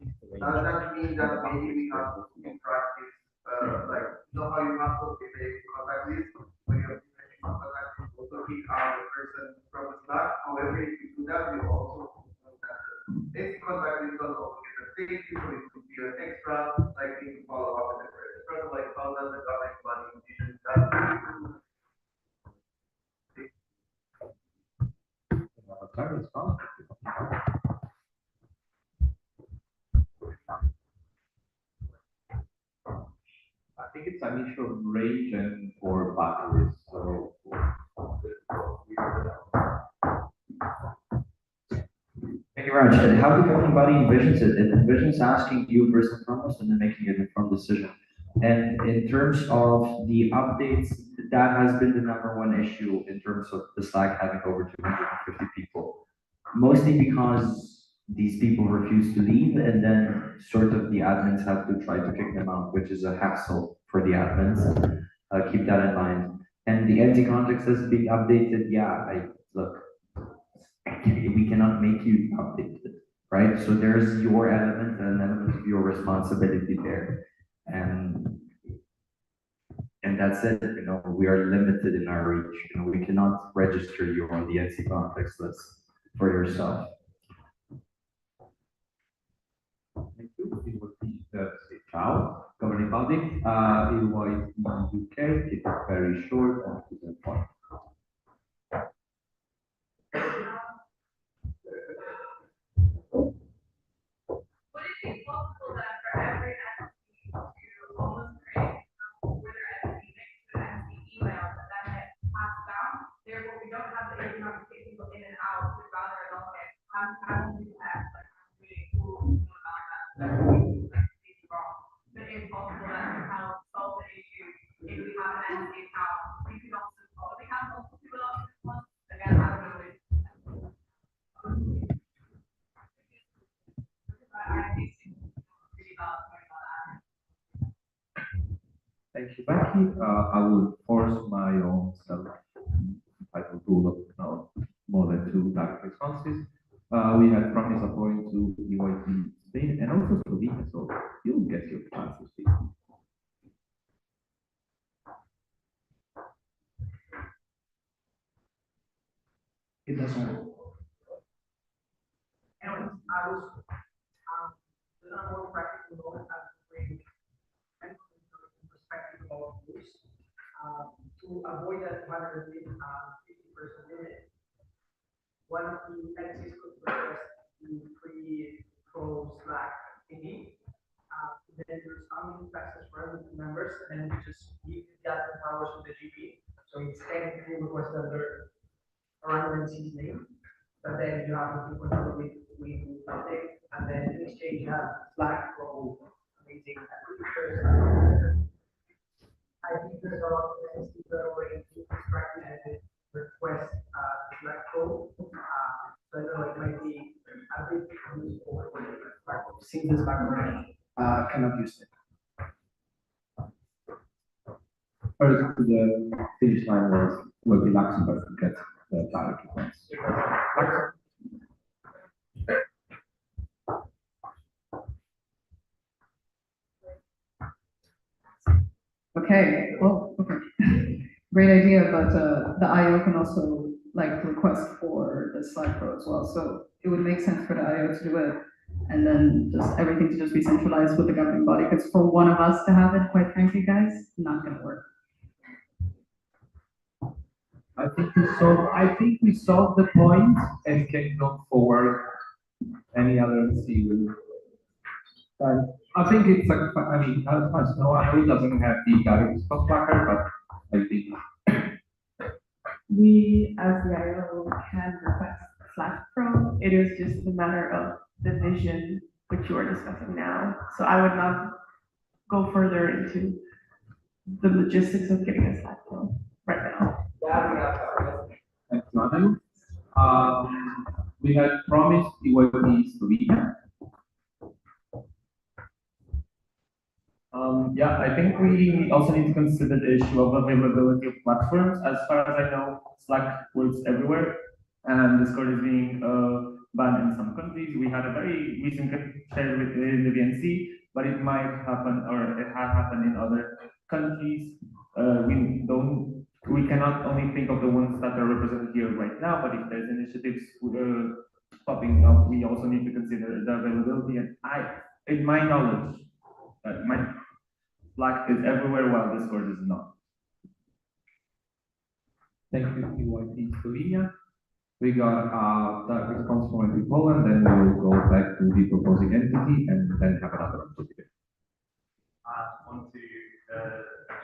Does that mean that maybe we have to practice, like, you know how you have to create contact list when you're creating contact list, also pick out the person from the Slack. However, if you do that, you also know that the basic contact list doesn't always get a thank you, so it could be an extra, like, need to follow up with the person. Like, how does the governing body envision that? I think it's an issue of range and for batteries. So thank you very much. And how the governing body envisions it, it envisions asking you first and foremost and then making an informed decision. And in terms of the updates, that has been the number one issue in terms of the Slack having over 250 people. Mostly because these people refuse to leave and then sort of the admins have to try to kick them out, which is a hassle for the admins. Keep that in mind. And the empty context has been updated. Yeah, look, we cannot make you update it, right? So there's your element and an element of your responsibility there. And that's it, we are limited in our reach. We cannot register you on the NC context list for yourself. thank you. It would be ciao, governing body. It was in UK. It's very short and to the point. Would it be possible that for every entity to almost create with their entity next to the entity email that gets passed down? Therefore, we don't have the issue of getting people in and out with rather a long way. I'm really cool about that. That's really wrong. But it's possible that to help solve the issue, if we have an entity account, we could also probably have multiple people on this one. Again, I don't know. Thank you, Becky. I will force my own self-entitled rule of no more than 2 direct responses. We had promised a point to EYT Spain and also Slovenia, so you'll get your chance to speak. It doesn't work. Anyways, I was the more practical role as bring perspective of rules to avoid that 250-person limit. One of the entities could request the free pro Slack thingy. Then there's unlimited access for other members, and you just give the powers to the GP. So it's technically requested under a random entity's name, but then you have to control with update, and then in exchange you have Slack Pro amazing. I think there's a lot of entities that are already extracted and request Slack Pro. So I know it might be a bit useful for Seems this background cannot use it. First, the finish line will be Luxembourg to get the direct request. Okay, well, okay. Great idea, but the IO can also like request for the Slack Pro as well. So it would make sense for the IO to do it, and then just everything to just be centralized with the governing body. Because for one of us to have it, quite frankly, guys, not gonna work. I think we solved the point and can go forward. Any other see will. I think it's like, I mean, no, I know it doesn't have the direct response tracker, but I think we as the IO can request Slack Pro. It is just a matter of the vision which you are discussing now. So I would not go further into the logistics of getting a Slack Pro right now. Thanks, Nathan. We had promised it would be Slovenia. Yeah, I think we also need to consider the issue of availability of platforms. As far as I know, Slack works everywhere, and Discord is being banned in some countries. We had a very recent share with the VNC, but it might happen or it has happened in other countries. We cannot only think of the ones that are represented here right now, but if there's initiatives popping up, we also need to consider the availability. And in my knowledge, my Slack is everywhere while Discord is not. Thank you, EYP Slovenia. We got that response from EYP Poland, then we will go back to the proposing entity and then have another one. On to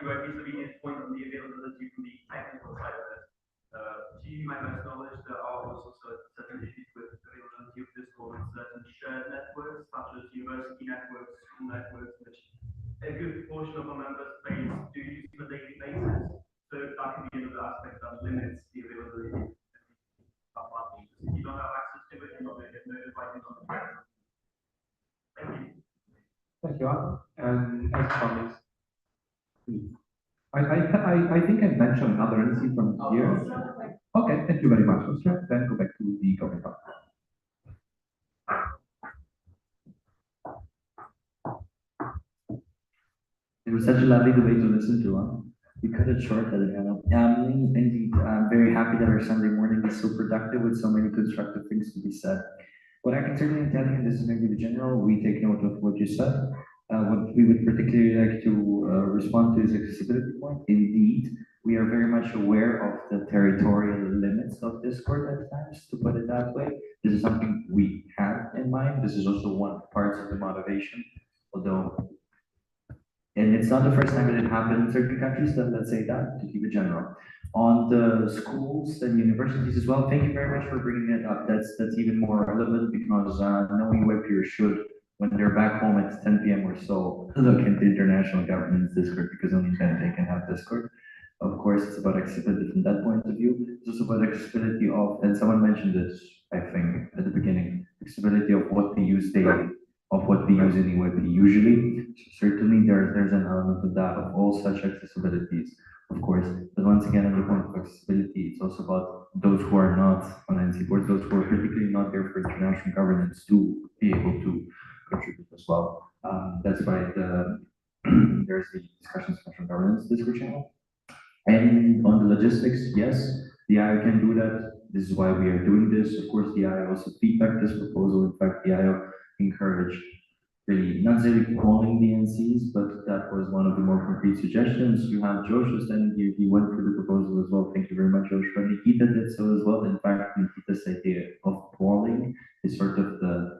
EYP Slovenia's point on the availability from the technical side of it. To my best knowledge, there are also certain issues with availability of Discord on certain shared networks, such as university networks, school networks, which a good portion of our members base do use on a daily basis. So that can be another aspect that limits the availability. If you don't have access to it, you're not going to get notified on the track. Thank you. Thank you, Adam. And as promised, I think I mentioned another entity from here. Okay, thank you very much. Let's then go back to the government. It was such a lovely debate to listen to, huh? We cut it short, Adriano. Indeed, I'm very happy that our Sunday morning is so productive with so many constructive things to be said. What I can certainly tell you, and this is maybe the general, we take note of what you said. What we would particularly like to respond to is accessibility point. Indeed, we are very much aware of the territorial limits of Discord at times, to put it that way. This is something we have in mind. This is also one part of the motivation, although, and it's not the first time that it happened in certain countries, so let's say that, to keep it general. On the schools and universities as well, thank you very much for bringing it up. That's even more relevant because knowing web peers should, when they're back home at 10 p.m. or so, look into international governance Discord because only then they can have Discord. Of course, it's about accessibility from that point of view. It's also about accessibility of, and someone mentioned this, I think, at the beginning, accessibility of what we use daily, of what we use in EYP usually. So certainly there's an element of that, of all such accessibilities, of course. But once again, on the point of accessibility, it's also about those who are not on NC boards, those who are particularly not there for international governance to be able to contribute as well. That's why there's the discussions on governance Discord channel. And on the logistics, yes, the IO can do that. This is why we are doing this. Of course, the IO also feedback this proposal. In fact, the IO encouraged really not necessarily calling the NCs, but that was one of the more concrete suggestions. You have Joshua standing here. He went for the proposal as well. Thank you very much, Joshua. Nikita did so as well. In fact, Nikita's idea of polling is sort of the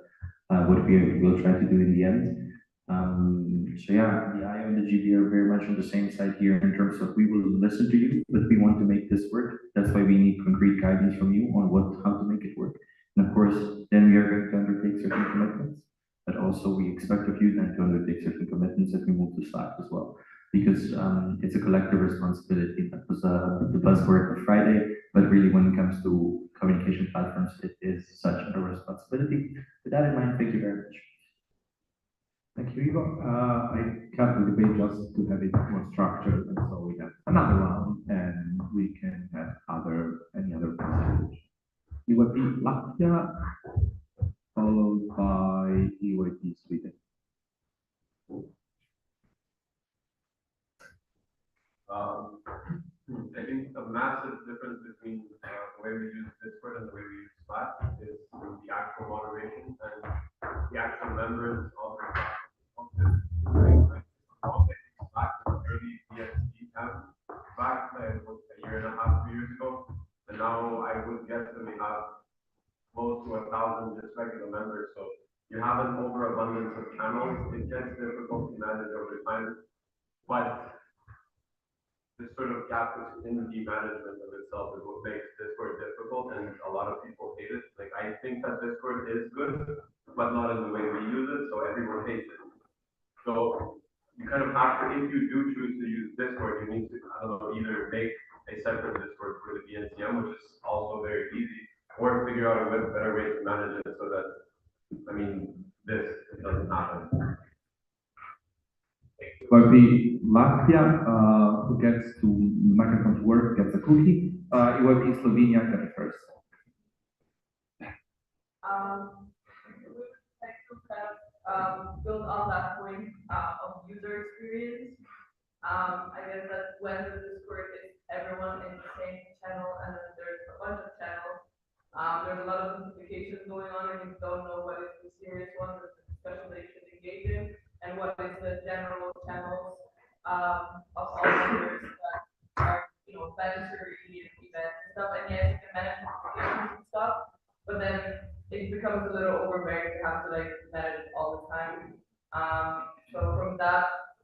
what we will try to do in the end. So yeah, the IO and the GB are very much on the same side here in terms of we will listen to you, but we want to make this work. That's why we need concrete guidance from you on how to make it work. And of course, then we are going to undertake certain commitments, but also we expect of you then to undertake certain commitments if we move to Slack as well, because it's a collective responsibility. That was the buzzword of Friday, but really when it comes to communication platforms, it is such a responsibility. With that in mind, thank you very much. Thank you, Ivo. I cut the debate just to have it more structured, and so we have another round, and we can have any other presentation. EYP Latvia, followed by EYP Sweden. I think a massive difference between the way we use Discord and the way we use Slack is the actual moderation and the actual members of the Slack was early DSC camp back a year and a half, 2 years ago, and now I would guess that we have close to 1,000 just regular members. So you have an overabundance of channels. It gets difficult to manage over time, but this sort of gap within the management of itself is what makes Discord difficult, and a lot of people hate it. Like, I think that Discord is good, but not in the way we use it, so everyone hates it. So you kind of have to, if you do choose to use Discord, you need to, I don't know, either make a separate Discord for the BNCM, which is also very easy, or figure out a better way to manage it so that, I mean, this doesn't happen. EYP Latvia, who gets to the microphone to work, gets a cookie. EYP Slovenia, get it first. build on that point, of user experience. I guess that when the Discord is everyone in the same channel and then there's a bunch of channels, there's a lot of notifications going on and you don't know what is the serious one, the discussion that you should engage in, and what is the general channels, of all members that are, venture events and stuff, and yes, you can manage notifications and stuff, but then it becomes a little overbearing to have to like manage it all the time. So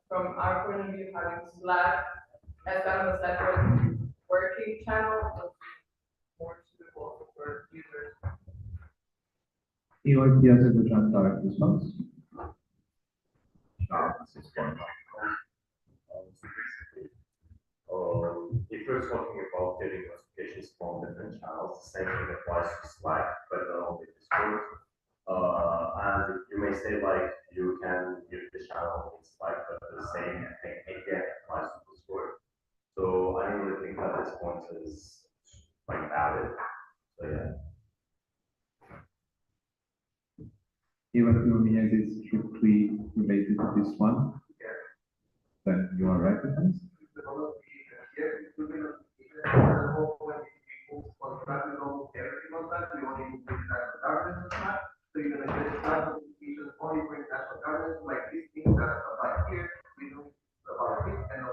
from our point of view, having Slack as kind of a separate working channel would be more suitable for users. EYP has a direct response. This is one. So basically, if you're talking about getting notifications from different channels, the same thing applies to Slack, but not only Discord. And you may say like you can use the channel in Slack, but the same thing again applies to Discord. So I don't really think that this point is like valid. So yeah. EYP Romania is strictly related to this one. Then you are right with us. So you're gonna get classifications only for international governments, like these things that apply here, we know about it and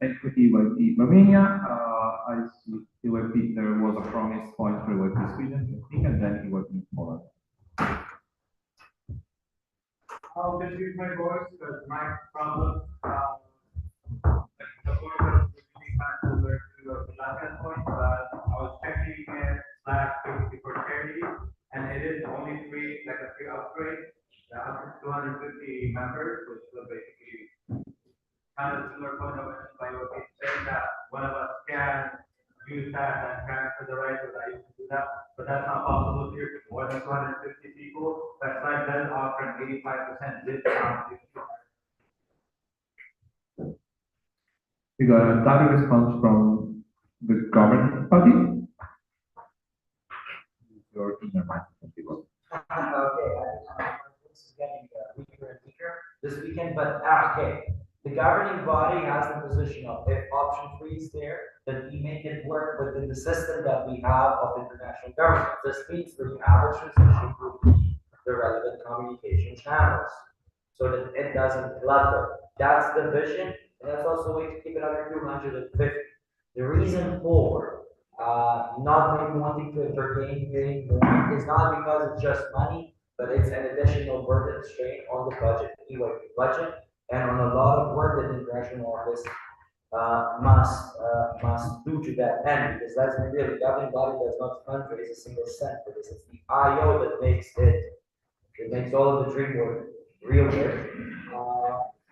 And for EYP Romania, I see EYP, there was a promise point for EYP Sweden, I think, and then EYP Poland. I'll just use my voice because my problem, the voice was really kind of similar to the last point, but I was checking it Slack basically for charity, and it is only free, like a free upgrade, 250 members, which will basically kind of similar point of mentioned by what he's saying that one of us can use that and transfer the rights so that you can do that, but that's not possible here because more than 250 people, that Slack does offer an 85% discount. We got a direct response from the governing body. Your inner microphone, people. Okay, this is getting weaker and weaker this weekend, but okay. The governing body has the position of if option 3 is there, then we make it work within the system that we have of international government. This means that we have a transition to the relevant communication channels so that it doesn't clutter. That's the vision, and that's also a way to keep it under 250. The reason for not maybe wanting to entertain paying more is not because it's just money, but it's an additional burden strain on the budget, EYP budget, and on a lot of work that the international office must do to that end, because let's be real, the governing body does not fundraise a single cent for this. It's the IO that makes all of the dream work real work.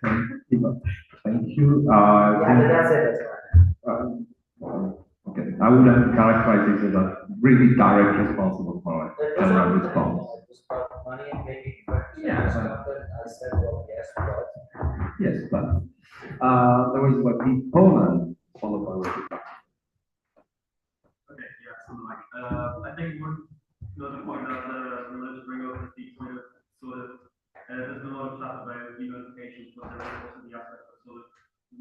Thank you. Yeah, that's it. That's right. Okay, I wouldn't characterize this as a really direct responsible for it. General response. Just about money and maybe. Yeah. I said, well, yes, but. Yes, but there was what in Poland followed by what. Okay, yeah, something like, I think another point that the letters bring up is the point of sort of, there's been a lot of chat about notifications, but there is also the aspect of sort of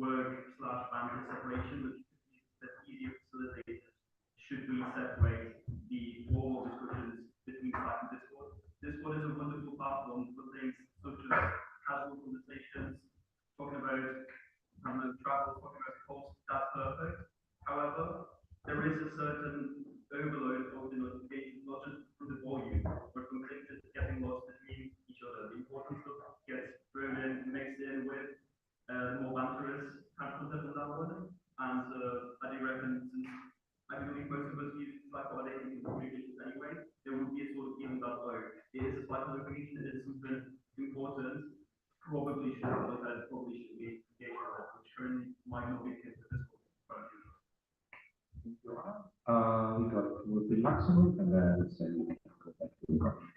work/family separation, which is easier to facilitate. Should we separate the formal discussions between Slack and Discord? Discord is a wonderful platform for things such as casual conversations, talking about travel, talking about costs, that's perfect. However, there is a certain overload of the notifications, not just from the volume, but from things that are getting lost between each other. The important stuff gets thrown in, mixed in with more banterous kind of content on that one. And I do reckon, since I believe most of us use Slack or they can communications anyway, there would be a sort of feeling that, oh, it is a Slack notification, it is something important, probably should look at it, probably should be engaged with it, which currently might not be the case with this one. We got the Luxembourg and then let's say we can go back to the government.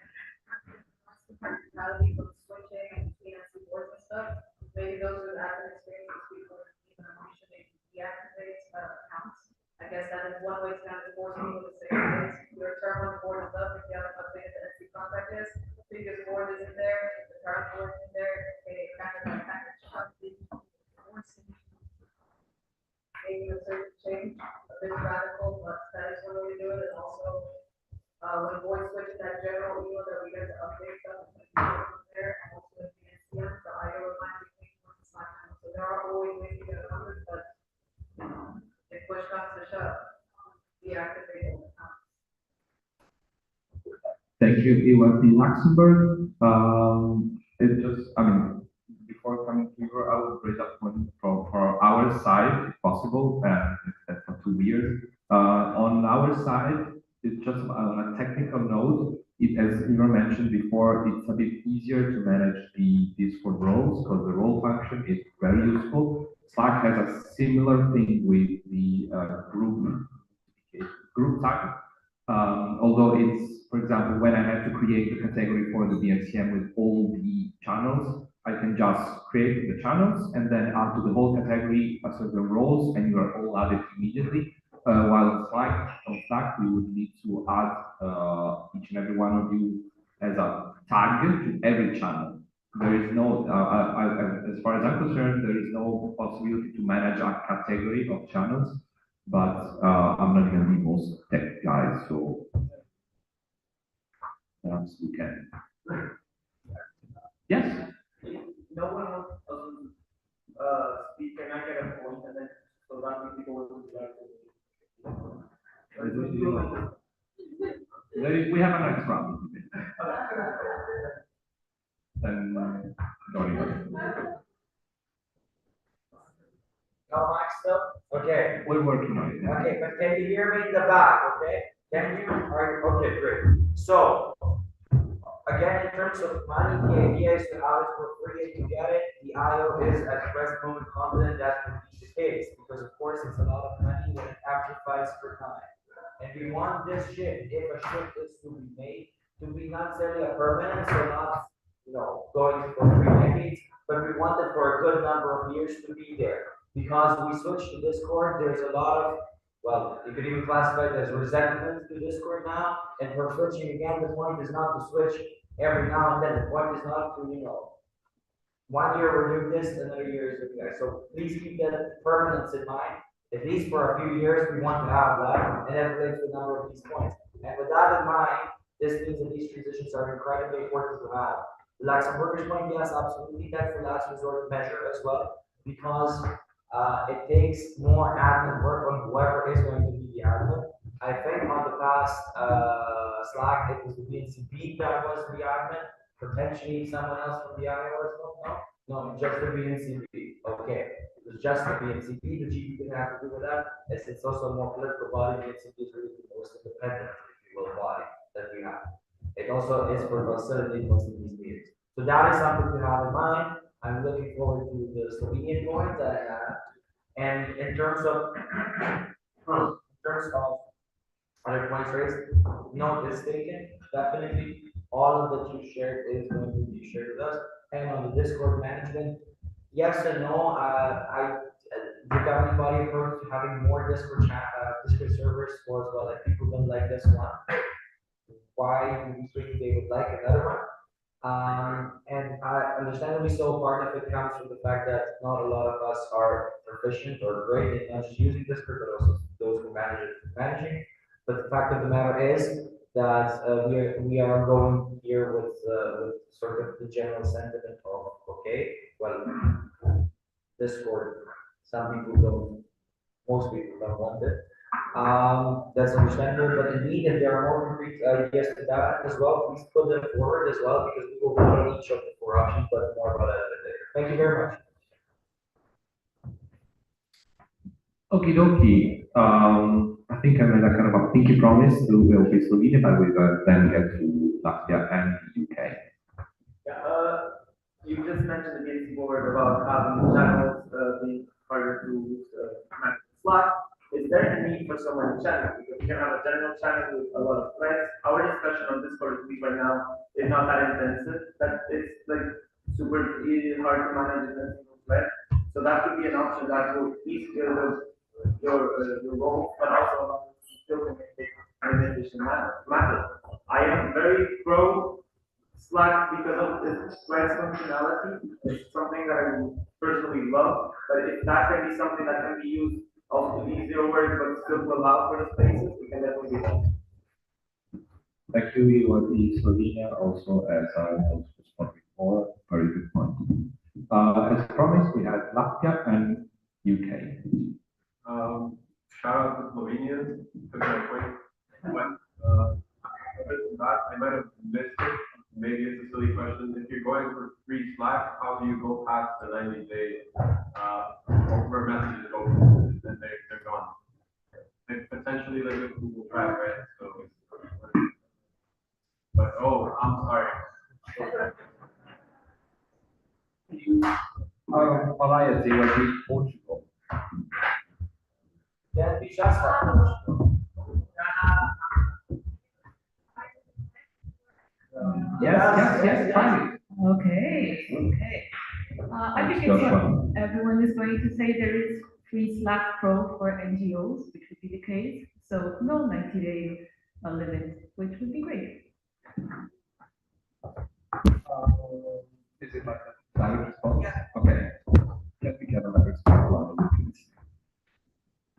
Functionality of switching between SC boards and stuff, maybe those with admin experience, people even appreciate deactivate accounts. I guess that is one way to kind of force people to say, right, your term on the board and stuff, if you haven't updated the SC contact this, because board isn't there, the current board isn't there, they kind of like something. Making a certain change, a bit radical, but that is one way to do it, and also, when board switches that general email that we get to update stuff, there, and also with the NCM, the IO reminder, so there are always ways to get it under, but if push comes to shove, deactivate it. Thank you. It was in Luxembourg. It just, I mean, before coming here, I would raise up one for our side, if possible, and that's for 2 years. On our side, it's just on a technical note. It, as you mentioned before, it's a bit easier to manage the Discord roles because the role function is very useful. Slack has a similar thing with the group type. Although it's, for example, when I have to create the category for the BNCM with all the channels, I can just create the channels and then add to the whole category a certain roles, and you are all added immediately. While on Slack, we would need to add each and every one of you as a tag to every channel. There is no, as far as I'm concerned, there is no possibility to manage a category of channels. But I'm not going to be most tech guy, so perhaps we can. Yes. No one else speak, and I get a point, and then so that we go to We have a next round. Then don't even. No, Mike, still? Okay. We're working on it. Okay, but can you hear me in the back, okay? Can you, okay, great. So, again, in terms of money, the idea is to have it for free and you get it. The IO is at the present moment confident that will be the case, because of course it's a lot of money when it amplifies per time. And we want this shift, if a shift is to be made, to be not necessarily a permanent, so not, going for 3 decades, but we want it for a good number of years to be there. Because we switch to Discord, there's a lot of, well, you could even classify it as resentment to Discord now, and for switching again, the point is not to switch every now and then, the point is not to, 1 year we're doing this, another year is doing that. So please keep that permanence in mind, at least for a few years, we want to have that, and that relates to a number of these points. And with that in mind, this means that these transitions are incredibly important to have. The Luxembourgish point, yes, absolutely, that's the last resort measure as well, because it takes more admin work on whoever is going to be the admin. I think on the past Slack, it was the BNCB that was the admin, potentially someone else from the IO as well. No, just the BNCB. Okay, it was just the BNCB. The GP didn't have to do with that. As it's also a more political body. BNCB is really the most independent, if you will, body that we have. It also is for facilitating most of these meetings. So that is something to have in mind. I'm looking forward to the Slovenian point that I have. And in terms of other points raised, note is taken. Definitely, all of that you shared is going to be shared with us. And on the Discord management, yes and no. The governing body approach to having more Discord Discord servers for as well. Like people don't like this one. Why do we think they would like another one? And understandably so, part of it comes from the fact that not a lot of us are proficient or great in not just using Discord, but also those who manage it managing. But the fact of the matter is that we are going here with sort of the general sentiment of, okay, well, Discord, some people don't, most people don't want it. That's understandable, but indeed, if there are more concrete ideas to that as well, please put them forward as well, because we will vote on each of the 4 options, but more about that later. Thank you very much. Okie dokie. I think I made a kind of a pinky promise to Slovenia, but we will then get to Latvia and the UK. Yeah, you just mentioned the BNC board about having channels being harder to manage Slack. Is there a need for so many channels? Because you can have a general channel with a lot of threads. Our discussion on Discord right now is not that intensive, that it's like super easy, hard to manage in a single thread. So that could be an option that will ease your role, but also still communicate in an efficient manner. I am very pro Slack, because of its threads functionality, is something that I personally love, but if that can be something that can be used also to easier work, but still to allow for the spaces, we can definitely do that. Actually, what is Slovenia also, as I also spoke before, very good point. As promised, we had Latvia and UK. Shout out to Slovenia, took my point, but, other than that, I might have missed it, maybe it's a silly question, if you're going for free Slack, how do you go past the 90-day, where messages go, then they're gone? They potentially like a Google Drive, right, so it's, but, oh, I'm sorry. Malaysia, was in Portugal. Then we just have. Yes, fine. Okay. I think it's, everyone is going to say there is free Slack Pro for NGOs, which would be the case. So no 90-day limit, which would be great. Is it like a direct response? Okay. Let me get a direct response.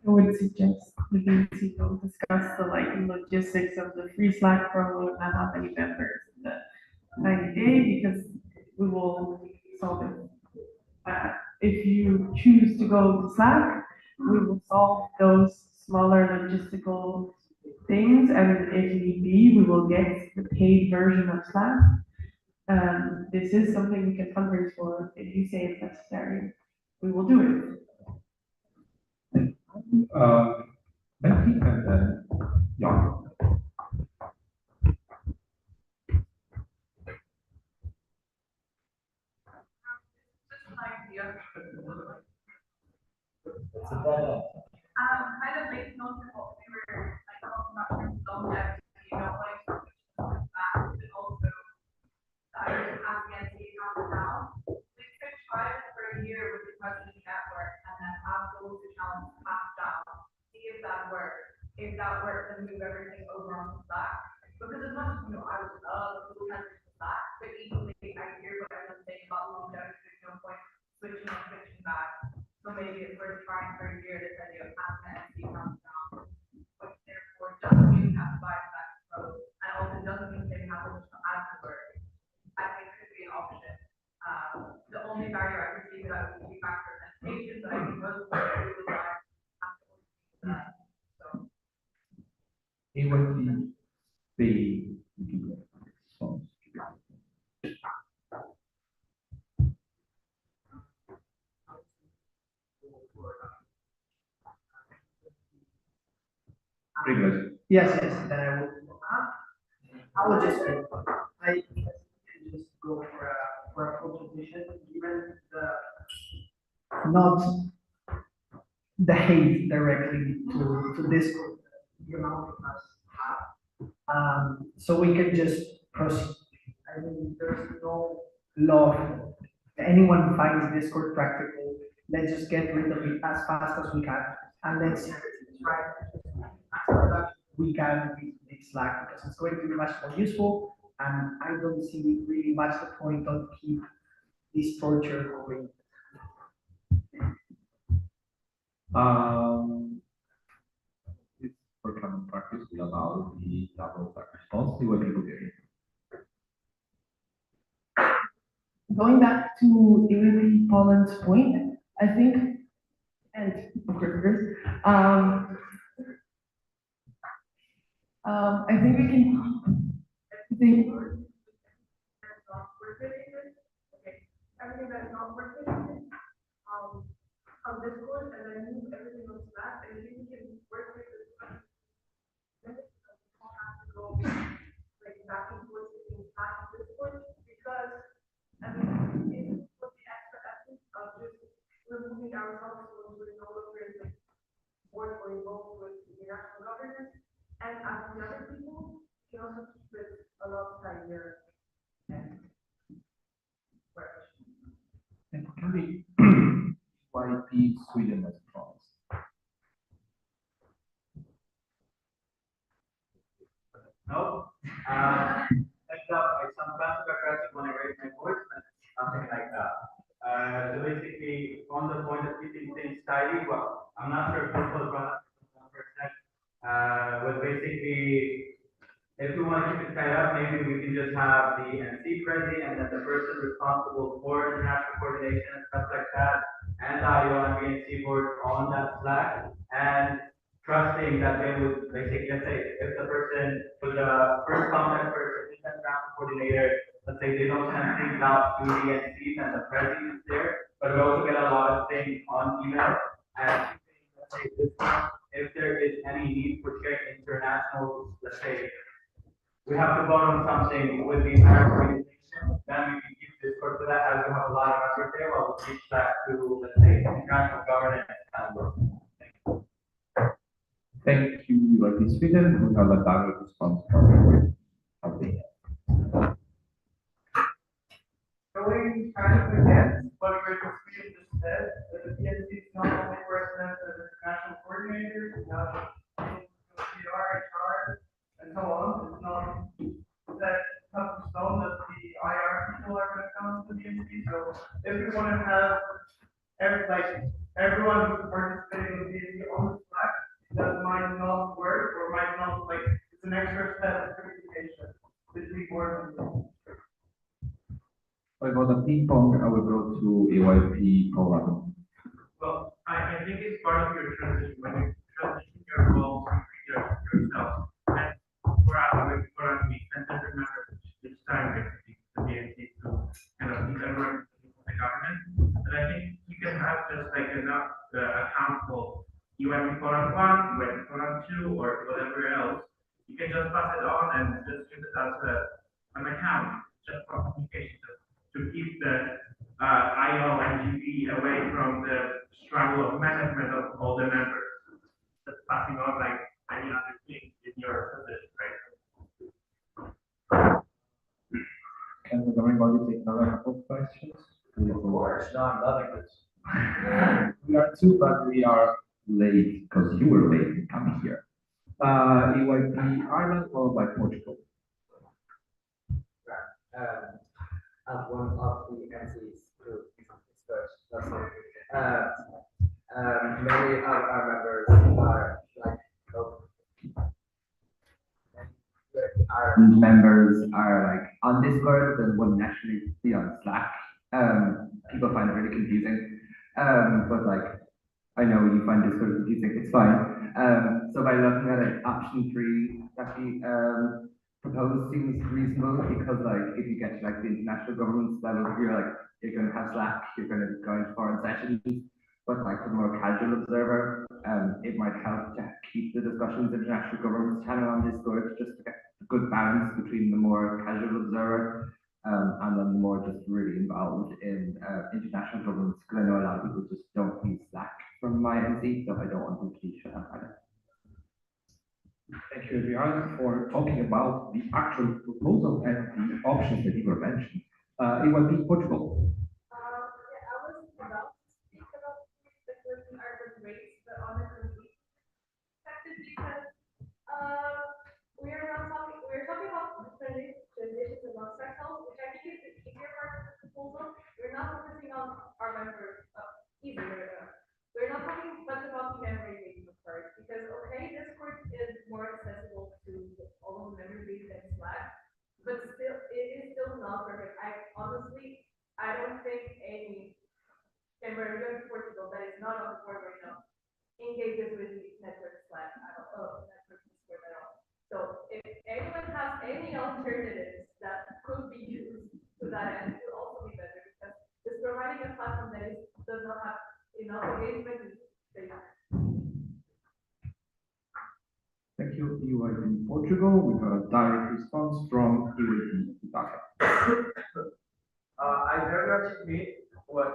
I would suggest the VC will discuss the like logistics of the free Slack Pro and how many members in the 90-day, because we will solve it. If you choose to go to Slack, we will solve those smaller logistical things, and if need be, we will get the paid version of Slack. This is something we can fundraise for. If you say it's necessary, we will do it. Becky and then Jan. It's a dead end. Kind of makes note of what we were like talking about from longevity, you know, like back, but also I was asking the account now. We could try this for a year with the President Network and then have those accounts passed down, see if that works. If that works, then move everything over on Slack. Because as much as, you know, I would love to transfer to Slack, but equally I hear what everyone's saying about longevity, there's no point switching back. So maybe it's worth trying for a year this idea of having an empty account down, which therefore doesn't mean you have to buy that code, and also doesn't mean they have to add the work. I think could be an option. The only barrier I could see that would be factor authentication, but I think most people would like that. So. It would be the response. Privilege. Yes, then I would just go for a consultation, given not the hate directly to Discord, the amount of us have. So we can just proceed. I mean, there's no law. If anyone finds Discord practical, let's just get rid of it as fast as we can, and let's see if it's right. After that, we can make Slack because it's going to be much more useful, and I don't see really much the point of keep this torture going. It's for common practice, we allow the double stack response, see what people do. Going back to Emily Pollan's point, I think, and of course, I think we can think. Everything that's not working, on Discord, and then move everything on Slack, and you can work with this. Then we'll have to go like back and forth between Slack and Discord, because I mean, it's for the extra essence of just removing ourselves from doing all of the work or involved with international governance, and as the other people, you can also keep it a lot tighter. And can we YP Sweden as promised? No. Next up, I some want to keep it tied up, maybe we can just have the MC president and then the person responsible for international coordination and stuff like that, and IO and BNC board on that Slack, and trusting that they would, let's say, if the person, for the first contact person, international coordinator, let's say they don't send things out to the NCs and the president is there, but we also get a lot of things on email, and let's say this month, if there is any need for sharing international, let's say, we have to vote on something with the entire organization, then we can use Discord for that, as we have a lot of effort there, while we teach that to, let's say, international governance and work. Thank you, UIP Sweden. We have a direct response from Albania. Going kind of against what Richard Sweden just said, that the PSC is not only represents as international coordinators, now CR, HR, and so on. It's not that tough to stone that the IR people are gonna come to the PSC. So if we wanna have everyone who's participating in the PSC on the Slack, that might not work or might not, like, it's an extra step of communication between board members. For the ping pong, I will go to AYP Poland. Well, I think it's part of your transition, when you transition your role yourself. And for us, we tend to remember each time basically the BNC to kind of keep everyone in the government. But I think you can have just like enough account for UIP Forum 1, UIP Forum 2, or whatever else. You can just pass it on and just use it as an account, just for communication, to keep the IO and GP away from the struggle of management of all the members. Just passing on like any other thing in your position, right? Can everybody take another couple of questions? Of course, no, I'm loving this. We are two, but we are late because you were late in coming here. EYP Ireland followed by Portugal. As one of the MCs who first, that's it. Many of our members are like, Ireland members are like on Discord, but wouldn't actually be on Slack. People find it really confusing. But like, I know you find Discord confusing, it's fine. So by looking at it, option 3, actually, proposed seems reasonable because like if you get to like the international governments level, you're gonna have Slack, you're gonna go into foreign sessions, but like the more casual observer, it might help to keep the discussions international governments channel on Discord just to get a good balance between the more casual observer and then the more just really involved in international governments, because I know a lot of people just don't use Slack from my MC, so I don't want them to be shut up either. Thank you, everyone, for talking about the actual proposal and the options that you were mentioned. It will be Portugal. Yeah, I was about to speak about the person urban rates, but on a complete perspective, because we're talking about the transitions amongst ourselves, which I think is the easier part of the proposal. We're not focusing on our members either. We're not talking much about the memory engagement part, because okay, Discord is more accessible to all of the memory base than Slack, but still, it is still not perfect. I don't think any member in Portugal that is not on the board right now engages with the network Slack at all, network Discord at all. So if anyone has any alternatives that could be used to that end, it would also be better, because just providing a platform that does not have enough engagement is safe. Thank you, UIP Portugal. We got a direct response from UIP Italia. I very much agree what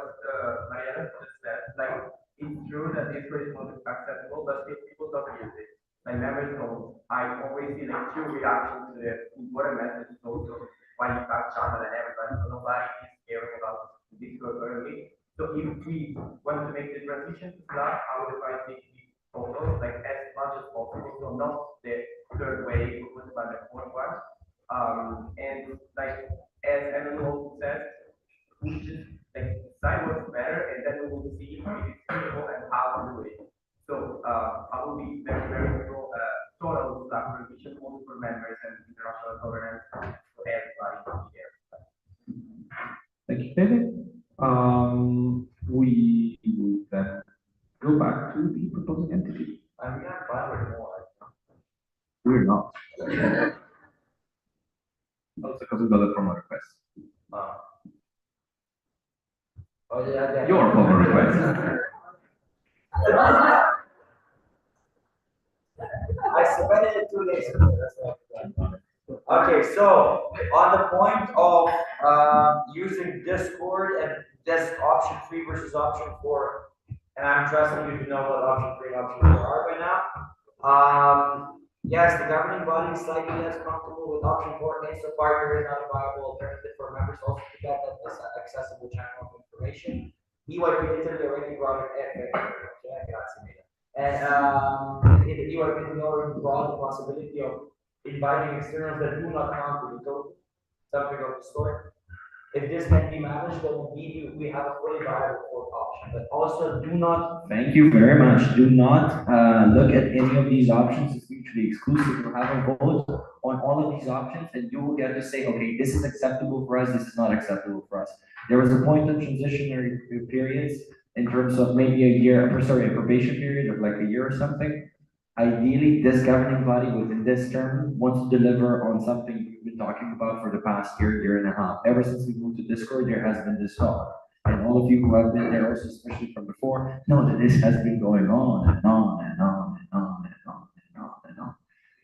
Mariana just said. Like, it's true that Discord is not accessible, but if people don't use it, like members know, I always see like 2 reactions to the important messages also when you start channel and everybody, so nobody is caring about Discord currently. So if we want to make the transition to Slack, I would advise it to be total, like as much as possible, so not the third way proposed by the fourth one. And like as Emily also said, we should like decide what's better, and then we will see if it's feasible and how to do it. So I will be very, very pro total Slack transition only for for members and international governance for everybody to be there. Thank you, David. We will then go back to the proposing entity. I'm not fine with more. We're not. Also because we got a formal request. Oh, yeah. Your formal request. I submitted it 2 days ago, that's what I've done. Okay, so on the point of using Discord and this option 3 versus option 4, and I'm trusting you to know what option 3 and option 4 are by now. Yes, the governing body is slightly less comfortable with option 4 insofar there is not a viable alternative for members also to get that accessible channel of information. EYP literally already brought it. And EYP already brought the possibility of inviting externals that do not count to the total, something of the sort. If this can be managed, then indeed we have a fully viable fourth option, but also do not. Thank you very much. Do not look at any of these options as mutually exclusive. You'll have a vote on all of these options and you will get to say, okay, this is acceptable for us, this is not acceptable for us. There was a point of transitionary periods in terms of maybe a probation period of like a year or something. Ideally, this governing body within this term wants to deliver on something we've been talking about for the past year and a half. Ever since we moved to Discord, there has been this talk. And all of you who have been there also, especially from before, know that this has been going on and on and on and on and on and on and on.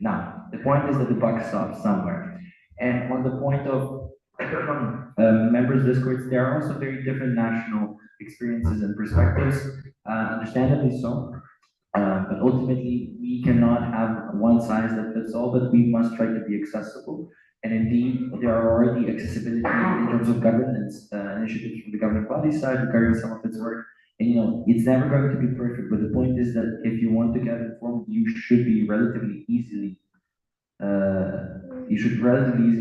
Now, the point is that the buck stops somewhere. And on the point of members' discords, there are also very different national experiences and perspectives, understandably so. But ultimately, we cannot have one size that fits all, but we must try to be accessible. And indeed, there are already accessibility in terms of governance initiatives from the governing body side regarding some of its work. And it's never going to be perfect, but the point is that if you want to get informed, you should relatively easily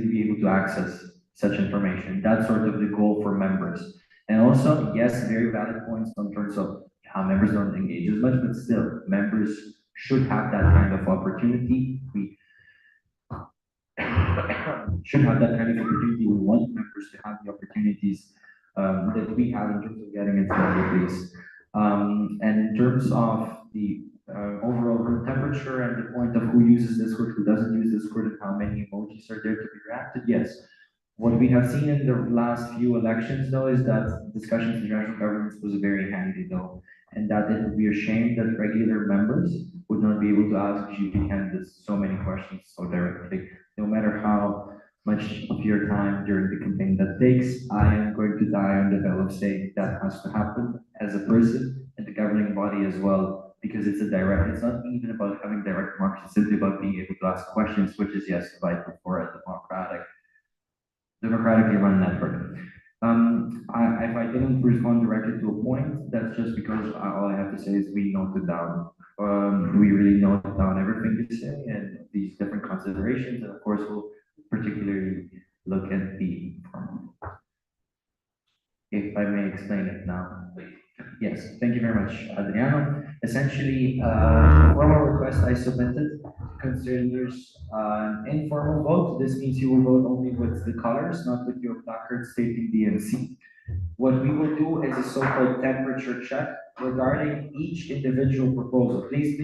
be able to access such information. That's sort of the goal for members. And also, yes, very valid points in terms of how members don't engage as much, but still, members should have that kind of opportunity. We should have that kind of opportunity. We want members to have the opportunities that we have in terms of getting into the place. And in terms of the overall room temperature and the point of who uses Discord, who doesn't use Discord, and how many emojis are there to be reacted, yes. What we have seen in the last few elections, though, is that discussions in national governance was very handy, though, and that it would be a shame that regular members would not be able to ask GP candidates so many questions so directly. No matter how much of your time during the campaign that takes, I am going to die on the bell of saying that has to happen as a person and the governing body as well, because it's not even about having direct democracy, it's simply about being able to ask questions, which is, yes, vital for a democratically run network. If I didn't respond directly to a point, that's just because all I have to say is we noted down. We really noted down everything you say and these different considerations, and of course, we'll particularly look at the form. If I may explain it now, please. Yes, thank you very much, Adriano. Essentially, the formal request I submitted considers an informal vote. This means you will vote only with the colors, not with your placard stating DNC. What we will do is a so-called temperature check regarding each individual proposal. Please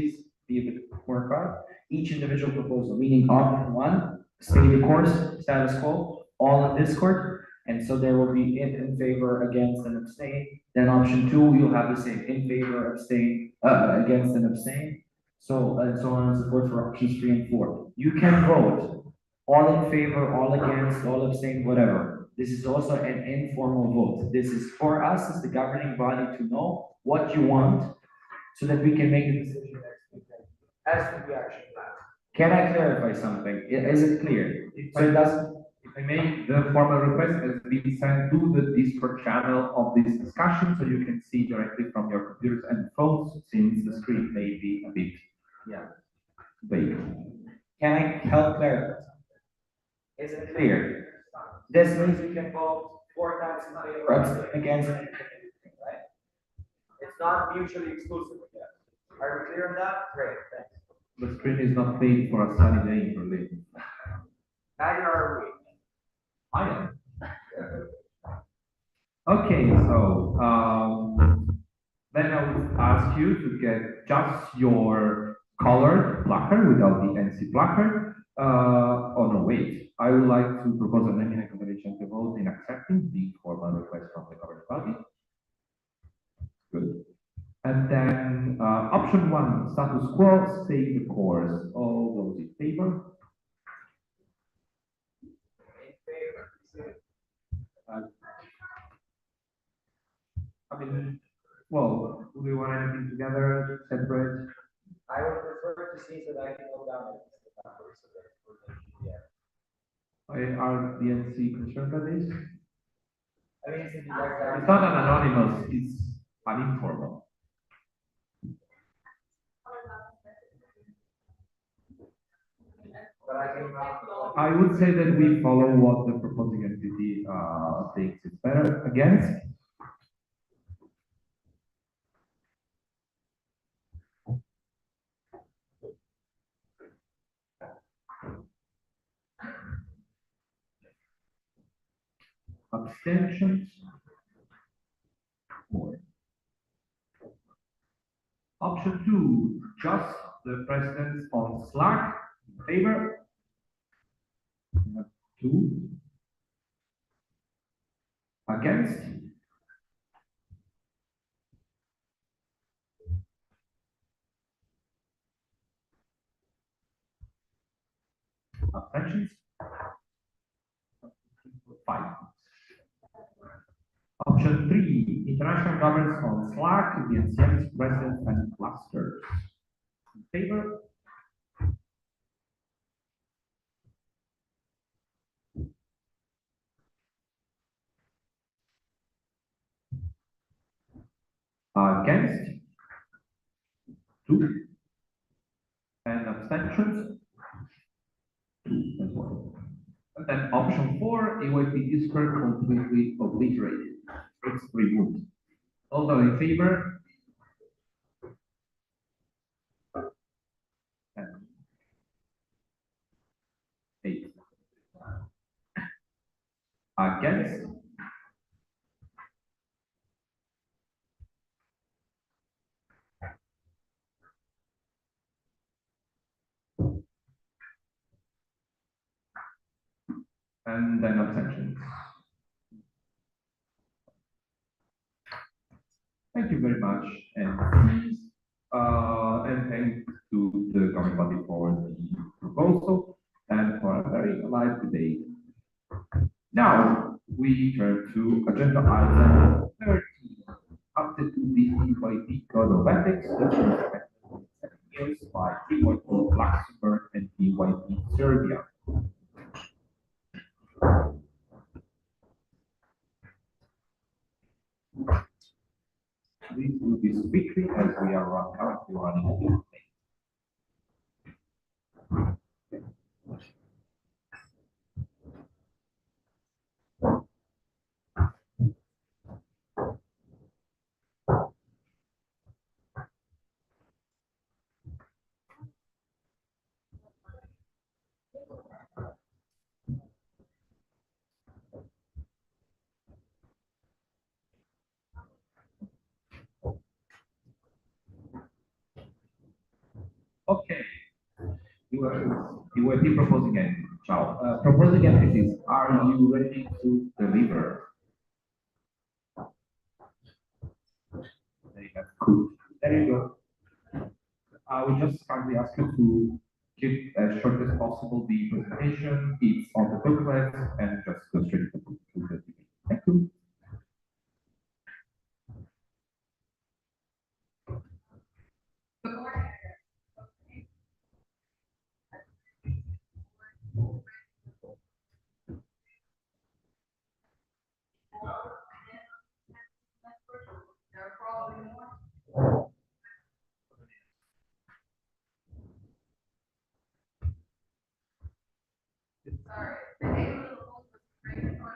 be a bit more quiet. Each individual proposal, meaning option 1, stay the course, status quo, all on Discord. And so there will be in favor, against, and abstain. Then option 2, you'll have the same in favor, abstain, against, and abstain. So and so on and so forth for options 3 and 4. You can vote all in favor, all against, all abstain, whatever. This is also an informal vote. This is for us as the governing body to know what you want so that we can make the decision next week as to the action plan. Can I clarify something? Is it clear? So it doesn't. If I may, the formal request has been sent to the Discord channel of this discussion, so you can see directly from your computers and phones, since the screen may be a bit, vague. Can I help clarify? Is it clear? This means we can vote 4 times in favor, abstain against, right? It's not mutually exclusive. Are we clear on that? Great, thanks. The screen is not made for a sunny day in Berlin. Neither are we. I am. Okay, so, then I would ask you to get just your colored placard without the NC placard. Oh no, wait, I would like to propose an eminent combination to vote in accepting the formal request from the governing body. Good. And then, option one, status quo, stay the course. All those in favor? I mean, well, do we want anything together, separate? I would prefer to see that I can go down the numbers so that we're Are the NC concerned about this? I mean, it's a direct. It's not an anonymous, it's an informal. But I can. I would say that we follow what the proposing entity thinks is better against. Abstentions. Option two, just the presidents on Slack, in favor. We have two. Against. Abstentions. 5. Option 3, international governance on Slack, the NCM's president and clusters. In favor? Against? 2. And abstentions? 2 as well. And then option 4, AYP Discord completely obliterated. It's removed. All those in favor? And 8. Against? And then abstentions. Thank you very much, and please, and thanks to the governing body for the proposal and for a very alive debate. Now, we turn to agenda item 13, update to the EYP Code of Ethics, that was years by EYP Luxembourg and EYP Serbia. Please do this quickly as we are currently running a little late. Okay. You will be proposing it. Ciao. Proposing entities, are you ready to deliver? Cool. There you go. I will just kindly ask you to keep as short as possible the presentation. It's on the booklet and just go straight to the debate. Thank you. Sorry, the name of the book was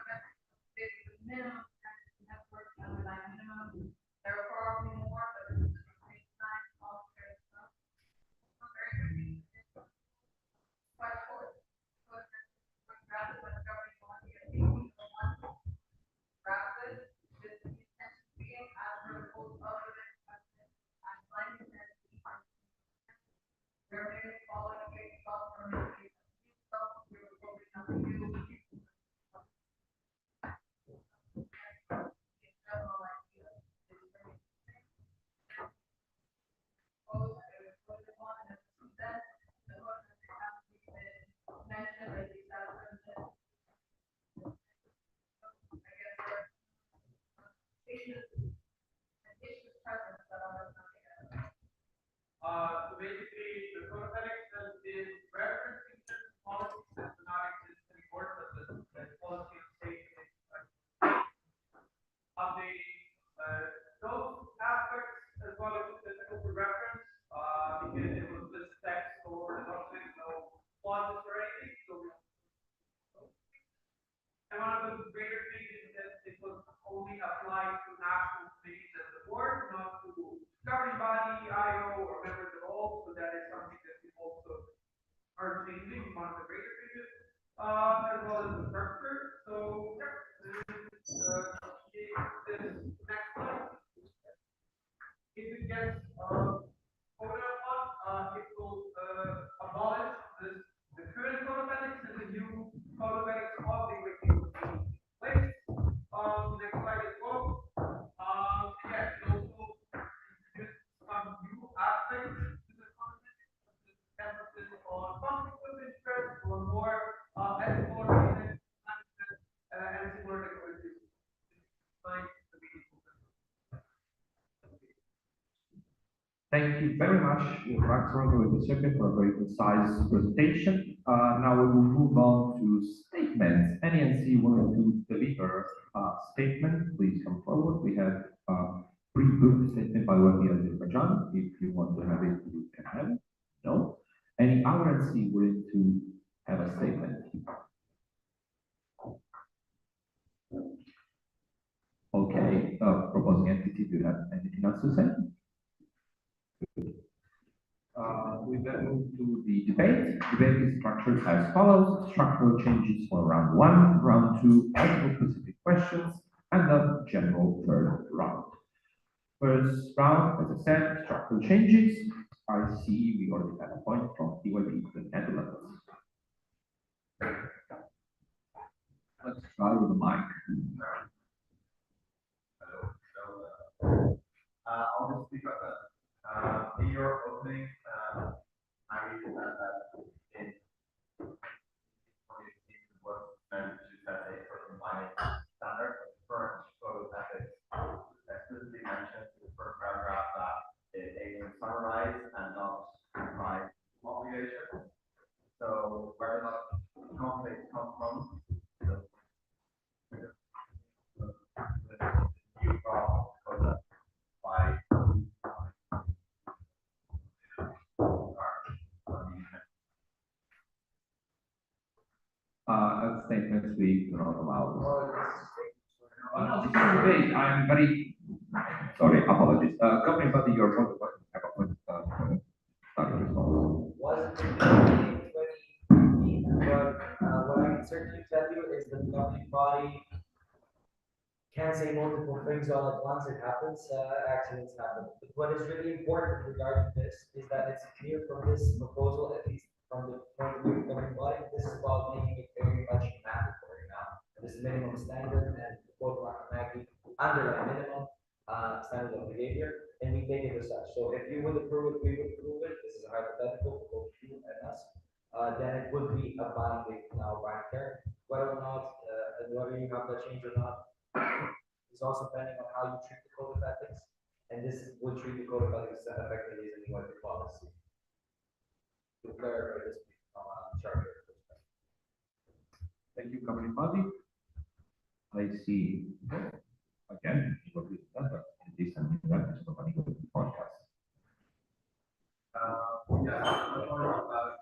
was greater changes that it was only applied to national committees and the board, not to governing body, IO, or members at all, so that is something that we also are changing, one of the greater changes, as well as the structure, so, yeah, this, this next slide. If it gets, voted upon, it will, abolish this, the current code of ethics and the new code of ethics of the Wikipedia place. Next slide as well. Yeah, it also introduced some new aspects to the code of ethics, emphasis on conflict of interest, or more, ethical reason, and similar activities. Thank you very much, Dr. with the second for a very concise presentation. Now we will move on to statements. Any NC willing to deliver a statement, please come forward. We have a pre-booked statement by Wadi Azerbaijan. If you want to have it, you can have it. No? Any other NC willing to have a statement? Okay, proposing entity, do you have anything else to say? We then move to the debate. Debate is structured as follows: structural changes for round one, round two, article-specific questions, and the general third round. First round, as I said, structural changes. I see we already have a point from DYB, the Netherlands. Let's try with the mic. I'll just speak up that, in your opening, I read that in 2018 was meant to set a certain line standard. The current code of ethics explicitly mentioned in the first paragraph that it aims to summarize and not provide obligations. So where does the conflict come from? The new problem code by Statements we do not allow. No, this is debate. I'm very sorry, apologies. Governing body, your point of have a point. Wasn't in 2015, but what I can certainly tell you is that the governing body can't say multiple things all at once. It happens, accidents happen. But what is really important regarding this is that it's clear from this proposal, at least from the point of view of the governing body, this is about making it very much mandatory now. This minimum standard and quote Maggie underline minimum standard of behavior, and we take it as such. So if you would approve it, we would approve it. This is a hypothetical for both you and us. Then it would be a binding term. Whether or not, and whether you have that change or not, is also depending on how you treat the code of ethics, and this would treat the code of ethics effectively as any other policy. To clarify this from a charter perspective. Thank you, governing body. I see again, what we said, but this and that is nobody going to podcast. Yeah, I'm talking about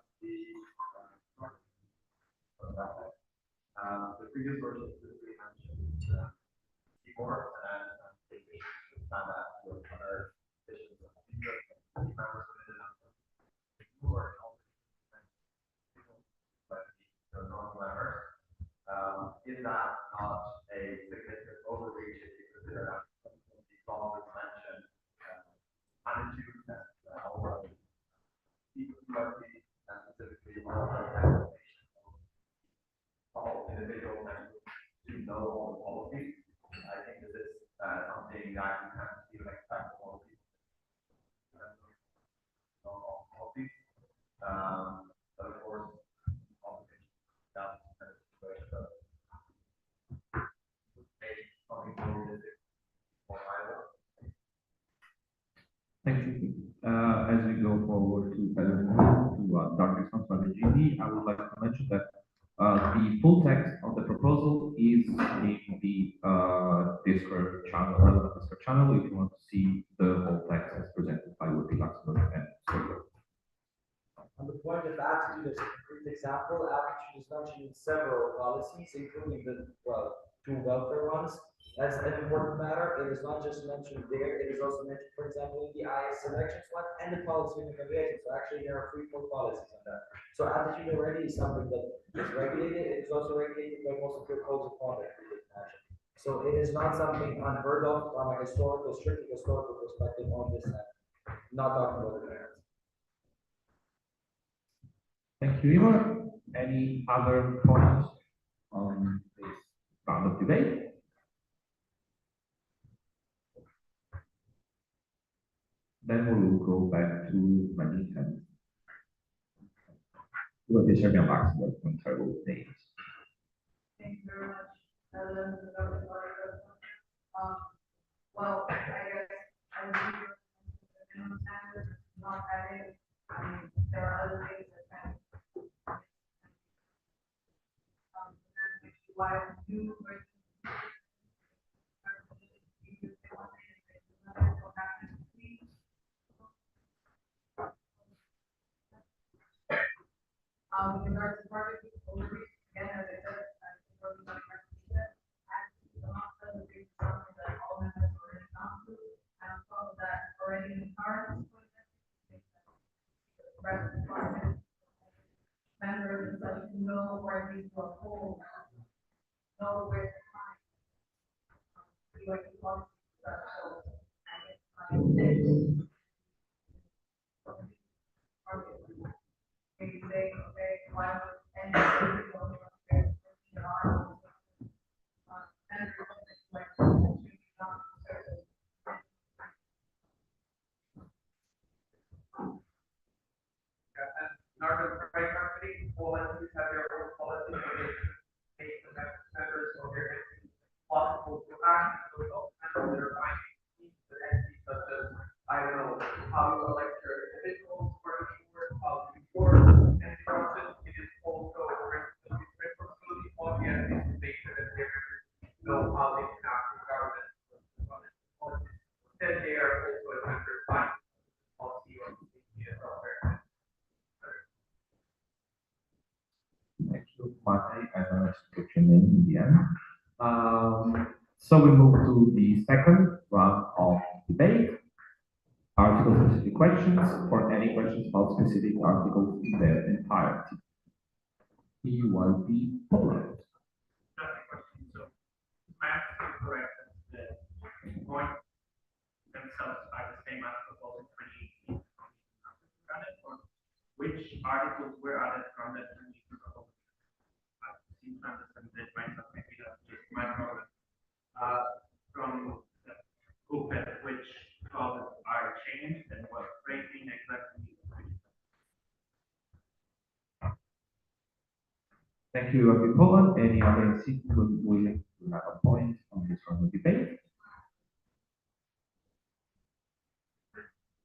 the previous version we mentioned before, and we found that with other petitions of members who are but the non-members. Is that not a significant overreach if you consider that the law was mentioned, attitude and all of people who have been specifically all individuals to know all the policies? I think this is something that you can't even expect from all people. Know all policies. But of course, down to the situation. Thank you. As we go forward to Dr. Responsible GD, I would like to mention that the full text of the proposal is in the Discord channel, relevant Discord channel. If you want to see the whole text as presented by Woody Luxembourg and Sergio. On the point of attitude, there's concrete example, Attitude is mentioned in several policies, including the, well, two welfare ones. As an important matter, it is not just mentioned there, it is also mentioned, for example, in the IS selections one and the policy of evaluation. So actually, there are 3 policies on that. So Attitude already is something that is regulated, it is also regulated by most of the codes of conduct. So it is not something unheard of from a strictly historical perspective on this end. Not talking about the parents. Thank you, Ivo. Any other points on this round of debate? Then we will go back to Manny and what is your mailbox on terrible days. Thank you very much. Well, I guess I would be the minimum standard, not having, I mean, there are other things that can. Which is why I do. With regards to market overreach, again, as I said, I think we're going to actually amongst other things, something that all members are already gone through, and on top of that, already in the current. Members and such know where these will hold, know where to find. See what you want to start. Maybe say, okay, why would any of the Narco Pride Company, all entities have their own policy, but they make the members of their entities possible to act, so they'll handle their findings, the entities such as, I don't know, how you elect your individuals, for how you work, and process, it is also a responsibility of the entities to make sure that their members know how they can act in government. Then they are also a member of policy or the welfare. Thank you, Marty. I managed to get your name in the end. So we move to the second round of debate. Article-specific questions or any questions about specific articles in their entirety. EYP Poland. That's the question. So, math is correct that the point themselves are the same as proposed in 2018. Or which articles were added from that 2018 proposal? I seem to understand the difference, but maybe that's just my problem. From the book at which clauses are changed and what rating exactly. Thank you, EYP Poland. Any other citizen willing to have a point on this round of debate?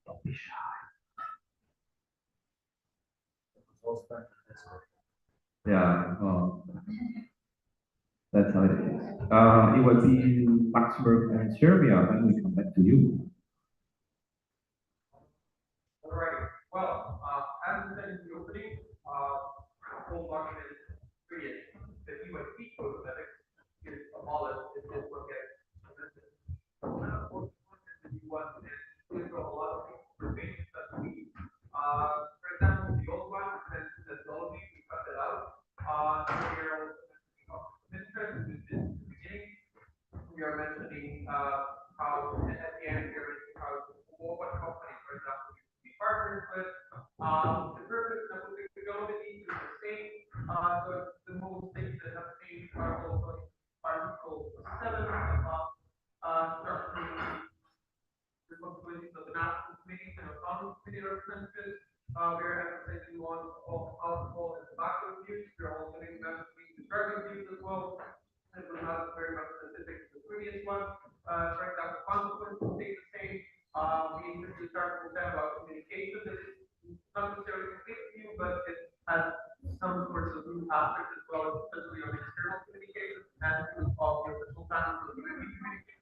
Don't be shy. Yeah, well, that's how it is. It would be Luxembourg and Serbia, then we come back to you. All right, well, as we said in the opening, the whole document is created. The EYP code of ethics is abolished if this one gets amended. The new one is a lot of information that we, for example, the old one, and methodology, we cut it out. Here, interest in the beginning, we are mentioning how at the end we are mentioning how what companies, for example, we partners with. The purpose that we go to is the same. So the most things that have changed are also Article 7 about structuring responsibilities of the national committees and autonomous committee representatives. We are emphasizing one of alcohol and tobacco abuse. We are also emphasizing the drug abuse as well. It was not very much specific to the previous one. For example, consequences will stay the same. We introduced Article 10 about communication. This is not necessarily completely new, but it has some sorts of new aspects as well, especially on external communication and to of the official channels of the communication.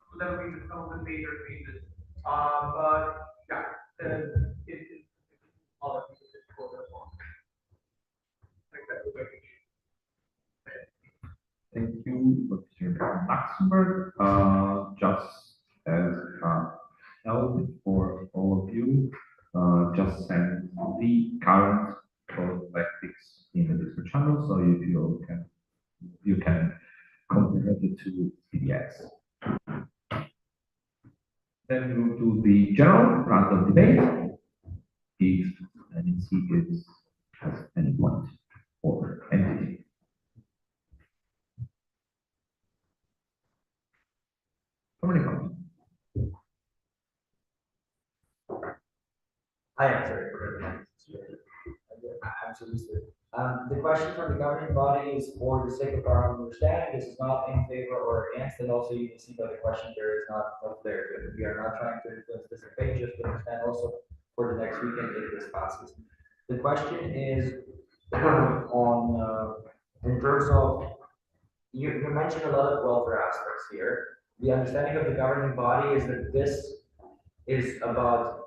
So that will be some of the major changes. But yeah, it's all of these code as well. Thank you, Mr. Luxembourg. Just as help for all of you, just send the current code of ethics in the Discord channel, so you can compare the two PDFs. Then we move to the general random debate. If NEC is has any point or entity. How many points? I am sorry. I'm so used to it. The question from the governing body is for the sake of our understanding, this is not in favor or against, and also you can see by the question there is not there. We are not trying to influence this debate, just to understand also for the next weekend if this passes. The question is on, in terms of, you mentioned a lot of welfare aspects here. The understanding of the governing body is that this is about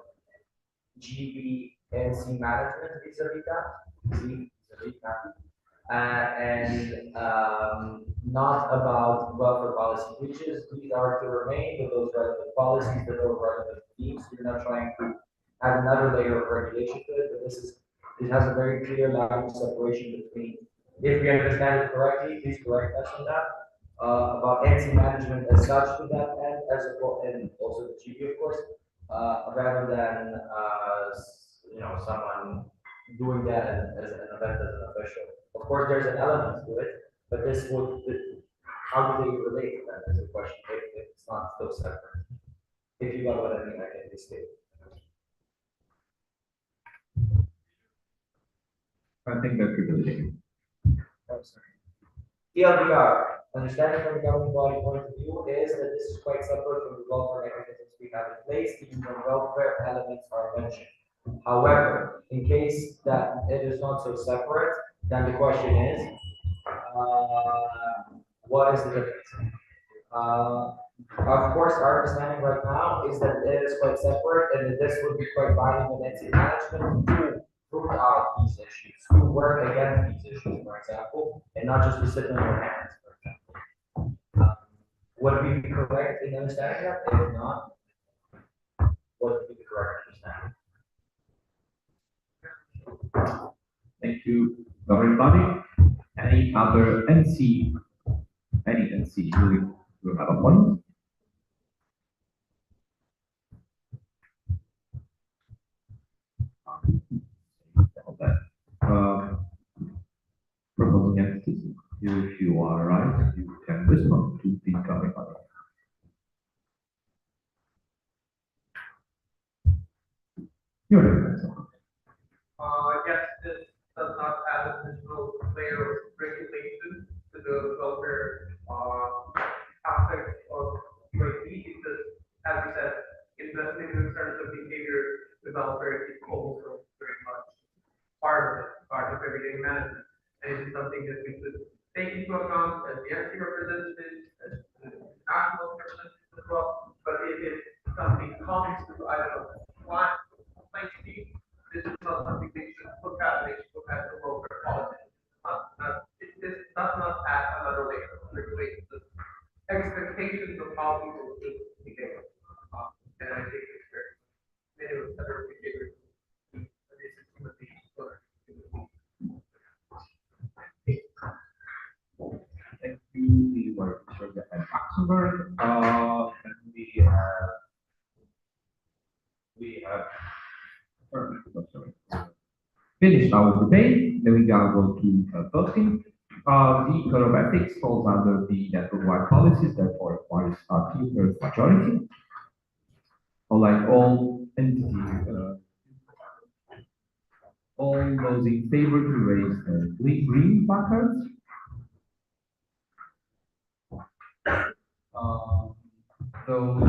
GBNC management vis-a-vis that, and not about welfare policy breaches. These are to remain with those relevant policies, that those relevant themes. You're not trying to add another layer of regulation to it, but it has a very clear line of separation between, if we understand it correctly, please correct us on that, about NC management as such to that end, and also the GB, of course, rather than, someone doing that as an event as an official. Of course, there's an element to it, but how do they relate to that is a question, if it's not so separate. If you got what I mean, I can restate. I think that could be the I'm sorry. ELDR, understanding from the governing body point of view is that this is quite separate from the welfare mechanisms we have in place, even when welfare elements are mentioned. However, in case that it is not so separate, then the question is, what is the difference? Of course, our understanding right now is that it is quite separate and that this would be quite binding with NC management throughout these issues, to work against these issues, for example, and not just to sit on your hands, for example. Would we be correct in understanding that? If not, what would be the correct understanding? Thank you, governing body. Any other NC? Any NC will have a point. Proposing entities. If you are right, you can respond to the governing body. You're right. Yes, this does not add additional layer of regulation to the welfare, aspect of UAP, because, as we said, investment in alternative behavior developer is also very much part of everyday management. And it is something that we should take into account as the NC representatives, as the national representatives as well. But if it's something comes to, I don't know, one complaint team, this is not something they should look at, they should look at the welfare policy. This does not add another layer of regulation. The expectations of how people should behave. And I think it's very, many of the other behaviors. Thank you, the work and Luxembourg. And we have finished our debate. Then we gotta go to voting. The code of ethics falls under the network-wide policies, therefore requires a 2/3 majority. Unlike all entities, all those in favor to raise the green placards. Those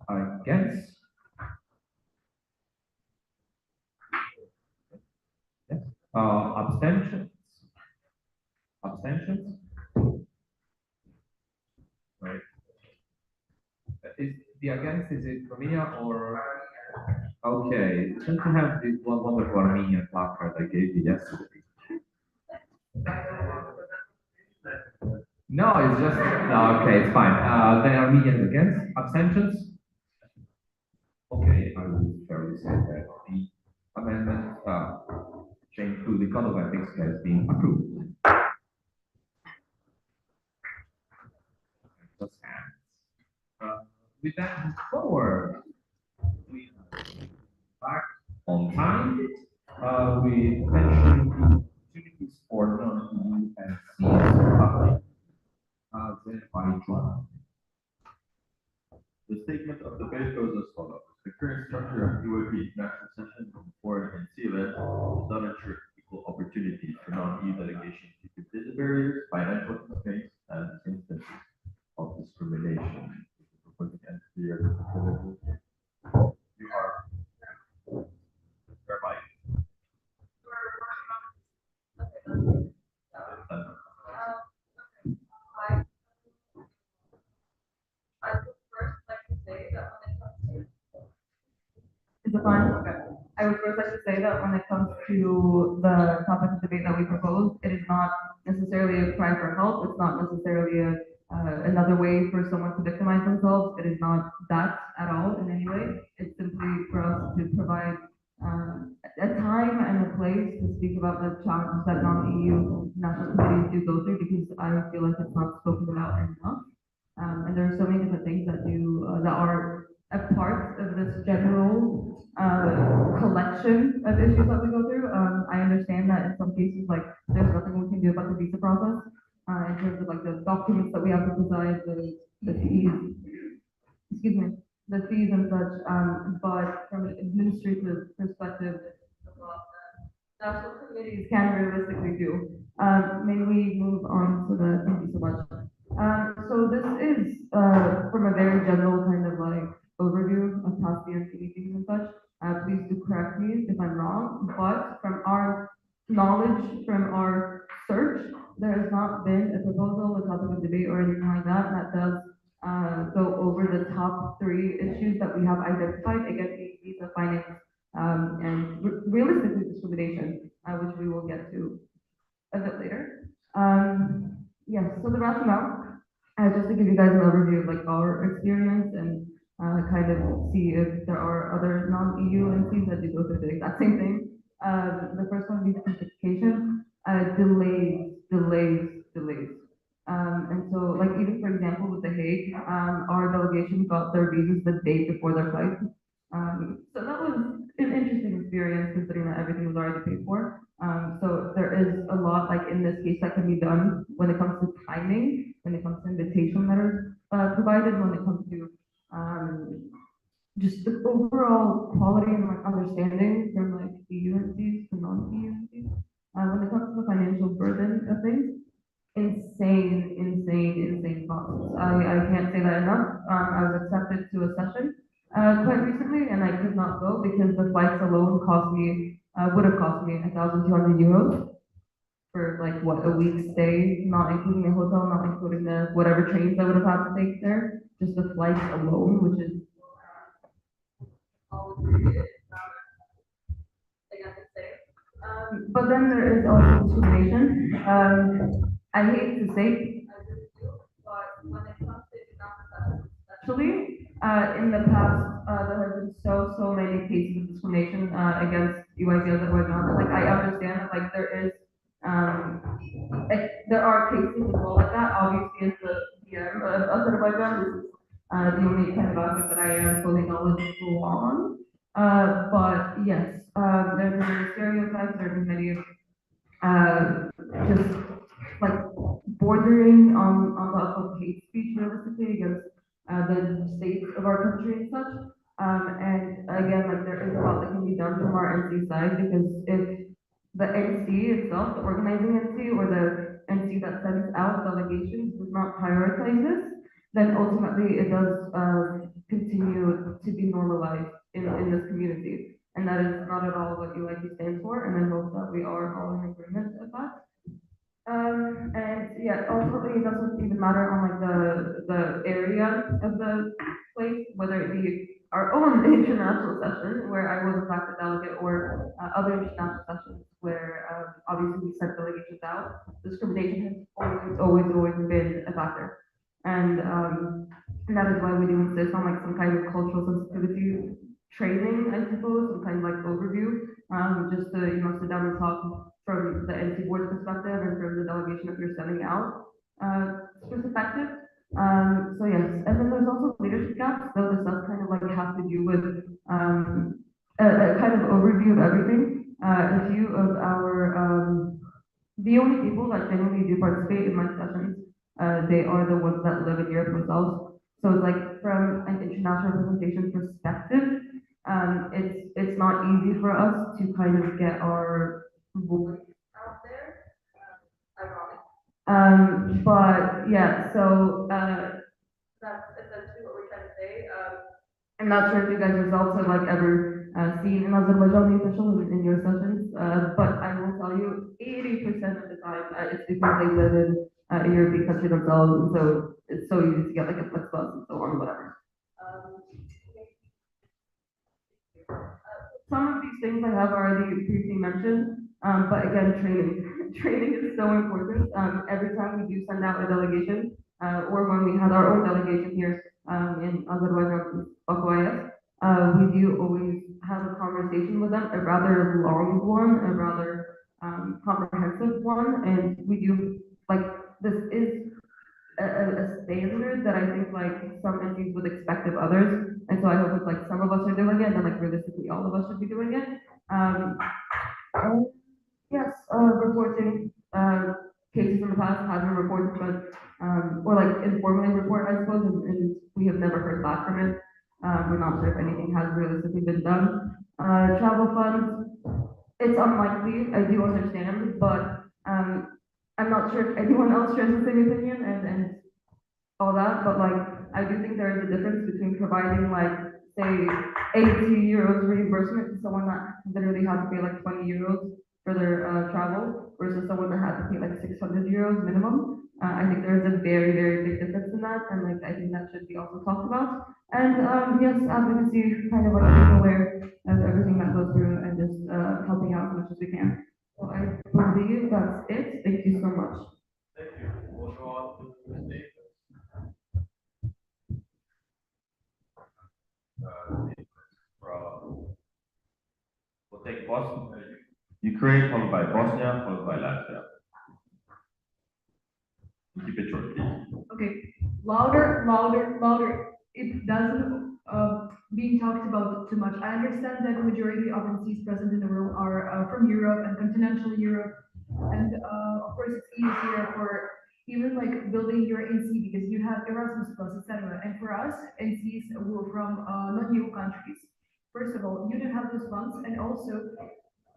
against. Yes. Abstentions. Abstentions. Right. Is the against, is it Romania or? Okay, since you have this one wonderful Armenian placard I gave you yesterday. No, it's just, no, okay, it's fine. Then are we against? Abstentions? Okay, I will fairly say that the amendment, change to the code of ethics has been approved. Just hands. With that, move forward. We are back on time. We mentioned the opportunities for non-EU and CES public. Then by John. The statement of the debate goes as follows. The current structure of UAP national session from foreign and sea events does not ensure equal opportunities for non-EU delegations to consider barriers, financial constraints, and instances of discrimination. Proposing entity or you are thereby. I would first like to say that when it comes to. Is it fine? Okay. I would first like to say that when it comes to the topic of debate that we propose, it is not necessarily a cry for help. It's not necessarily another way for someone to victimize themselves. It is not that at all in any way. It's simply for us to provide a time and a place to speak about the challenges that non-EU national committees do go through, because I feel like it's not spoken about enough. And there are so many different things that that are a part of this general collection of issues that we go through. I understand that in some cases, like, there's nothing we can do about the visa process, in terms of like the documents that we have to decide, the fees, excuse me, the fees and such, but from an administrative perspective, national committees can realistically do. May we move on to thank you so much. So this is, from a very general kind of like overview of past BNC meetings and such. Please do correct me if I'm wrong, but from our knowledge, from our search, there has not been a proposal, a topic of debate or anything like that that does go over the top 3 issues that we have identified, again, visa, finance, and realistically discrimination, which we will get to a bit later. Yes, so the rationale, just to give you guys an overview of like our experience and kind of see if there are other non-EU entities that do go through the exact same thing. The first one, visa simplification, delays. And so, like, even for example, with The Hague, our delegation got their visas the day before their flight. So that was an interesting experience considering that everything was already paid for. So there is a lot, like in this case, that can be done when it comes to timing, when it comes to invitation letters, provided when it comes to just the overall quality and like understanding from like EU entities to non-EU entities. When it comes to the financial burden of things, insane costs. I can't say that enough. I was accepted to a session quite recently, and I could not go because the flights alone would have cost me 1,200 euros for like what, a week's stay, not including the hotel, not including the whatever trains I would have had to take there, just the flights alone, which is all included. But then there is also discrimination. I hate to say, but when it comes to especially, in the past, there have been so many cases of discrimination against UIDs and whatnot. Like, I understand that, like, there is, like, there are cases as well like that. Obviously, as the DM of Azerbaijan, this is the only kind of aspect that I am fully knowledgeable on. But yes, there's been many stereotypes, there's been many just like bordering on the hate speech realistically against the state of our country and such. And again, like, there is a lot that can be done from our NC side, because if the NC itself, the organizing NC or the NC that sends out delegations does not prioritize this, then ultimately it does continue to be normalized in this community. And that is not at all what UID stands for, and I hope that we are all in agreement with that. And yeah, ultimately it doesn't even matter on like the area of the place, whether it be our own international session where I was in fact a delegate, or other international sessions where obviously we sent delegations out. Discrimination has always always been a factor. And, that is why we do insist on like some kind of cultural sensitivity training, I suppose, some kind of like overview, just to, sit down and talk from the NC board perspective and from the delegation that you're sending out, perspective. So yes, and then there's also leadership gaps, so this does kind of like have to do with, a kind of overview of everything. A few of our, the only people that genuinely do participate in my sessions, they are the ones that live in Europe themselves. So it's like from an international representation perspective, it's not easy for us to kind of get our voice out there. But yeah, so that's essentially what we're trying to say. I'm not sure if you guys yourselves have like ever seen an Azerbaijani official in your sessions, but I will tell you, 80% of the time it's because they live in a European country themselves, and so it's so easy to get like a flex bus and so on, whatever. Some of these things I have already briefly mentioned, but again, training. Training is so important. Every time we do send out a delegation, or when we had our own delegation here in Azerbaijan, Bakuaya, we do always have a conversation with them, a rather long one, a rather comprehensive one, and we do, like, this is a standard that I think like some entities would expect of others, and so I hope it's like some of us are doing it, and like realistically all of us should be doing it. And yes, reporting cases in the past have been reported, but or like informally report, I suppose, and we have never heard back from it. We're not sure if anything has realistically been done. Travel funds, it's unlikely, I do understand, but I'm not sure if anyone else shares the same opinion and all that, but like, I do think there is a difference between providing like, say, 80 euros reimbursement to someone that literally had to pay like 20 euros for their travel versus someone that had to pay like 600 euros minimum. I think there is a very, very big difference in that, and like, I think that should be also talked about. And yes, advocacy, kind of like being aware of everything that goes through and just helping out as much as we can. So I believe that's it. Thank you so much. Thank you. We'll go on to the statements. We'll take Bosnia, Ukraine, followed by Bosnia, followed by Latvia. Keep it short, please. Okay, louder, louder, louder. It doesn't, being talked about too much. I understand that the majority of MCs present in the room are from Europe and continental Europe. And of course, it's easier for even like building your NC because you have Erasmus Plus, etc. And for us, NCs who are from non-EU countries. First of all, you don't have those funds, and also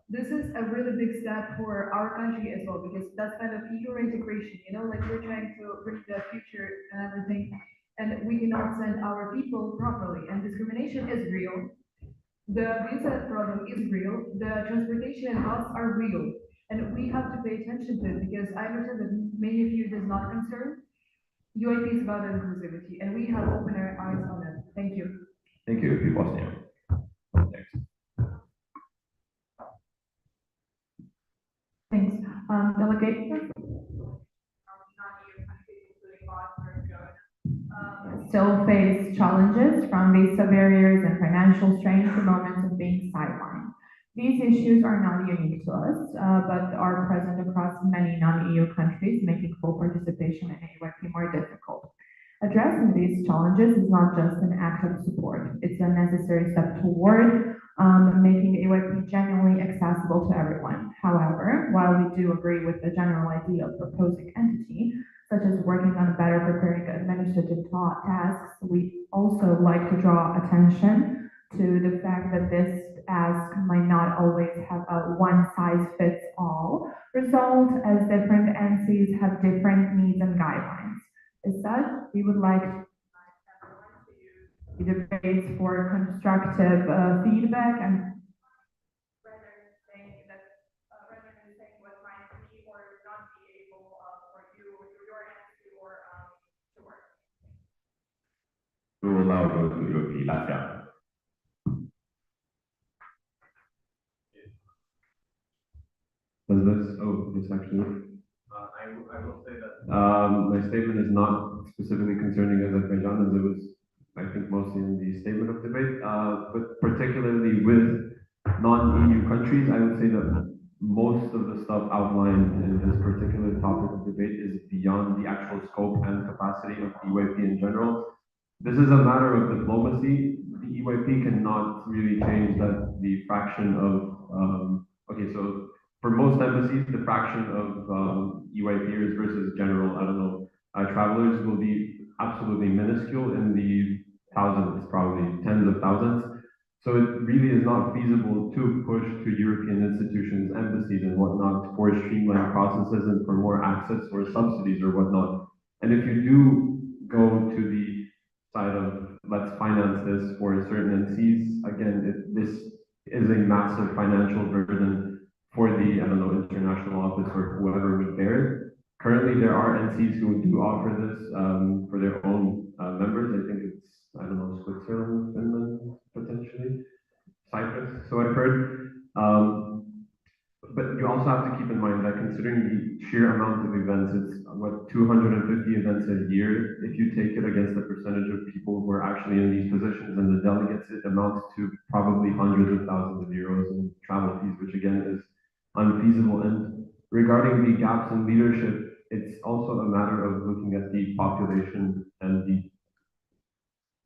this is a really big step for our country as well, because that's kind of EU integration, like we're trying to bring the future and everything, and we cannot send our people properly, and discrimination is real. The visa problem is real, the transportation and costs are real, and we have to pay attention to it, because I understand that many of you does not concern. UIP is about inclusivity, and we have opened our eyes on it. Thank you. Thank you, Bosnia. Next. Thanks. Delegate? Still face challenges from visa barriers and financial strain to moments of being sidelined. These issues are not unique to us, but are present across many non-EU countries, making full participation in AYP more difficult. Addressing these challenges is not just an act of support, it's a necessary step toward making AYP genuinely accessible to everyone. However, while we do agree with the general idea of proposing entity, such as working on better preparing administrative tasks, we also like to draw attention to the fact that this ask might not always have a one-size-fits-all result, as different NCs have different needs and guidelines. As such, we would like the debates for constructive feedback and We will now go to Europe, Latvia. I I will say that, my statement is not specifically concerning Azerbaijan, as it was, I think, mostly in the statement of debate, but particularly with non-EU countries, I would say that most of the stuff outlined in this particular topic of debate is beyond the actual scope and capacity of EYP in general. This is a matter of diplomacy. The EYP cannot really change that the fraction of, okay, so for most embassies, the fraction of EYPers versus general, I don't know, travelers will be absolutely minuscule in the thousands, probably tens of thousands. So it really is not feasible to push to European institutions, embassies and whatnot for streamlined processes and for more access or subsidies or whatnot. And if you do go to the side of let's finance this for certain NCs, again, this is a massive financial burden for the, I don't know, international office or whoever would bear it. Currently, there are NCs who do offer this for their own members. I think it's, I don't know, Switzerland, Finland, potentially, Cyprus, so I've heard. But you also have to keep in mind that considering the sheer amount of events, it's what, 250 events a year. If you take it against the percentage of people who are actually in these positions and the delegates, it amounts to probably hundreds of thousands of euros in travel fees, which again is unfeasible. And regarding the gaps in leadership, it's also a matter of looking at the population and the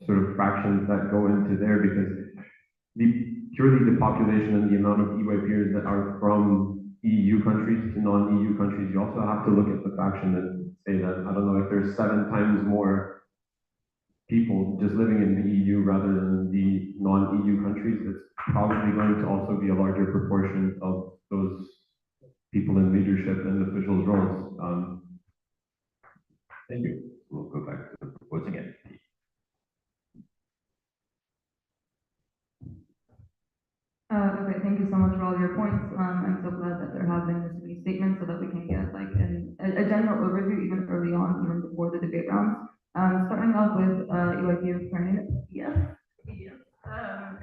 sort of fractions that go into there, because purely the population and the amount of EYPers that are from EU countries to non-EU countries, you also have to look at the fraction and say that, I don't know, if there's 7 times more people just living in the EU rather than the non-EU countries, it's probably going to also be a larger proportion of those people in leadership and officials roles. Thank you. We'll go back to the proposing entity. Okay, thank you so much for all your points. I'm so glad that there have been this many statements so that we can get like a general overview even early on, even before the debate rounds. Starting off with EYP Ukraine, yes.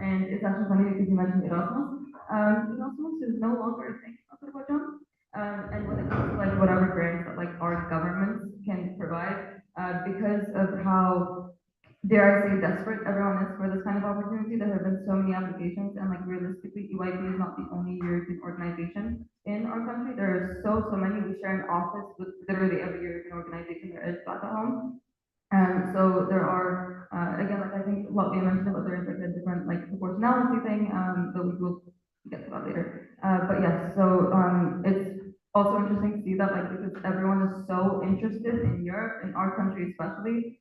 And it's actually funny because you mentioned Erasmus. Erasmus is no longer a thing in Azerbaijan. And when it comes to like whatever grants that like our governments can provide, because of how, dare I say, desperate everyone is for this kind of opportunity, there have been so many applications, and like realistically, EYP is not the only European organization in our country. There are so many. We share an office with literally every European organization there is back at home. And so there are, again, like I think Latvia mentioned, but there's like a different like proportionality thing, that we will get to that later. But yes, so it's also interesting to see that like because everyone is so interested in Europe, in our country especially,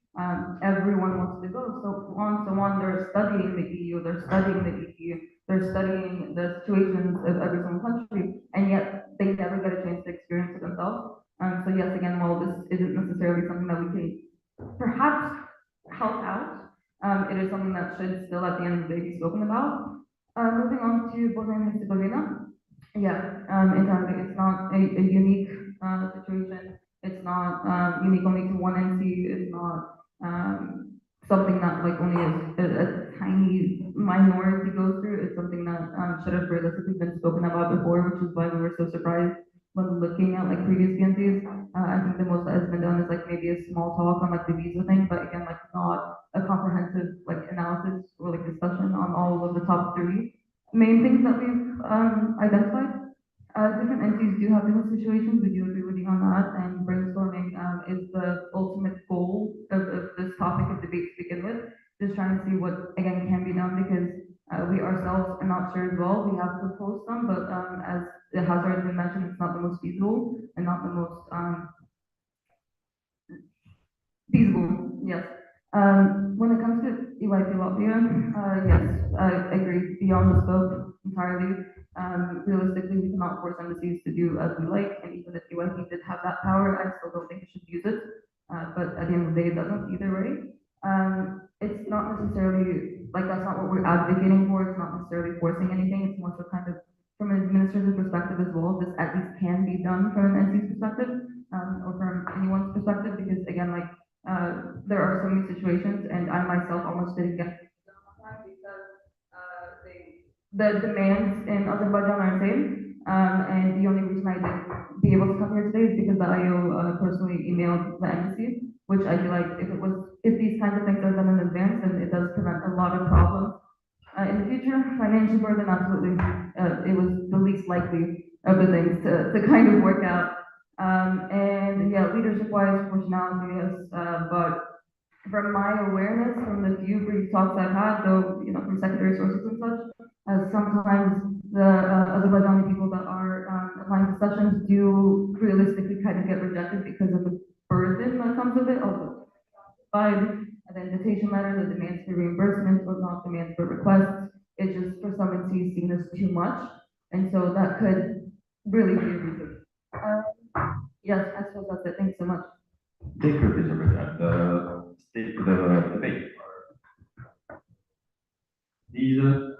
everyone wants to go. So they're studying the EU, they're studying the EU, they're studying the situations of every single country, and yet they never get a chance to experience it themselves. So yes, again, while this isn't necessarily something that we can perhaps help out, it is something that should still at the end of the day be spoken about. Moving on to Bosnia and Herzegovina. Yeah, entirely, it's not a unique situation. It's not unique only to one NC. It's not something that like only a tiny minority goes through. It's something that should have realistically been spoken about before, which is why we were so surprised when looking at like previous PNCs. I think the most that has been done is like maybe a small talk on like the visa thing, but again, like not a comprehensive like analysis or like discussion on all of the top 3 main things that we've identified. Different entities do have different situations. We do agree with you on that, and brainstorming is the ultimate goal of this topic of debate to begin with. Just trying to see what again can be done, because we ourselves are not sure as well. We have proposed some, but as it has already been mentioned, it's not the most feasible and not the most feasible. Yes. When it comes to EYP Latvia, yes, I agree beyond the scope entirely. Realistically, we cannot force embassies to do as we like, and even if EYP did have that power, I still don't think it should use it. But at the end of the day, it doesn't either way. It's not necessarily, like that's not what we're advocating for, it's not necessarily forcing anything, it's more so kind of from an administrative perspective as well, this at least can be done from an NC's perspective, or from anyone's perspective, because again, like, there are so many situations, and I myself almost didn't get because the demands in Azerbaijan are insane. And the only reason I didn't be able to come here today is because the IO personally emailed the embassy, which I feel like if these kinds of things are done in advance, then it does prevent a lot of problems. In the future, financial burden, absolutely, it was the least likely of the things to kind of work out. And yeah, leadership-wise, proportionality, yes, but from my awareness, from the few brief talks I've had, though, from secondary sources and such, sometimes the Azerbaijani people that are applying to sessions do realistically kind of get rejected because of the burden that comes with it, also by the invitation letter, the demands for reimbursement or not demands for requests. It's just for some it's seen as too much, and so that could really be a reason. Yes, I suppose that's it. Thanks so much. Thank you, Mr. The state, the debate. These, the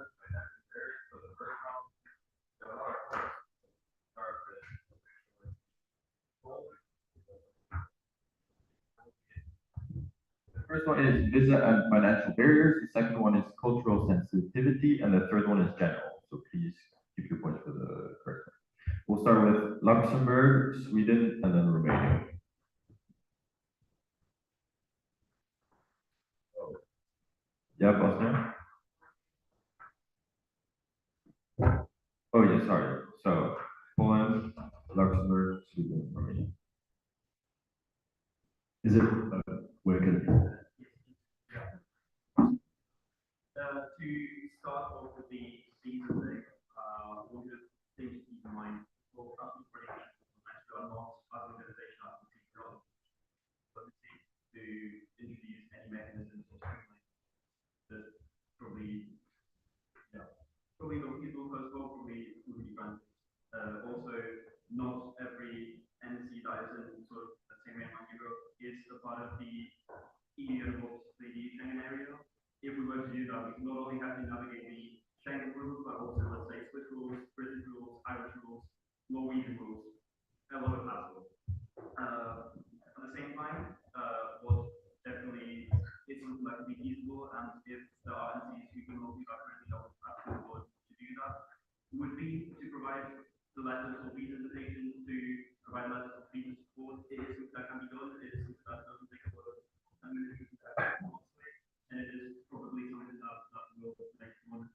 first one is visa and financial barriers, the second one is cultural sensitivity, and the third one is general. So please keep your points for the first one. We'll start with Luxembourg, Sweden, and then Romania. Yeah, Bosnia. Oh, yeah, sorry. So Poland, Luxembourg, Sweden, Romania. Is it working? To start off with the visa thing, one of the things to keep in mind, well, customs regulations are not as an organization as the CPR, but we seek to introduce any mechanisms or streamline that probably, probably the people first of all probably would be granted. Also, not every embassy that is in sort of the same mainland Europe is a part of the EU and also the Schengen area. If we were to do that, we can not only have to navigate the Schengen rules, but also, let's say, Swiss rules, British rules, Irish rules, Norwegian rules, a lot of hassle. At the same time, what definitely is something that could be feasible, and if there are entities who can not do that currently, that would absolutely would to do that, would be to provide the letters or visa invitations, to provide letters of visa support. It is something that can be done. It is something that doesn't take a lot of administrative effort. And it is probably something that will make one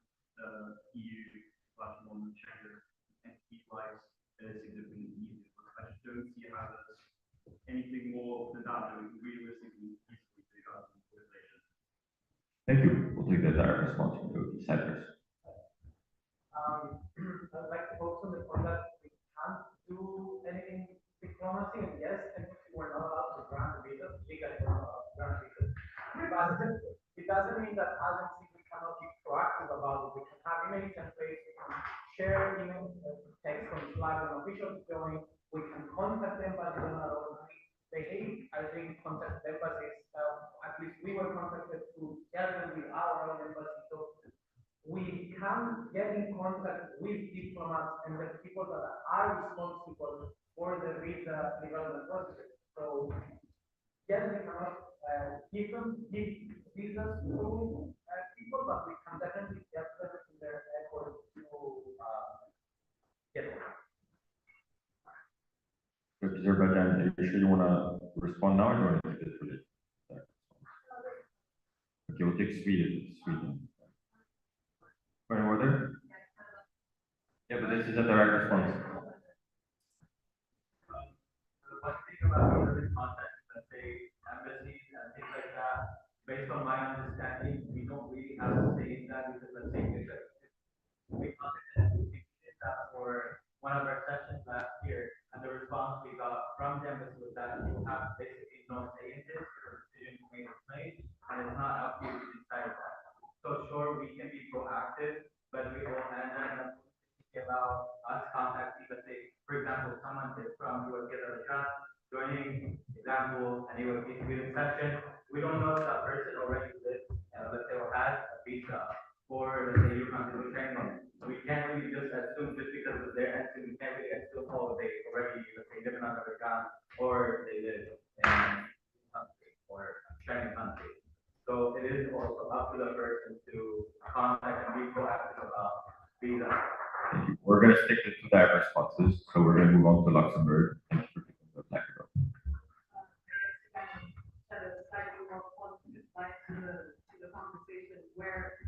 EU/one Schengen entity's lives significantly easier. But I just don't see how there's anything more than that that we can realistically easily do that in organization. Thank you. We'll take that direct response from the Cyprus. I'd like to focus on the point that we can't do anything diplomacy, and yes, technically we're not allowed to grant visas, legally we're not allowed to grant visas. But it doesn't mean that agencies we cannot be proactive about it. We can have email templates, we can share email text from Slack when officials join, we can contact embassies on our own. The Hague are doing contact embassies, at least we were contacted to tell them with our own embassy. So we can get in contact with diplomats and the people that are responsible for the visa development process. So yes, we cannot give visas to people, but we can definitely get them in their effort to get them. Azerbaijan, are you sure you want to respond now, or do you want to take this for it? Okay, we'll take Sweden. Point of order? Yeah, but this is a direct response. One thing about this context, let's say embassies and things like that, based on my understanding, we don't really have to say that because let's say we contacted that for one of our sessions last year, and the response we got from the embassy was that you have basically no say in this, your decision made is made, and it's not up to you to decide that. So sure, we can be proactive, but we will and about us contacting, let's say, for example, someone is from Azerbaijan joining example, and UAP student session. We don't know if that person already lives, let's say, or has a visa, or let's say you're considering Schengen. So we can't really just assume just because of their entity, we can't really assume, oh, they already, let's say, live in Azerbaijan, or they live in country or Schengen country. So it is also up to the person to contact and be proactive about visa. Thank you. We're gonna stick to 2 responses, so we're gonna move on to Luxembourg. Thank you for taking the black row. Shed a slightly more positive light to the conversation where,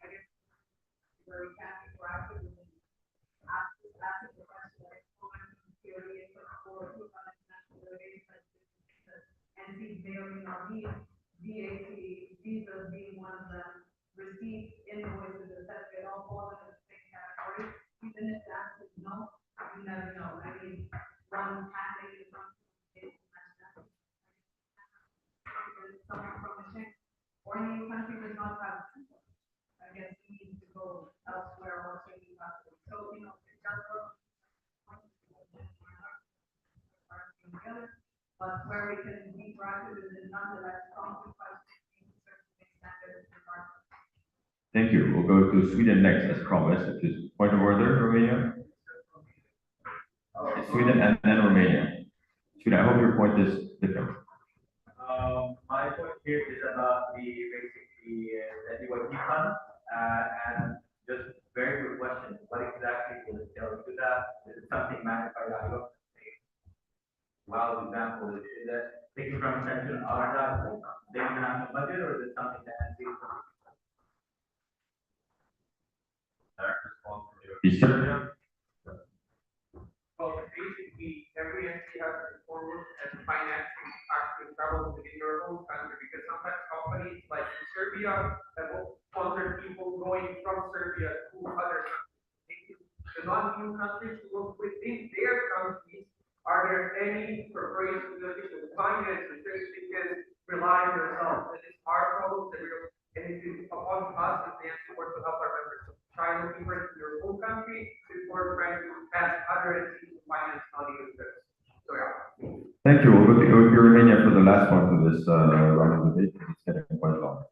I guess, where we can be proactive and asking the question, like, theory is for international relations, and these may or may not be VAT, visas being one of them, receipts, invoices, et cetera, it all falls into the same category. Even if the answer is no, you never know. I mean, one can make it from someone from a Czech or any country does not have, I guess we need to go elsewhere or to new countries. So, you know, it does work. But where we can be proactive is nonetheless prompting questions, certain standards and markets. Thank you. We'll go to Sweden next, as promised, which is point of order, Romania. It's Sweden and then Romania. Sweden, I hope your point is different. My point here is about basically the EYP fund, and just very good question, what exactly will it tell you that? Is it something managed by the IO? Well, example, is that taken from central ARDA, the international budget, or is it something that NC is? Direct response from you. Yes, sir. Well, basically, every entity has to forward and financing actually travel within your own country, because sometimes companies like in Serbia that will sponsor people going from Serbia to other countries. The non-EU countries who look within their countries, are there any corporations that they can finance and certificates rely on themselves? And it's our problem that and it is upon us as the entity work to help our members. So try looking first in your own country before trying to ask other entities to finance non-EU trips. So yeah. Thank you. We'll go to Romania for the last part of this round of debate. It's getting quite long.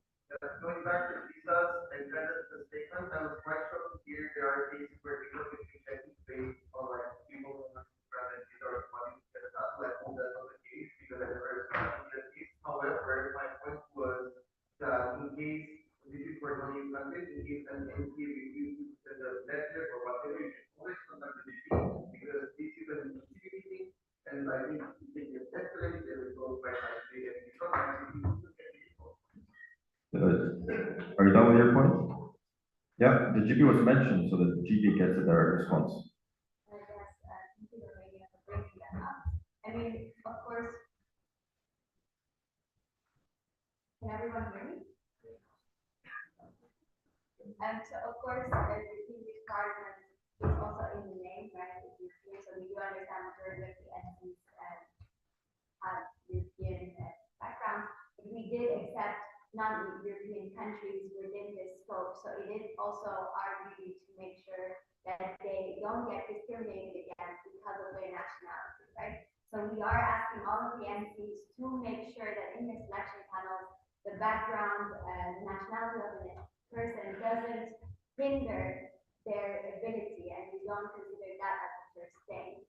Going back to visas and credit the statement, I was quite shocked to hear there are cases where people can be checking based on like people who are present or money that is not like all that other case because I never experienced that case. However, my point was that in case this is for non-EU countries, in case an entity refuses to send a letter or whatever, you should always contact the DP because this is an institution meeting, and I think it is excellent and it goes quite nicely and because Are you done with your point? Yeah, the GP was mentioned, so the GP gets a direct response. Thank you, Romania, for bringing that up. I mean, of course. Can everyone hear me? And so, of course, the European requirement is also in the name, right? It's European, so we do understand majority of the entities have European backgrounds. But we did accept non-European countries within this scope, so it is also our duty to make sure that they don't get discriminated against because of their nationality, right? So we are asking all of the entities to make sure that in the selection panel, the background and nationality of the person doesn't hinder their ability, and we don't consider that as a first thing.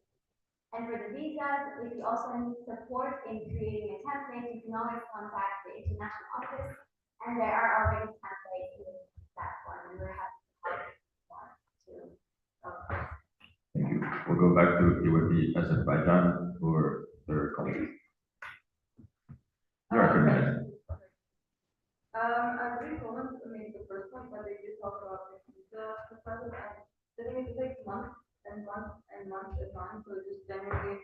And for the visas, if you also need support in creating a template, you can always contact the international office, and there are already templates in the platform, and we're happy to help you to. Thank you. We'll go back to UAE Azerbaijan for their colleagues. You are recommended. I agree with I mean, the first point, but they did talk about the process, and the thing is, it takes months and months and months of time, so just generally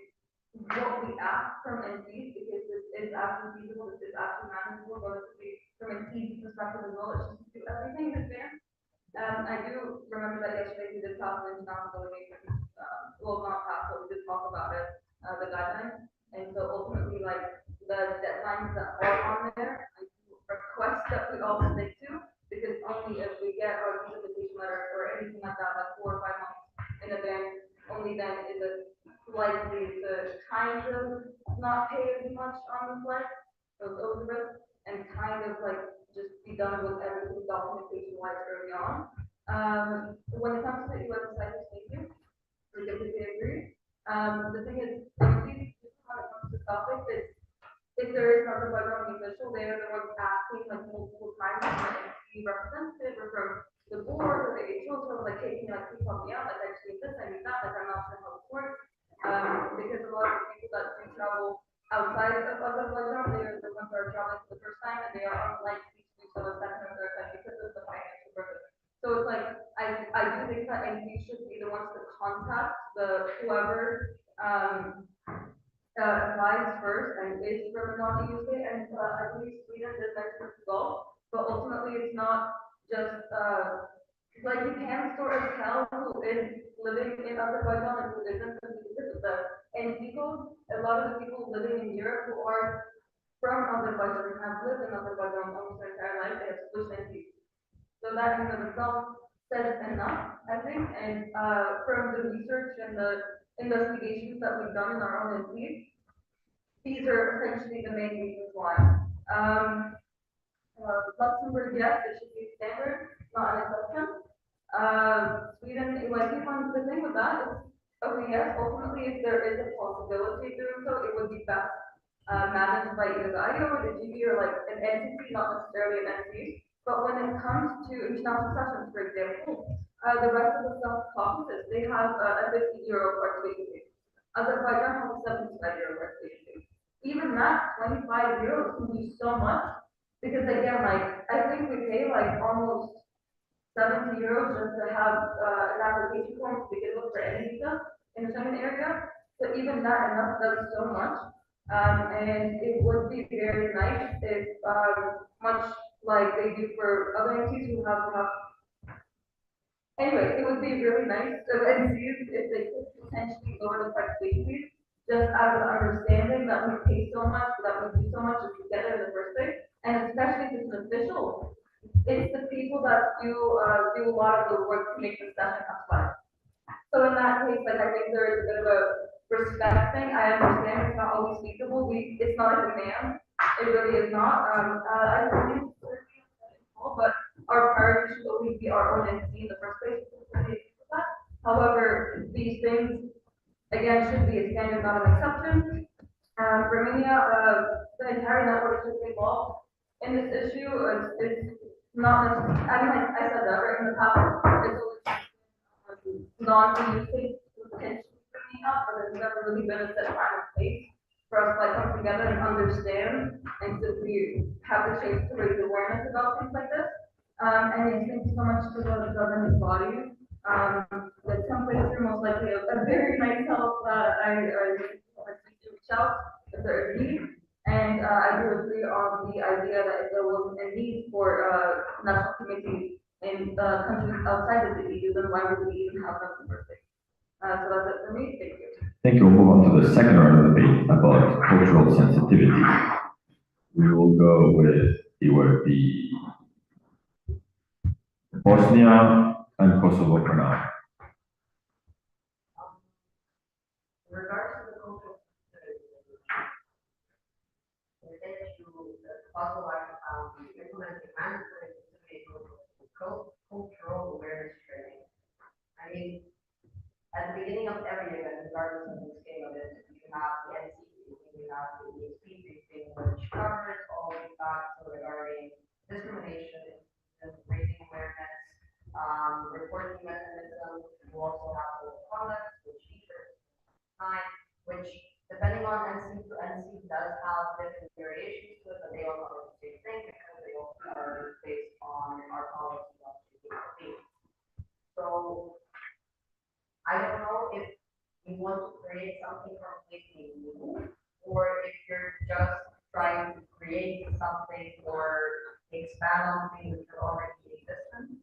what we ask from entities, because this is actually feasible, this is actually manageable, relatively from an easy perspective as well, it's just to do everything that's there. I do remember that yesterday we did talk to international delegation, well, not talk, but we did talk about it, the guidelines, and so ultimately, like, the deadlines that are on there, I request that we all stick to, because only if we get our invitation letter or anything like that, like 4 or 5 months in advance, only then is it likely to kind of not pay as much on the flight, so it's over the risk, and kind of like just be done with everything documentation wise early on. When it comes to the US Cyprus, thank you. We completely agree. The thing is, please, just when it comes to topics, it's if there is not a government official, they are the ones asking like multiple times from an entity representative or from the board or the HO, so like, hey, can you like please help me out? Like I ones are traveling for the first time and they are unlikely to do so the second or third time because of the financial burden. So it's like, I do think that NC should be the ones to contact whoever, applies first and is from non-UK, and, I believe Sweden did mention it as well, but ultimately it's not just, like you can sort of tell who is living in Azerbaijan and who isn't because of the NC code. A lot of the people living in Europe who are from Azerbaijan and have lived in Azerbaijan almost their entire life, they have switched NC. So that in and of itself says enough, I think, and, from the research and the investigations that we've done in our own NC, these are essentially the main reasons why. Luxembourg, yes, it should be standard, not an exception. Sweden, I think the thing with that is, okay, yes, ultimately, if there is a possibility of doing so, it would be best, managed by either the IO or the GB or like an entity, not necessarily an entity. But when it comes to international sessions, for example, the rest of the South-Caucasus, they have a 50 euro participation fee. Azerbaijan has a 75 euro participation fee. Even that, 25 euros can do so much, because again, like, I think we pay like almost 70 euros just to have, an application form to begin with for any visa in the Schengen area. So even that enough does so much. And it would be very nice if, much like they do for other entities who have enough. Anyway, it would be really nice if they could potentially lower the participation fees, just out of the understanding that we pay so much, that we do so much just to get it in the first place. And especially if it's an official, it's the people that do a lot of the work to make the session apply. So in that case, like, I think there is a bit of a respect thing. I understand it's not always feasible. It's not a demand. It really is not. I believe but our priority should always be our own entity in the first place. However, these things, again, should be a standard, not an exception. Romania, the entire network should be involved in this issue. It's not, I mean, like I said that right in the past, it's always non-EU states potentially bringing up, but there's never really been a set time and place for us to like come together and understand and simply have the chance to raise awareness about things like this. And yes, thank you so much to the governing bodies. The templates are most likely a very nice help that I to reach out if there is need. And I do agree on the idea that if there wasn't a need for national committees in countries outside of the EU, then why would we even have them in the first place? So that's it for me. Thank you. Thank you. We'll move on to the second round of debate about cultural sensitivity. We will go with the Bosnia and Kosovo for now. In regards to the cultural sensitivity, the Kosovo implementing mandatory cultural awareness training. I mean, at the beginning of every event, regardless of the scale of it, you have the NC briefing, you have the ESP briefing, which covers all the facts regarding discrimination, raising awareness, reporting mechanisms. You also have the conduct, which features time, which depending on NC to NC does have different variations to it, but they all cover the same thing because they all are based on our policy of GDP. So I don't know if you want to create something completely new, or if you're just trying to create something or expand on things that are already existent.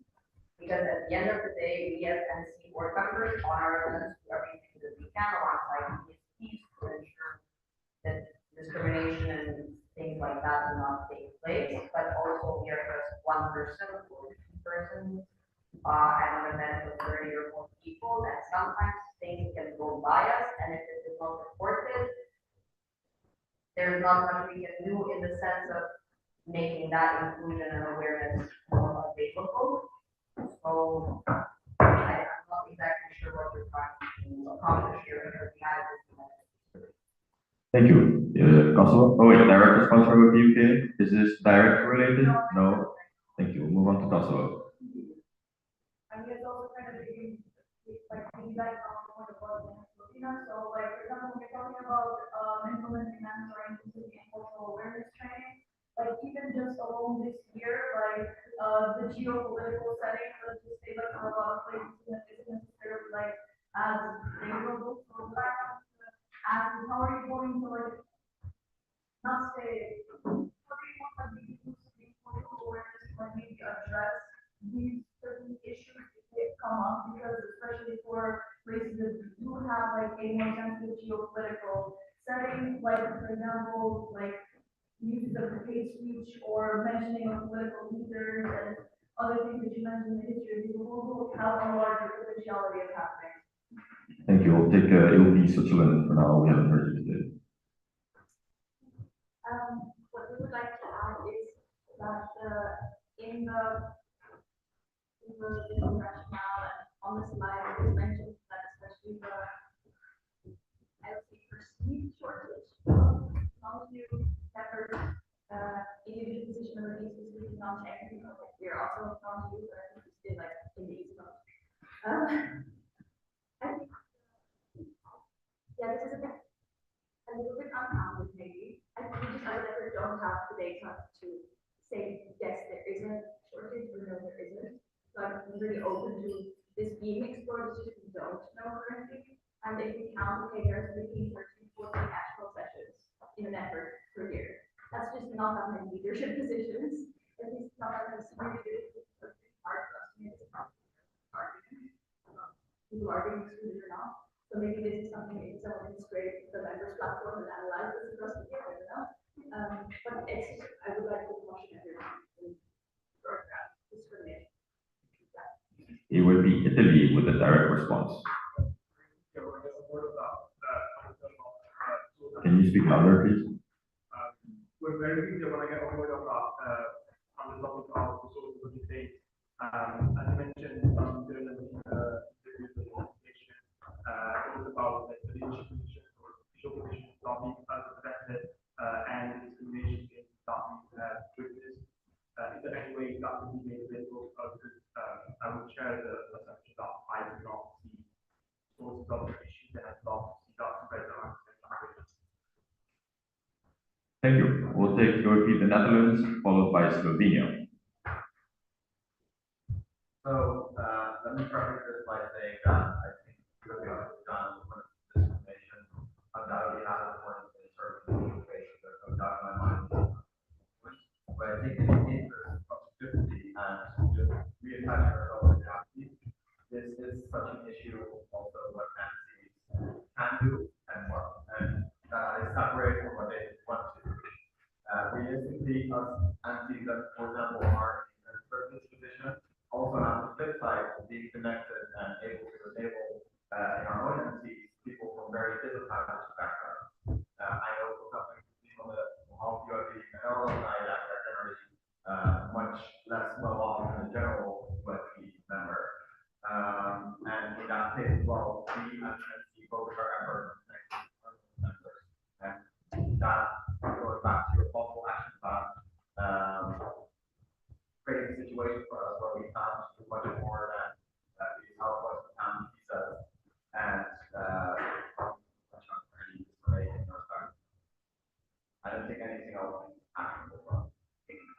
Because at the end of the day, we as NC board members on our events, do everything that we can alongside ESPs to ensure that discrimination and things like that do not take place. But also we are just one person or two persons at an event with 30 or more people, and sometimes things can go by us, and if it is not reported, there's not much we can do in the sense of making that inclusion and awareness more available. So I'm not exactly sure what we're trying to accomplish here because we had this. Thank you. Kosovo? Oh wait, direct response from the UK? Is this direct related? No. Thank you. We'll move on to Kosovo. And it's also kind of like feedback on the so like for example, we're talking about implementing mandatory inclusivity and cultural awareness training. events along this year, like, the geopolitical setting, let's just say that for a lot of places, isn't necessarily like as favorable for black, as how are you going to like, not say, how do you want to be political awareness, like maybe address these certain issues if they come up, because especially for places that do have like a more sensitive geopolitical setting, like for example, like use of hate speech or mentioning of political leaders and other things that you mentioned in the history of the world, have a larger potentiality of happening. Thank you. We'll take, it'll be Switzerland for now. We haven't heard you today. What we would like to add is that, in the rationale and on the slide, it mentions that especially the, I would say, perceived shortage of non-new efforts, individual position of the specific non-technical, like we're also non-new, but I think we're still like in the easy mode. I think, yeah, this is a little bit uncommon maybe. I think we just either don't have the data to say, yes, there is a shortage, or no, there isn't. So I'm really open to this being explored, it's just we don't know currently. And if we count, okay, there's between 13, 14 actual sessions in an effort per year. That's just not that many leadership positions. At least not that many senior leadership, it's hard for us to make this argument. People are being excluded or not. So maybe this is something that someone can create the members platform and analyze this across the year, I don't know. But it's just, I would like to caution everyone in discrimination. It would be Italy with a direct response. Can you speak louder, please? We're very busy when I get on board of on the topic of social debate. As you mentioned, during the interview with the organization, it was about like, the leadership position or official position topic as presented, and discrimination against topics with this. Is there any way that can be made available? Because I would share the assumption that I do not see sources of the issues, and I'd love to see that better understand. Thank you. We'll take Europe, the Netherlands, followed by Slovenia. So, let me preface this by saying that I think really done with discrimination undoubtedly has a point in certain situations. There's no doubt in my mind. But I think in the interest of simplicity and just reattaching ourselves to reality, this is such an issue also what entities can do and what, and that is separate from what they want to do. Realistically, us entities that, for example, are in a certain position also have the flip side of being connected and able to enable in our own entities people from very disadvantaged backgrounds. I know for something people that all UIP and alumni that are generally much less well off than the general UIP member. And in that case, well, we as an entity focus our efforts on members. And that goes back to your possible action plan. Creating a situation for us where we can't do much more than these Southwest and visas and I don't think anything else is actionable.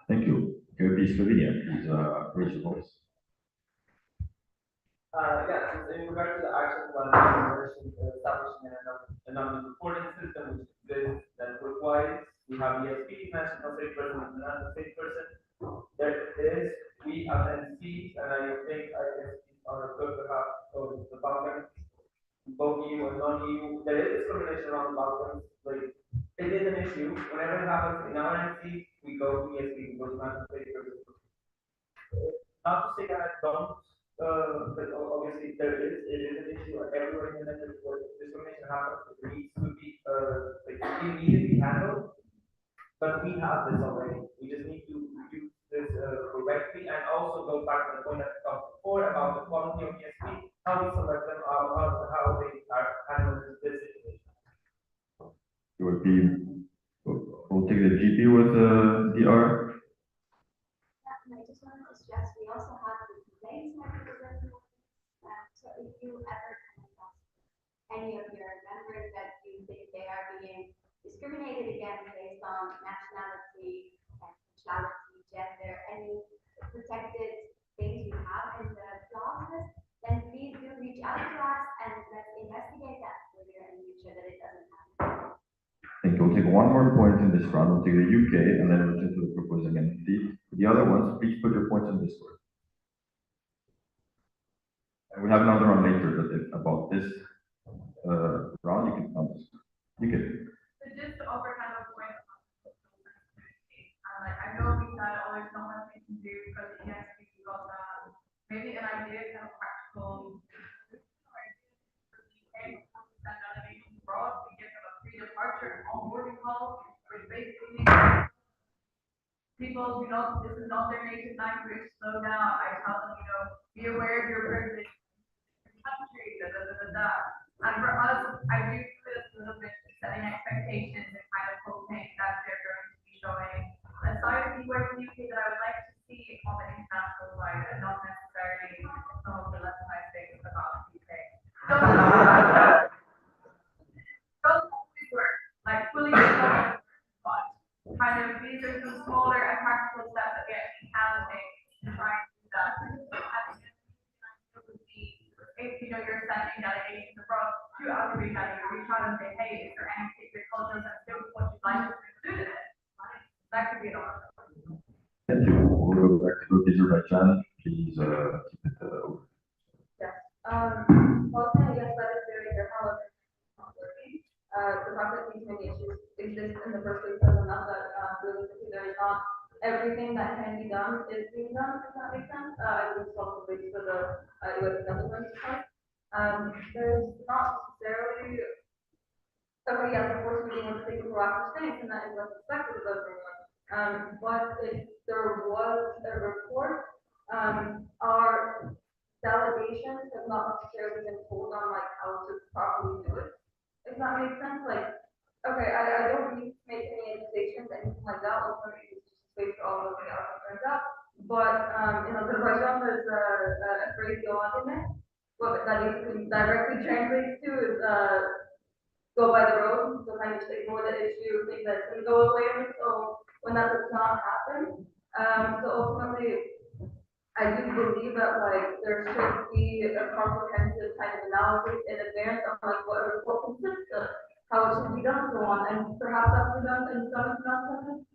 Thank you. Europe, Slovenia, please raise your voice. Yeah, so in regard to the action plan, establishing a non-reporting system which exists network-wise, we have ESP, national state person, and national state person. There is, we as entities, and I think I can speak on a good behalf of the Balkans, both EU and non-EU, there is discrimination around the Balkans. Like, it is an issue. Whenever it happens in our entities, we go to ESP, we go to national state person. Not to say that I don't, but obviously it is an issue everywhere in the network where discrimination happens. It needs to be like immediately handled. But we have this already. We just need to use this correctly and also go back to the point that we talked before about the quality of ESP, how we select them, how they are handling this situation. We'll take the GP with DR. I just wanted to stress, we also have the complaints mechanism. So if you ever come across any of your members that you think they are being discriminated against based on nationality and sexuality we'll take one more point in this round, we'll take the UK, and then we'll take to the proposing entity. The other ones, please put your points in Discord. And we have another one later, but if about this, round, you can come. You can. So just to offer kind of a point, like, I know we said, oh, there's not much we can do because it can't be got maybe an idea, kind of practical. Send delegations abroad, we give them a free departure onboarding call, which basically means people, this is not their native language, slow down. I tell them, be aware of your privilege, country, And for us, I do this a little bit, setting expectations and kind of hoping that they're going to be showing a side of the UK that I would like to see on the international side, and not necessarily some of the less nice things about the UK. Don't always work, like fully developed, but kind of these are some smaller and practical steps that we actually can take to try and do that. If you're sending delegations abroad to other regions, reach out and say, hey, is there any particular cultures that still what you'd like us to include in it? That could be an option. Thank you. We'll go back to Azerbaijan. Please, keep it over. Yes. Also, yes, that is very good. However, it's not working. The fact that these many issues exist in the first place doesn't mean that realistically there is not everything that can be done is being done, if that makes sense. I would also wait for the US government to come. There's not necessarily, so yes, of course, we want to take a proactive stance, and that is what's expected of everyone. But if there was a report, our delegations have not necessarily been told on like how to properly do it. If that makes sense, like, okay, I don't need to make any invitations, anything like that, ultimately it's just based on what the outcome turns out. But, in Azerbaijan, there's a phrase, what that basically directly translates to is, go by the road, so kind of just ignore the issue, think that it's gonna go away, so when that does not happen, so ultimately, I do believe that like there should be a comprehensive kind of analysis in advance on like what a report consists of, how it should be done, so on, and perhaps that's been done in some instances.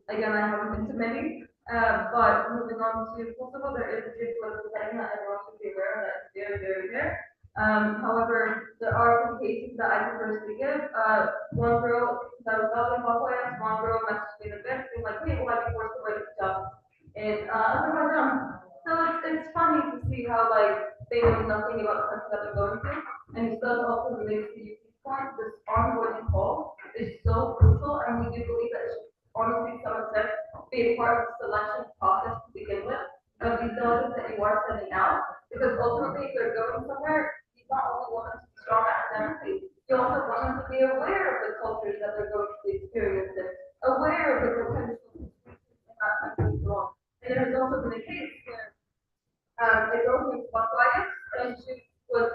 Again, I haven't been to many, but moving on to Kosovo, there is a geopolitical setting that everyone should be aware of, that is very, very rare. However, there are some cases that I can personally give. One girl that was out in Bakoyas, one girl messaged me in advance, being like, hey, will I be forced to wear this job in Azerbaijan? So it's funny to see how like they know nothing about the country that they're going to, and it does also relate to UP's point. This onboarding call is so crucial, and we do believe that it should honestly, to some extent, be a part of the selection process to begin with, of these delegates that you are sending out, because ultimately, if they're going somewhere, you not only want them to be strong academically, you also want them to be aware of the cultures that they're going to be experiencing, aware of the potential in that country and so on. And there has also been a case where a girl named Bakwaya, and she was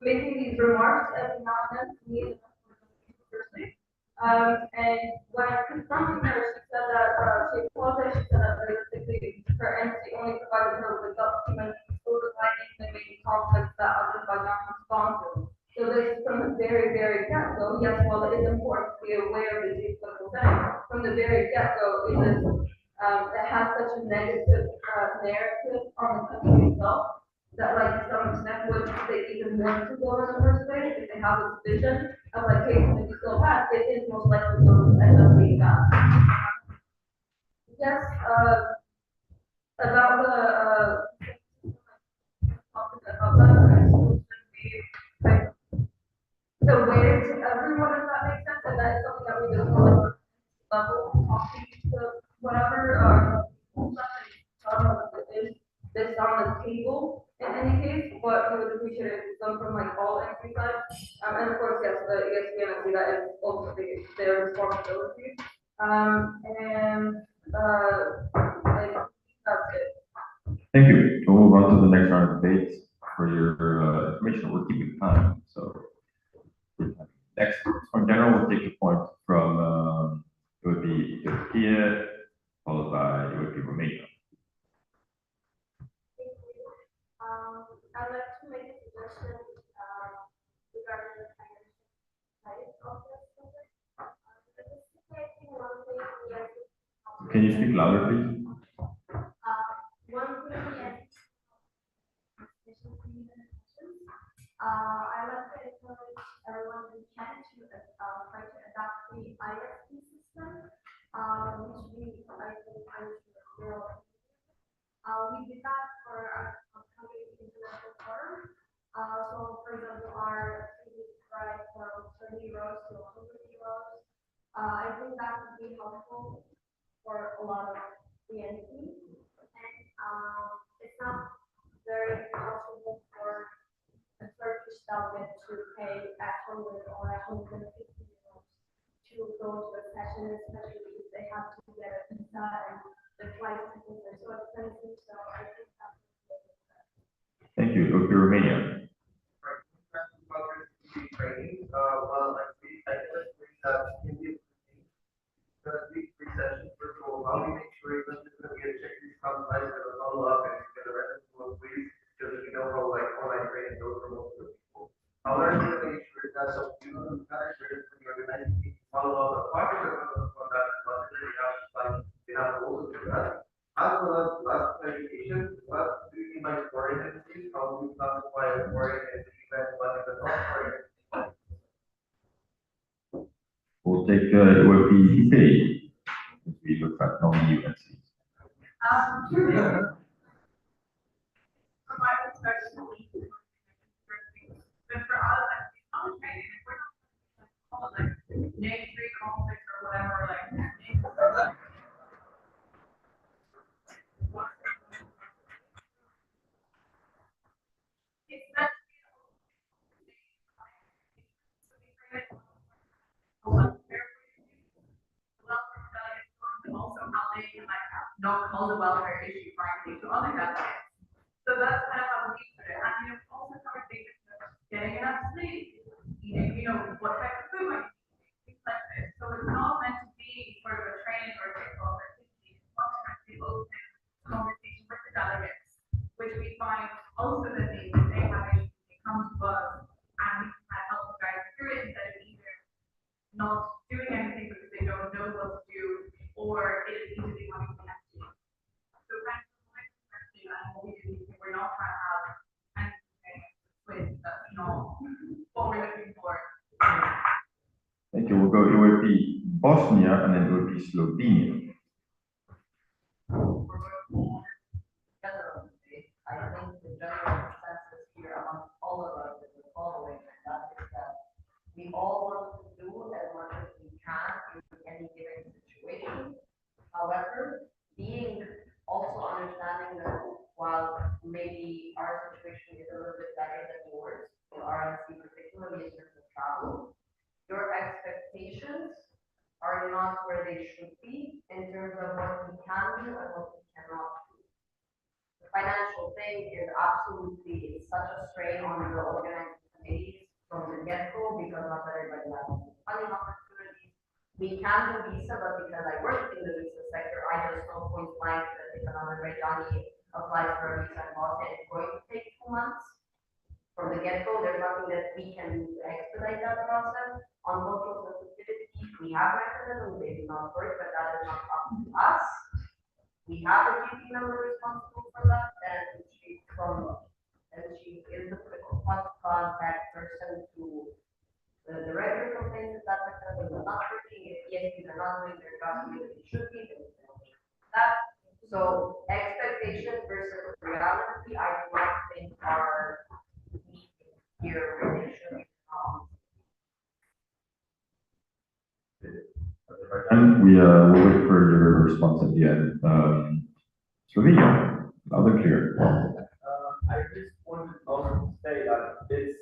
making these remarks every now and then to me in the university. And when I confronted her, she said that she apologized. She said that realistically, her entity only provided her with a document overlining the main conflicts that Azerbaijan responds to. So this, from the very, very get-go, yes, while it is important to be aware of the geopolitical setting, from the very get-go, it has such a negative narrative on the country itself that, like, to some extent, would they even want to go in the first place if they have this vision of like, hey, if you go back, it is most likely to end up being that. Yes, about the way to everyone, if that makes sense, and that is something that we just want level talking to whatever is this on the table in any case, but we would appreciate it if some from like all entry sides. And of course, yes, the ESPN and that is ultimately their responsibility. And that's it. Thank you. We'll move on to the next round of debates. For your information, we're keeping time, so. Next, from general, we'll take a point from, it would be Ethiopia, followed by, it would be Romania. I'd like to make a suggestion regarding the financial side of this subject. Can you speak louder, please? One thing, yes. I like to encourage everyone who can to, try to adopt the ISP system, which I think, we did that for our upcoming international forum. So for example, our previous price from 30 euros to 100 euros. I think that would be helpful for a lot of BNC. And, it's not very possible for a Turkish delegate to pay 100 or 150 euros to go to a session, especially if they have to get a visa and the flight tickets are so expensive, so I think that's. Thank you. Dr. Romania. Training, well, I just bring that in the three sessions. First of all, how we make sure it's not just gonna be a checklist, come by, follow up, and get a rest of please, because we know how like online training goes for most of the people. However, we're gonna make sure that some you kind of credit for the organizing team to follow up the project on that, but they have like they have to also do that. As well as last clarification, what do you mean by foreign entities? How do we classify a foreign entity when one is a non-foreign entity? We'll take UAP pay. We look at non-EU entities. From my perspective, but for us, like, I'm training, if we're not call it like name three conflicts or whatever, like. It's meant to be also how they can like not call the welfare issue frankly to other delegates. So that's kind of how we put it. And you know, also conversations of getting enough sleep, eating, you know, what type of food might you eat, things like this. So it's not meant to be sort of a training or a kickoff activity. It's not meant to be open conversation with the delegates, which we find also that they have issues, they come to us and we can help the guys through it instead of either not doing anything because they don't know what to do or it is easily having to do. So kind of from my perspective, and what we do is we're not trying to have anything with that's not what we're looking for. Thank you. We'll go UAP Bosnia and then UAP Slovenia. I think the general consensus here among all of us is the following, and that is that we all want to do as much as we can in any given situation. However, being also understanding that while maybe our situation is a little bit better than yours, for RNC particularly in terms of travel, your expectations are not where they should be in terms of what we can do and what we cannot do. The financial thing is absolutely such a strain on the organizing committees from the get-go because not everybody has funding opportunities. We can do visa, but because I work in the visa sector, I just know point blank that if another Rejani applies for a visa in Bosnia, it's going to take 2 months. From the get-go, there's nothing that we can do to expedite that process. On cultural sensitivity, we have mechanisms, they do not work, but that is not up to us. We have a GP member responsible for that, and she is the critical contact person to the regular complaints that mechanism is not working. If ESPs are not doing their job the way they should be, then that. So expectation versus reality, I do not think are here where they should be. And we will wait for your response at the end. Slovenia, loud and clear. I just wanted also to say that this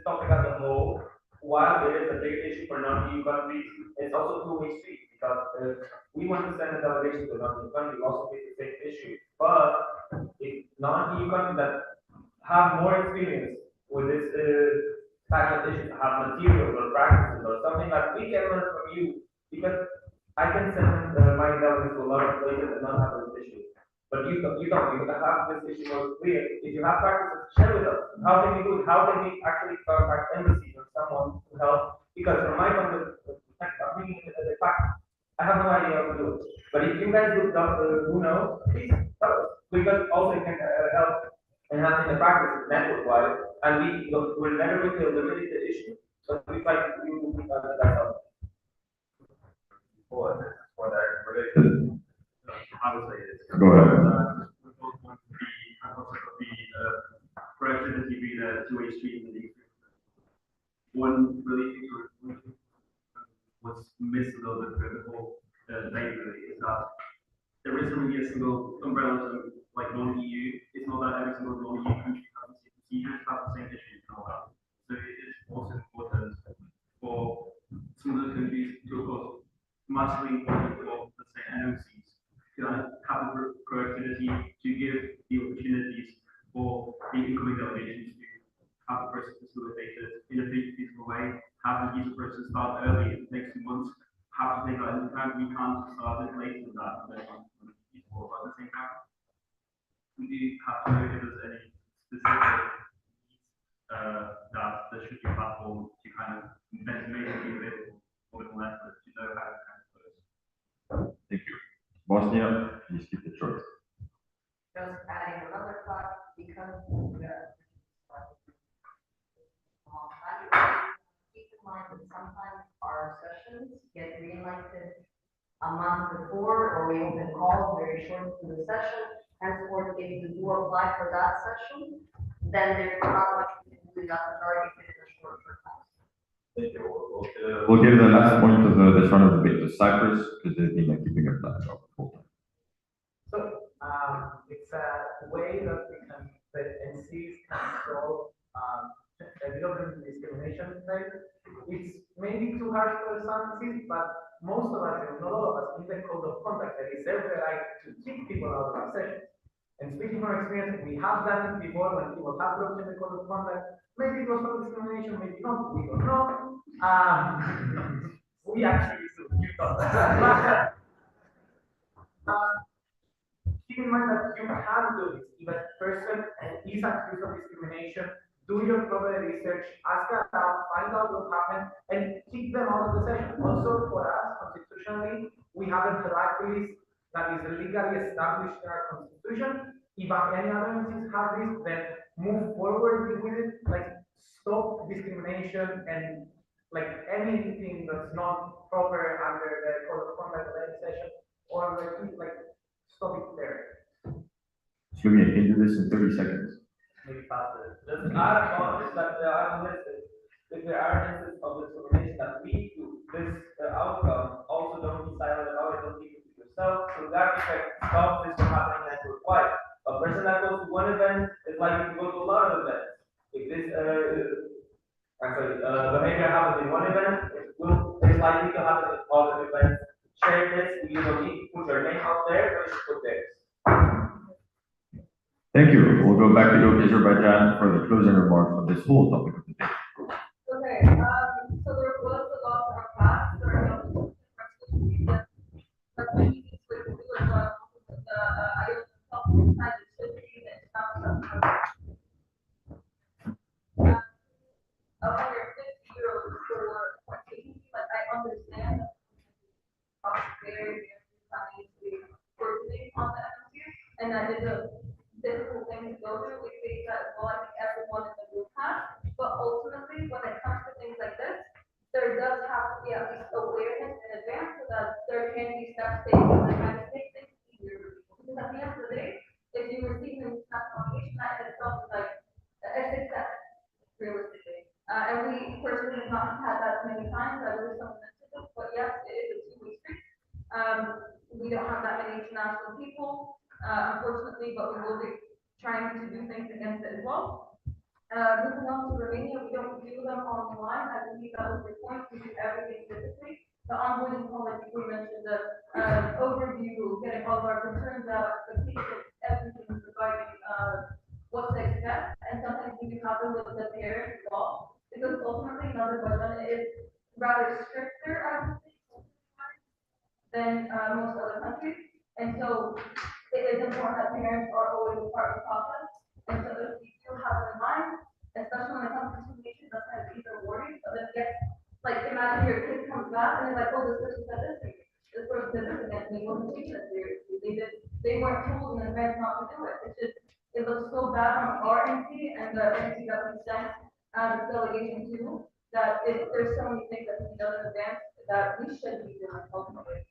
topic as a whole, while there is a big issue for non-EU countries, it's also two-way street because we want to send a delegation to a non-EU country, we also face the same issue. But if non-EU countries that have more experience with this type of issues, have materials or practices or something that we can learn from you, because I can send my delegates to a lot of places and not have those issues. But you don't, you have this issue more clear. If you have practices, share with us. How can we do it? How can we actually contact embassies or someone to help? Because from my point of view, I have no idea how to do it. But if you guys look up, who knows, please tell us. Because also it can help enhancing the practice network wise, and we're never going to eliminate the issue, but we try to do that help. For that related. I would say this. Go ahead. We both want to be, concept of the productivity being a two-way street in the one really thing what's missed a little bit through the whole debate really is that there isn't really a single umbrella term like non-EU. It's not that every single non-EU country has the same procedures, have the same issues and all that. So it is also important for some of those countries to, of course, massively important for, let's say, NOCs to have the proactivity to give the opportunities for the incoming delegations to have the process facilitated in a feasible way, have the user process start early in the next 2 months, have to take that into account. We can't start it later than that, but feasible. But at the same time, we do have to know if there's any specific needs that there should be a platform to kind of make it available for the network to know how to kind of close. Thank you. Bosnia, please keep it short. Just adding another thought, because we are keep in mind that sometimes our sessions get greenlighted a month before, or we open calls very short to the session. Henceforth, if you do apply for that session, then there's not much we can do that is already fit in a short time. Thank you. We'll give the last point to this round of debate to Cyprus, because they've been keeping up that job the whole time. So, it's a way that we can, that NCs can solve, a development discrimination rate. It's maybe too harsh for some NCs, but most of us, if not all of us, in the code of conduct, that is their right to kick people out of our sessions. And speaking from experience, we have done it before when people have broken the code of conduct. Maybe it was for discrimination, maybe not, we don't know. We actually do, you thought. Keep in mind that you can do this. If a person is accused of discrimination, do your proper research, ask around, find out what happened, and kick them out of the session. Also, for us, constitutionally, we have a blacklist that is legally established in our constitution. If any other entities have this, then move forward with it, like stop discrimination and like anything that's not proper under the code of conduct of any session, or like stop it there. Sylvia, can you do this in 30 seconds? Maybe faster. Just add a comment that there are listed. If there are instances of discrimination that lead to this outcome, also don't be silent about it, don't keep it to yourself. So that effect stop this from happening network-wide. A person that goes to one event is likely to go to a lot of events. If this behavior happens in one event, it's likely to happen in other events. Share this, you don't need to put your name out there, but you should put theirs. Thank you. We'll go back to Azerbaijan for the closing remarks on this whole topic of the day. Okay, so there was a lot of facts, there are no but we need to do as well. I don't know, it should be that €150 for taking, but I understand very funny to be working on the atmosphere, and that is a difficult thing to go through. We face that as well, I think everyone in the group has, but ultimately, when it comes to things like this, there does have to be at least awareness in advance so that there can be steps taken that kind of make things easier. Because at the end of the day, if you receive an notification, that in itself is like a success, realistically. And we personally have not had that many times, I believe someone mentioned it, but yes, it is a two-way street. We don't have that many international people, unfortunately, but we will be trying to do things against it as well. Moving on to Romania, we don't do them online. I believe that was the point. We do everything physically. The onboarding call, like we mentioned, the overview, getting all of our concerns out, expectations, everything regarding what to expect. And sometimes we do happen with the parents as well, because ultimately another question is rather stricter, I would say, than most other countries. And so it is important that parents are always a part of the process. And so if you do have it in mind, especially when it comes to discrimination, that's kind of either worry, but then get, like, imagine your kid comes back and they're like, oh, this person said this, this person said this against me. Well, we taking it seriously. They weren't told in advance not to do it. It's just, it looks so bad on our NC and the NC that we sent, the delegation to, that if there's so many things that can be done in advance, that we should be doing ultimately.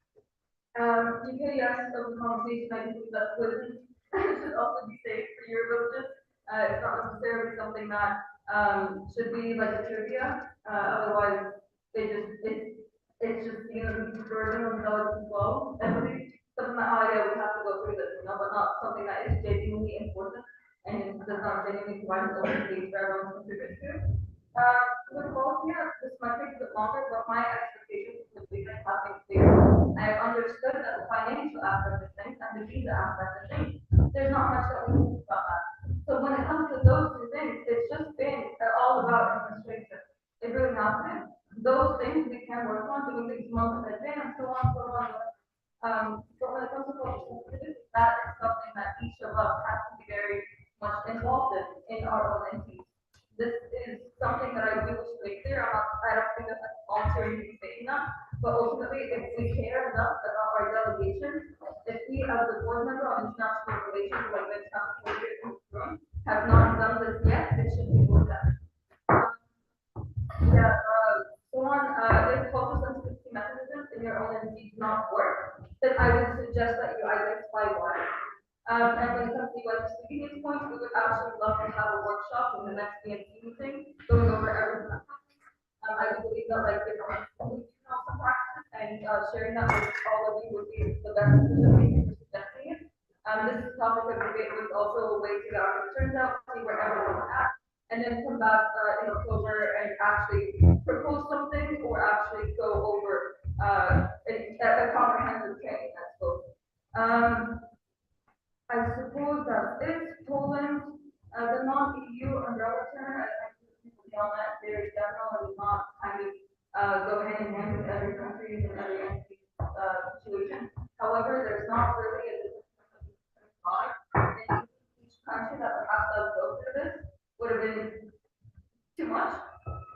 UKS of the conversation, I believe that prison should also be safe for your villages. It's not necessarily something that, should be like a trivia, otherwise, it's just, you know, the burden on the dollars as well. I believe something that, oh yeah, we have to go through this, you know, but not something that is genuinely important and does not genuinely provide an open space for everyone to contribute to. With Bosnia, this might take a bit longer, but my expectations for the beginning have been clear. I have understood that the financial aspect of things and the visa aspect of things, there's not much that we can do about that. So when it comes to those two things, it's just been all about administration. It really has been. Those things we can work on, doing things months in advance, so on, so on. But when it comes to cultural sensitivity, that is something that each of us has to be very much involved in our own entities. This is something that I do wish to make clear. I don't think that I'm volunteering to be saying that, but ultimately, if we care enough about our delegation, if we, as the board member of international relations, like the international relations, have not done this yet, it should be looked at. Yeah, so on, if cultural sensitivity mechanisms in your own entity do not work, then I would suggest that you identify why. And when it comes to US convenience points, we would actually love to have a workshop in the next BNC meeting, going over everything. I do believe that like different practices and sharing that with all of you would be the best decision making for suggesting it. This topic of debate was also a way to get our concerns out, see where everyone's at, and then come back in October and actually propose something or actually go over a comprehensive training, I suppose. I suppose that if Poland, the non-EU umbrella term, I think people beyond that, very general and not kind of go hand in hand with every country and every entity situation. However, there's not really a difference in each country that perhaps does go through this would have been too much.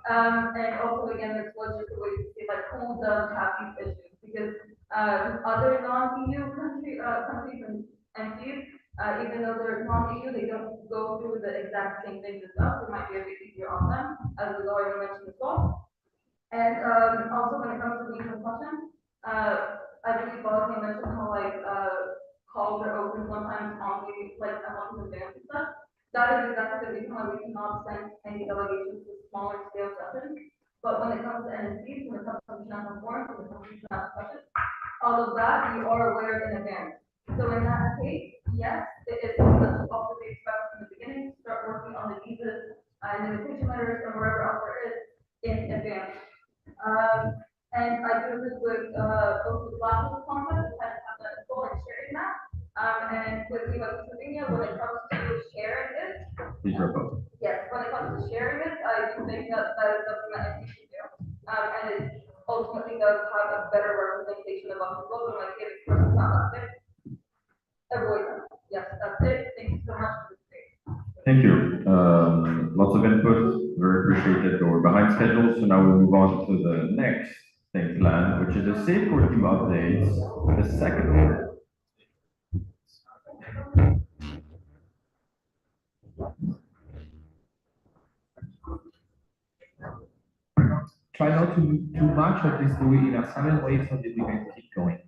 And also again, this was just a way to see like who does have these issues because other non-EU countries and entities, even though they're non-EU, they don't go through the exact same things as us. It might be a bit easier on them, as we already mentioned as well. And also when it comes to regional consumption, I believe Bosnia mentioned how like calls are open sometimes on the like a month in advance and stuff. That is exactly the reason why we cannot send any delegations to smaller scale sessions. But when it comes to NNCs, when it comes to international forums, when it comes to international questions, all of that you are aware in advance. So in that case, yes, it is something that should also be expected from the beginning, start working on the visas and invitation letters and wherever else there is in advance. And I do this with both the classes concept, we had to have that goal and sharing that. And with Slovenia, when it comes to sharing it, yes, when it comes to sharing it, I do think that that is something that we should do. And it ultimately does have a better representation of us as well, and like if it's not that avoid them. Yes, that's it. Thank you so much for this debate. Thank you. Lots of input, very appreciated. We're behind schedule, so now we'll move on to the next thing planned, which is a safe core team updates, the second one. Try not to do too much, at least do it in a silent way so that we can keep going.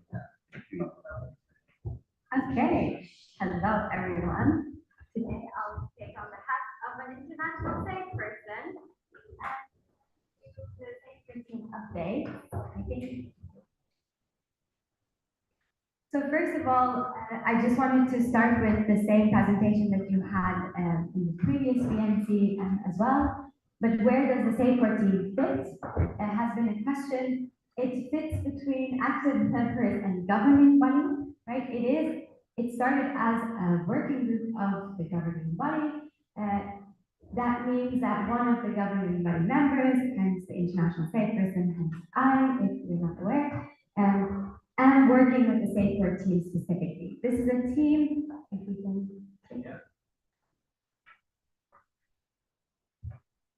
Okay, hello everyone. Today I'll take on the hat of an international safe person and do the safe person update. I think. So first of all, I just wanted to start with the same presentation that you had in the previous BNC as well. But where does the SAFER team fit? Has been a question. It fits between active developers and governing body, right? It started as a working group of the governing body. That means that one of the governing body members, hence the international safe person, hence I, if you're not aware, and working with the SAFER team specifically. This is a team, if we can.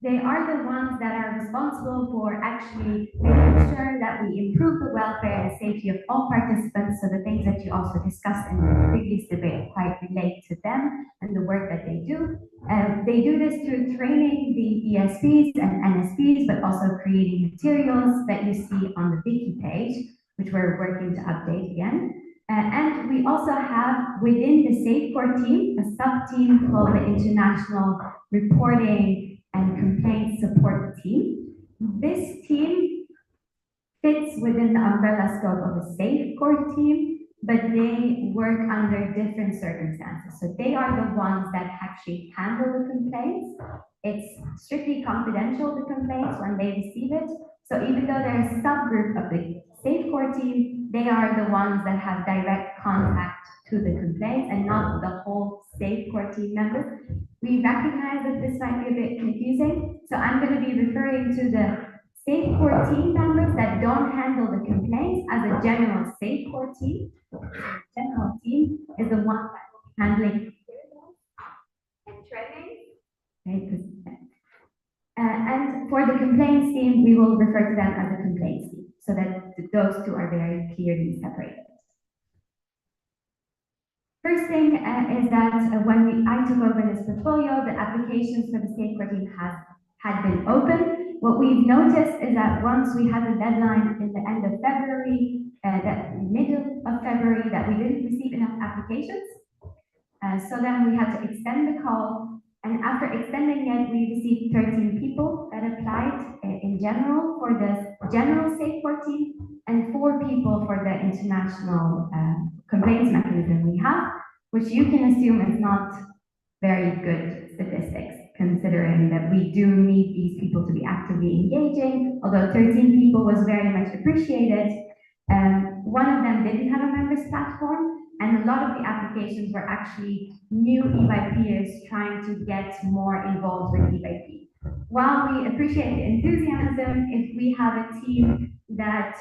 They are the ones that are responsible for actually making sure that we improve the welfare and safety of all participants. So the things that you also discussed in the previous debate quite relate to them and the work that they do. They do this through training the ESPs and NSPs, but also creating materials that you see on the Wiki page, which we're working to update again. And we also have within the SafeCore team, a sub-team called the International Reporting and Complaint Support Team. This team fits within the umbrella scope of a SafeCore team, but they work under different circumstances. So they are the ones that actually handle the complaints. It's strictly confidential, the complaints, when they receive it. So even though they're a subgroup of the SafeCore team, they are the ones that have direct contact to the complaints and not the whole SafeCore team members. We recognize that this might be a bit confusing, so I'm going to be referring to the SafeCore team members that don't handle the complaints as a general SafeCore team. General team is the one that will be handling and training. And for the complaints team, we will refer to them as a complaints team, so that those two are very clearly separated. First thing is that when I took over this portfolio, the applications for the SafeCore team had been open. What we've noticed is that once we had the deadline in the end of February, that middle of February, that we didn't receive enough applications. So then we had to extend the call, and after extending it, we received 13 people that applied in general for the general SafeCore team, and 4 people for the international complaints mechanism we have, which you can assume is not very good statistics, considering that we do need these people to be actively engaging, although 13 people was very much appreciated. One of them didn't have a members platform, and a lot of the applications were actually new EYPers trying to get more involved with EYP. While we appreciate the enthusiasm, if we have a team that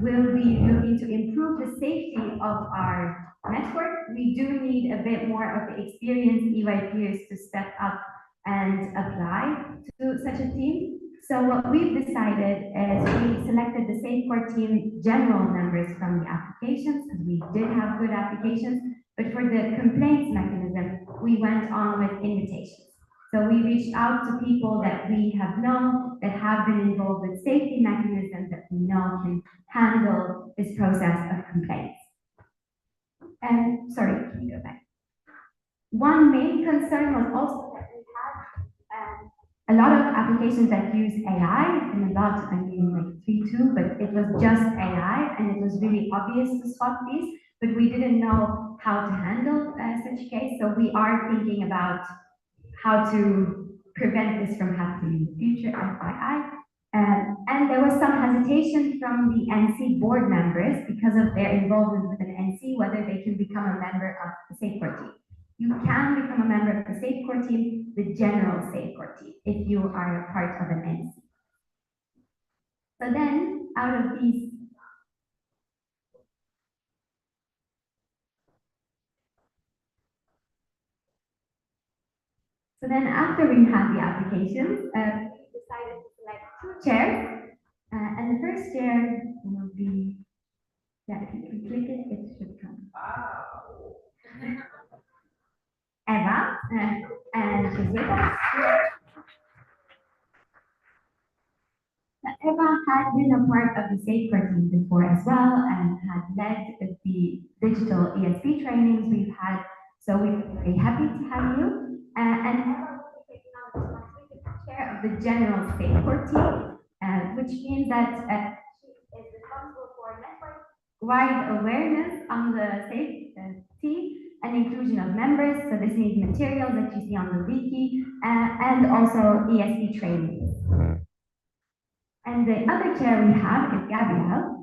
will be looking to improve the safety of our network, we do need a bit more of the experienced EYPers to step up and apply to such a team. So what we've decided is we selected the SafeCore team general members from the applications, because we did have good applications, but for the complaints mechanism, we went on with invitations. So we reached out to people that we have known, that have been involved with safety mechanisms, that we know can handle this process of complaints. And sorry, can you go back? One main concern was also that we had a lot of applications that use AI, and a lot, I mean like 3.2, but it was just AI, and it was really obvious to spot these, but we didn't know how to handle such a case. So we are thinking about how to prevent this from happening in the future, FYI. And there was some hesitation from the NC board members because of their involvement with an NC, whether they can become a member of the SafeCore team. You can become a member of the SafeCore team, the general SafeCore team, if you are a part of an NC. So then, out of these, after we had the applications, we decided to select 2 chairs, and the first chair will be, yeah, if you click it, it should come. Eva, and she's with us. Eva had been a part of the SafeCore team before as well, and had led the digital ESP trainings we've had, so we're very happy to have you. And Eva will be taking on the responsibility as chair of the general SafeCore team, which means that she is responsible for network-wide awareness on the safety and inclusion of members. So this means materials that you see on the wiki, and also ESP trainings. And the other chair we have is Gabrielle.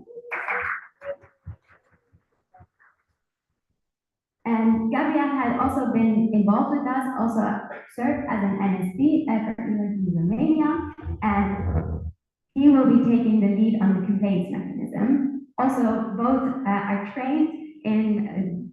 And Gabrielle had also been involved with us, also served as an NSP in Romania, and he will be taking the lead on the complaints mechanism. Also, both are trained in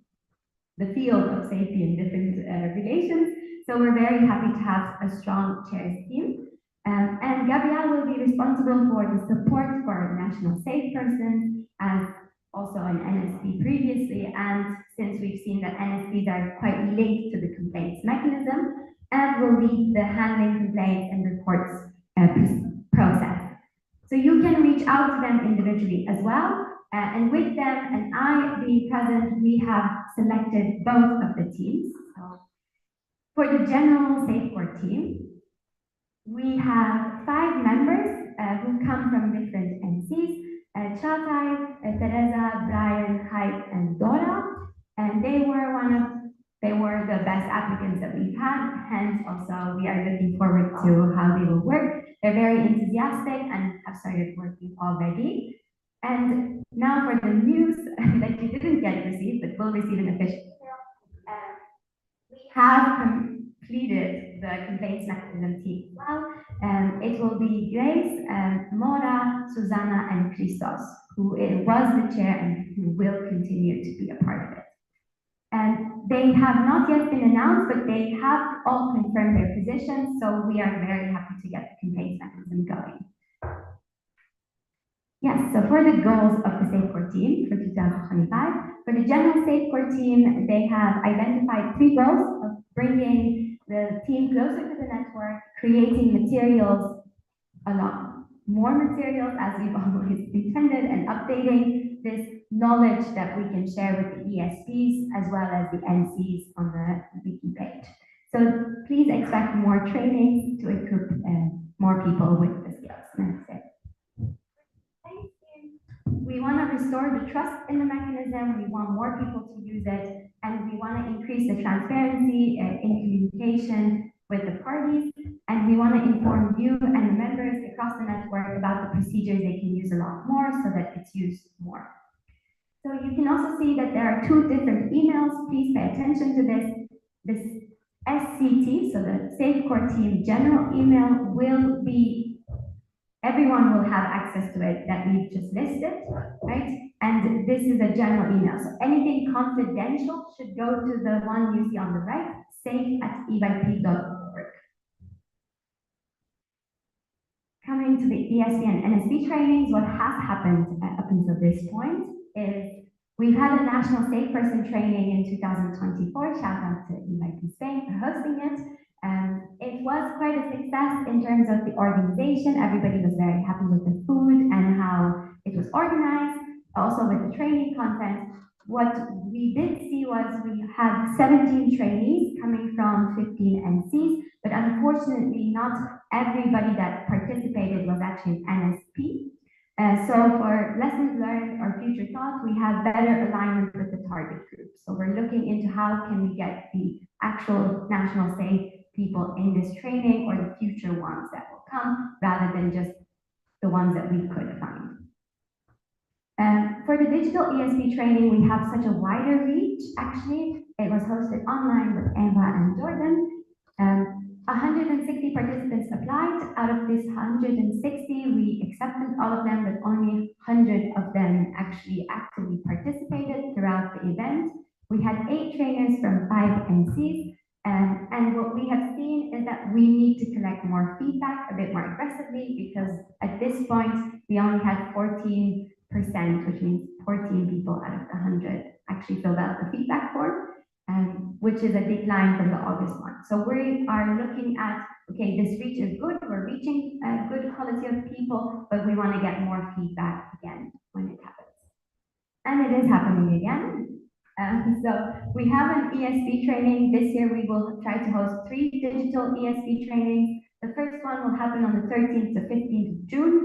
the field of safety and different relations, so we're very happy to have a strong chairs team. And Gabrielle will be responsible for the support for national safe persons as also an NSP previously. And since we've seen that NSPs are quite linked to the complaints mechanism, and will lead the handling complaints and reports process. So you can reach out to them individually as well. And with them and I being present, we have selected both of the teams. So for the general Safecore team, we have 5 members who come from different NCs, Çağatay, Teresa, Brian, Hype, and Dora. And they were the best applicants that we've had, hence also we are looking forward to how they will work. They're very enthusiastic and have started working already. And now for the news that you didn't get received, but will receive an official. We have completed the complaints mechanism team well. It will be Grace, Mora, Susanna, and Christos, who was the chair and who will continue to be a part of it. And they have not yet been announced, but they have all confirmed their positions, so we are very happy to get the complaints mechanism going. Yes, so for the goals of the Safecore team for 2025, for the general Safecore team, they have identified 3 goals of bringing the team closer to the network, creating materials, a lot more materials as we've always intended, and updating this knowledge that we can share with the ESPs as well as the NCs on the wiki page. So please expect more trainings to equip more people with the skills. That's it. We want to restore the trust in the mechanism. We want more people to use it, and we want to increase the transparency in communication with the parties. And we want to inform you and the members across the network about the procedures they can use a lot more so that it's used more. So you can also see that there are 2 different emails. Please pay attention to this. This SCT, so the Safecore team general email will be, everyone will have access to it that we've just listed, right? And this is a general email. So anything confidential should go to the one you see on the right, safe@eyp.org. Coming to the ESP and NSP trainings, what has happened up until this point is we've had a national safe person training in 2024. Shout out to EYP Spain for hosting it. It was quite a success in terms of the organization. Everybody was very happy with the food and how it was organized, also with the training content. What we did see was we had 17 trainees coming from 15 NCs, but unfortunately not everybody that participated was actually an NSP. So for lessons learned or future thought, we have better alignment with the target group. So we're looking into how can we get the actual national safe people in this training or the future ones that will come rather than just the ones that we could find. For the digital ESP training, we have such a wider reach, actually. It was hosted online with Eva and Jordan. 160 participants applied. Out of this 160, we accepted all of them, but only 100 of them actually actively participated throughout the event. We had 8 trainers from 5 NCs. And what we have seen is that we need to collect more feedback a bit more aggressively, because at this point, we only had 14%, which means 14 people out of the 100 actually filled out the feedback form, which is a decline from the August one. So we are looking at, okay, this reach is good, we're reaching a good quality of people, but we want to get more feedback again when it happens. And it is happening again. So we have an ESP training. This year we will try to host 3 digital ESP trainings. The first one will happen on the 13th to 15th of June.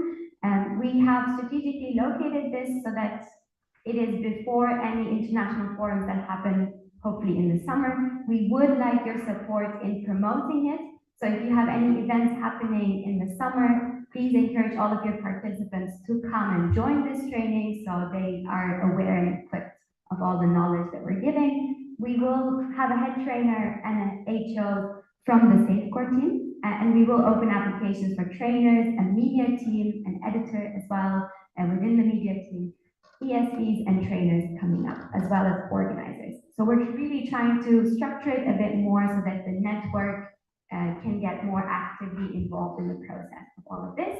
We have strategically located this so that it is before any international forums that happen, hopefully in the summer. We would like your support in promoting it. So if you have any events happening in the summer, please encourage all of your participants to come and join this training so they are aware and equipped of all the knowledge that we're giving. We will have a head trainer and an HO from the Safecore team, and we will open applications for trainers, a media team, an editor as well, and within the media team, ESPs and trainers coming up, as well as organizers. So we're really trying to structure it a bit more so that the network can get more actively involved in the process of all of this.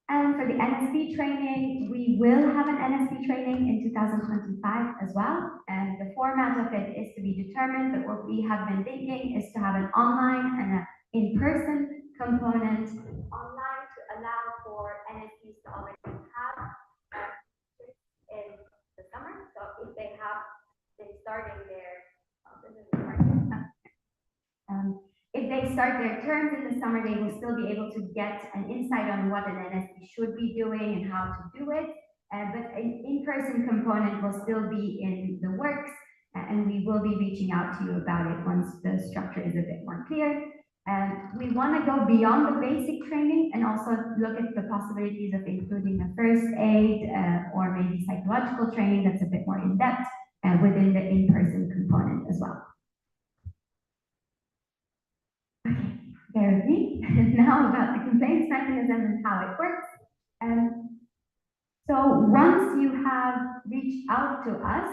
And for the NSP training, we will have an NSP training in 2025 as well. And the format of it is to be determined, but what we have been thinking is to have an online and an in-person component. Online to allow for NSPs to already have in the summer. So if they have been starting their, if they start their terms in the summer, they will still be able to get an insight on what an NSP should be doing and how to do it. But an in-person component will still be in the works, and we will be reaching out to you about it once the structure is a bit more clear. We want to go beyond the basic training and also look at the possibilities of including a first aid or maybe psychological training that's a bit more in-depth within the in-person component as well. Bear with me. Now about the complaints mechanism and how it works. So once you have reached out to us,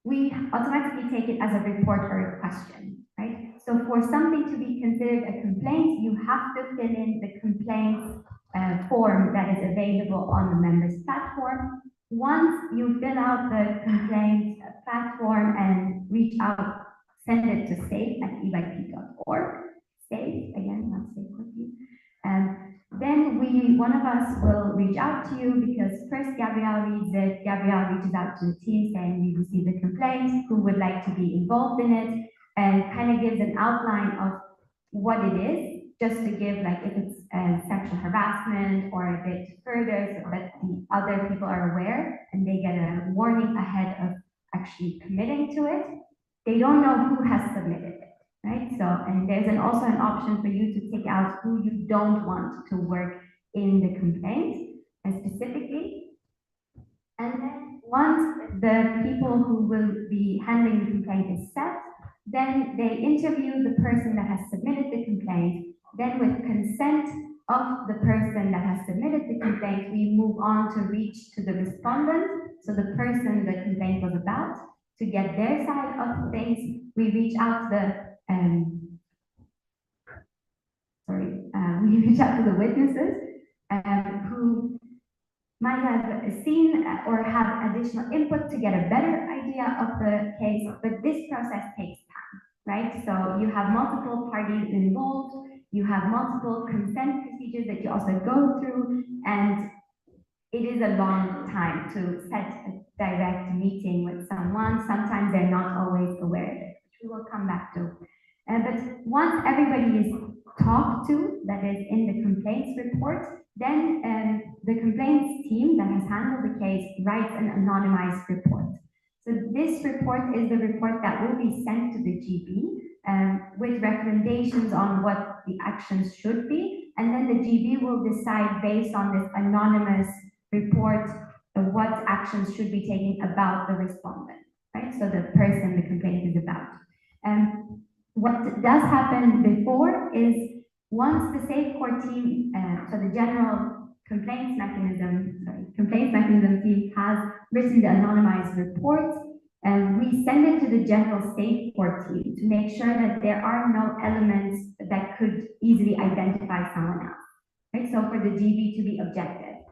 we automatically take it as a report or a question, right? So for something to be considered a complaint, you have to fill in the complaints form that is available on the members platform. Once you fill out the complaints platform and reach out, send it to safe@eyp.org. Safe, again, not safe quickly. Then one of us will reach out to you because first Gabrielle reads it. Gabrielle reaches out to the team saying we received a complaint, who would like to be involved in it, and kind of gives an outline of what it is, just to give like if it's sexual harassment or a bit further so that the other people are aware and they get a warning ahead of actually committing to it. They don't know who has submitted it. Right, so, and there's also an option for you to take out who you don't want to work in the complaint specifically. And then once the people who will be handling the complaint is set, then they interview the person that has submitted the complaint. Then with consent of the person that has submitted the complaint, we move on to reach to the respondent, so the person the complaint was about, to get their side of things. We reach out to the we reach out to the witnesses who might have seen or have additional input to get a better idea of the case, but this process takes time, right? So you have multiple parties involved, you have multiple consent procedures that you also go through, and it is a long time to set a direct meeting with someone. Sometimes they're not always aware of it, which we will come back to. But once everybody is talked to, that is in the complaints report, then the complaints team that has handled the case writes an anonymized report. So this report is the report that will be sent to the GB with recommendations on what the actions should be, and then the GB will decide based on this anonymous report what actions should be taken about the respondent, right? So the person the complaint is about. What does happen before is once the Safe Court team, so the general complaints mechanism team has written the anonymized report, and we send it to the general Safe Court team to make sure that there are no elements that could easily identify someone else, right? So for the GB to be objective.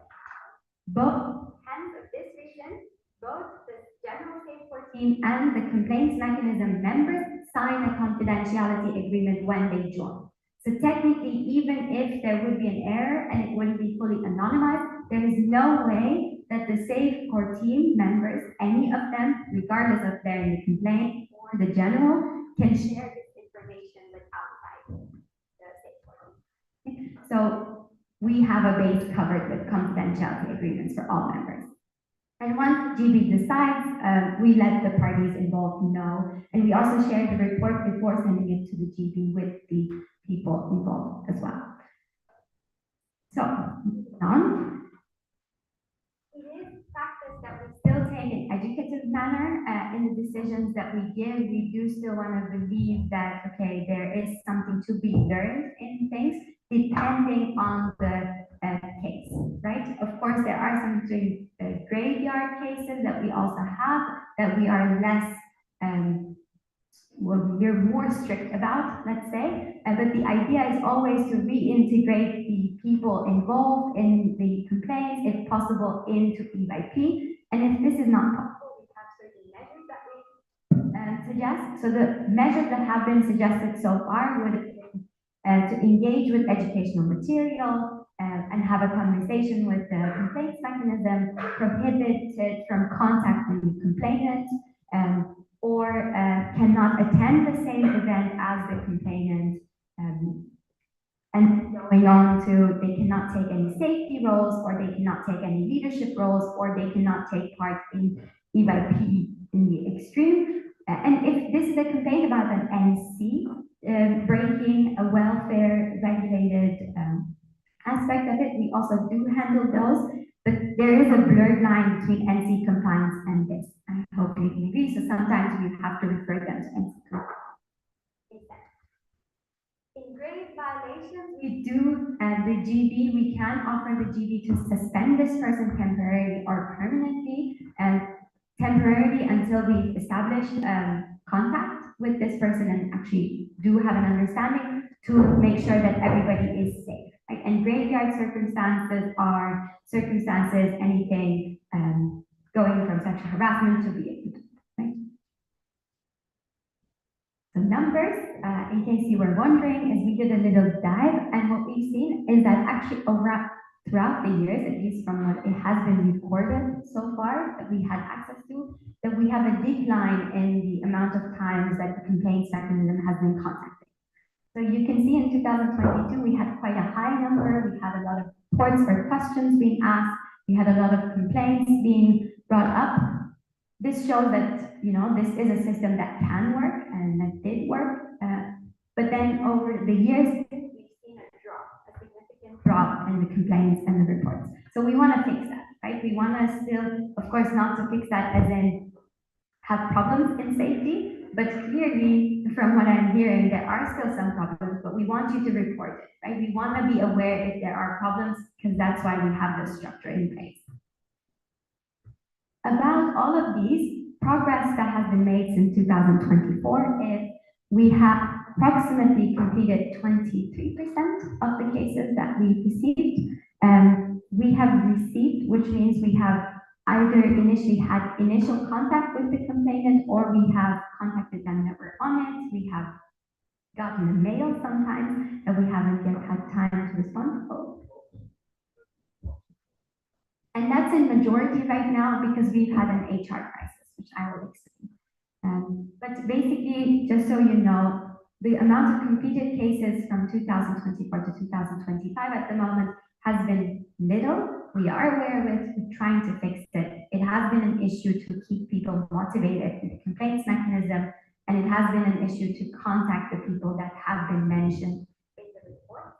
Both hands of this vision, both the general Safe Court team and the complaints mechanism members sign a confidentiality agreement when they join. So technically, even if there would be an error and it wouldn't be fully anonymized, there is no way that the Safe Court team members, any of them, regardless of their in the complaint or the general, can share this information with outside the Safe Court. So we have a base covered with confidentiality agreements for all members. And once GB decides, we let the parties involved know, and we also share the report before sending it to the GB with the people involved as well. So, moving on. It is practice that we still take an educative manner in the decisions that we give. We do still want to believe that, okay, there is something to be learned in things, depending on the case, right? Of course, there are some graveyard cases that we also have that we are less we're more strict about, let's say, but the idea is always to reintegrate the people involved in the complaints, if possible, into EYP. And if this is not possible, we have certain measures that we suggest. So the measures that have been suggested so far would to engage with educational material and have a conversation with the complaints mechanism, prohibited from contacting the complainant, or cannot attend the same event as the complainant, and going on to they cannot take any safety roles, or they cannot take any leadership roles, or they cannot take part in EYP in the extreme. And if this is a complaint about an NC, breaking a welfare regulated aspect of it, we also do handle those, but there is a blurred line between NC compliance and this. I hope you can agree, so sometimes we have to refer them to NC compliance. In grave violations, we do, the GB, we can offer the GB to suspend this person temporarily or permanently, and temporarily until we establish contact with this person and actually do have an understanding to make sure that everybody is safe. Right? And graveyard circumstances are circumstances, anything going from sexual harassment to be right? So numbers, in case you were wondering, is we did a little dive, and what we've seen is that actually throughout the years, at least from what it has been recorded so far that we had access to, that we have a decline in the amount of times that the complaints mechanism has been contacted. So you can see in 2022, we had quite a high number. We had a lot of reports or questions being asked. We had a lot of complaints being brought up. This shows that, you know, this is a system that can work and that did work. But then over the years, we've seen a significant drop in the complaints and the reports. So we want to fix that, right? We want to still, of course, not to fix that as in have problems in safety, but clearly from what I'm hearing, there are still some problems, but we want you to report it, right? We want to be aware if there are problems, because that's why we have this structure in place. About all of these, progress that has been made since 2024 is we have approximately completed 23% of the cases that we've received. We have received, which means we have either initially had initial contact with the complainant, or we have contacted them that were on it. We have gotten a mail sometimes that we haven't yet had time to respond to. And that's in majority right now because we've had an HR crisis, which I will explain. But basically, just so you know, the amount of completed cases from 2024 to 2025 at the moment has been little. We are aware of it, we're trying to fix it. It has been an issue to keep people motivated in the complaints mechanism, and it has been an issue to contact the people that have been mentioned in the report.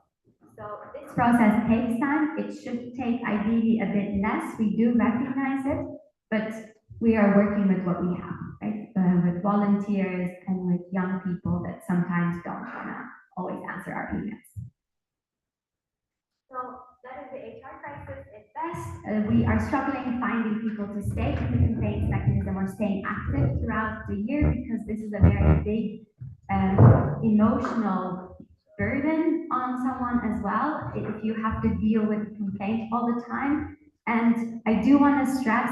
So this process takes time. It should take ideally a bit less. We do recognize it, but we are working with what we have, right? With volunteers and with young people that sometimes don't want to always answer our emails. So that is the HR crisis at best. We are struggling finding people to stay in the complaints mechanism or staying active throughout the year, because this is a very big emotional burden on someone as well, if you have to deal with complaints all the time. And I do want to stress,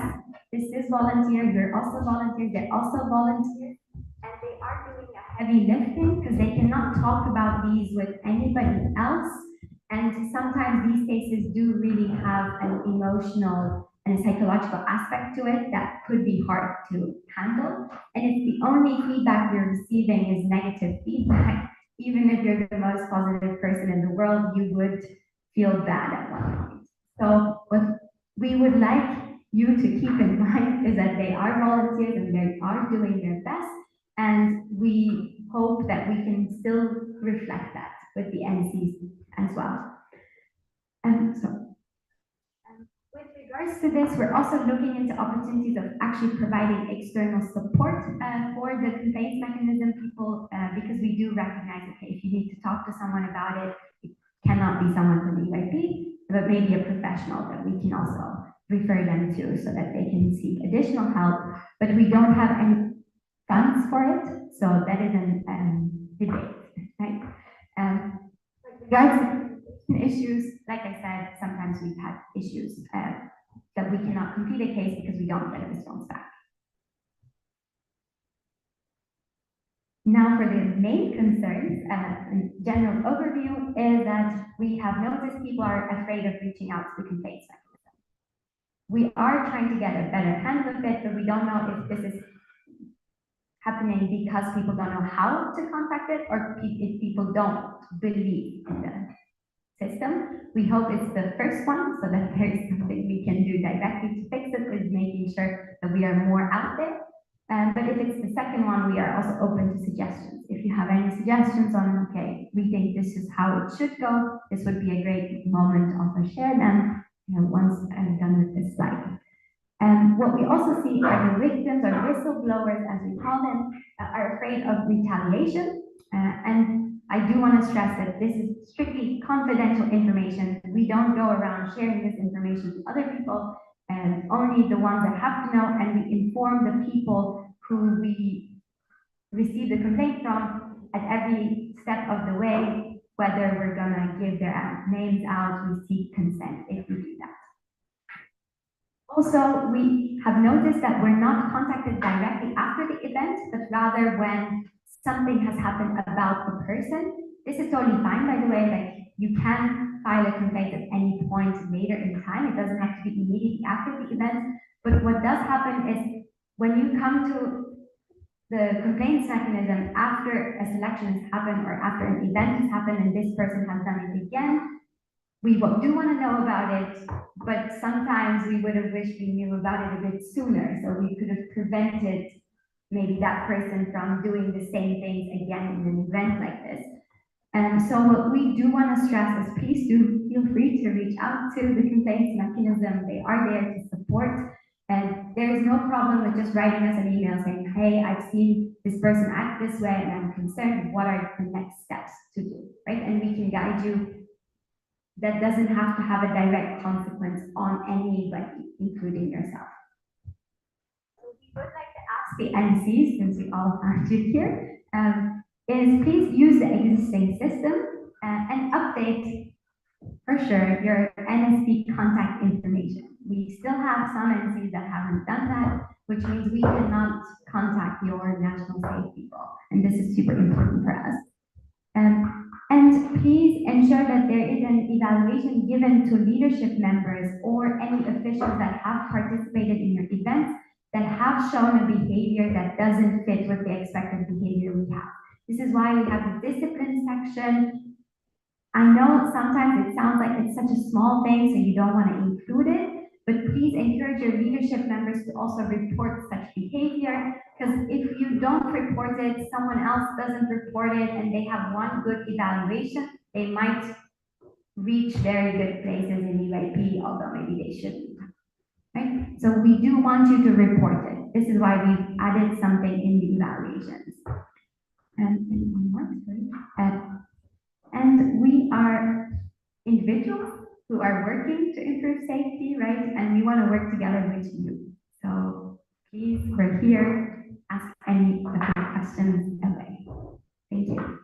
this is volunteer, you're also volunteers, they're also volunteers, and they are doing a heavy lifting because they cannot talk about these with anybody else. And sometimes these cases do really have an emotional and a psychological aspect to it that could be hard to handle. And if the only feedback you're receiving is negative feedback, even if you're the most positive person in the world, you would feel bad at one point. So what we would like you to keep in mind is that they are volunteers and they are doing their best. And we hope that we can still reflect that with the NCs as well. With regards to this, we're also looking into opportunities of actually providing external support for the complaints mechanism people, because we do recognize, okay, if you need to talk to someone about it, it cannot be someone from the EYP, but maybe a professional that we can also refer them to so that they can seek additional help. But we don't have any funds for it, so that is an debate, right? With regards to issues, like I said, sometimes we've had issues that we cannot complete a case because we don't get a response back. Now for the main concerns, general overview is that we have noticed people are afraid of reaching out to the complaints mechanism. We are trying to get a better handle of it, but we don't know if this is happening because people don't know how to contact it or if people don't believe in the system. We hope it's the first one so that there is something we can do directly to fix it, is making sure that we are more out there. But if it's the second one, we are also open to suggestions. If you have any suggestions on, okay, we think this is how it should go, this would be a great moment to also share them, once I'm done with this slide. What we also see are the victims or whistleblowers, as we call them, are afraid of retaliation. And I do want to stress that this is strictly confidential information. We don't go around sharing this information to other people, and only the ones that have to know, and we inform the people who we receive the complaint from at every step of the way, whether we're gonna give their names out, we seek consent if we do that. Also, we have noticed that we're not contacted directly after the event, but rather when something has happened about the person. This is totally fine, by the way, like you can file a complaint at any point later in time. It doesn't have to be immediately after the event. But what does happen is when you come to the complaints mechanism after a selection has happened or after an event has happened and this person has done it again, we do want to know about it, but sometimes we would have wished we knew about it a bit sooner, so we could have prevented maybe that person from doing the same things again in an event like this. And so what we do want to stress is please do feel free to reach out to the complaints mechanism. They are there to support, and there is no problem with just writing us an email saying, hey, I've seen this person act this way and I'm concerned, what are the next steps to do, right? And we can guide you. That doesn't have to have a direct consequence on anybody, including yourself. So we would like to ask the NCs, since we all have you here, is please use the existing system and update, for sure, your NSP contact information. We still have some NCs that haven't done that, which means we cannot contact your national safe people, and this is super important for us. And please ensure that there is an evaluation given to leadership members or any officials that have participated in your events that have shown a behavior that doesn't fit with the expected behavior we have. This is why we have the discipline section. I know sometimes it sounds like it's such a small thing, so you don't want to include it, but please encourage your leadership members to also report such behavior, because if you don't report it, someone else doesn't report it, and they have one good evaluation, they might reach very good places in UAP, although maybe they shouldn't, right? So we do want you to report it. This is why we've added something in the evaluations. And one more, sorry. And we are individuals who are working to improve safety, right? And we want to work together with you. So please, we're here, ask any of your questions away. Thank you.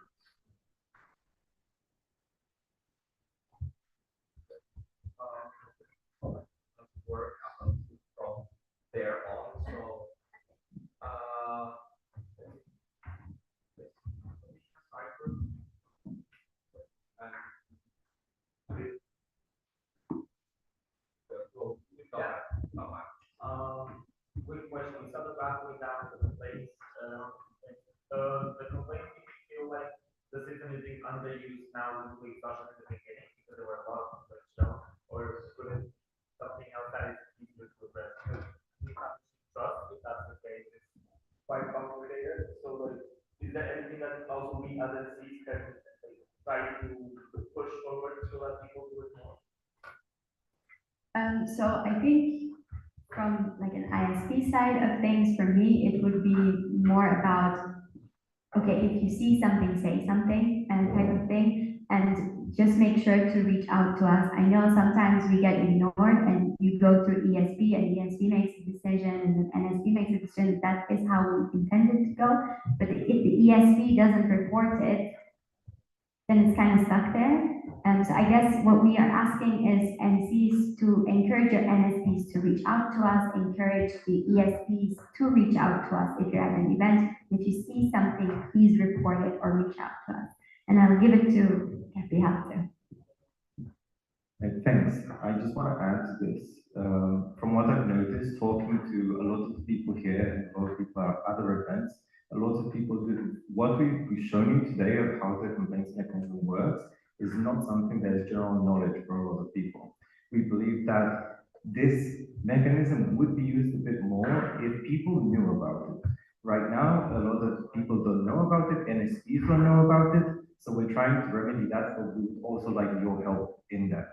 Work from there on, so, quick question, instead of going down to the place, the complaint, do you feel like the system is being underused now with police station in the beginning, because there were a lot of complaints shown, or could it something else that is easier to address? Because we have trust, if that's the case, it's quite complicated, so like, is there anything that also we as NCs can try to push forward so that people do it more? So I think from like an ISP side of things, for me, it would be more about, okay, if you see something, say something, and type of thing, and just make sure to reach out to us. I know sometimes we get ignored, and you go through ESB and ESB makes a decision and then NSB makes a decision, that is how we intended to go. But if the ESB doesn't report it, then it's kind of stuck there. So I guess what we are asking is NCs to encourage your NSPs to reach out to us, encourage the ESPs to reach out to us if you're at an event. If you see something, please report it or reach out to us. And I'll give it to Kathy Hafter. Thanks. I just want to add to this. From what I've noticed, talking to a lot of people here and a lot of people at other events, a lot of people do what we've shown you today of how the complaints mechanism works is not something that is general knowledge for a lot of people. We believe that this mechanism would be used a bit more if people knew about it. Right now, a lot of people don't know about it, NSPs don't know about it, so we're trying to remedy that, but we would also like your help in that.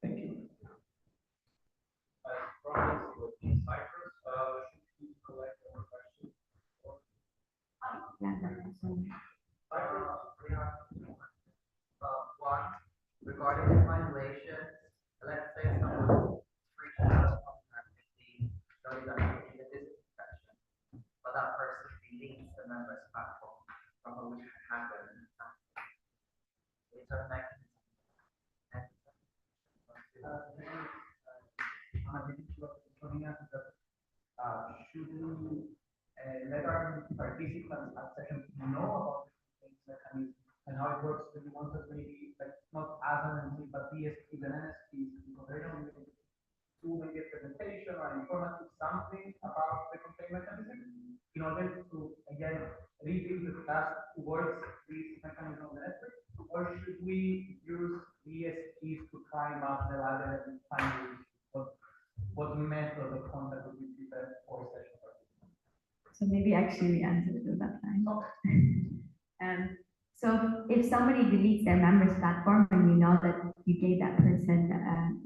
Thank you. One, regarding the violation, let's say someone reached out on faculty, knowing that in a disinfection, but that person deletes the member's platform from which it happened. It's a mechanism. Should we let our participants at session know about the mechanism and how it works? Do you want us maybe like not as an MC but DSPs and NSPs because they don't really do maybe a presentation or informative something about the complaint mechanism in order to again rebuild the task towards this mechanism of the network? Or should we use DSPs to climb up the ladder and find what method of contact would be prepared for session participants? So maybe actually we answered it at that time. So if somebody deletes their members platform and you know that you gave that person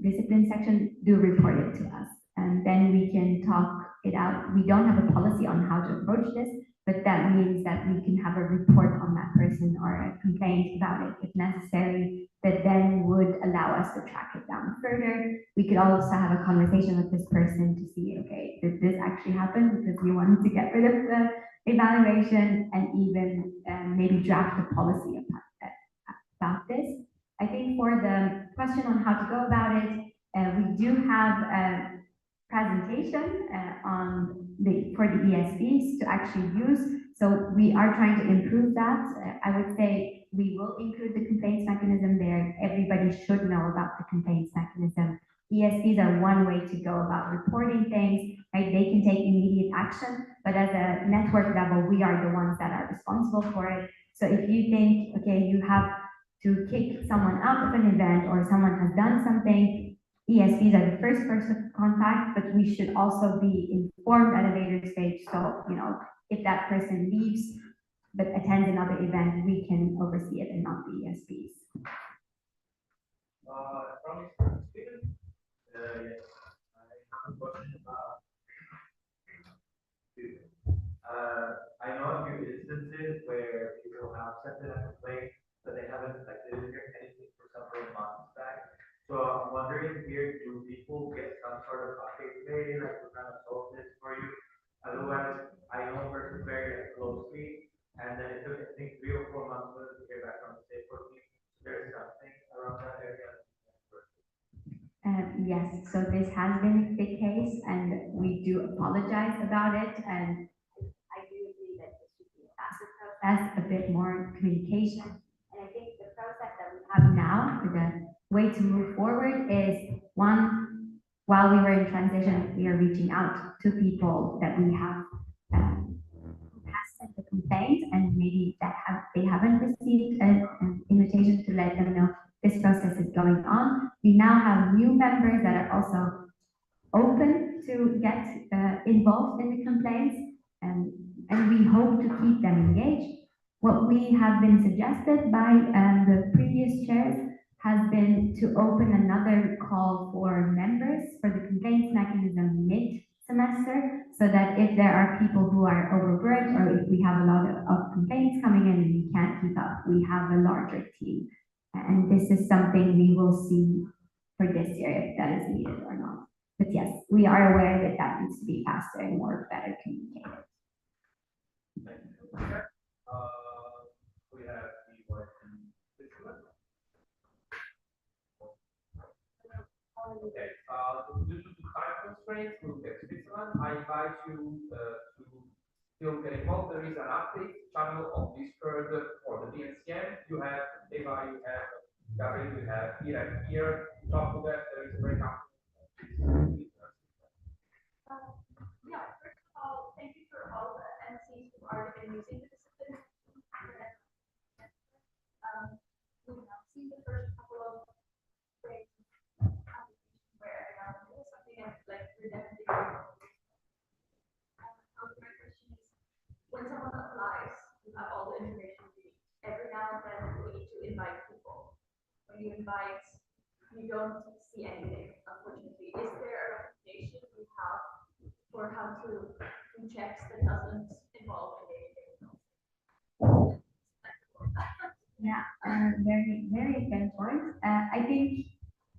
discipline section, do report it to us. And then we can talk it out. We don't have a policy on how to approach this, but that means that we can have a report on that person or a complaint about it if necessary, that then would allow us to track it down further. We could also have a conversation with this person to see, okay, did this actually happen because you wanted to get rid of the evaluation, and even maybe draft a policy about this. I think for the question on how to go about it, we do have a presentation for the ESPs to actually use. So we are trying to improve that. I would say we will include the complaints mechanism there. Everybody should know about the complaints mechanism. ESPs are one way to go about reporting things, right? They can take immediate action, but as a network level, we are the ones that are responsible for it. So if you think, okay, you have to kick someone out of an event or someone has done something, ESPs are the first person of contact, but we should also be informed at a later stage. So, if that person leaves but attends another event, we can oversee it and not the ESPs. Yes, I have a question about. I know a few instances where people have sent in a complaint, but they haven't, like, they didn't hear anything for several months back. So I'm wondering here, do people get some sort of update, hey, like, we're gonna solve this for you? Otherwise, I know a person very closely, and then it took, I think, 3 or 4 months for them to get back on the safe for me. There's something around that area. Yes, so this has been the case, and we do apologize about it, and I do agree that this should be a faster process, a bit more communication. And I think the process that we have now, the way to move forward is, one, while we were in transition, we are reaching out to people that we have has sent the complaint, and maybe they haven't received an invitation to let them know this process is going on. We now have new members that are also open to get involved in the complaints, and we hope to keep them engaged. What we have been suggested by the previous chairs has been to open another call for members for the complaints mechanism mid-semester, so that if there are people who are overburdened or if we have a lot of complaints coming in and we can't keep up, we have a larger team. And this is something we will see for this year, if that is needed or not. But yes, we are aware that that needs to be faster and more better communicated. We have the one in Switzerland. Okay, due to time constraints, we'll get Switzerland. I invite you to still get involved. There is an update channel on Discord for the DNCM. You have Eva, you have Gabriel, you have Ira here. Talk to them. There is a very Yeah, first of all, thank you for all the MCs who are been using the discipline. We have seen the first couple of grades where something like we're definitely. My question is, when someone applies, you have all the information we need. Every now and then we need to invite people. When you invite, you don't see anything, unfortunately. Is there a recommendation we have for how to do checks that doesn't involve anything? Yeah, very, very good point. I think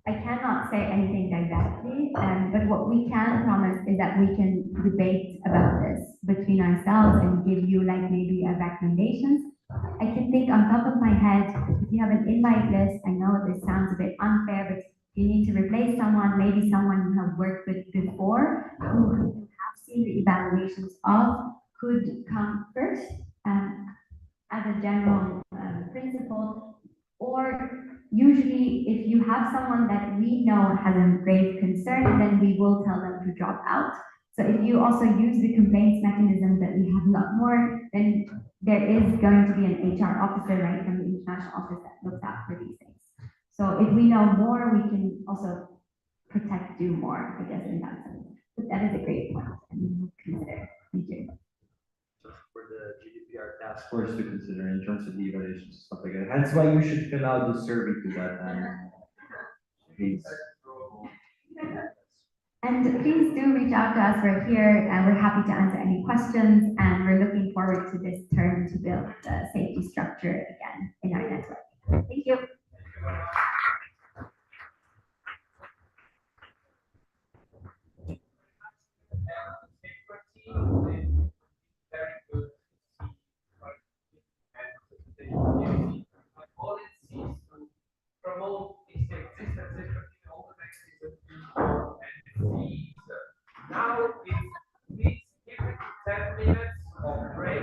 I cannot say anything directly, but what we can promise is that we can debate about this between ourselves and give you like maybe a recommendations. I can think on top of my head, if you have an invite list, I know this sounds a bit unfair, but you need to replace someone, maybe someone you have worked with before, who you have seen the evaluations of, could come first as a general principle. Or usually, if you have someone that we know has a grave concern, then we will tell them to drop out. So if you also use the complaints mechanism that we have a lot more, then there is going to be an HR officer, right, from the international office that looks after these things. So if we know more, we can also protect you more, I guess, in that sense. But that is a great point, and we will consider. Thank you. For the GDPR task force to consider in terms of the evaluations and stuff like that. That's why you should fill out the survey to that. Please. And please do reach out to us. We're here and we're happy to answer any questions. And we're looking forward to this term to build the safety structure again in our network. Thank you. Promote its existence in all the mechanisms and now it's give it 10 minutes of break.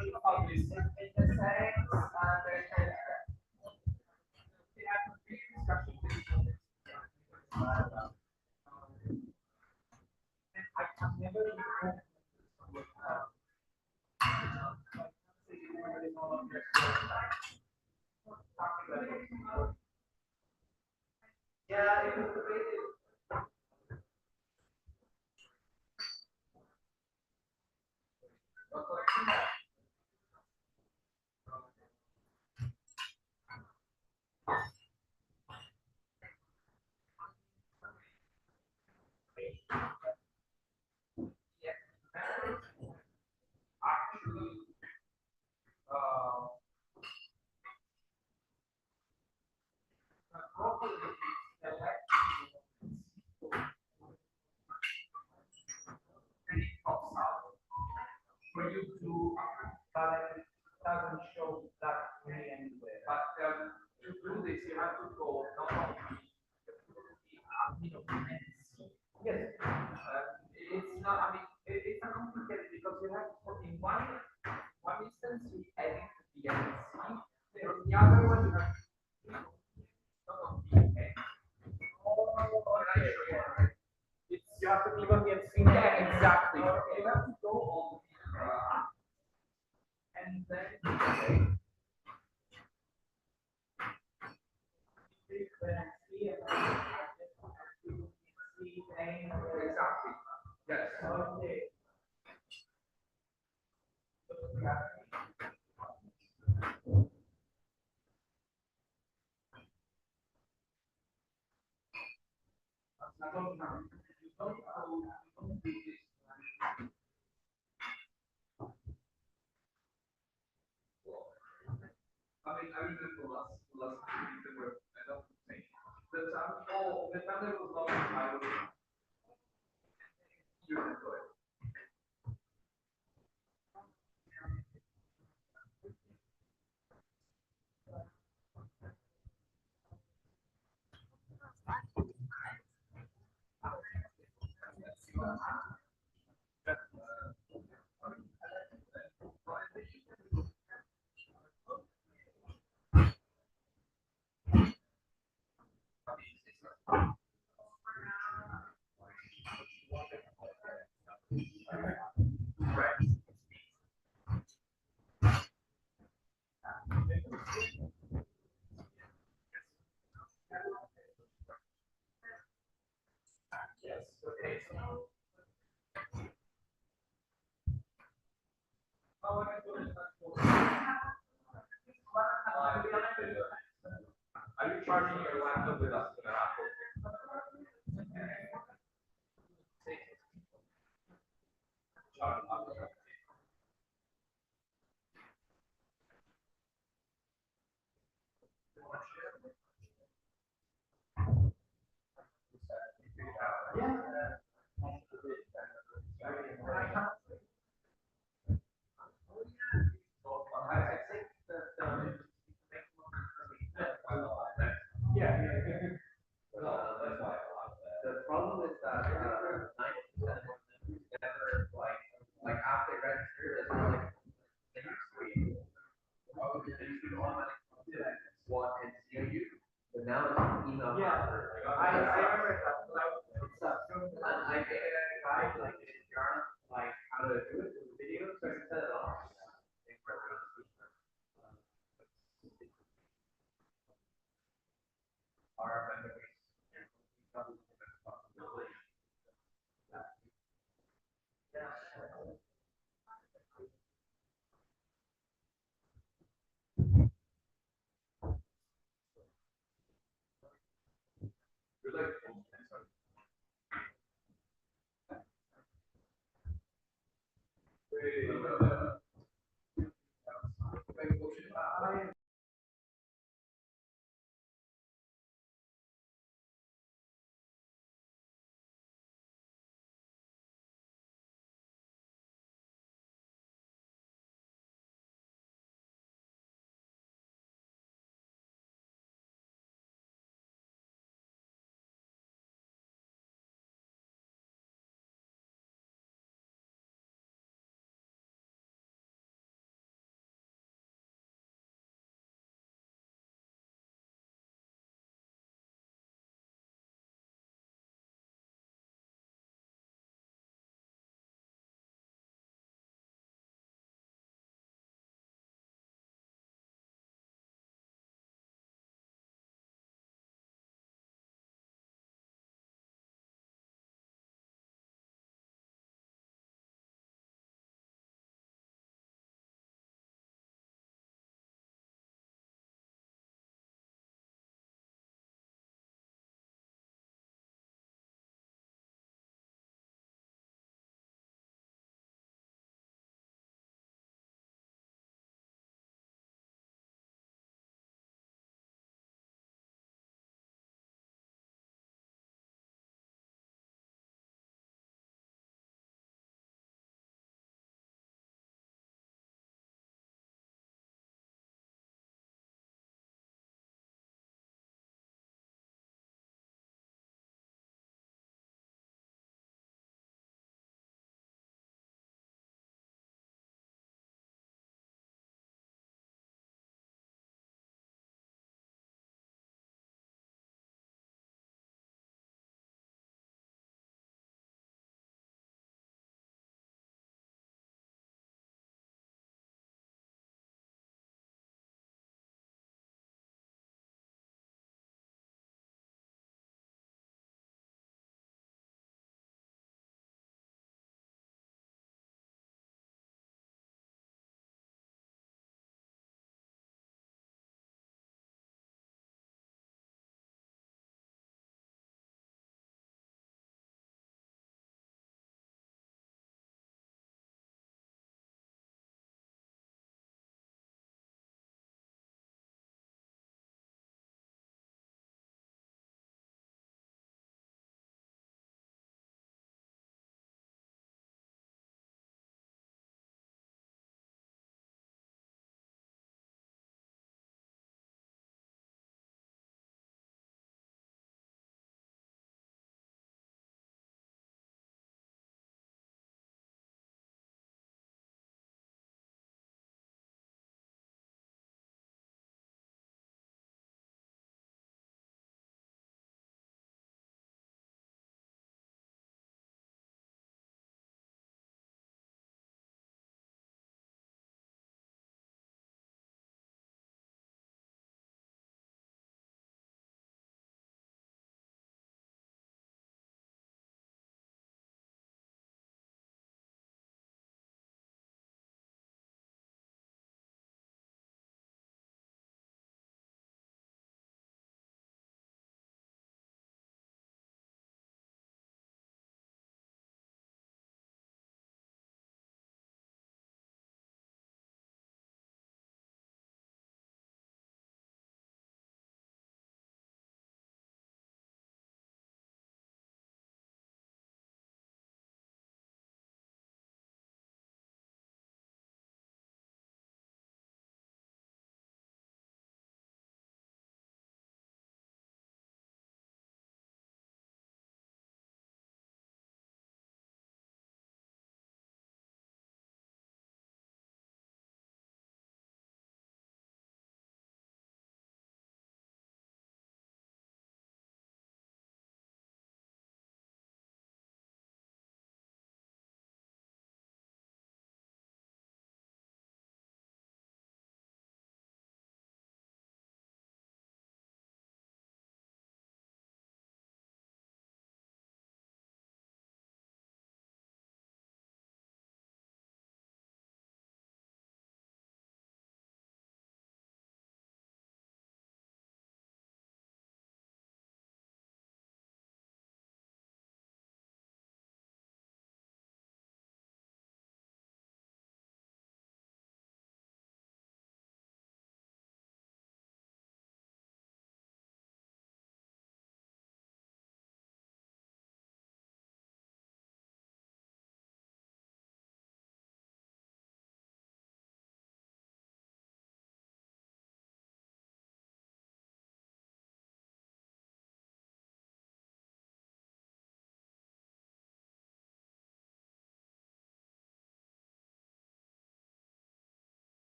In the settings, there's Yeah, it was debated. Actually, properly select and it pops out. When you do, but it doesn't show that way anywhere. But to do this, you have to go not only the admin of the NC. Yes, it's not, I mean, it's a complicated because you have, in one instance, you edit the NC, and the other one you have you have to click on the NC. Yeah, exactly. You have to go on and then exactly. Yes. Okay. I mean, I remember last week there were I don't think the time there was not I was years ago. Yes, okay, so. Are you charging your laptop with us? The problem is that 90% of them never like after they register, it's not like they used to. They used to automatically SWAT and COU, but now it's email. Yeah, I remember that. And I made a guide like in Yarn, like how to do it with video, so I can set it off. Our memories. Like,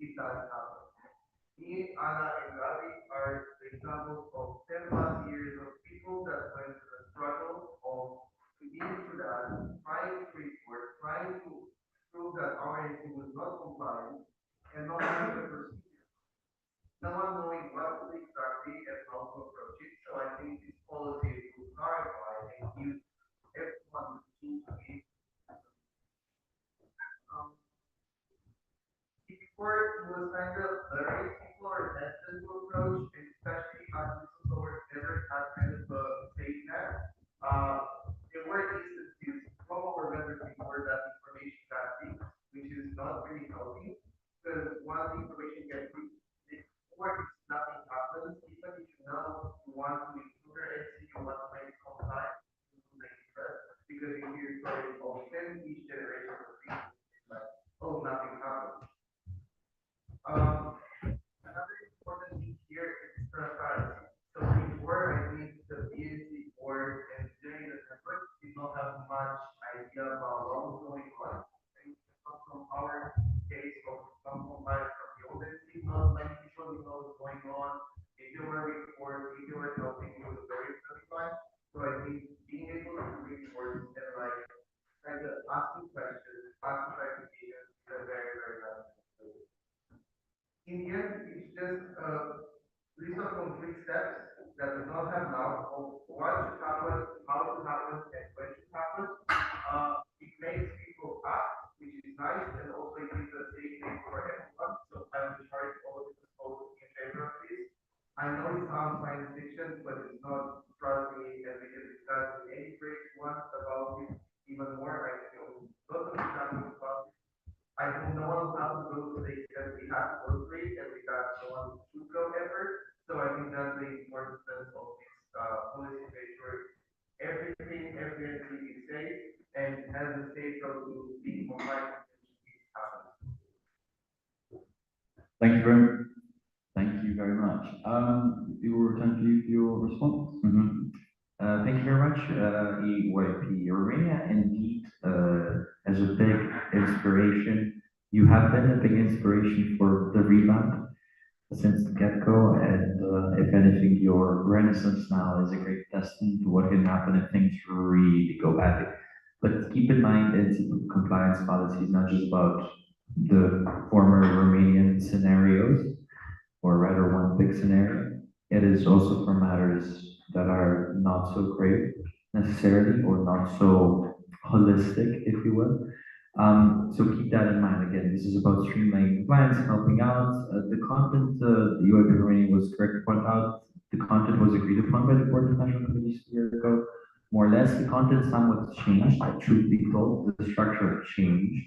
it doesn't happen. Me, Anna, and Gabi are the examples of 10+ years of people that went through the struggle of being through that, trying to report, trying to prove that our entity was not compliant, and not having the procedure. No one knowing what to do exactly and how to approach it. So I think this policy will clarify and give everyone the tools to be. Before it was kind of very simple or hesitant to approach, and especially as whistleblowers never had kind of a safety net. There were instances from our members before that information got leaked, which is not really healthy, because once the information gets leaked, before nothing happens, even if you know you want to improve your entity, you want to make it compliant, you will make it stress, because you hear stories often, each generation of people, it's like, oh, nothing happened. Another important thing here is transparency. So before, I think the BNC board and during the network did not have much idea about what was going on. And from our case, or from compliance from the old entity, not many people know what's going on. If they were reports, if they were helping, it was very satisfying. So I think being able to report and like kind of asking questions, asking clarifications is a very, very valuable. In the end, it's just a list of complete steps that does not have now of what should happen, how it should happen, and when it should happen. It makes people act, which is nice, and also it gives a safe name for everyone. So I'm the charge all of this vote in favor of this. I know it sounds science fiction, but it's not. Trust me, and we can discuss in any break once about it even more. I know lots of examples about it. I think no one will have to go to the extent we have to go through it, and we got no one should go ever. So I think that's the importance of this policy to make sure everything, every entity is safe and has the state of being compliant with happens. Thank you very much. We will return to you for your response. Thank you very much, EYP Romania. Indeed, as a big inspiration, you have been a big inspiration for the revamp since the get-go, and if anything, your renaissance now is a great testament to what can happen if things really go badly. But keep in mind, compliance policy is not just about the former Romanian scenarios, or rather one big scenario. It is also for matters that are not so great necessarily, or not so holistic, if you will. So keep that in mind. Again, this is about streamlining compliance, helping out. The content, the UIP Romania was correct to point out, the content was agreed upon by the Board of National Committees a year ago. More or less, the content somewhat changed, truth be told, the structure changed.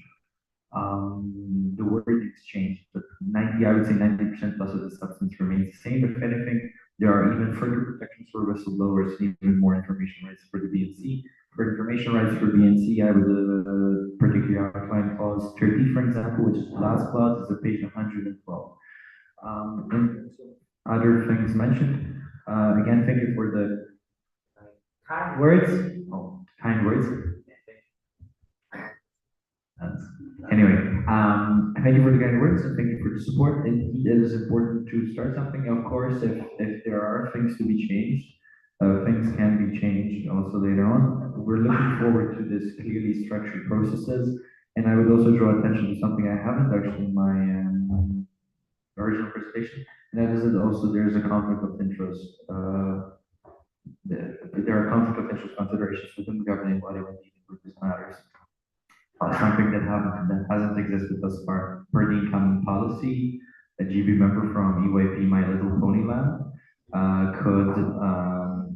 The wording's changed, but I would say 90% plus of the substance remains the same. If anything, there are even further protections for whistleblowers, even more information rights for the BNC. For information rights for BNC, I would particularly outline clause 30, for example, which is the last clause, is at page 112. And other things mentioned. Again, thank you for the kind words. Oh, kind words. Anyway, thank you for the kind words and thank you for the support. Indeed, it is important to start something. Of course, if there are things to be changed, things can be changed also later on. We're looking forward to this clearly structured processes. And I would also draw attention to something I haven't actually in my original presentation, and that is that also there's a conflict of interest. There are conflict of interest considerations within the governing body when dealing with these matters. Something that hasn't existed thus far. Per the incoming policy, a GB member from EYP My Little Pony Land could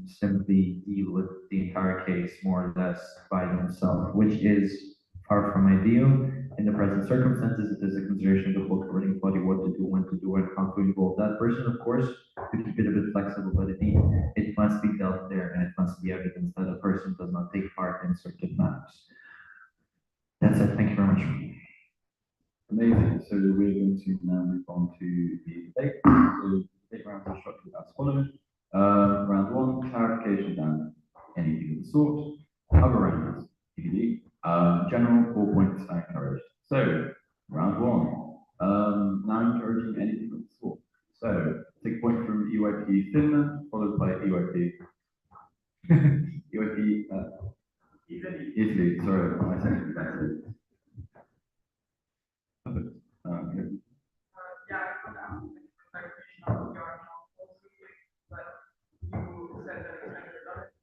simply deal with the entire case more or less by themselves, which is far from ideal. In the present circumstances, it is a consideration of the whole governing body what to do, when to do, and how to involve that person, of course, to keep it a bit flexible, but it must be dealt there, and it must be evidence that a person does not take part in certain matters. That's it. Thank you very much. Amazing. So we're going to now move on to the debate. So debate rounds are structured as follows. Round one, clarification and anything of the sort. Other rounds, TBD. General 4 points are encouraged. So round one. Now be Finland, followed by EYP. EYP, Italy, sorry, I said it backwards. Perfect. Okay. Yeah, I want to ask a clarification on your policy, but you said that it's kind of redundant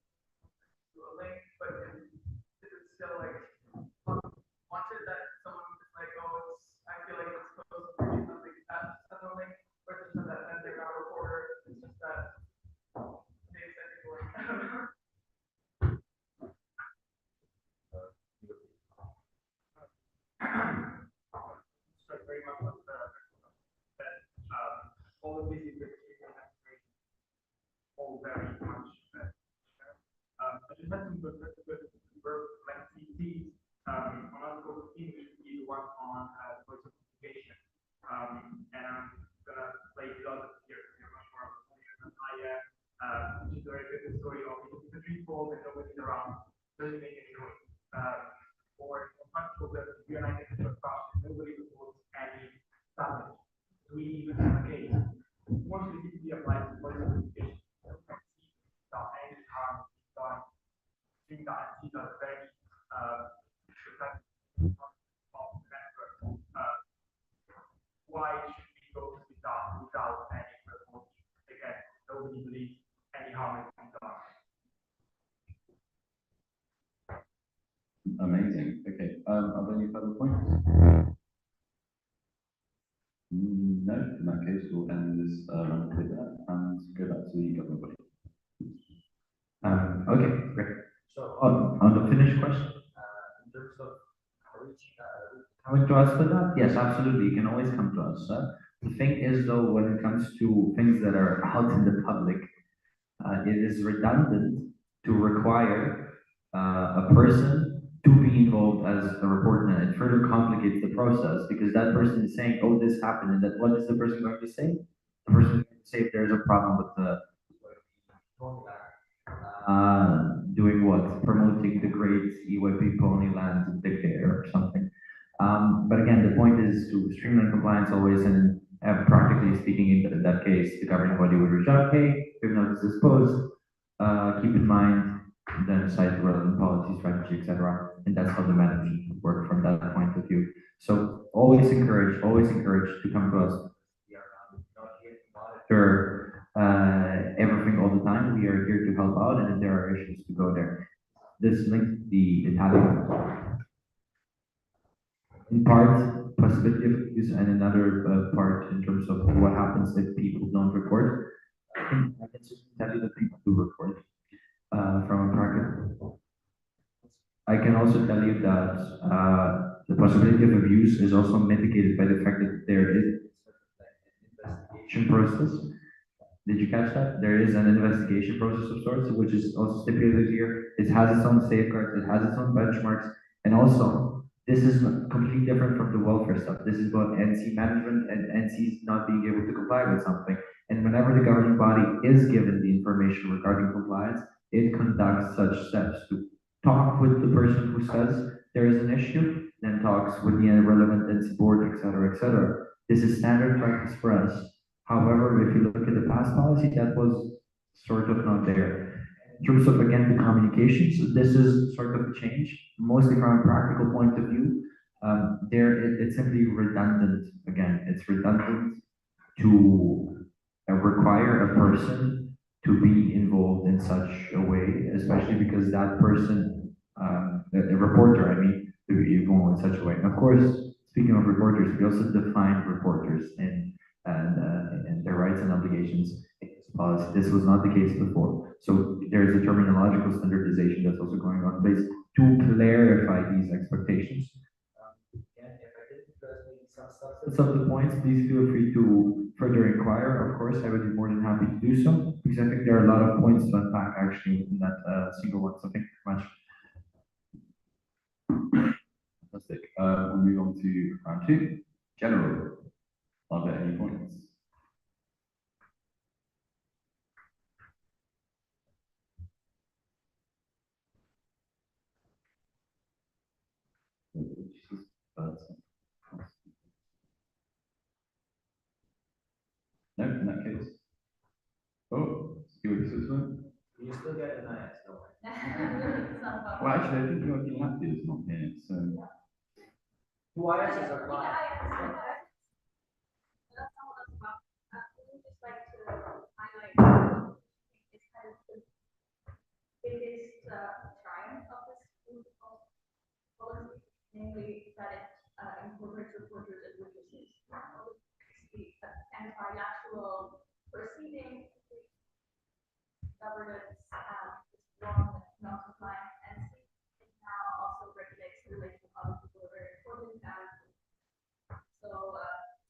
to a link, but is it still like wanted that someone was like, oh, it's, I feel like it's supposed to do something that's a link, or is it just that then they're not a reporter, it's just that they said it's like, I don't know. So very much what that all of these investigations have very all very much I just had some good work like CT on article 15 which would be the one on voice of communication and I'm gonna play the other here you're much more of a player than I am which is a very good story of the tree falls and nobody's around doesn't make any noise or much of the United States nobody reports any damage. Do we even have a case? Mostly typically applies to voice communication. Without any harm done. Think that these are very protective of the network. Why should we go to the done without any report? Again, nobody believes any harm is being done. Amazing. Okay. Are there any further points? No. In that case, we'll end this round with that and go back to the governing body. Okay. Great. So On the Finnish question. in terms of reaching, Coming to us for that? Yes, absolutely. You can always come to us. The thing is, though, when it comes to things that are out in the public, it is redundant to require a person to be involved as a reporter, and it further complicates the process because that person is saying, "Oh, this happened," and that what is the person going to say? The person is going to say if there's a problem with the doing what? Promoting the great EYP Ponyland dictator or something. But again, the point is to streamline compliance always and have practically speaking in that case, the governing body would reach out, hey, if notice is posed, keep in mind, then cite the relevant policy, strategy, etc. And that's how the management would work from that point of view. So always encourage to come to us. Monitor everything all the time. We are here to help out, and if there are issues, to go there. This link, the Italian, in part, possibility of abuse, and another part in terms of what happens if people don't report. I can just tell you that people do report from a practical. I can also tell you that the possibility of abuse is also mitigated by the fact that there is investigation process. Did you catch that? There is an investigation process of sorts, which is also stipulated here. It has its own safeguards, it has its own benchmarks, and also this is completely different from the welfare stuff. This is about NC management and NCs not being able to comply with something. And whenever the governing body is given the information regarding compliance, it conducts such steps to talk with the person who says there is an issue, then talks with the relevant NC board, etc., etc. This is standard practice for us. However, if you look at the past policy, that was sort of not there. In terms of, again, the communications, this is sort of a change, mostly from a practical point of view. It's simply redundant. Again, it's redundant to require a person to be involved in such a way, especially because that person, a reporter, I mean, to be involved in such a way. And of course, speaking of reporters, we also define reporters and their rights and obligations in this policy. This was not the case before. So there is a terminological standardization that's also going on in place to clarify these expectations. And if I didn't address maybe some substance. Some of the points, please feel free to further inquire. Of course, I would be more than happy to do so because I think there are a lot of points to unpack actually in that single one. So thank you very much. Fantastic. We'll move on to round two. General. Are there any points? No, in that case. Oh, Well, actually, I think Joachim Lapti is not here, so. Who are us as our client? That's not what that's about. We would just like to highlight, it's kind of the biggest triumph of this group of policy, namely that it incorporates reporters and witnesses. The anti-lateral proceeding, governance, is one non-compliant entity. It now also regulates the relation of other people who are very important, and so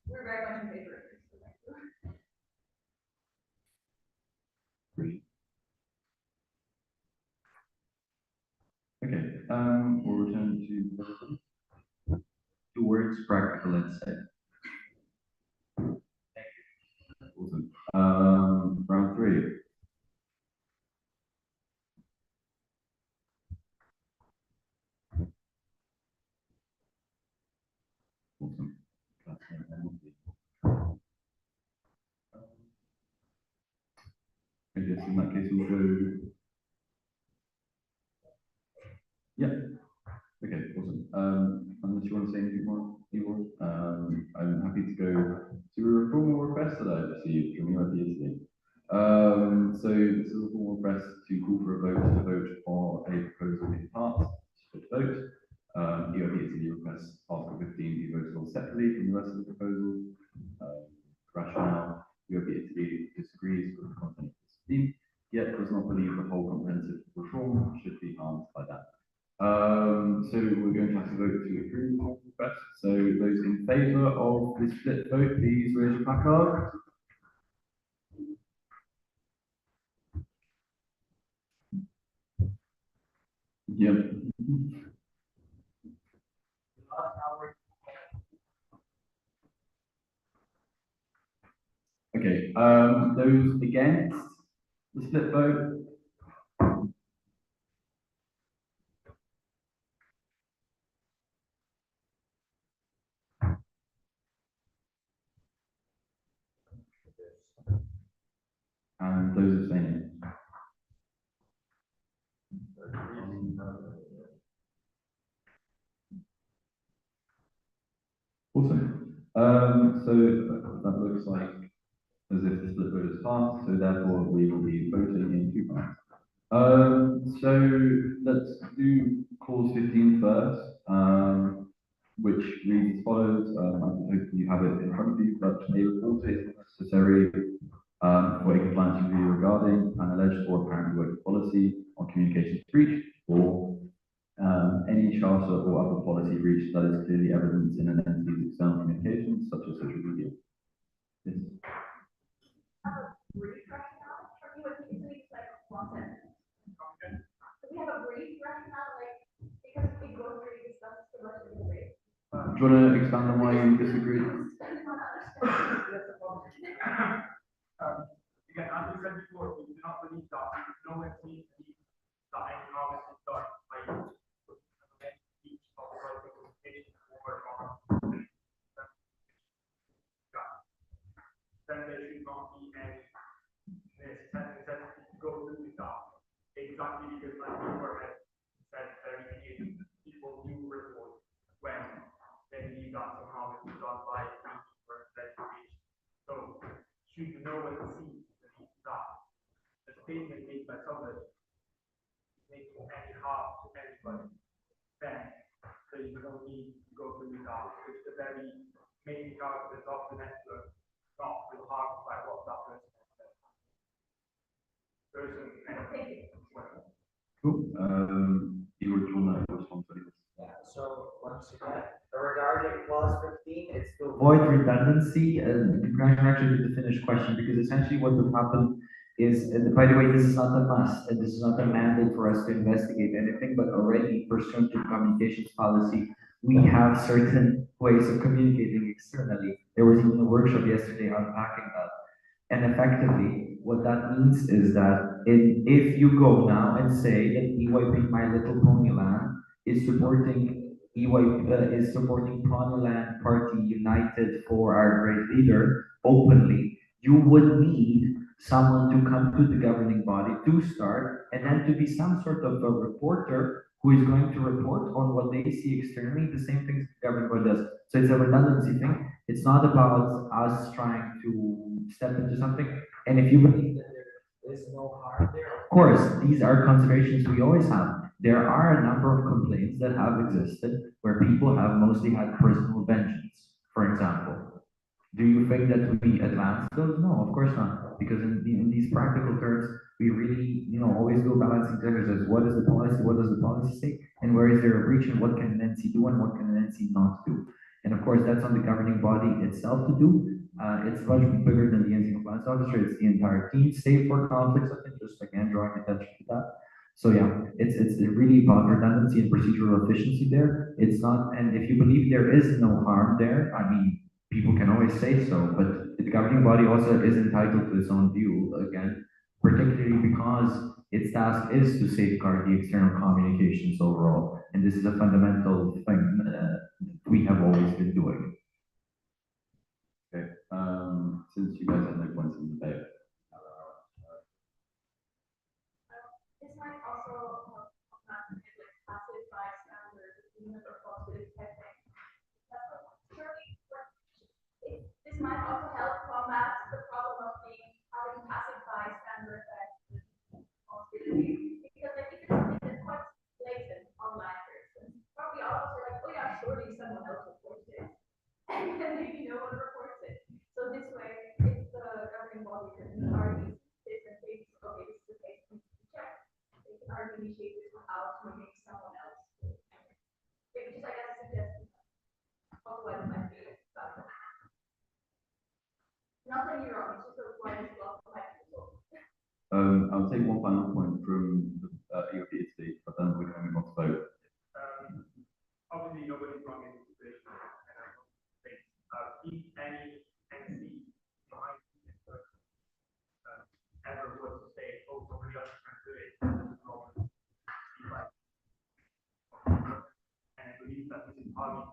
we're very much in favor of this. So thank you. Great. Okay, we'll return to 2 words, practical and safe. Awesome. Round 3. Awesome. I guess in that case we'll go. Yeah. Okay, awesome. Unless you want to say anything more, Igor, I'm happy to go to a formal request that I've received from UIP Italy. So this is a formal request to call for a vote to vote on a proposal in parts, split vote. UIP Italy requests Article 15 be voted on separately from the rest of the proposal. Rationale, UIP Italy disagrees with the content of this scheme, yet does not believe the whole comprehensive reform should be harmed by that. So we're going to have to vote to approve the request. So those in favour of this split vote, please raise your placard. Yep. Okay, those against the split vote? And those abstaining? Awesome. So that looks like as if the split vote is passed, so therefore we will be voting in 2 parts. So let's do clause 15 first, which reads as follows. I hope you have it in front of you, but a report is necessary for a compliance review regarding an alleged or apparent working policy on communications breach or any charter or other policy breach that is clearly evidence in an entity's external communications, such as social media. Yes. Brief rationale from you, I think it's like content. Do we have a brief rationale, like, because we go through this stuff so much in the brief? Do you want to expand on why you disagree? Again, as we said before, we do not believe that no one needs to be that any harvest is done by each of the right communication or then there should not be any necessity to go through with that. Exactly because like Igor had said very beginning, people do report when they believe that somehow it was done by or investigation. So should you know what to see that the statement made by somebody making any harm to anybody, then so you don't need to go through with that. It's the very main characters of the network, not feel harmed by what that person has said. Cool. Igor, do you want to respond to this? Yeah, so once again, regarding clause 15, it's to avoid redundancy. You can actually do the finished question because essentially what would happen is, and by the way, this is not a must, and this is not a mandate for us to investigate anything, but already pursuant to communications policy, we have certain ways of communicating externally. There was even a workshop yesterday unpacking that. And effectively, what that means is that if you go now and say that EYP My Little Ponyland is supporting is supporting Ponyland Party United for our great leader openly, you would need someone to come to the governing body to start, and then to be some sort of a reporter who is going to report on what they see externally, the same things the governing body does. So it's a redundancy thing. It's not about us trying to step into something. And if you believe that There's no harm there. of course, these are considerations we always have. There are a number of complaints that have existed where people have mostly had personal vengeance, for example. Do you think that we advance those? No, of course not. Because in these practical terms, we really, always go balancing exercises. What is the policy? What does the policy say? And where is there a breach? And what can an NC do? And what can an NC not do? And of course, that's on the governing body itself to do. It's much bigger than the NC compliance officer. It's the entire team, save for conflicts of interest. Again, drawing attention to that. So yeah, it's really about redundancy and procedural efficiency there. It's not, and if you believe there is no harm there, I mean, people can always say so, but the governing body also is entitled to its own view, again, particularly because its task is to safeguard the external communications overall. And this is a fundamental thing we have always been doing. Okay, since you guys have no points in the debate. This might also help combat like passive bystanders, even or positive testing. This might also help combat the problem of having passive bystander effect responsibility. Because like if it's something that's quite blatant online, for instance, probably all of us are like, oh yeah, surely someone else reports it. And then maybe no one reports it. So this way, if the governing body can argue different things, okay, this is the case we need to check. They can argue initiate this without moving someone else. Maybe just like as a suggestion. Otherwise, it might be bad. Nothing you're wrong, it's just a wide block of my people. I'll take one final point from the EOP today, but then we're going to move on to vote. Obviously, nobody's wrong in this situation, and I don't think, if any NC trying to ever was to say, oh, somebody else is trying to do it, this is wrong. Like, and I believe that this is partly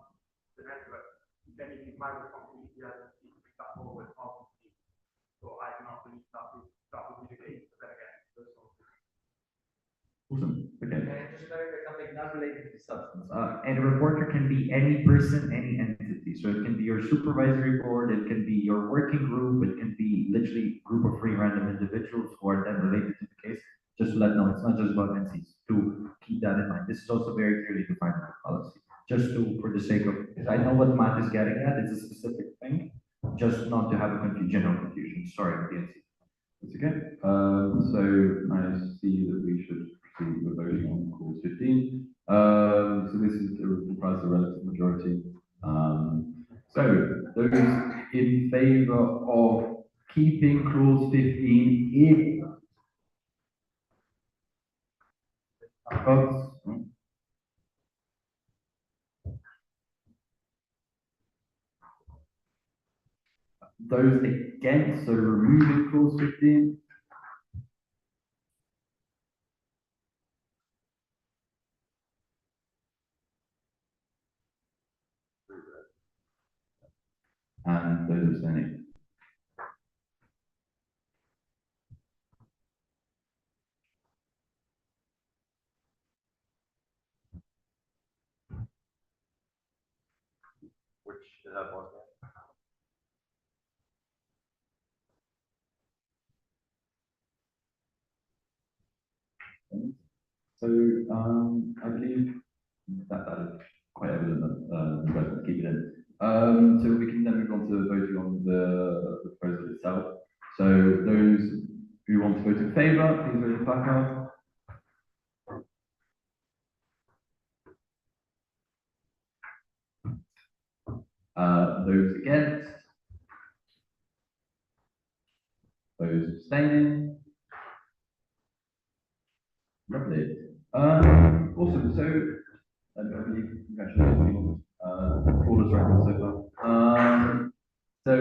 the network, then it is my responsibility as a team to bring that forward, obviously. So I do not believe that would be the case, but then again, there's no. Awesome, okay. Can I just clarify something not related to substance? And a reporter can be any person, any entity. So it can be your supervisory board, it can be your working group, it can be literally a group of three random individuals who are then related to the case. Just to let know, it's not just about NCs, to keep that in mind. This is also very clearly defined in the policy. Just to, for the sake of, because I know what Matt is getting at, it's a specific thing, just not to have a general confusion. Sorry, with the NC. That's okay. So I see that we should proceed with voting on clause 15. So this is comprised of relative majority. So those in favor of keeping clause 15 in. Votes. Those against, so removing clause 15. And those abstaining. Which is that one? So I believe that is quite evident that you guys want to keep it in. So we can then move on to voting on the proposal itself. So those who want to vote in favour, please vote the placard. Those against. Those abstaining. Lovely. Awesome. So I believe congratulations on all this record so far. So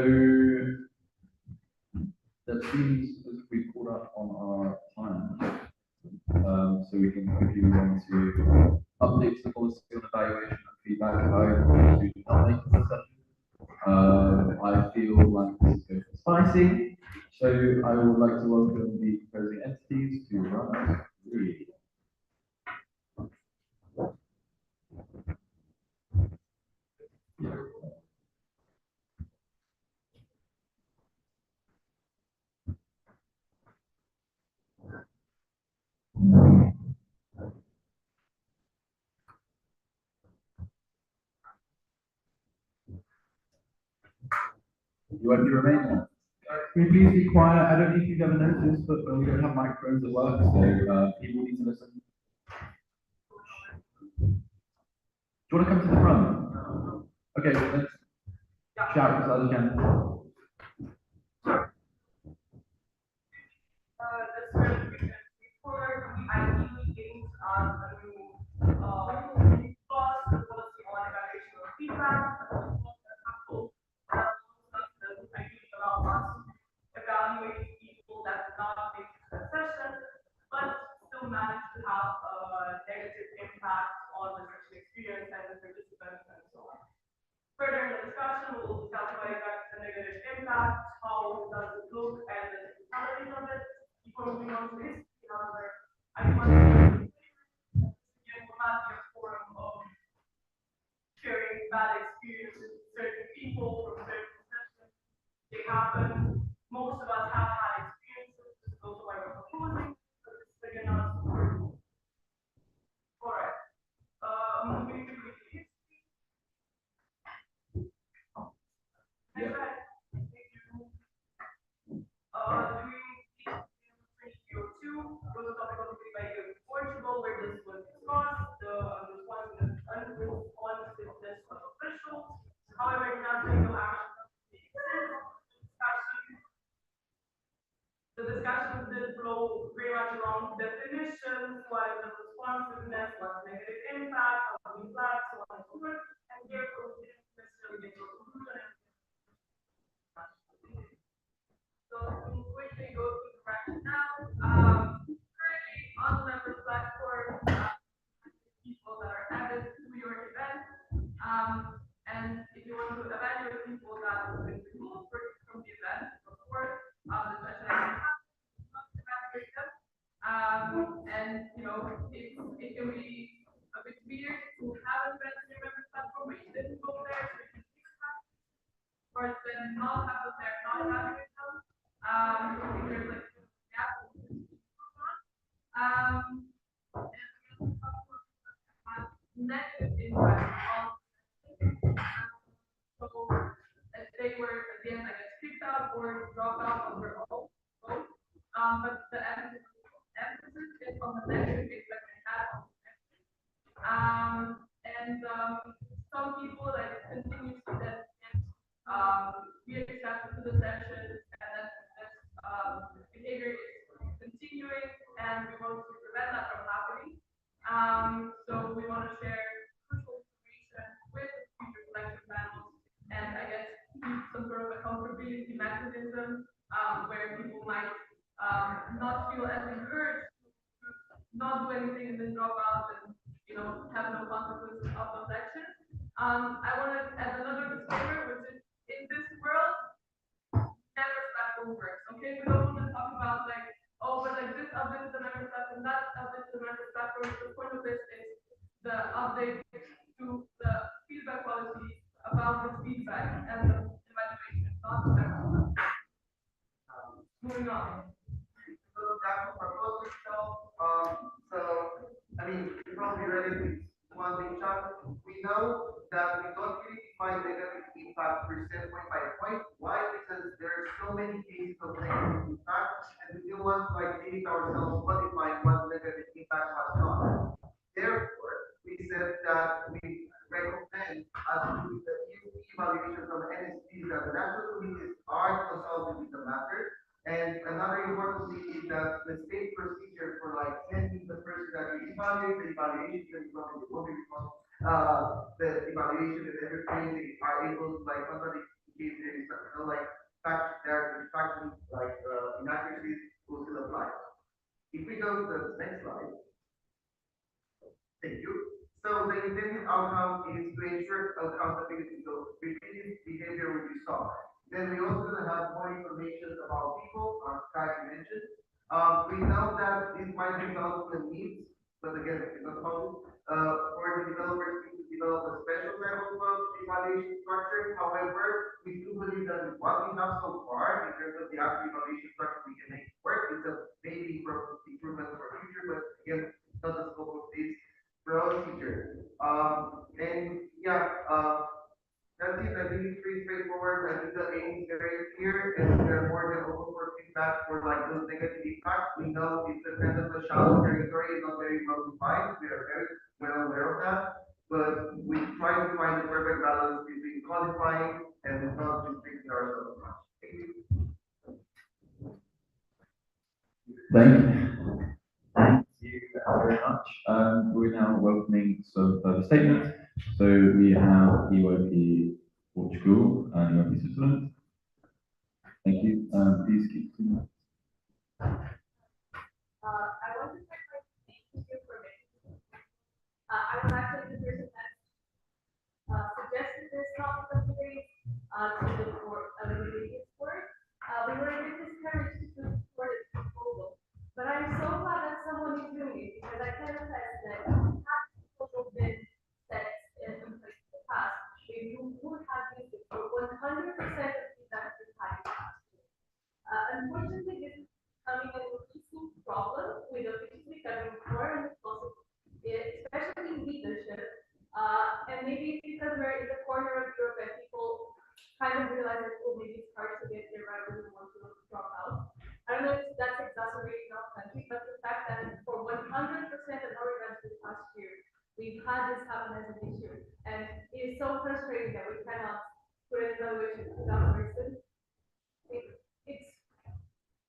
that seems as if we've caught up on our time. So we can quickly move on to updates the policy on evaluation and feedback about to not make the session. I feel like this is going to be spicy. So I would like to welcome the proposing entities to run us through. UIP Romania. Can we please be quiet? I don't know if you've ever noticed, but we don't have microphones at work, so people need to listen. Do you want to come to the front? Okay, let's shout as loud as you can. Before we ideally gained a new, policy on evaluation of feedback, ideally allow us evaluate people that did not make the session, but still manage to have a negative impact on the session experience and the participants and so on. Further in the discussion, we'll discuss what exactly the negative impact, how does it look, and the technicalities of it. Before moving on to this, however, I want to again have a forum of sharing bad experiences with certain people from certain sessions. They happen. Most of us have had experiences. This is also why we're proposing. But this is again not super. All right. Moving to the history. Next slide. Thank you. Doing was a topic of debate by Portugal, where this was discussed, the unresponsiveness of officials. However, nothing, no action. The discussions did flow very much along definitions, what is the responsiveness, what's negative impact, how do we flag, so on and so forth. And therefore, we didn't necessarily get to a conclusion. So we'll quickly go through the rationale. Currently on the member platform, people that are added to your event. And if you want to evaluate people that have been removed from the event before the session evaluate them. And you know, it can be a bit weird to have an event in your member platform where you didn't go there, so you can see the time, or then not have them there, not evaluate them. There's like negative impact on so if they were at the end, I guess, kicked out or dropped out of their own vote. But the emphasis is on the negative impact they had on some people like continuously that be accepted to the session and then this behavior is continuing and we want to prevent that from happening. So we want to share crucial information with future selection panels and I guess keep some sort of accountability mechanism where people might not feel as encouraged to not do anything and then drop out and you know have no consequences of those actions. I want to add another disclaimer, which is in this world, never platform works. Okay, we don't want to talk about like, oh, but like this update to the member platform, that update to the member platform. The point of this is the update to the feedback policy about the feedback and the evaluation, not the member platform. Moving on. So that's proposal so I mean, you probably read it one thing, Chuck. We know that we don't really define negative impact percent point by point. Why? Because there are so many cases of negative impact, and we don't want to like limit ourselves quantifying what negative impact has done. Therefore, we said that we recommend as we do the ESP evaluations of NSPs that the national committees are consulted with the matter. And another important thing is that the state procedure for like sending the person that you evaluate, the evaluation is not in the body because the evaluation and everything they are able to like contradict if there is no like fact there factually like inaccuracies will still apply. If we go to the next slide. Thank you. So the intended outcome is to ensure accountability. So repeated behavior will be stopped. Then we also gonna have more information about people, Kai mentioned. We know that this might result in needs, but again, it's not about it. For the developers to develop a special type of evaluation structure. However, we do believe that with what we have so far, in terms of the actual evaluation structure, we can make it work. It's a maybe improvement for future, but again, not the scope of this procedure. And yeah, that's it. I think it's pretty straightforward. forward, I think the aim is very clear, and we're more than open for feedback for like those negative impacts. We know it's a kind of a shallow territory, it's not very well defined, we are very well aware of that. But we try to find the perfect balance between codifying and not just fixing ourselves much. Thank you. Thank you. Thank you very much. We're now welcoming some further statements. So we have EYP Portugal and EYP Switzerland. Thank you. Please keep to that. I want to start by thanking you for making. I was actually the person that suggested this topic of debate to the board, the previous board. We were a bit discouraged to support this proposal, but I'm so glad that someone is doing it because I can attest that had this proposal been set in place in the past, we would have used it for 100% of the investors had passed. Unfortunately, this is becoming an increasing problem with officials becoming more and responsible, especially in leadership. And maybe it's because we're in the corner of Europe and people kind of realize that, oh, maybe it's hard to get there, I really want to drop out. I don't know if that's exacerbating our country, but the fact that for 100% of our events this past year, we've had this happen as an issue. And it is so frustrating that we cannot put an evaluation to that person.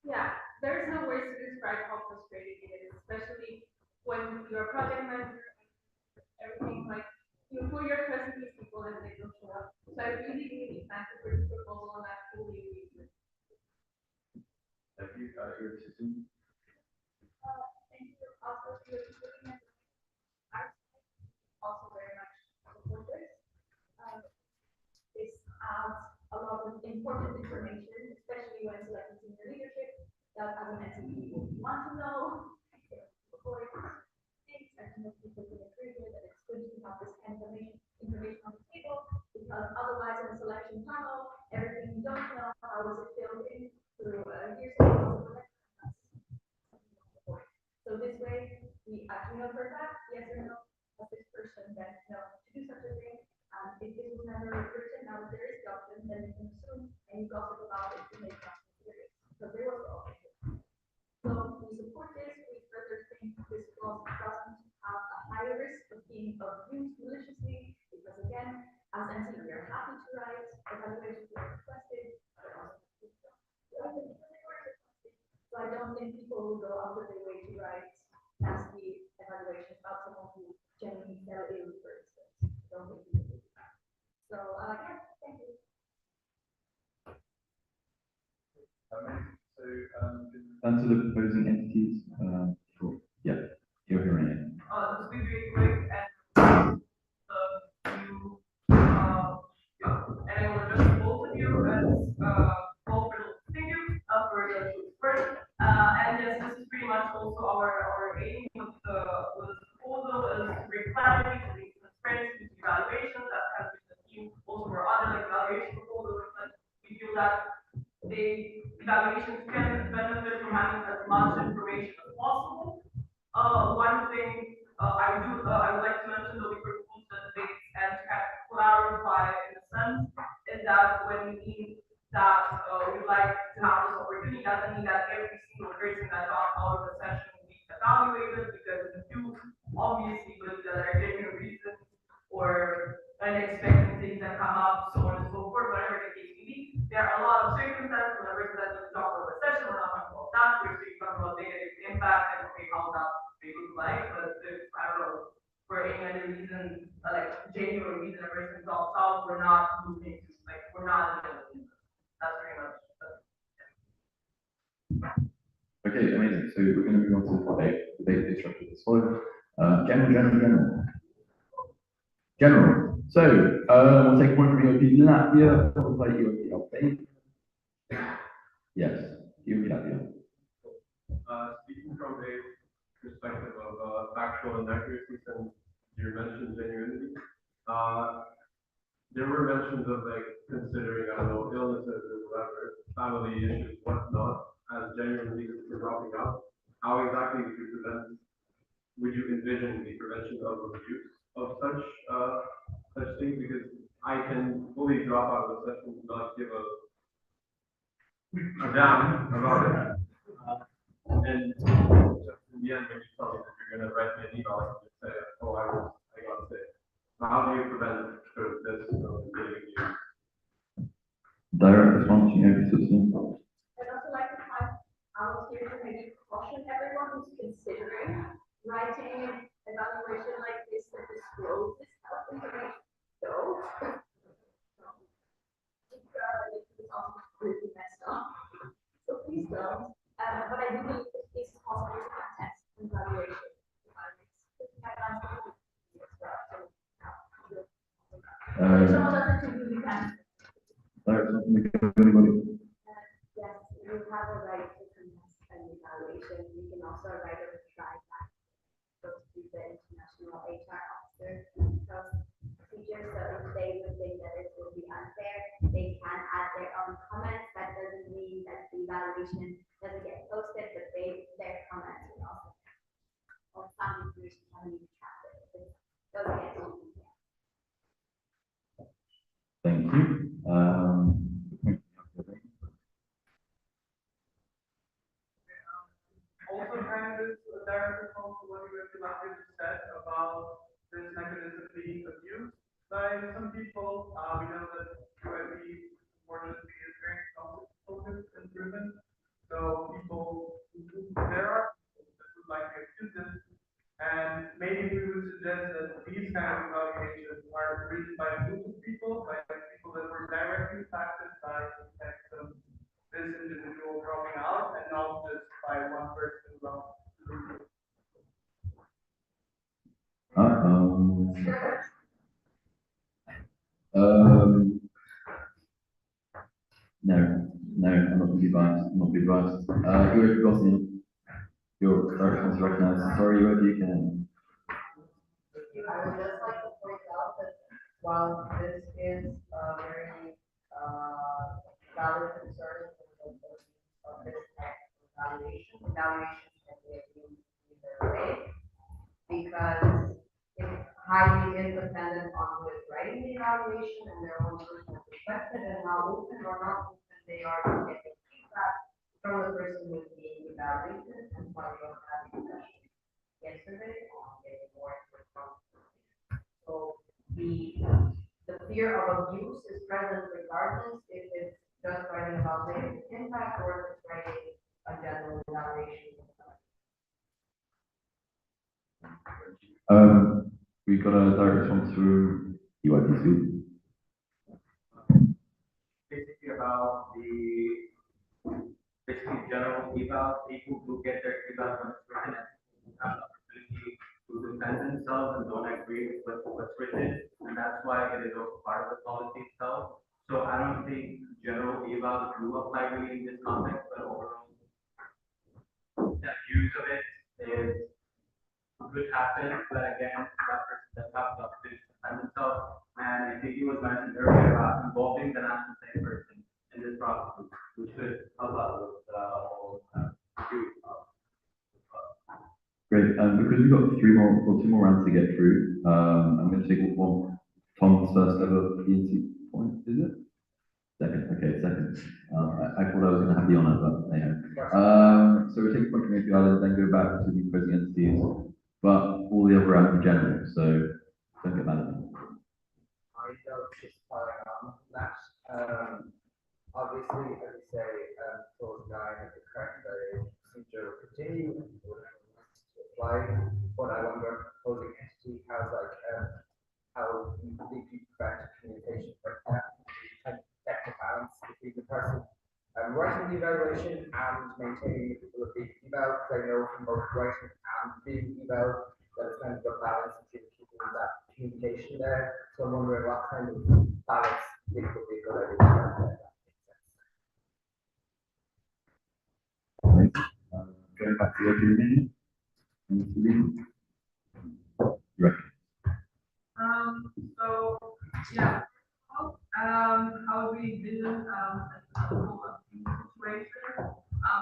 Yeah, there's no words to describe how frustrating it is, especially when you're a project manager and everything, like, you put your trust in these people and they don't show up. So I really, really thank you for this proposal and I fully agree with it. Thank you. Your decision. Thank you also for your decision. I also very much support this. This adds a lot of important information, especially when selecting senior leadership, that as an SME people want to know. Avoid things that most people can agree with, that it's good to have this kind of information on the table, because otherwise in the selection panel, everything you don't know, how is it filled in through hearsay process. So this way, we actually know for a fact, yes or no, of this person that to do such a thing. If this was never written, now that there is the option, then you can assume and you gossip about it to make it serious. So there was the option. So we support this. We further think this clause doesn't have a higher risk of being abused maliciously, because again, as NC, we are happy to write evaluations we are requested, but also so I don't think people will go out of their way to write nasty evaluations about someone who genuinely fell ill, for instance. I don't think people do that. So, yeah, thank you. Answer the proposing entities. Sure. Yeah, you're hearing it. This will be very quick and you, yeah, and I will address both of you as both will thank you for the first. And yes, this is pretty much also our aim with this proposal is to bring clarity, to bring transparency to evaluations. That has been the theme also for other like evaluation proposals. And we feel that the evaluations can benefit from having as much information as possible. One thing I would like to mention that we proposed the debates and to kind of clarify in a sense is that when we mean that we'd like to have this opportunity, doesn't mean that every single person that got out of the session will be evaluated, because we do obviously believe that there are genuine reasons or unexpected things that come up, so on and so forth, whatever the case may be. There are a lot of circumstances whenever that we talk about recession, we're not talking about that, we're talking about negative impact and okay, how that may look like, but if, I don't know, for any other reason, like genuine reason a person drops out, we're not moving to, like, we're not in the that's very much. Okay, amazing. So we're going to move on to the debate. The debate is structured as follows. General. So, we'll take a point from EOP Latvia, followed by EOP Albania. Yes, EOP Latvia. Speaking from a perspective of factual inaccuracies and you mentioned genuinity, there were mentions of like considering, I don't know, illnesses or whatever, family issues, whatnot, as genuine reasons for dropping out. How exactly would you envision the prevention of abuse of such things? Because I can fully drop out of the session, not give a damn about it. And just in the end, when you tell me that you're gonna write me an email, I can just say, oh, I got sick. So how do you prevent sort of this from getting you? Direct response, you know, system. I'd also like to find out here to maybe caution everyone who's considering writing an evaluation like this that discloses health information. So. It's also really messed up. So please don't. But I do believe it is possible to have tests and evaluation. Someone doesn't think we can. Direct response, we can have anybody. Yes, you have a right to contest an evaluation. You can also write a reply back to the international HR officer. Procedures, so if they would think that it would be unfair, they can add their own comments. That doesn't mean that the evaluation doesn't get posted, but their comments will also. Or some information can be tracked. It doesn't get posted. Thank you. Also, kind of a direct response to what you just said about this mechanism being abused by some people. We know that UAP unfortunately is very focused and driven. So people there are people that would like to abuse this. And maybe we would suggest that these kind of evaluations are reached by a group of people, by people that were directly impacted by the effects of this individual dropping out, and not just by one person wrong. No, I'm not gonna be biased, I'm not gonna be biased. You're Gosling, your direct response recognized, sorry, whether you can. I would just like to point out that while this is a very, valid concern of this type of evaluations can be abused either way. Because it's highly independent on who is writing the evaluation and their own personal perspective and how open or not open they are to getting feedback from the person who is being evaluated. And why we don't have a discussion yesterday on getting more information. So the fear of abuse is present regardless if it's just writing about the impact or if it's writing a general evaluation. We got a direct response through UIPC. Basically about basically general eval, people who get their eval when it's written and have the opportunity to defend themselves and don't agree with what's written, and that's why it is also part of the policy itself. So I don't think general eval do apply really in this context, but overall, the use of it is could happen, but again, that person does have the opportunity to defend themselves. And I think it was mentioned earlier about involving the national state person in this process, which could help out with the whole use of. Great, because we've got two more rounds to get through, I'm going to take one, Tom's first ever PNC point, is it? Second, okay, second. I thought I was going to have the honor, but anyhow. So we'll take a point from API and then go back to the opposing entities, but all the other rounds are general, so don't get mad at me. I know just following on from that. Obviously, as you say, towards nine of the correct procedure will continue and to apply. But I wonder, opposing entity, how you completely prevent communication for that and check the balance between the person writing the evaluation and maintaining the people of being eval. I know from both writing and being eval that it's kind of a balance between keeping that communication there. So I'm wondering what kind of balance it would be a good idea. Going back to the opening meeting. So, yeah, how we envision, a situation,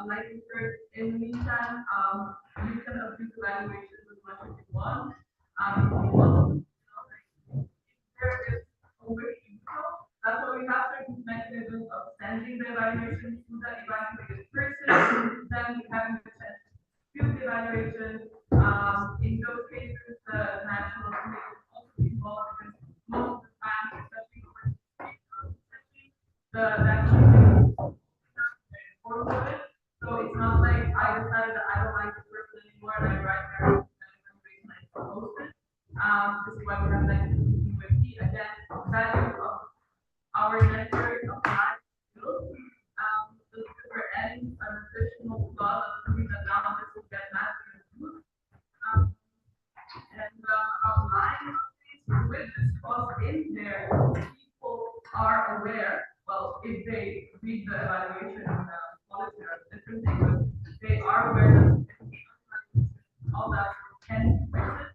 like we said, in the meantime, you can abuse evaluations as much as you want. If you want, there is a way you value of our network of live skills. Just we're adding an additional clause of something that now this will get massive use. And outline with this clause in there, people are aware, well, if they read the evaluation policy or different things, they are aware that all that can be printed.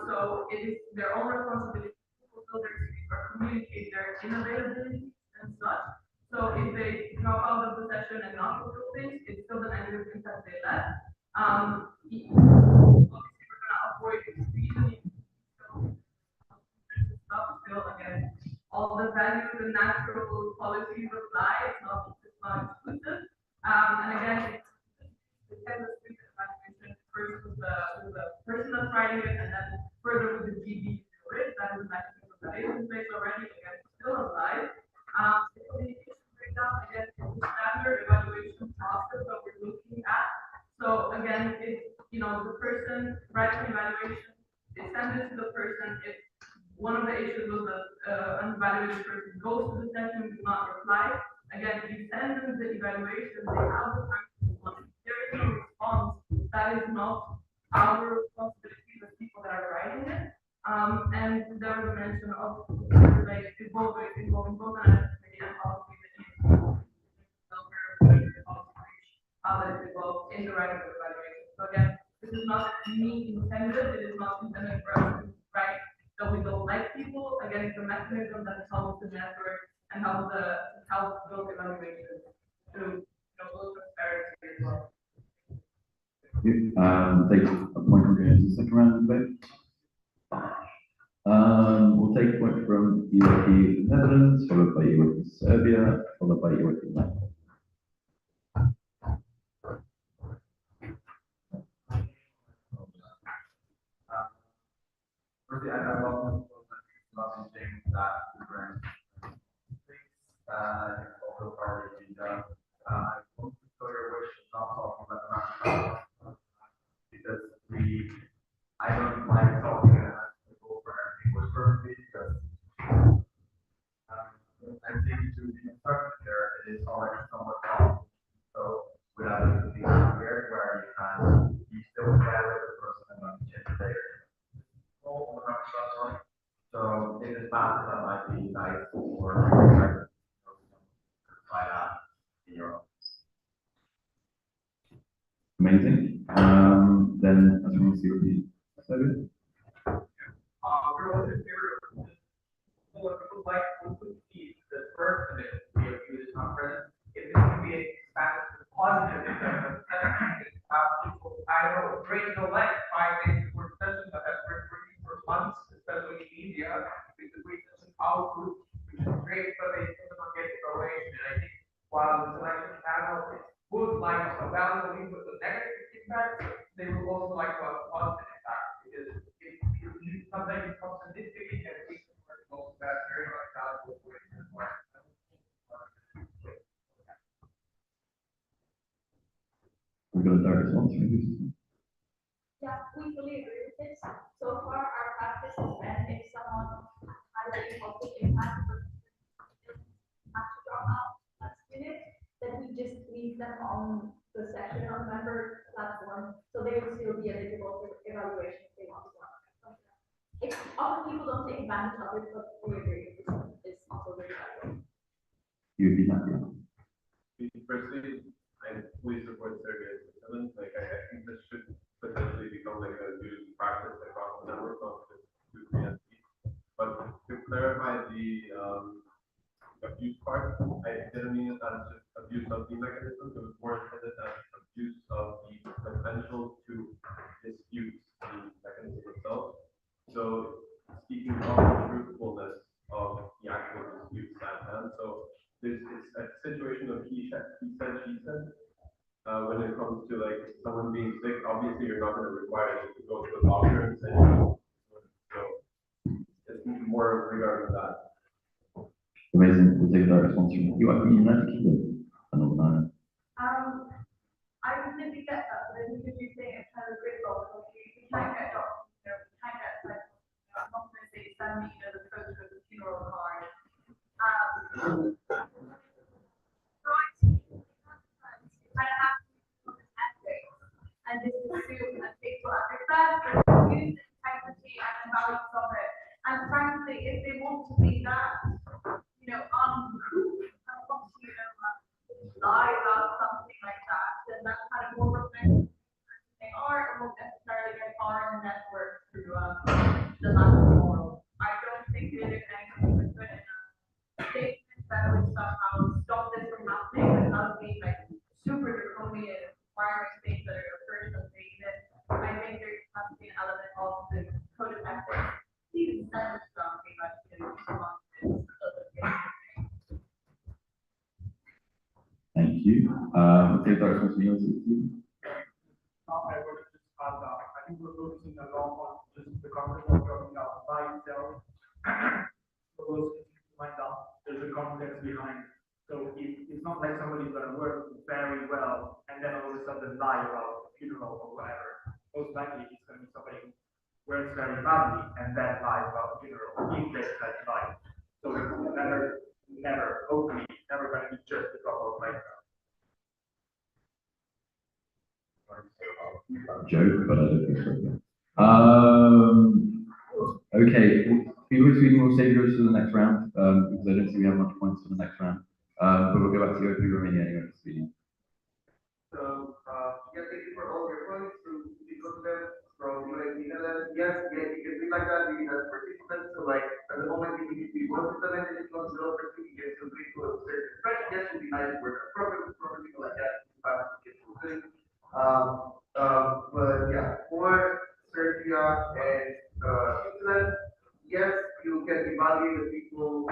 So it is their own responsibility to fulfill their duties or communicate their inavailability and such. So if they drop out of the session and not fulfill things, it's still the negative impact they left. Obviously, we're gonna avoid reasoning. Stuff still again, all the values and natural qualities apply. It's not exclusive. And again, it's chemistry evaluation first with the person that's writing it, and then further with the GB to it. That is mechanism that is in place already. Again, still applies. The communication breakdown again is the standard evaluation process that we're looking at. So again, if the person writes an evaluation, they send it to the person. If one of the issues was that an evaluated person goes to the session, does not reply. Again, you send them the evaluation, they have the time to respond. If there is no response, that is not our responsibility, the people that are writing it. And there was a mention of like involving both an committee and policy that is involved in the writing of the evaluation. So again, this is not me intended, it is not intended for us to write that we don't like people. Again, it's a mechanism that helps the network and helps build evaluation to build transparency as well. Take a point from James, the second round of debate. We'll take a point from UAP Netherlands, followed by UAP Serbia, followed by UAP Netherlands. Firstly, I love about things that we bring. Also part of the agenda. I want to show your wish not talking about the because I don't like talking and people for everything was perfectly because I think to the instructor there, it is already somewhat wrong. So without it being weird where you still evaluate the person and then change it later. So in the past, that might be nice for try that in your own. Amazing. Then as we see the Serbia. People like to see the first of it, is not present. If it can be expanded to positive, people, I know, great, like 5 days before session, but that's working for months, especially in media, because we such an outgroup, which is great, but they still don't get the evaluation. And I think while the selection panel would like to evaluate with the negative impact, they would also like to have a positive impact, because if something becomes significant, and we can work most of that very much valuable for it as well. We're going to direct response from you. Yeah, we fully agree with this. So far, our practice has been if someone had a really positive impact, but have to drop out last minute, then we just leave them on the session or member platform, so they would still be eligible for evaluation if they want to. If often people don't take advantage of it, but we agree it's also very valuable. You'd be happy. Firstly, I fully support Serbia's excellence. Like, I think this should potentially become like a new practice across the network, not just through entities. But to clarify the abuse part, I didn't mean it as just abuse of the mechanism. It was more intended as abuse of the potential to dispute the mechanism itself. So speaking of the truthfulness of the actual disputes at hand. So it's a situation of he said, she said. When it comes to like someone being sick, obviously you're not going to require them to go to a doctor and say, so it's more regarding that. Amazing. We'll take that response from you. I mean, United Kingdom. I completely get that, but I think if you say it's kind of a great role, we can't get doctors, we can't get like, I'm not going to say send me the photo of the funeral And this is assume that people understand the use integrity and the values of it. And frankly, if they want to be that, uncouth and want to, lie about something like that, then that's kind of more reflective they are and won't necessarily get far in the network through the lack of moral. I don't think the other thing is good enough statement that would somehow stop this from happening without being like super draconian requiring things that are personal statement. I think there has to be an element of the code of ethics, even sentence something like Thank you. Okay, Dr. Smith. I would just add that I think we're focusing a lot on just the concept of dropping out by itself. For those who find out, there's a context behind. So it's not like somebody's gonna work very well and then all of a sudden lie about funeral or whatever. Most likely it's gonna be somebody who works very badly and then lies about funeral if they decide to lie. So it's never, hopefully, never gonna be just the drop out by itself. Joke, but I don't think so. Okay, who was feeling more saviors for the next round? Because I don't think we have much points for the next round. But we'll go back to OP Romania anyway for speeding. So, yeah, thank you for all your points. To look at them from Netherlands. Yes, yeah, you can be like that. You can participants. So, like, at the moment, you need to be one percent, and it's not zero percent. You can still do it to a certain extent. Yes, it would be nice to work properly like that. Get to good. But yeah, for Serbia and Switzerland, yes, you can evaluate the people. I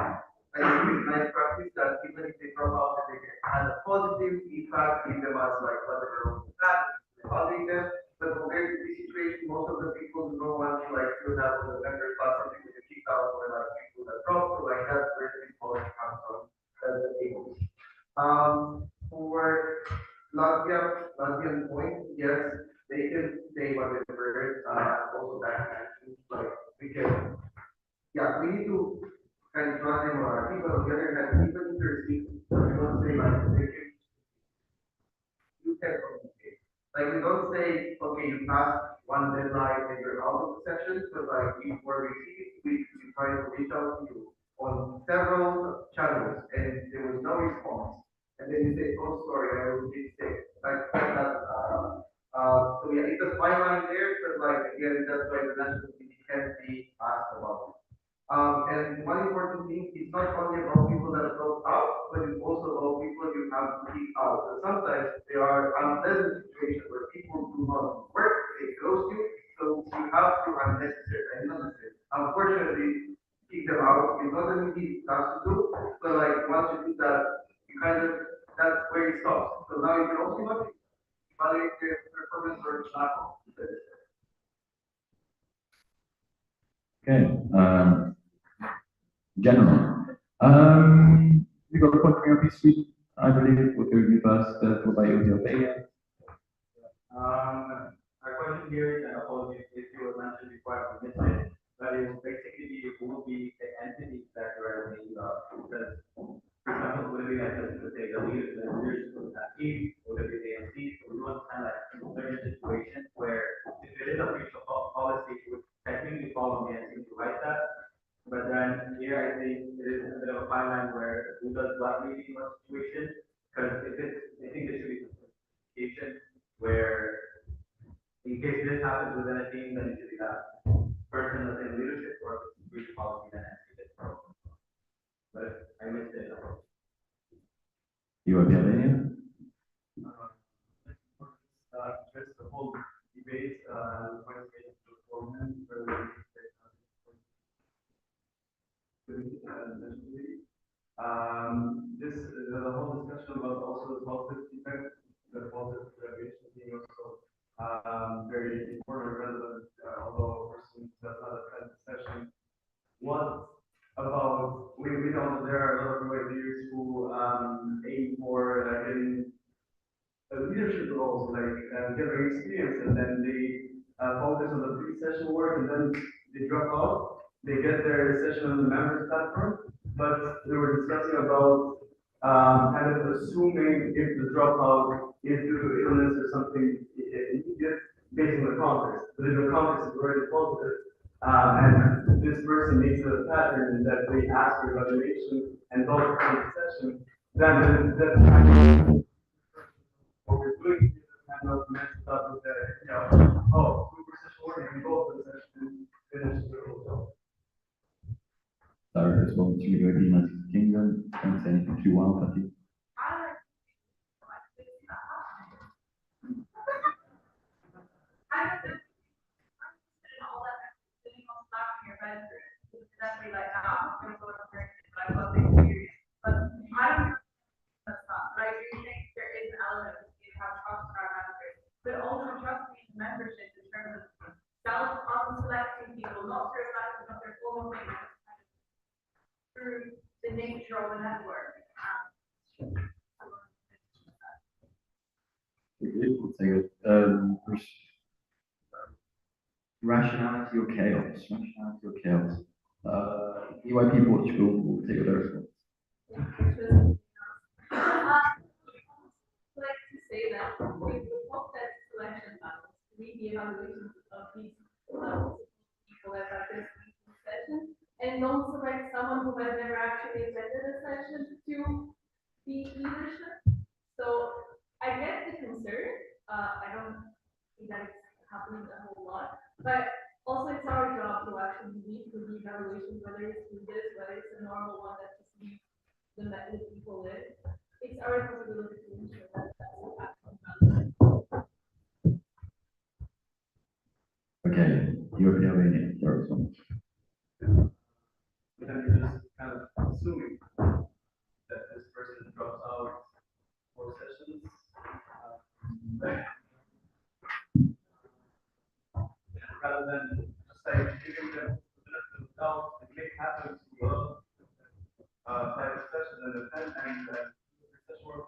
think it's nice practice that even if they drop out, they can have a positive impact, give them as like whatever evaluate them. But compared to this situation, most of the people do not want to like to have the members class something with the kick out or like people that drop. So like that's where the quality comes from the tables. For Latvian point, yes, they can say whatever, also that mentioned, like, we can, yeah, we need to kind of draw them on our people, on the other hand, even if they're speaking, we don't say like, you can communicate. Like, we don't say, okay, you passed one deadline and you're out of the session, but like, before we see, we try to reach out to you on several channels, and there was no response. And then you say, oh, sorry, I was sick. Like that, so yeah, it's a fine line there, but like, again, that's why the national committee can be asked about it. And one important thing, it's not only about people that are dropped out, but it's also about people you have to keep out. So sometimes there are unpleasant situations where people do not work, they ghost you, so you have to unfortunately, keep them out. It's not an easy task to do, but like, once you do that, you kind of, that's where it stops. So now you can also evaluate their performance or lack of. Okay, general. We got a point from your piece, Sweden, I believe, what will be first, followed by Albania. Our question here is, and apologies if you were mentioned before I missed it, but it will basically be, who will be the entities that you are thinking of? Because, for example, would it be like, let's say, the leaders of that team, would it be the AMC? So we want to kind of like consider a situation where if it is a breach of policy, it would technically fall on the entity to write that. But then here I think it is a bit of a fine line where who does what really in what situation? Because if it's, I think there should be some situation where in case this happens within a team, then it should be that person that's in leadership or if it's breach policy, then it has to be broken. But I missed it. You are Albania? Just the whole debate, performance, the whole discussion about also the positive effect, the positive evaluation being also very important, relevant, although that's not a kind of session. What about, we know that there are a lot of leaders who aim for getting leadership roles, like gathering experience, and then they focus on the pre-session work, and then they drop out. They get their session on the members platform, but there were discussing about, kind of assuming if the dropout is due to illness or something immediate based on the context. But if the context is already positive, and this person makes a pattern that they ask for evaluation and don't come to session, then what we're doing is kind of messed up with the, oh, super session order, we go to the session, finish the whole job. Sorry, response to your United Kingdom, don't say anything too wild, I think. Especially like now, I'm going to go to work, but I love the experience. But I don't know that's not, but I do think there is an element of you have trust in our members, but also trust in membership in terms of self-selecting people, not through that, not their formal thing, through the nature of the network. We'll take it. Rationality or chaos? Rationality or chaos? EYP Portugal will take their response. Like to say that we hope that selection panels, read the evaluations of these people that are this session, and don't select someone who has never actually attended a session to be leadership. So I get the concern. I don't think that it's happening a whole lot, but also it's our job to actually lead through the evaluation, whether it's through this, whether it's a normal one that just leaves the people in. It's our responsibility to ensure that that's what happens. Okay, European Albania, your response. But then you're just kind of assuming that this person drops out 4 sessions. Rather than just say, giving them the benefit of the doubt, it may happen to private session and attend and session work.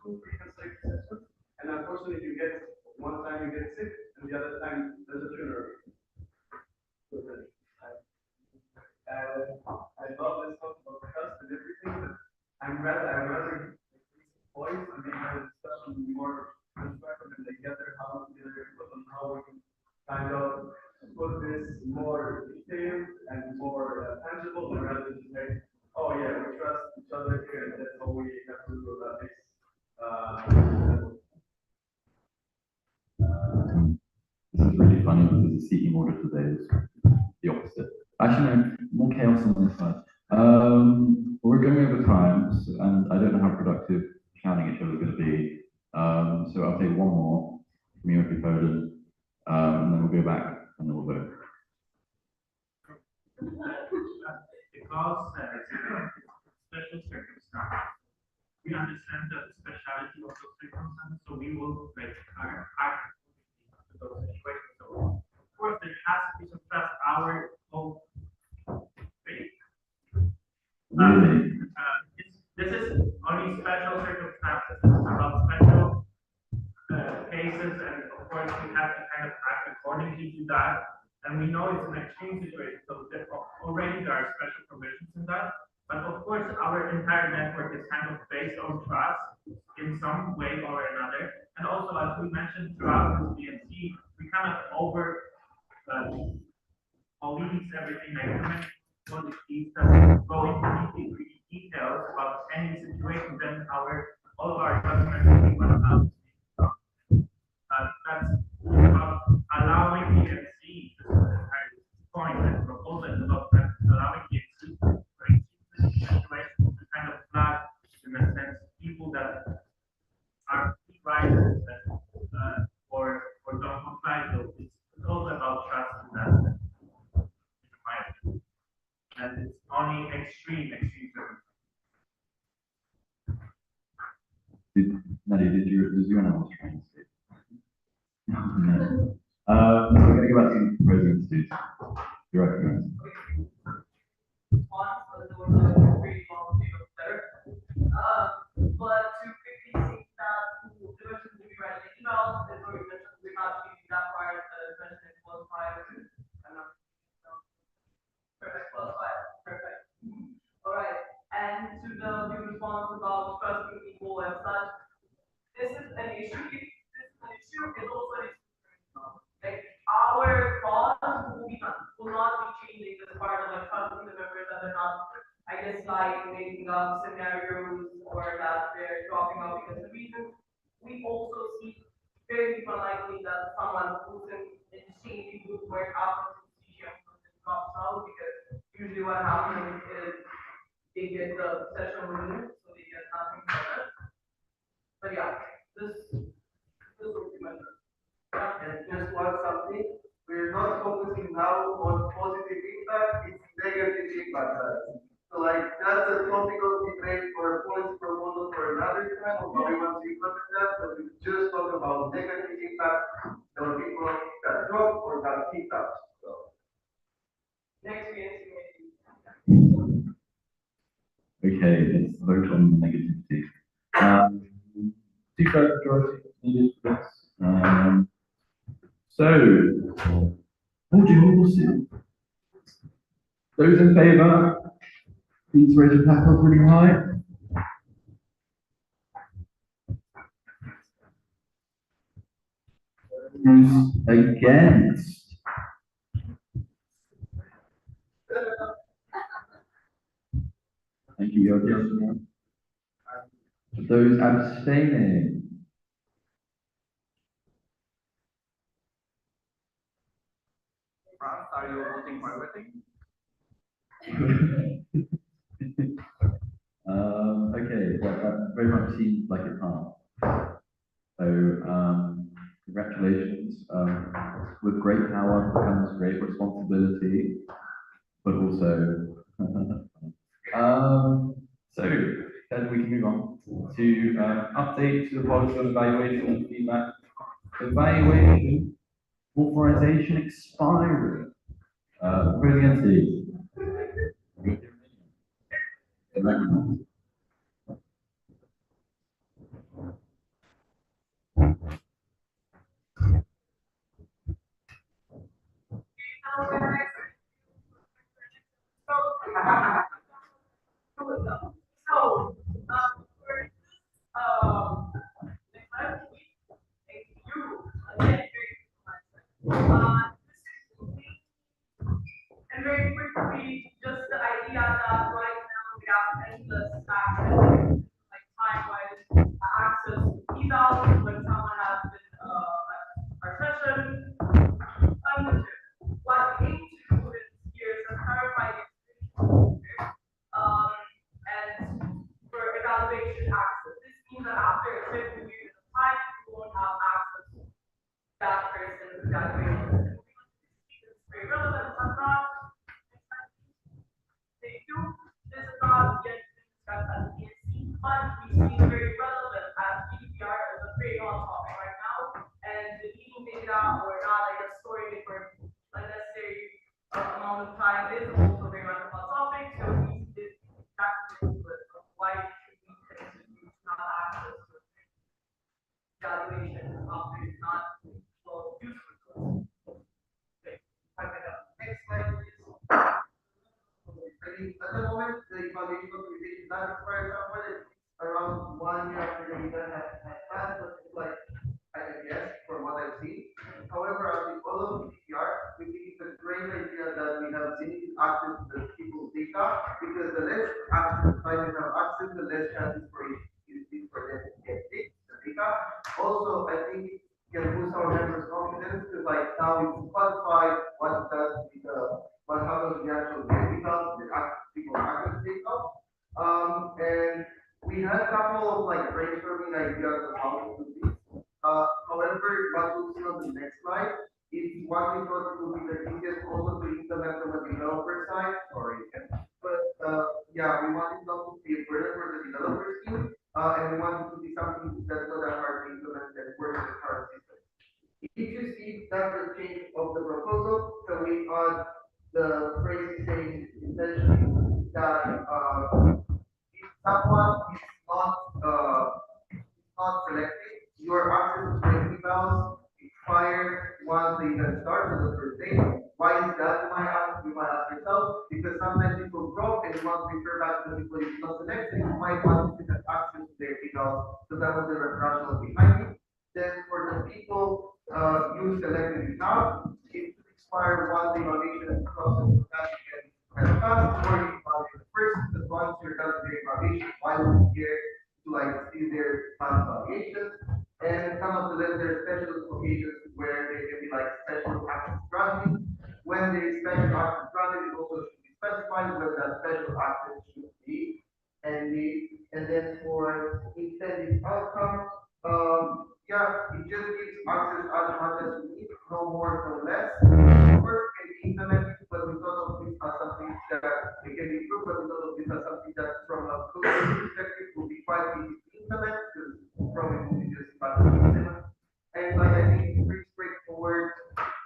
2 consecutive sessions, and unfortunately you get, one time you get sick, and the other time there's a funeral. I love this talk about trust and everything, but I'd rather increase voice and make the discussion more constructive and together how we can kind of put this more detailed and more tangible, and rather than say, oh yeah, we trust each other here, and that's all we have to do about this. This is really funny because the seating order today is the opposite. Actually, no, more chaos on this side. We're going over time, and I don't know how productive counting each other is going to be. So I'll take one more from UOP Poland, and then we'll go back and then we'll vote. Because special circumstances, we understand the speciality of those circumstances, so we will act to those situations. So of course, there has to be some trust. Our whole thing. This is only special circumstances. It's about special cases, and of course, we have to kind of act accordingly to that. And we know it's an extreme situation, so already there are special provisions in that. But of course, our entire network is kind of based on trust in some way or another. And also, as we mentioned throughout this BNC, we kind of police everything. Like policies that go into details about any situation, then all of our customers will be well out. That's about allowing BNC point and proposal about allowing BNC to bring situations to kind of flag, in a sense, people that are writers or don't comply. So it's also about trust in that sense, in my opinion. And it's only extreme circumstances. Nadia, did you announce trying to say? No. We're going to go back to the presidency. You're recognized. But to quickly see that who the person will be writing emails, there's already mentioned we have to use that part, the president was prior to, perfect, perfect. All right. issue, if this is an issue, it's also an issue. Like, our cause will not be changing as part of like trusting the members that they're not, I guess, like making up scenarios or that they're dropping out because the reason we also see very unlikely that someone who's in exchanging group work after the CGM drops out because usually what happens is they get the session removed, so they get nothing from it. But yeah, this will be my turn. And just one something, we're not focusing now on positive impact, it's negative impact. So like, that's a topical debate for a policy proposal for another time, or how we want to implement that, but we just talk about negative impact, there are people that drop or that kick up, so. Next we Okay, let's vote on the negativity. Two-thirds majority is needed for this. So, hold your horses. Those in favour, please raise your hand up really high. Those against. Thank you, Georgia. Those abstaining. France, are you voting for everything? Okay, well, that very much seems like it can't. So, congratulations. With great power comes great responsibility, but also, so then we can move on to update to the policy on evaluation and feedback. Evaluation, authorization expiry. Presidency. And very quickly, just the idea that right now we have endless access, like time-wise, access to emails when someone has been, our session. What we aim to do is here is to clarify the and for evaluation access. This means that after a certain period of time, you won't have access to that person's evaluation. It's very relevant sometimes. They do. This is not yet discussed as PNC, but we see it very relevant as GDPR is a very hot topic right now, and deleting data or not, I guess, storing it for unnecessary amount of time is also very much a hot topic. So we see this practice with why should we continue to not access to evaluation after it's not well useful to us. Okay, pipe it up. Next slide, please. I think at the moment, the evaluation documentation is not expired somewhere, it's around 1 year after the event has passed, but it's like, I guess, from what I've seen. However, as with all of GDPR, we think it's a great idea that we have limited access to the people's data, because the less access time we have access, the less chances for it for them to get the data. Also, I think it can boost our members' confidence, because like now we can quantify what does with what happens with the actual data, the people access data. And we had a couple of like brainstorming ideas on how to do this. However, what we'll see on the next slide is what we thought it would be the easiest also to implement from a developer side. Sorry. But yeah, we wanted not to be a burden for the developer team, and we wanted to be something that's not that hard to implement and work in the current system. If you see that's the change of the proposal, so we add the phrase saying essentially that if someone is not selected, your access to the emails expires once the event starts on the first day. Why is that? You might ask yourself, because sometimes people drop and you want to refer back to the people you not selected, you might want to have access to their emails, so that was the rationale behind it. Then for the people, you selected it now, it should expire once the evaluation process has passed, or you evaluate first, because once you're done with the evaluation, I will here to like see their past evaluations. And some of them, there are special occasions where there can be like special access granted. When there is special access granted, it also should be specified whether that special access should be. And then for intended outcome, yeah, it just gives access as much as we need, no more, no less. Of course, it can be implemented, but because of this as something that it can be improved, but because of this as something that from a code perspective will be quite easy to implement, because probably will be just and like I think it's pretty straightforward.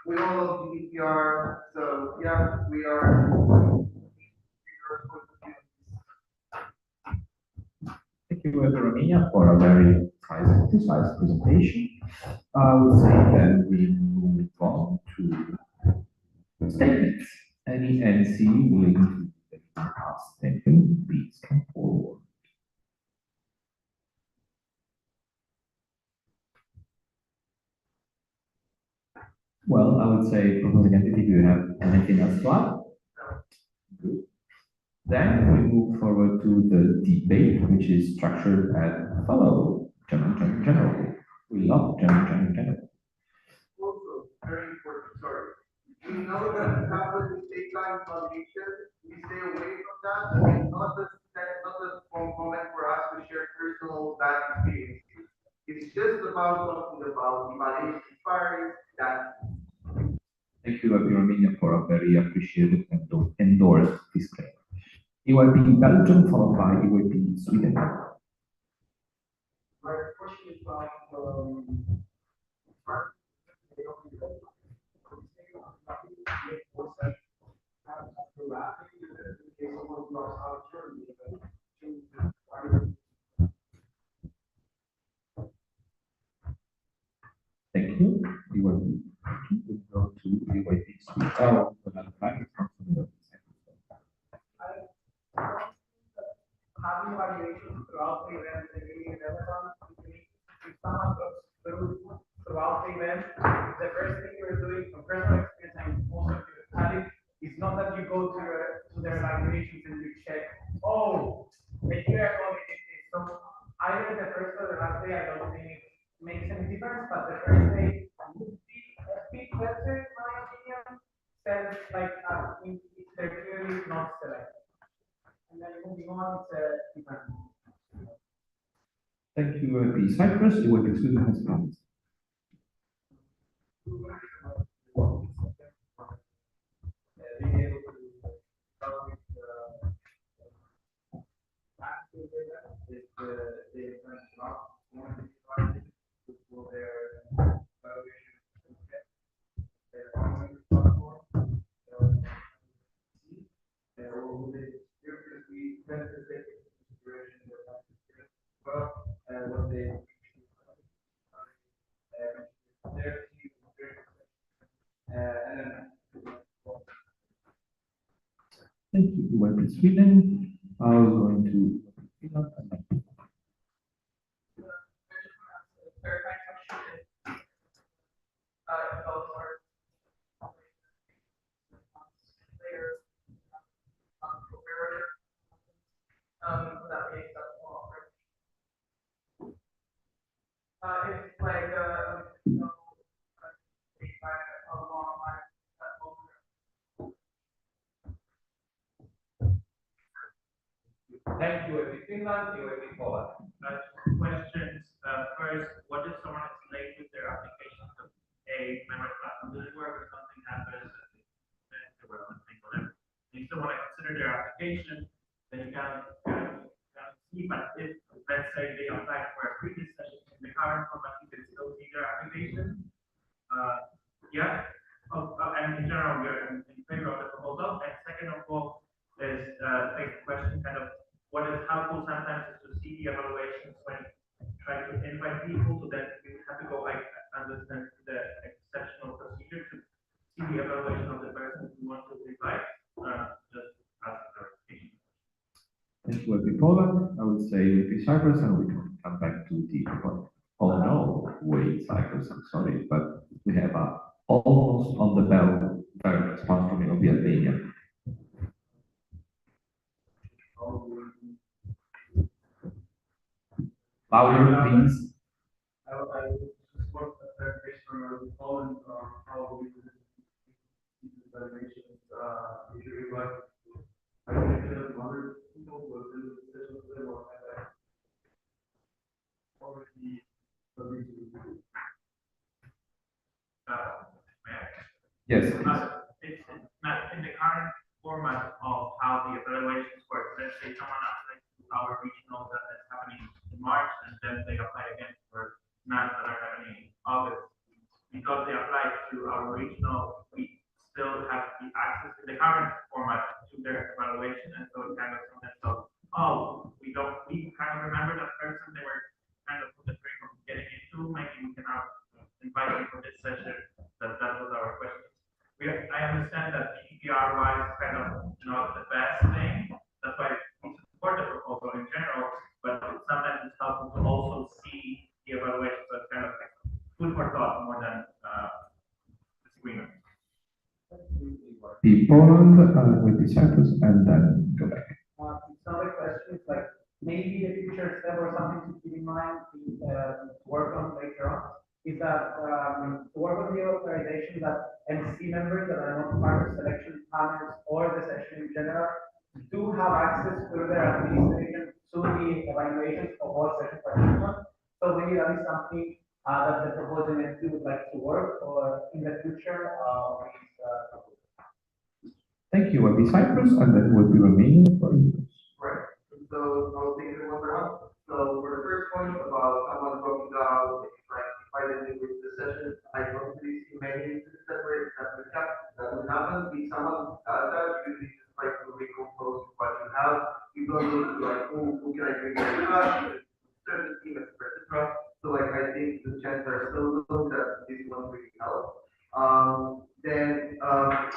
We all love GDPR, so yeah, we are. Thank you, Romania, for a very precise presentation. I would say then we move on to statements. Any NC willing to ask statement, please come forward. Well, I would say, proposing entity, do you have anything else to add? Good. Then we move forward to the debate, which is structured as follow. General. We love general. Also, very important, sorry. We know that when we take time foundation, we stay away from that. It's not the moment for us to share personal bad experiences. It's just about talking about evaluation inquiries, that. Thank you, Romania, for a very appreciated and endorsed disclaimer. EYP Belgium followed by EYP Sweden. My question is about, Thank you. EYP. We go to EYP Sweden. Oh, another time. Having evaluations throughout the event is really relevant. If someone goes throughout the event, the first thing you're doing from personal experience and also to the study is not that you go to their evaluations and you check, oh, a year ago they did this. So either the first or the last day, I don't think it makes any difference, but the first day would be a bit better, in my opinion, since like they're clearly not selected. And then moving on to different. Thank you, EYP Cyprus. EYP Sweden has comments. Being able to start with active data is the data not going to be provided for their evaluation. Their online platform. We tend to take into consideration their practice well, and what they their team and then Thank you, EYP Sweden. I was going to that makes up more. It's like a long line. Thank you, EYP Finland, EYP Poland. Two questions. First, what if someone is late with their application to a member class? Does it work if something happens? Whatever. If you want to consider their application, then you can see, but if, let's say, they apply for a previous session in the current format, you can still see their application. And in general, we are in favor of the proposal. And second of all, is take the question kind of what is helpful sometimes is to see the evaluations when trying to invite people, so that we have to go like understand the exceptional procedure to see the evaluation of the person who wants to invite. Just as a clarification. Thank you, EYP Poland. I would say EYP Cyprus, and we can come back to the point. Oh no. wait, Cyprus, I'm sorry, but we have a almost on the bell direct response from Obi Albania. Louder, please. I just want a clarification on Poland on how we do these evaluations, usually like, I think that other people will do the decisions they want to have. Already, Yes, it's not in the current format of how the evaluations work. Let's say someone applies to our regional that is happening in March, and then they apply again for maps that are happening in August. Because they applied to our regional, we still have the access in the current format to their evaluation, and so it kind of sometimes so, oh, we kind of remember that person, they were kind of put the frame from getting into, maybe we can invite them for this session, that was our question. I understand that GDPR wise kind of not the best thing, that's why we support the proposal in general, but sometimes it's helpful to also see the evaluation, so it's kind of like food for thought more than disagreement. the Poland, with the Cyprus, and then go back. Another question is like, maybe the future step or something to keep in mind to work on later on, is that to work on the authorization that MCC members that are not part of selection panels or the session in general do have access to their administration to the evaluations of all session participants. So maybe that is something that the proposal entity would like to work or in the future. Thank you, will be Cyprus, and then will be Romania for you. Right, so I'll take it one by one. So for the first point about someone dropping out, like finally with the session, I don't really see many instances where that would happen. If someone does that, you usually just like to recompose what you have. You don't look like, who can I bring in the class, certain team, etc. So like I think the chances are still low that this won't really help. Then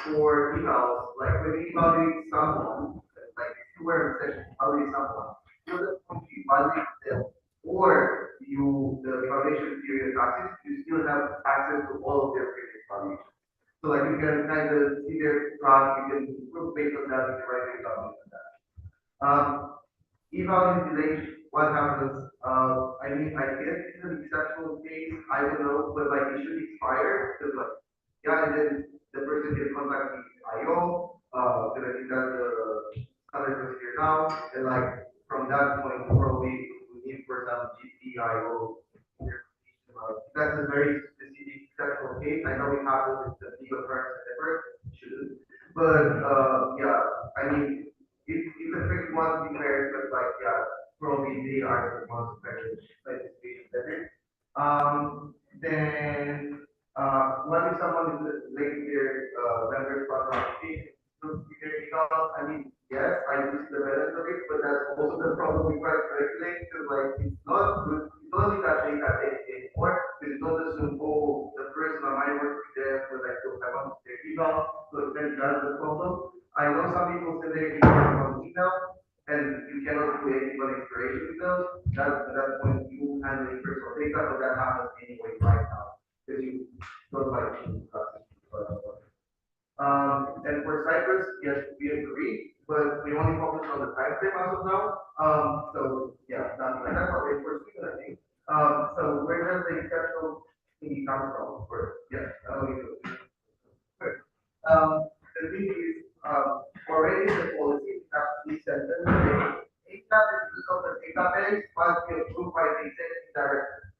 for emails, like when you evaluate someone, like if you were in session, evaluate someone, you don't want to evaluate them, or the evaluation period passes, you still have access to all of their previous evaluations. So like you can kind of see their graph, you can look based on that, you can write based on that. Eval is delayed, what happens? I mean, I guess it's an exceptional case, I don't know, but like it should expire, because like, yeah, and then the person can contact the IO, because I think that the standard is here now, and like from that point, probably we need for some GPIO. That's a very specific exceptional case. I know it happens with the legal firms and ever shouldn't, but yeah, I mean, it's a tricky one to be fair, but like yeah, probably they are the ones affected by this case better. Then what if someone is making their vendor spot application? I mean, yes, I do see the benefit of it, but that's also the problem we try to regulate, because like it's not good, it's not that they have anymore, because it's not assume, oh, the person on my work there for like those I want their email, so then that's the problem. I know some people say they email on email, and you cannot do anything but expiration with those. That's at that point you handling personal data, but that happens anyway right now, because you don't like to and for Cyprus, yes, we agree, but we only focus on the time frame as of now. So yeah, that's like that, but for Sweden, I think. So where does the exceptional thing come from? Yes, I will do it. The thing is, already the policy has to be sentence. Data is of the database must be approved by the executive director.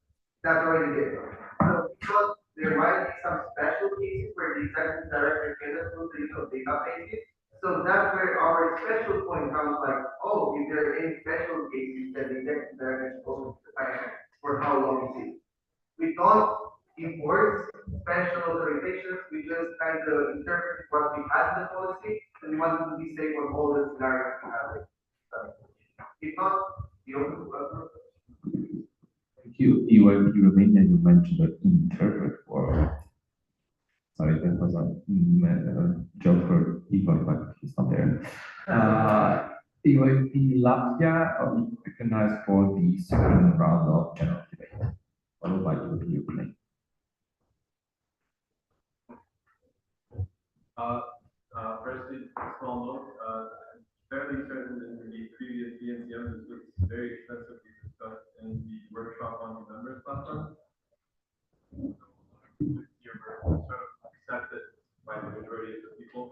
That's already there. So because there might be some special cases where the executive director can approve the use of databases. So that's where our special point comes like, oh, if there are any special cases that the executive director is supposed to define for how long it is. We don't enforce special authorizations, we just kind of interpret what we had in the policy, and we want to be safe on all the scenarios we have. If not, you don't. Thank you. You were in Romania, you mentioned that interpret word. Sorry, that was a joke for Ivan, but he's not there. You were in Latvia, recognized for the second round of general debate. followed by Ukraine. Firstly, small note, fairly certain in the previous BNCM, this was very extensively discussed in the workshop on the members platform. Here we're sort of accepted by the majority of the people,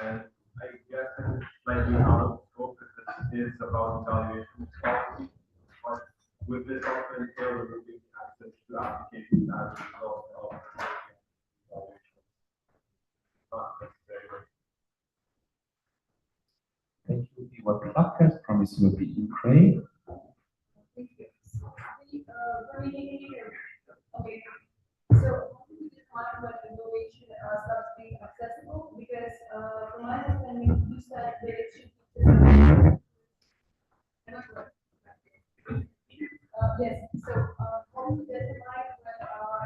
and I guess it's slightly out of scope if this is about evaluation policy, but with this also entail removing access to applications as a result of evaluation. Not necessarily. Thank you, Iwan Pilakas from UWP Ukraine. Thank you. Okay, so how do you define when innovation starts being accessible? Because from my understanding, you said that it should be. Yes, so how do you define when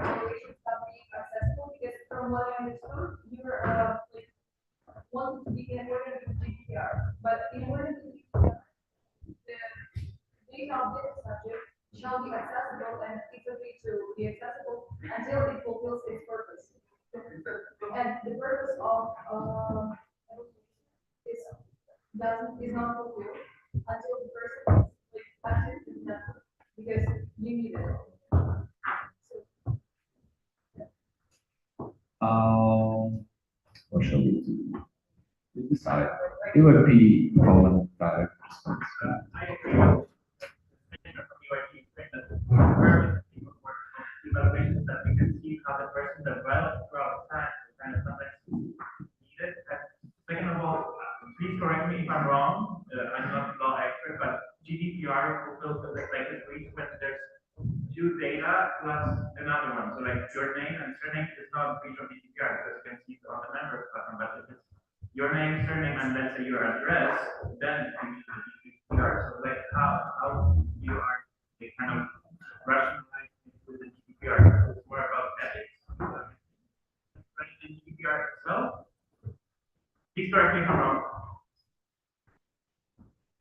innovation starts being accessible? Because from what I understood, you're like wanting to be in accordance with GDPR, but in order to be the data of this subject shall be accessible and it's okay to be accessible until it fulfills its purpose. And the purpose of is not fulfilled until the person is like active in that because you need it. What shall we do? We decide. It would be Poland direct response. I agree with evaluations that we can see how the person develops throughout time, kind of sometimes needed. Second of all, please correct me if I'm wrong, I'm not a law expert, but GDPR fulfills the latest reach when there's two data plus another one. So like your name and surname is not a breach of GDPR because you can see it on the members platform, but if it's your name, surname, and let's say your address, then it's a GDPR. So like how you are kind of rationalizing with the GDPR. It's more about ethics. Right, the GDPR itself. Please correct me if I'm wrong.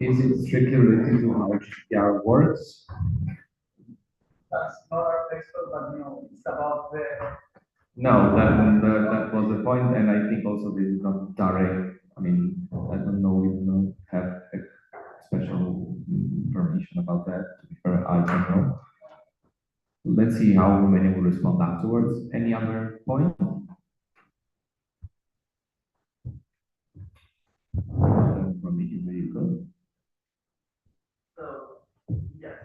Is it strictly related to how GDPR works? That's not our expert, but it's about the. No, that was the point, and I think also this is not direct. I mean, I don't know, we don't have a special information about that. To be fair, I don't know. Let's see how many will respond afterwards. Any other point? From the email. So, yes,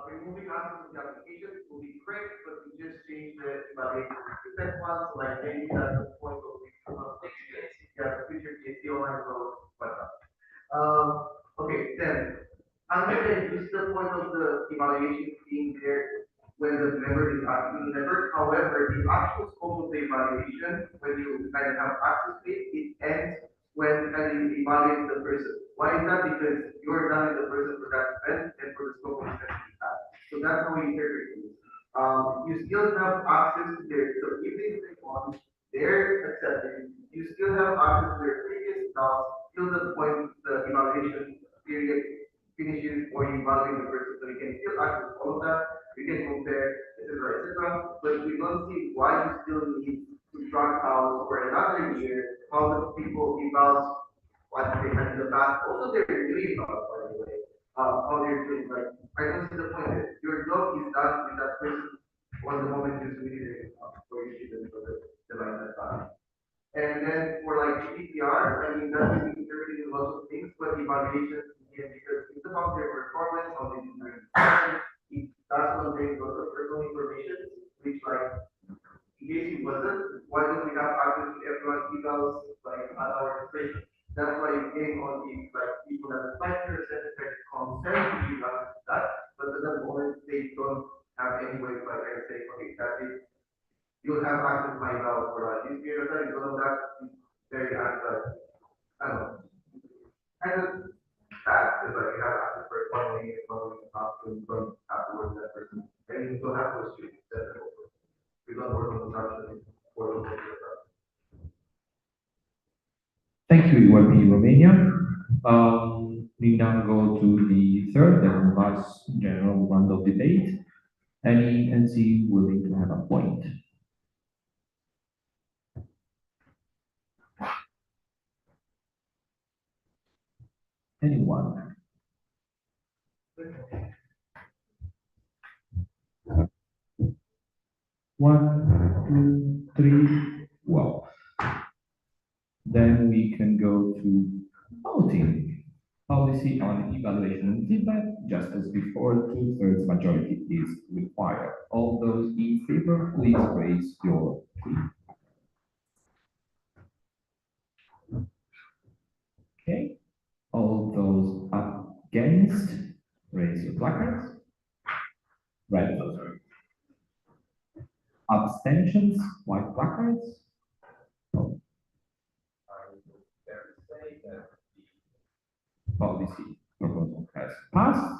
removing access to the application will be great, but we just changed the evaluation to that one, so like maybe that's the point of the experience, if you have a future PhD online, so whatnot. Okay, then, under the, this is the point of the evaluation being there when the member is asking the member. However, the actual scope of the evaluation, when you kind of have access to it, it ends when you evaluate the person. Why is that? Because you're done with the person for that event and for the scope of the session you have. So that's how we interpret it. You still have access to their, so if they click on their acceptance, you still have access to their previous tasks till the point the evaluation period finishes or you evaluate the person. So you can still access all of that, we can compare, etc., but we don't see why you still need to track out for another year how the people evaluate what they had in the past. Also, they're doing about, by the way, how they're doing. Like, I don't see the point that your job is done with that person on the moment you submit it, or you see them for the line that time. And then for like GDPR, I mean, that's interpreted in lots of things, but evaluation, again, because it's about their performance, how they do their it does contain lots of personal information, which like, in case it wasn't, why don't we have access to everyone's emails, like, at our discretion? That's why you came on the, like, people that apply to your secretary concerned to you about that, but at the moment, they don't have any way to like, say, okay, that is, you'll have access to my email for like this period of time, because of that, it's very, like, I don't know, kind of bad, because like, you have access for 1 week, 1 week and a half, and you don't have to work with that person, and you don't have those students, that's it. We don't work on the production for those things. Thank you, UWP Romania. We now go to the third and last general round of debate. Any NC willing to have a point? Anyone? One, two, three, well. Then we can go to voting. Policy on evaluation and feedback, just as before, 2/3 majority is required. All those in favor, please raise your hand. Okay, all those against, raise your placards. Red those. Abstentions, white placards. Policy proposal has passed,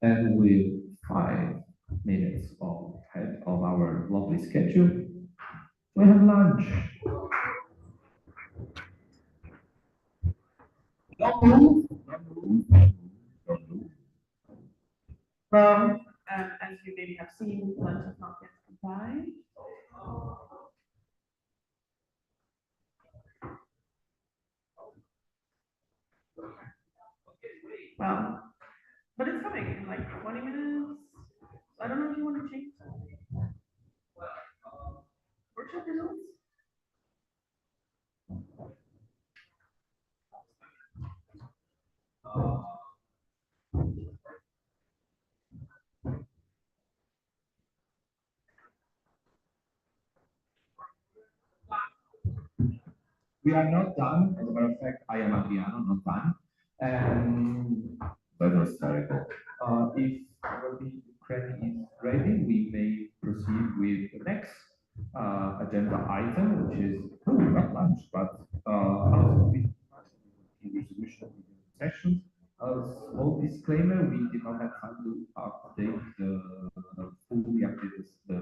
and with 5 minutes ahead of our lovely schedule, we have lunch. Well, as you maybe have seen, lunch has not yet come by. Well, but it's coming in like 20 minutes. I don't know if you want to change something. Workshop results? We are not done. As a matter of fact, I am Adriano, not done. And that was terrible. If the credit is ready, we may proceed with the next agenda item, which is not lunch, but resolution sessions. A small disclaimer: we did not have time to update fully update the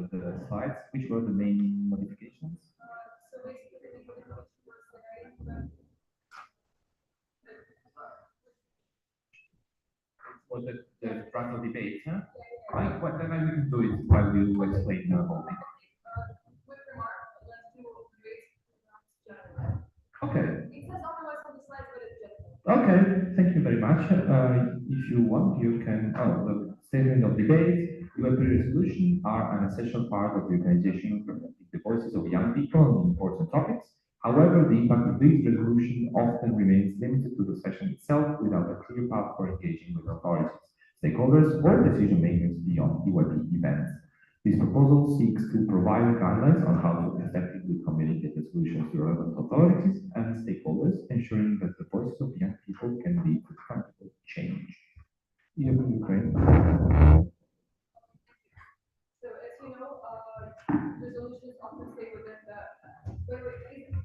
slides. Which were the main modifications? For the draft of debate, huh? Right, well, then I will do it while you explain the whole thing. Okay. It says otherwise on the slides, but it's just. Okay, thank you very much. If you want, you can, the statement of debate, UAP resolution are an essential part of the organization reflecting the voices of young people on important topics. However, the impact of this resolution often remains limited to the session itself without a clear path for engaging with authorities, stakeholders, or decision makers beyond UAP events. This proposal seeks to provide guidelines on how to effectively communicate resolutions to relevant authorities and stakeholders, ensuring that the voices of young people can lead to practical change. Ukraine. So as you know, resolutions often stay within the,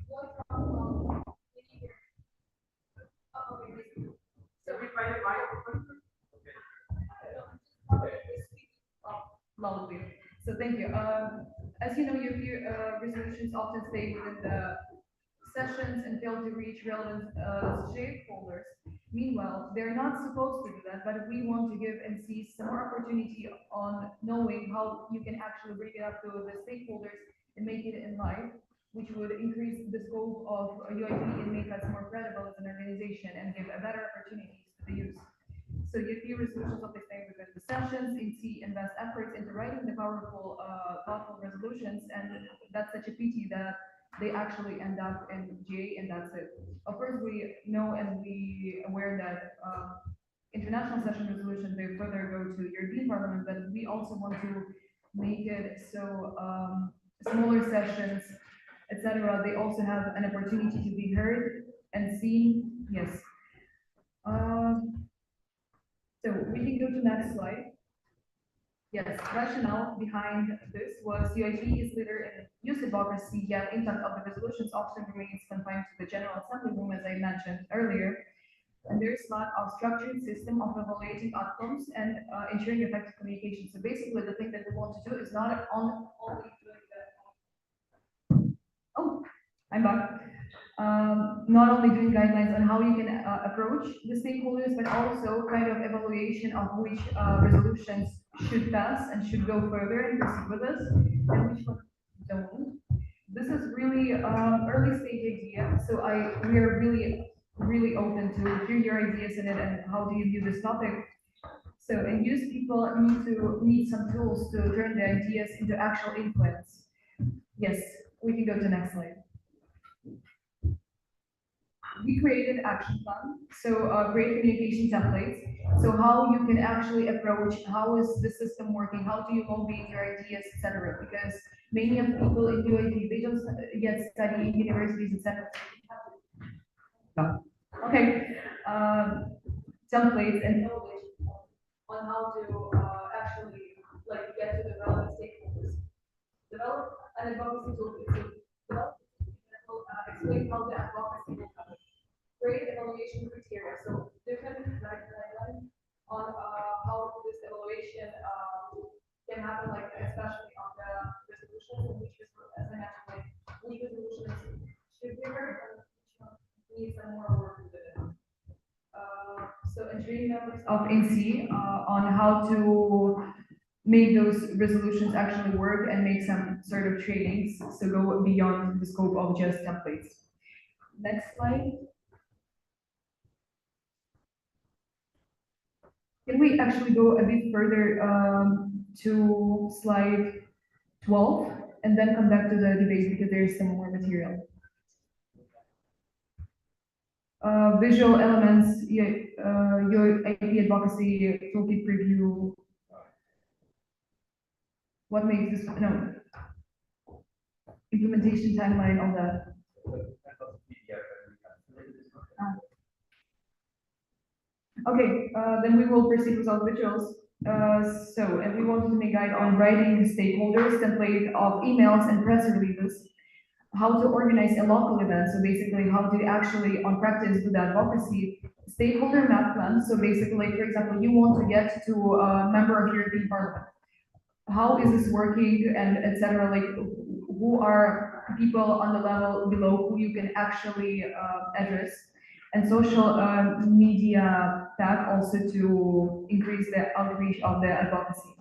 one from, So we find it right. Loudly. So thank you. As you know, your resolutions often stay within the sessions and fail to reach relevant stakeholders. Meanwhile, they're not supposed to do that, but we want to give NCs some more opportunity on knowing how you can actually bring it up to the stakeholders and make it in life, which would increase the scope of UIP and make us more credible as an organization and give a better opportunities to the youth. So UIP resolutions often stay within the sessions, NC invest efforts into writing the powerful, thoughtful resolutions, and that's such a pity that they actually end up in GA and that's it. Of course, we know and we aware that international session resolutions, they further go to European Parliament, but we also want to make it so smaller sessions, etc. They also have an opportunity to be heard and seen. Yes. So we can go to next slide. Yes, rationale behind this was UIP is leader in youth advocacy, yet impact of the resolutions often remains confined to the General Assembly room, as I mentioned earlier. And there is lack of structured system of evaluating outcomes and ensuring effective communication. So basically, the thing that we want to do is not only doing that. Oh, I'm back. not only doing guidelines on how you can approach the stakeholders, but also kind of evaluation of which resolutions should pass and should go further and proceed with us, and which ones don't. This is really early stage idea, so we are really open to hear your ideas in it and how do you view this topic. So, and use people need some tools to turn their ideas into actual influence. Yes, we can go to the next slide. We created action plan, so great communication templates. So how you can actually approach, how is the system working, how do you lobby your ideas, etc. Because many of people in UAP, they don't yet study in universities, etc. Okay, templates and knowledge on how to actually like get to the relevant stakeholders. Develop an advocacy toolkit. So explain how the advocacy will come. Great evaluation criteria. So different guidelines on how this evaluation can happen, like especially on the resolutions and which is, as I mentioned, like which resolutions should be heard and which one needs some more work with it. So and training members of NC on how to make those resolutions actually work and make some sort of trainings, so go beyond the scope of just templates. Next slide. Can we actually go a bit further to slide 12 and then come back to the debate because there is some more material. Visual elements, your IP advocacy toolkit preview. What makes this, no, implementation timeline, all that. Okay, then we will proceed with our visuals. And we wanted to make guide on writing stakeholders, template of emails and press releases, how to organize a local event. So basically, how do you actually on practice do the advocacy? Stakeholder map plan. So basically, for example, you want to get to a member of European Parliament. How is this working and etc. Like, who are people on the level below who you can actually address? And social media pack also to increase the outreach of the advocacy.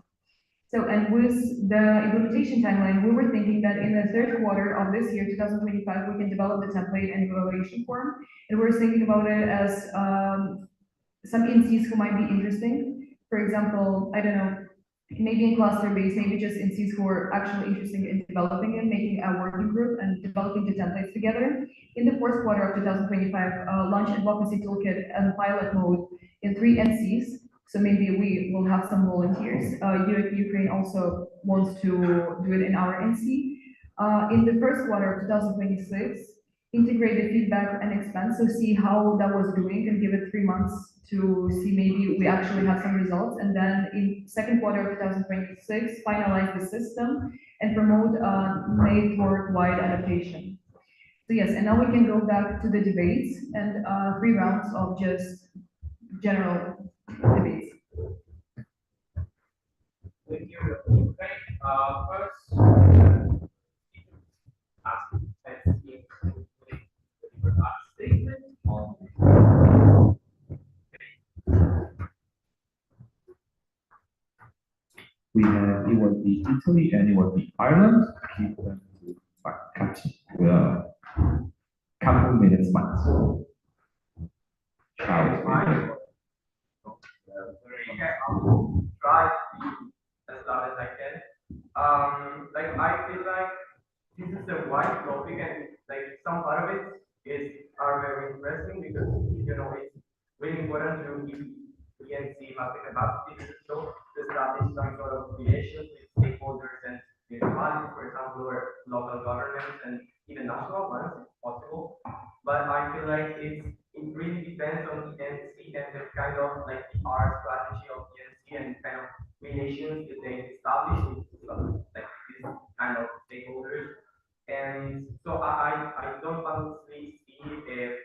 So, and with the implementation timeline, we were thinking that in the third quarter of this year, 2025, we can develop the template and evaluation form. And we're thinking about it as some NCs who might be interesting. For example, I don't know, maybe in cluster base, maybe just NCs who are actually interested in developing and making a working group and developing the templates together. In the fourth quarter of 2025, launch advocacy toolkit and pilot mode in 3 NCs. So maybe we will have some volunteers. UAP Ukraine also wants to do it in our NC. In the first quarter of 2026, integrate the feedback and expense, so see how that was doing and give it 3 months to see maybe we actually have some results. And then in second quarter of 2026, finalize the system and promote network-wide adaptation. So yes, and now we can go back to the debates and 3 rounds of just general debates. Thank you. Okay, first, statement on We have, it will be Italy and it will be Ireland. Keep them to cut couple minutes max. Okay, I'll try to be as loud as I can. Like I feel like this is a wide topic and like some part of it are very interesting because it's really important to give ENC has the capacity to establish some sort of relations with stakeholders and municipalities, for example, or local governments and even national ones if possible. But I feel like it really depends on the ENC and the kind of like the R strategy of ENC and kind of relations that they establish with like this kind of stakeholders. And so I don't honestly see a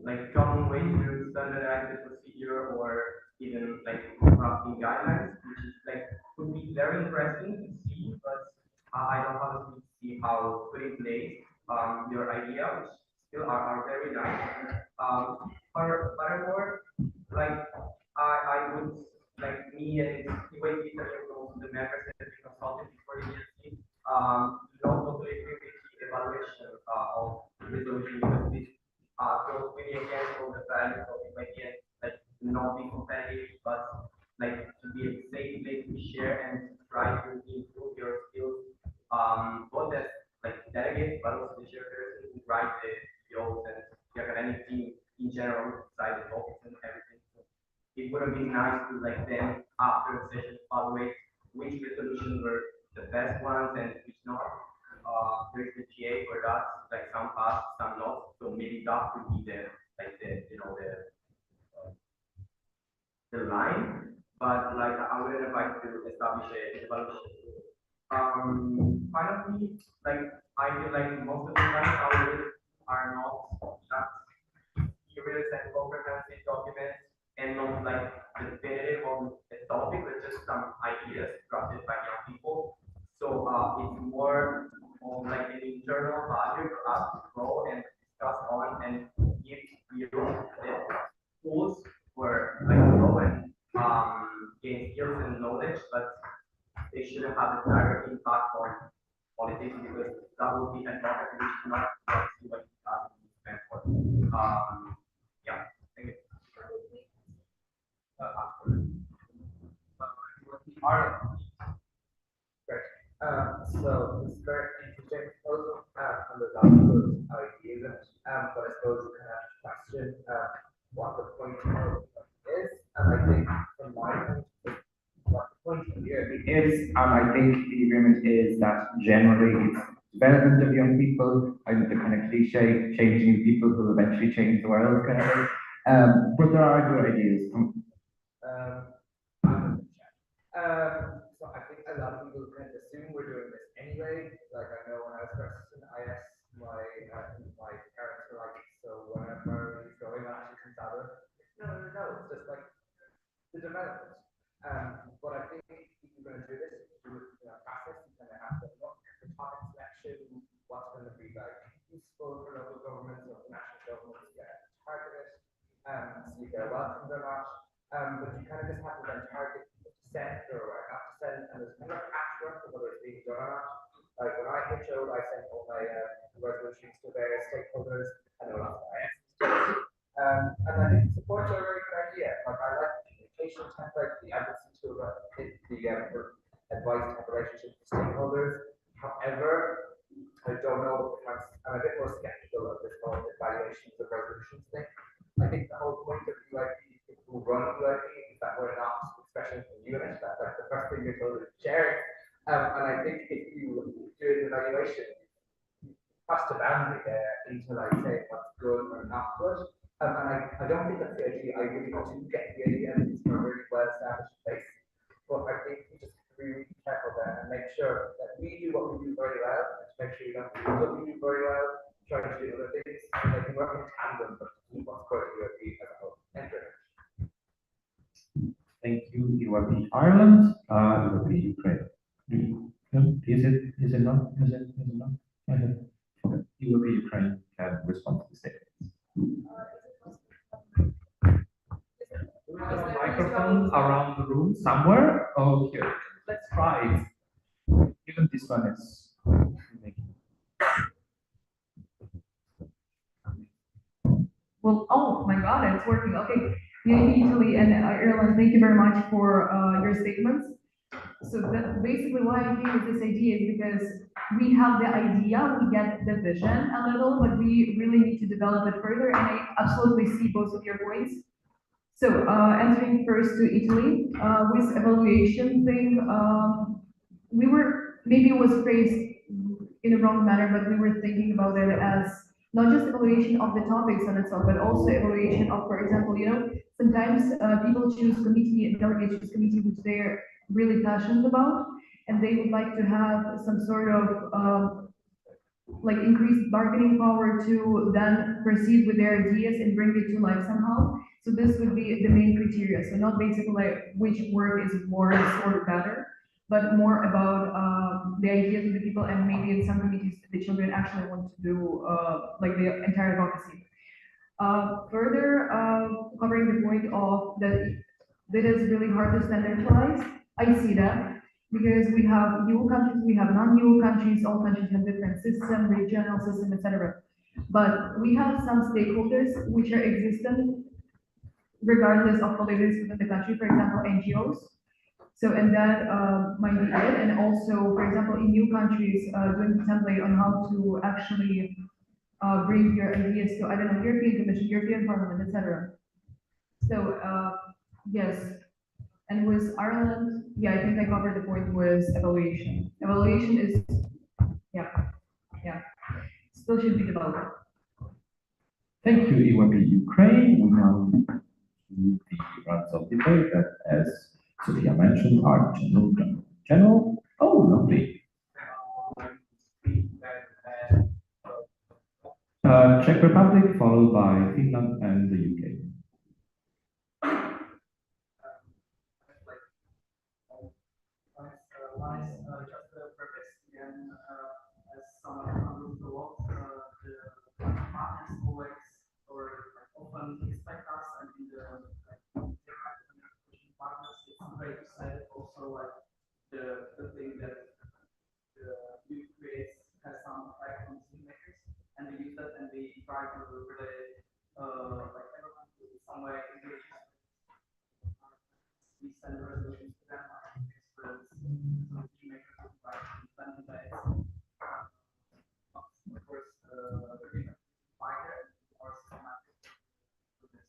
like common way to standardize the procedure or even like drafting guidelines, which is like would be very interesting to see, but I don't honestly see how put in place your idea, which still are me and UAP that are also the members that we consulted before the ENC, don't totally agree with the evaluation of the resolution because this goes really against all the values of UAP, like not be competitive, but like to be a safe place to share and try to improve your skills, both as like delegates, but also the chairperson who write the POs and the academic team in general, decide the topics and everything. So it would have been nice to like then after the session evaluate which resolutions were the best ones and which not. There's the GA for that, like some passed, some not. So maybe that would be the like the the line, but like I would advise to establish a evaluation. Finally, like I feel like most of the time our lists are not that serious and comprehensive documents and not like definitive on a topic, but just some ideas drafted by young people. So it's more on like an internal value for us to grow and discuss on and give you the tools for like grow and gain skills and knowledge, but they shouldn't have a direct impact on politics because that would be an advocacy which is not what you spend for. Yeah, thank you. So it's very interesting proposal, and there's lots of those ideas, but I suppose kind of question, what the point of is, and I think from my point, what the point of view is, I think the agreement is that generally it's development of young people, and the kind of cliche, changing people who will eventually change the world kind of thing. But there are good ideas. So I think a lot of people kind of assume we're doing this anyway. Like I know when I was practicing IS, my parents were like, so whenever he's going on, she comes out of no, it's just like the development. But I think if you're going to do this, do it in a process, you're going to have to look at the topic selection, what's going to be like useful for local governments or national governments to get targeted, so you get welcomed or not. But you kind of just have to then target send or not to send, and there's kind of a patchwork of whether it's being done or not. Like when I HO'd, I sent all my resolutions to various stakeholders, I know lots of IS. And I think supports are a very good idea. Like I like the communication template, the advocacy tool, for advice to have relationships with stakeholders. However, I don't know if I'm a bit more skeptical of this whole evaluations of resolutions thing. I think the whole point of UIP, people who run UIP, is that we're not expression from unit, that's like the first thing you're told is sharing. And I think if you do an evaluation, you cross the boundary there into like say what's good or not good. And I don't think that's the idea. I really do get the idea that it's a really well established place. But I think we just have to be really careful there and make sure that we do what we do very well, and to make sure you don't do what we do very well, try to do other things, and they can work in tandem, but keep what's good to UIP as a whole. Thank you. Thank you, UIP Ireland, UIP Ukraine. Is it not? Okay. UIP Ukraine can respond to the statements. Do we have a microphone around the room somewhere? Oh, here. Let's try it. Even this one is. Well, oh my God, it's working. Okay. Italy and Ireland, thank you very much for your statements. So that basically why I came with this idea is because we have the idea, we get the vision a little, but we really need to develop it further. And I absolutely see both of your points. So answering first to Italy, with evaluation thing, we were, maybe it was phrased in a wrong manner, but we were thinking about it as not just evaluation of the topics on itself, but also evaluation of, for example, sometimes people choose committee, delegates choose committee which they're really passionate about, and they would like to have some sort of like increased bargaining power to then proceed with their ideas and bring it to life somehow. So this would be the main criteria. So not basically like which word is worse or better, but more about the ideas of the people, and maybe in some committees the children actually want to do like the entire advocacy. Further, covering the point of that that is really hard to standardize. I see that, because we have EU countries, we have non-EU countries, all countries have different system, regional system, etc. But we have some stakeholders which are existent regardless of politics within the country, for example, NGOs. So, and that might be it. And also, for example, in new countries, doing the template on how to actually bring your ideas to, I don't know, European Commission, European Parliament, etc. So, yes. And with Ireland, yeah, I think I covered the point with evaluation. Evaluation is, yeah, still should be developed. Thank you, EYP Ukraine. We now move the rounds of debate that, as Sophia mentioned, are general. Oh, lovely. Czech Republic, followed by Finland and the UK. One is just the purpose, and as someone who knows a lot, the partners always or often expect us and in the partners, it's great to say also like the thing that the youth creates has some effect on decision makers, and we use that and we try to relate like everyone to some way engage. We send resolutions to them, like experts, some decision makers, like planning days. Of course, the different fighter or systematic to this.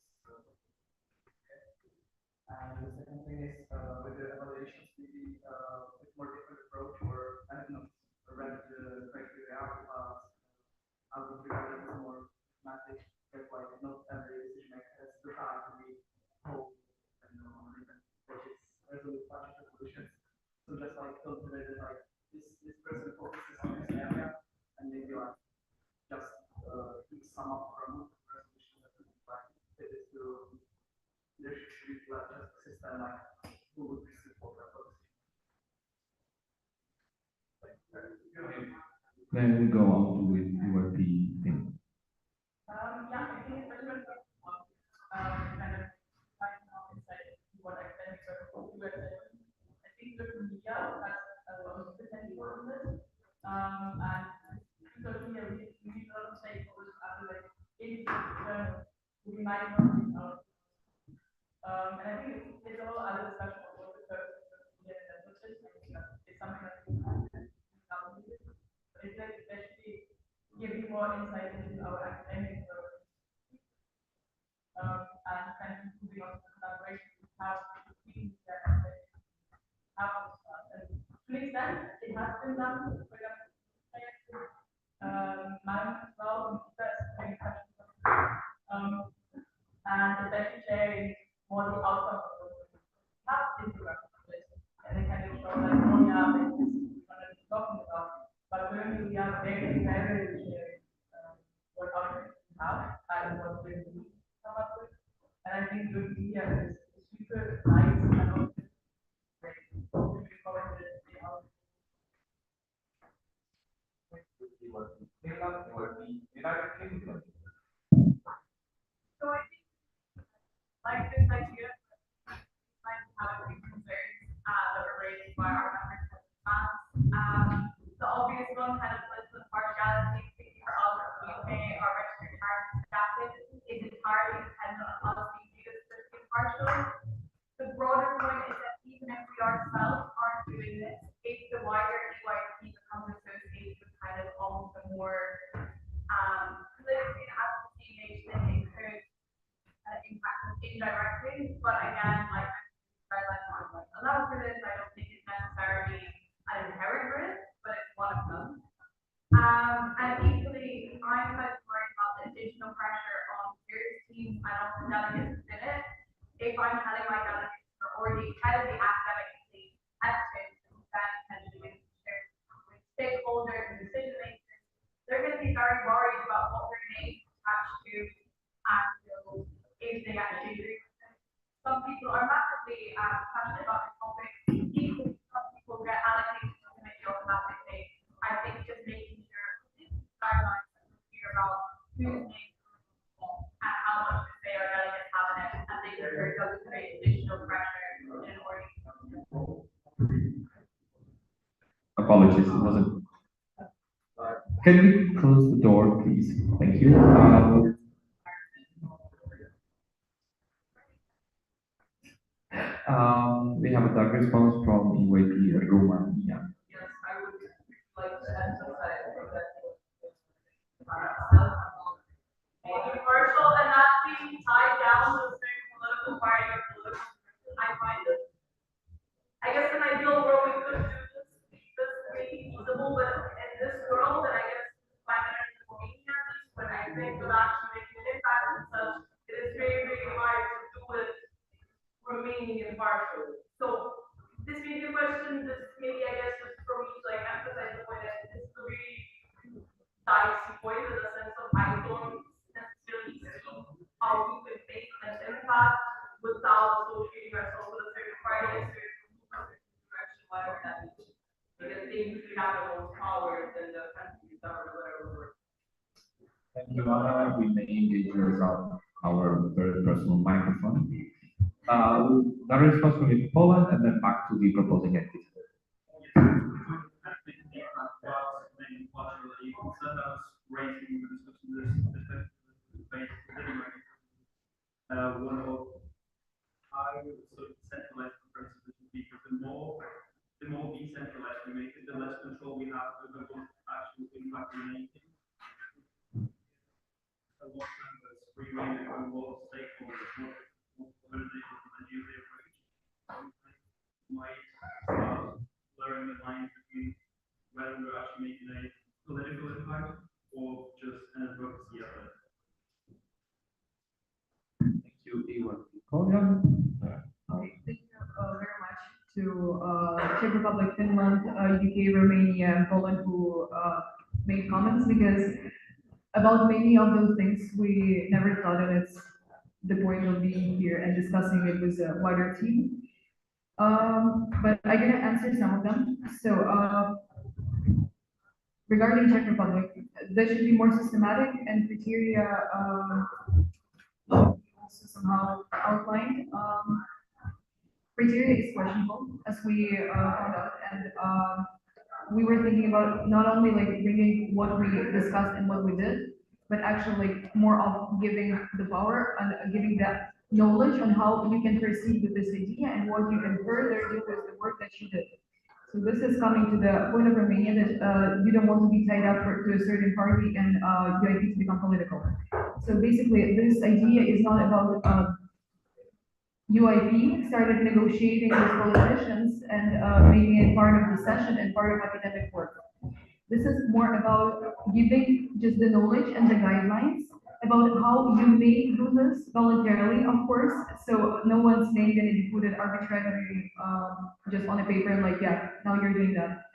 And the second thing is with the evaluations, maybe with more different approach, or I don't know, read the criteria, I would regard it as more systematic, because like not every decision maker has the time to be whole and different projects, resolute project resolutions. So just like cultivated like this person focuses on this area, and maybe like just pick some up from resolution that would be like fitted to there should be like just a system like who would receive what they're focusing. Then we go on to with EYP thing. Yeah, I think it's very much kind of right now inside what academics are doing. I think the media has a lot of potential in this. And social media, we need a lot of stakeholders after like we might not reach out. And I think it's all other discussion about the social media and networks. It's something that we have to do. But it's like especially giving more insight into our academic work. And kind of moving on to the collaboration we have between the academic and to an extent, it has been done. For example, Madam as well, and especially sharing more the outcome of the work we have in the work and they kind of show like, oh yeah, this is what I'm talking about. But currently we are very, very sharing what outcomes we have and what we come up with. And I think good media is super nice and also great. United Kingdom. So I think like this idea might have a few concerns that were raised by our members of the class. The obvious one kind of political partiality for us in the UK, our registered charity status is entirely dependent on us being viewed as politically impartial. The broader point is that even if we ourselves aren't doing this, if the wider EYP becomes associated with kind of almost a more politically advocacy engagement, it could impact us indirectly. But again, like guidelines aren't like allowed for this. I don't think it's necessarily an inherent risk, but it's one of them. And equally, I'm kind of worried about the additional pressure on peers teams and also delegates within it. If I'm telling my delegates are already incredibly academically active, then potentially with stakeholders and decision makers, they're going to be very worried about what their name is attached to and if they actually agree with it. Some people are massively passionate about the topic. Equally, some people get allocated to the committee automatically. I think just making sure guidelines are clear about whose name and how much to say our delegates have in it, and making sure it doesn't create additional pressure apologies, it wasn't. Can we close the door, please? Thank you. We have a direct response from EYP Romania. Yes, I would like to emphasize that. Being impartial and not being tied down to a certain political party or political person. I find it, I guess in an ideal world, we could do this, be feasible, but in this world, and I guess climate and Romania, at least when I think of actually making an impact and such, it is very, very hard to do it remaining impartial. So this may be a question, this maybe I guess just for me to like emphasize the point that this is a very dicey point in the sense of I don't necessarily see how we could make an impact without associating ourselves with a certain party, a certain group, a certain direction, whatever that means. Because they usually have the most power than the country's government, whatever word. Thank you, Anna. We may engage with our very personal microphone. The response will be Poland and then back to the proposing entity. One of I would sort of centralized conferences would be because the more decentralized we make it, the less control we have over what actual impact we're making. A lot of members, free range and involved stakeholders, what organizations and NGOs they approach, might start blurring the lines between whether we're actually making a political impact or just an advocacy effort. Thank you, Iwan. Kogan. Thank you very much to Czech Republic, Finland, UK, Romania, and Poland who made comments because about many of those things we never thought of. It's the point of being here and discussing it with a wider team. But I'm gonna answer some of them. So regarding Czech Republic, there should be more systematic and criteria also somehow outlined. Criteria is questionable, as we found out, and we were thinking about not only like bringing what we discussed and what we did, but actually like more of giving the power and giving that knowledge on how you can proceed with this idea and what you can further do with the work that you did. So this is coming to the point of Romania that you don't want to be tied up to a certain party and UIP to become political. So basically, this idea is not about UIP started negotiating with politicians and making it part of the session and part of academic work. This is more about giving just the knowledge and the guidelines about how you may do this voluntarily, of course. So no one's name gonna be put arbitrarily just on a paper and like, yeah, now you're doing that.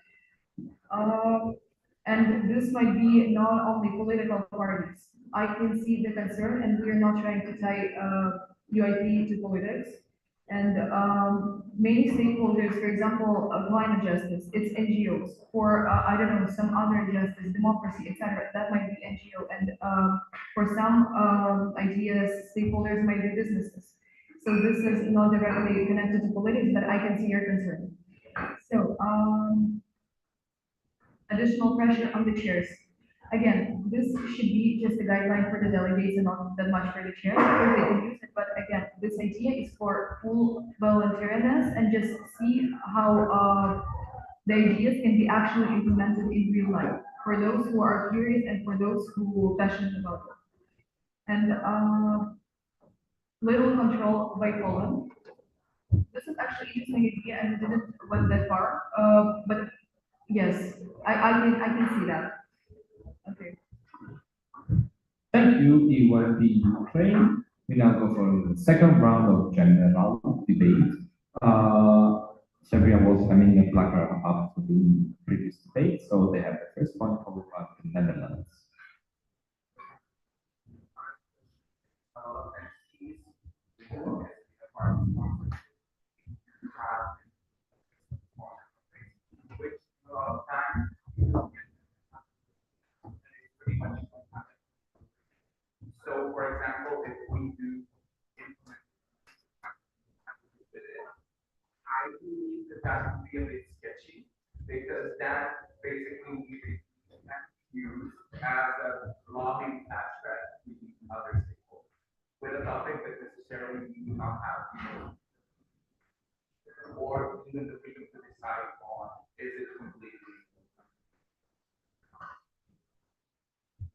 And this might be not only political parties. I can see the concern, and we are not trying to tie UIP to politics. And many stakeholders, for example, climate justice, it's NGOs, or I don't know, some other justice, democracy, etc. That might be NGO, and for some ideas, stakeholders might be businesses. So this is not directly connected to politics, but I can see your concern. So additional pressure on the chairs. Again, this should be just a guideline for the delegates and not that much for the chairs, because they can use it. But again, this idea is for full voluntariness and just see how the ideas can be actually implemented in real life for those who are curious and for those who are passionate about it. And little control by Poland. This is actually an interesting idea and it didn't went that far. But yes, I can see that. Okay. Thank you, EYP Ukraine. We now go for the second round of general debate. Serbia was having a placard after the previous debate, so they have the first point followed by the Netherlands. So, for example, if we do implement, I believe that that would be a bit sketchy because that basically we can use as a lobbying abstract to other stakeholders with a topic that necessarily we do not have, or even the freedom to decide on, is it completely?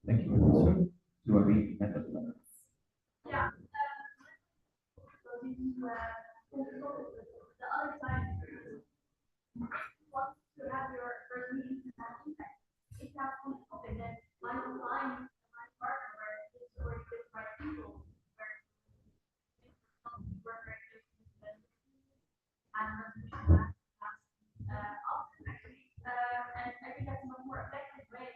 Thank you. So, do I read that? Yeah. The other side wants to have your first meeting to have impact. If that's open, then line on line, my partner, where it's already with my people, where we're very good and often actually, and I think that's a much more effective way.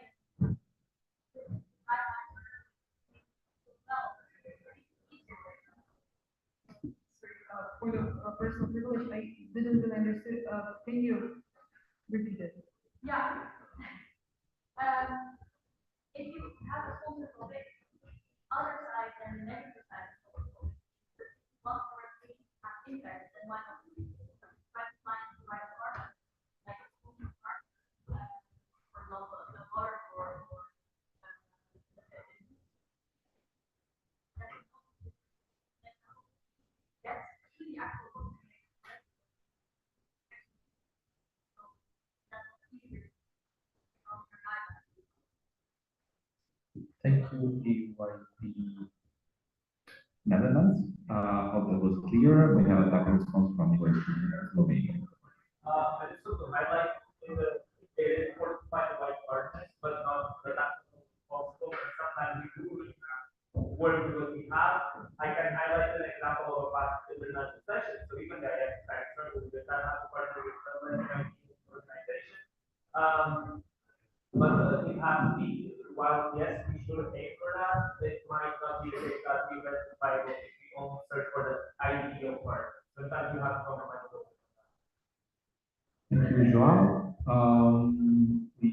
For the personal privilege, I didn't really understand, can you repeat it? Yeah. If you have a sponsor topic, other side and the negative side, one for it has impact, and why not? Try to find the right partner, like a sponsor partner, for example, the water or yes, the actual. Thank you, EYP Netherlands. Hope that was clear. We have a back response from EYP Slovenia. I just want to highlight in the, it is important to find the right partners, but not the that's possible, and sometimes we do really work with what we have. I can highlight an example of a past international session, so even the IX factor, we did not have a partner with the organization. But it has to be, while yes, we should aim for that, it might not be the case that we verifiable if we only search for the ideal partner. Sometimes you have to compromise a little bit. Thank you, Joao. We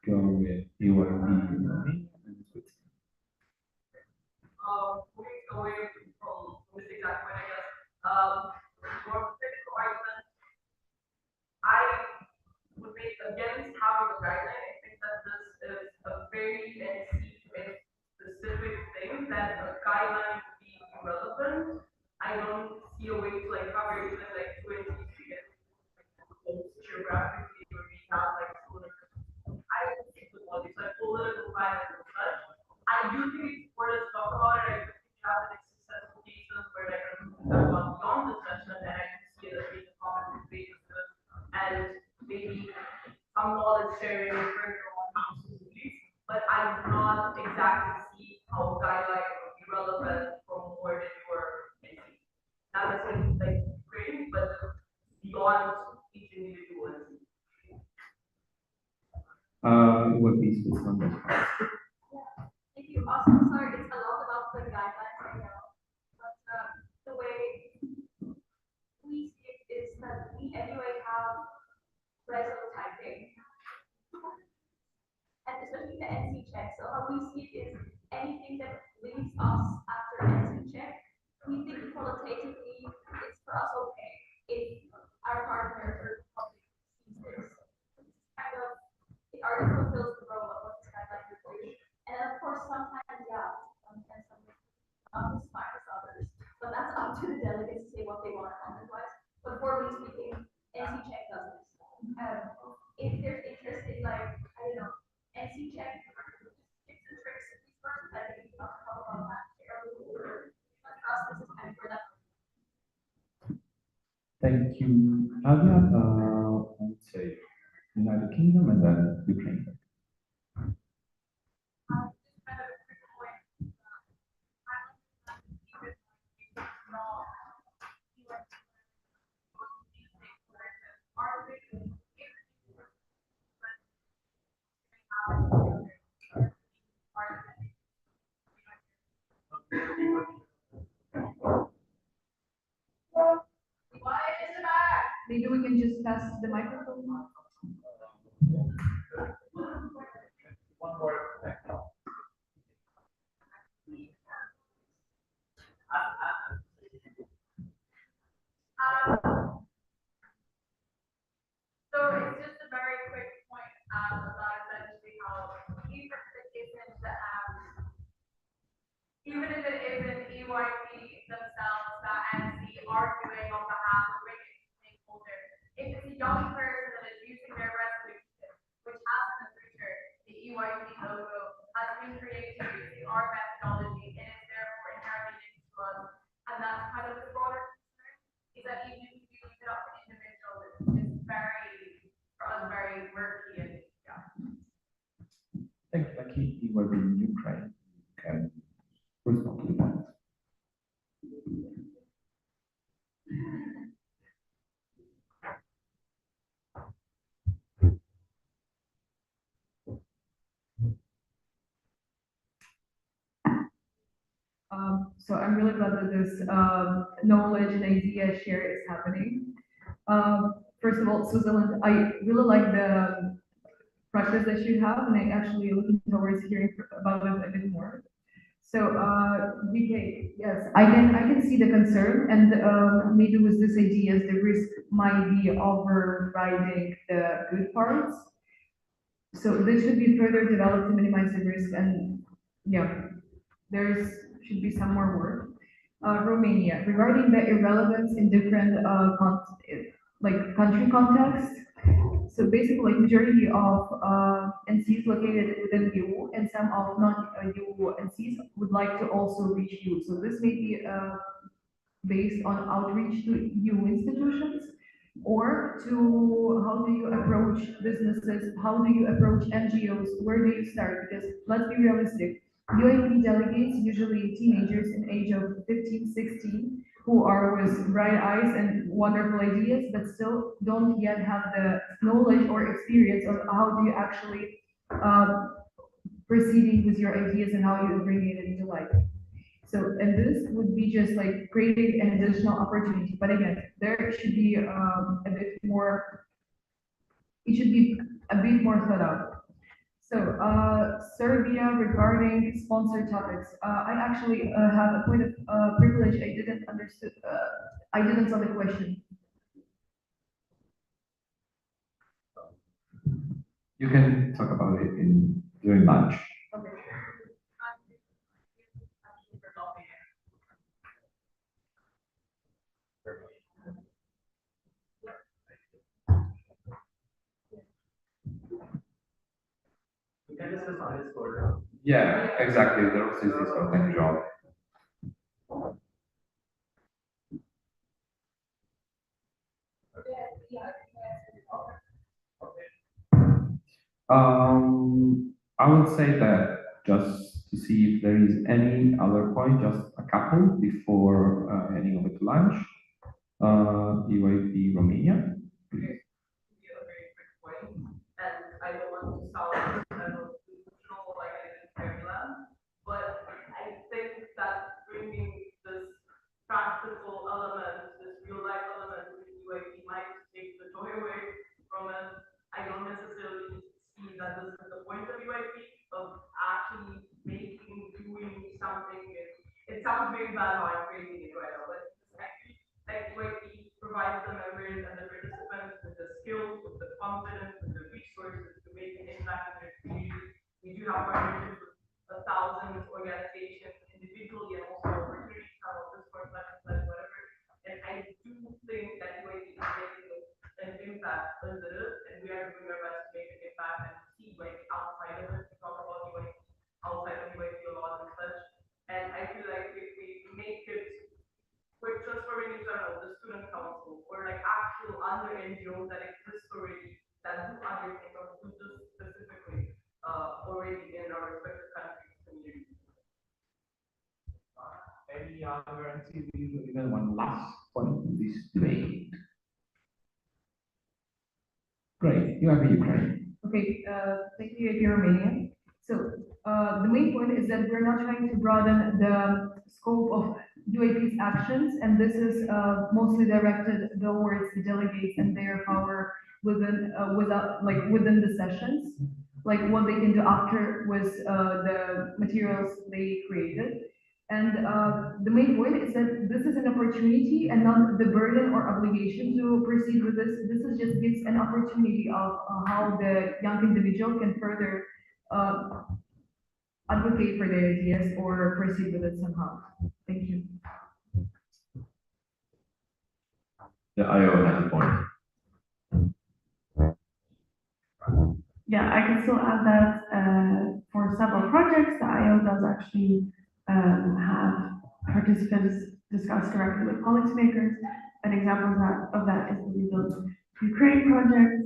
go with EYP Romania and Switzerland. Moving away from this exact point, I guess, for technical argument, I would make against having a guideline. I think that this is a very specific thing that a guideline would be irrelevant. I don't see a way to like cover even like 20 geographically or we have like I don't think with all these like political violence and such. I do think it's important to talk about it. I do think we have like successful cases where like have gone beyond the session and I can see it as being a common basis and maybe some knowledge sharing for your own council beliefs, but I do not exactly see how guideline would be relevant for more than your entity. Not necessarily like great, but beyond each individual entity. It would be Switzerland. Thank you. Also, sorry, it's a lot about the guidelines right now, but the way we see it is that we anyway have result typing, and especially the NC check. So how we see it is anything that leaves us after NC check, we think qualitatively it's for us okay if our partner or public sees this. Kind of, it already fulfills the role of what this guideline would do. And of course, sometimes, yeah, sometimes some not as smart as others, but that's up to the delegates to say what they want content-wise. But formally speaking, NC check does this. If there's interest in like, I don't know, NC check, tips and tricks, these persons, I think we can talk about that. For us, this is time for that. Thank you, Nadia. I would say United Kingdom and then Ukraine. Maybe we can just pass the microphone. One more. So it's just even if it isn't EYP themselves that NC are doing on behalf of regulatory stakeholders, if it's a young person that is using their resolution, which has in the future, the EYP logo has been created using our methodology, and is therefore inherently linked to us. And that's kind of the broader concern, is that even if you leave it up to individuals, it's just very, for us, very murky and, yeah. I think lucky you were in Ukraine, can respond to that. So I'm really glad that this knowledge and idea share is happening. First of all, Switzerland, I really like the practice that you have, and I actually looking towards hearing about it a bit more. So, UK, yes, I can see the concern, and maybe with this idea, the risk might be overriding the good parts. So this should be further developed to minimize the risk, and yeah, should be some more work. Romania, regarding the irrelevance in different country context. So basically, like majority of NCs located within EU and some of non-EU NCs would like to also reach EU. So this may be based on outreach to EU institutions, or to how do you approach businesses, how do you approach NGOs, where do you start? Because let's be realistic, UAP delegates, usually teenagers in age of 15, 16, who are with bright eyes and wonderful ideas, but still don't yet have the knowledge or experience of how do you actually proceeding with your ideas and how you bring it into life. So, and this would be just like creating an additional opportunity. But again, there should be a bit more, it should be a bit more thought out. So, Serbia regarding sponsored topics. I actually have a point of privilege. I didn't saw the question. You can talk about it during lunch. Okay. We can discuss on Discord. Yeah, exactly. There was this Discord job. I would say that just to see if there is any other point, just a couple before heading over to lunch. UAP Romania. Okay. Yeah, a very quick point, and I don't want to sound institutional like I did in Fairyland, but I think that bringing this practical element, this real life element to UAP might take the joy away from it. I don't necessarily see that this is the point of UAP, of actually doing something. It sounds very bad how I'm phrasing it right now, but it's actually like UAP provides the members and the participants with the skills, with the confidence, with the resources to make an impact in their community. We do have partnerships with 1,000 organizations individually, and also opportunities channel, Discord, whatever. And I do think that UAP is making an impact as it is, and we are doing our best to make an impact and see like outside of it, to talk about UAP outside of UAP a lot and such. And I feel like if we make it quick, just for in general, the student council, or like actual other NGOs that exist already, that do undertake or do this specifically, already in our respective countries, communities. Any other activity, even one last point in this debate? Great, you have Ukraine. Okay, thank you, Romania. So, the main point is that we're not trying to broaden the scope of UAP's actions, and this is mostly directed towards the delegates and their power within the sessions, like what they can do after with the materials they created. And the main point is that this is an opportunity and not the burden or obligation to proceed with this. This is just gives an opportunity of how the young individual can further advocate for the ideas or proceed with it somehow. Thank you. The IO has a point. Yeah, I can still add that for several projects, the IO does actually have participants discuss directly with policymakers. An example of that is the Rebuild Ukraine project,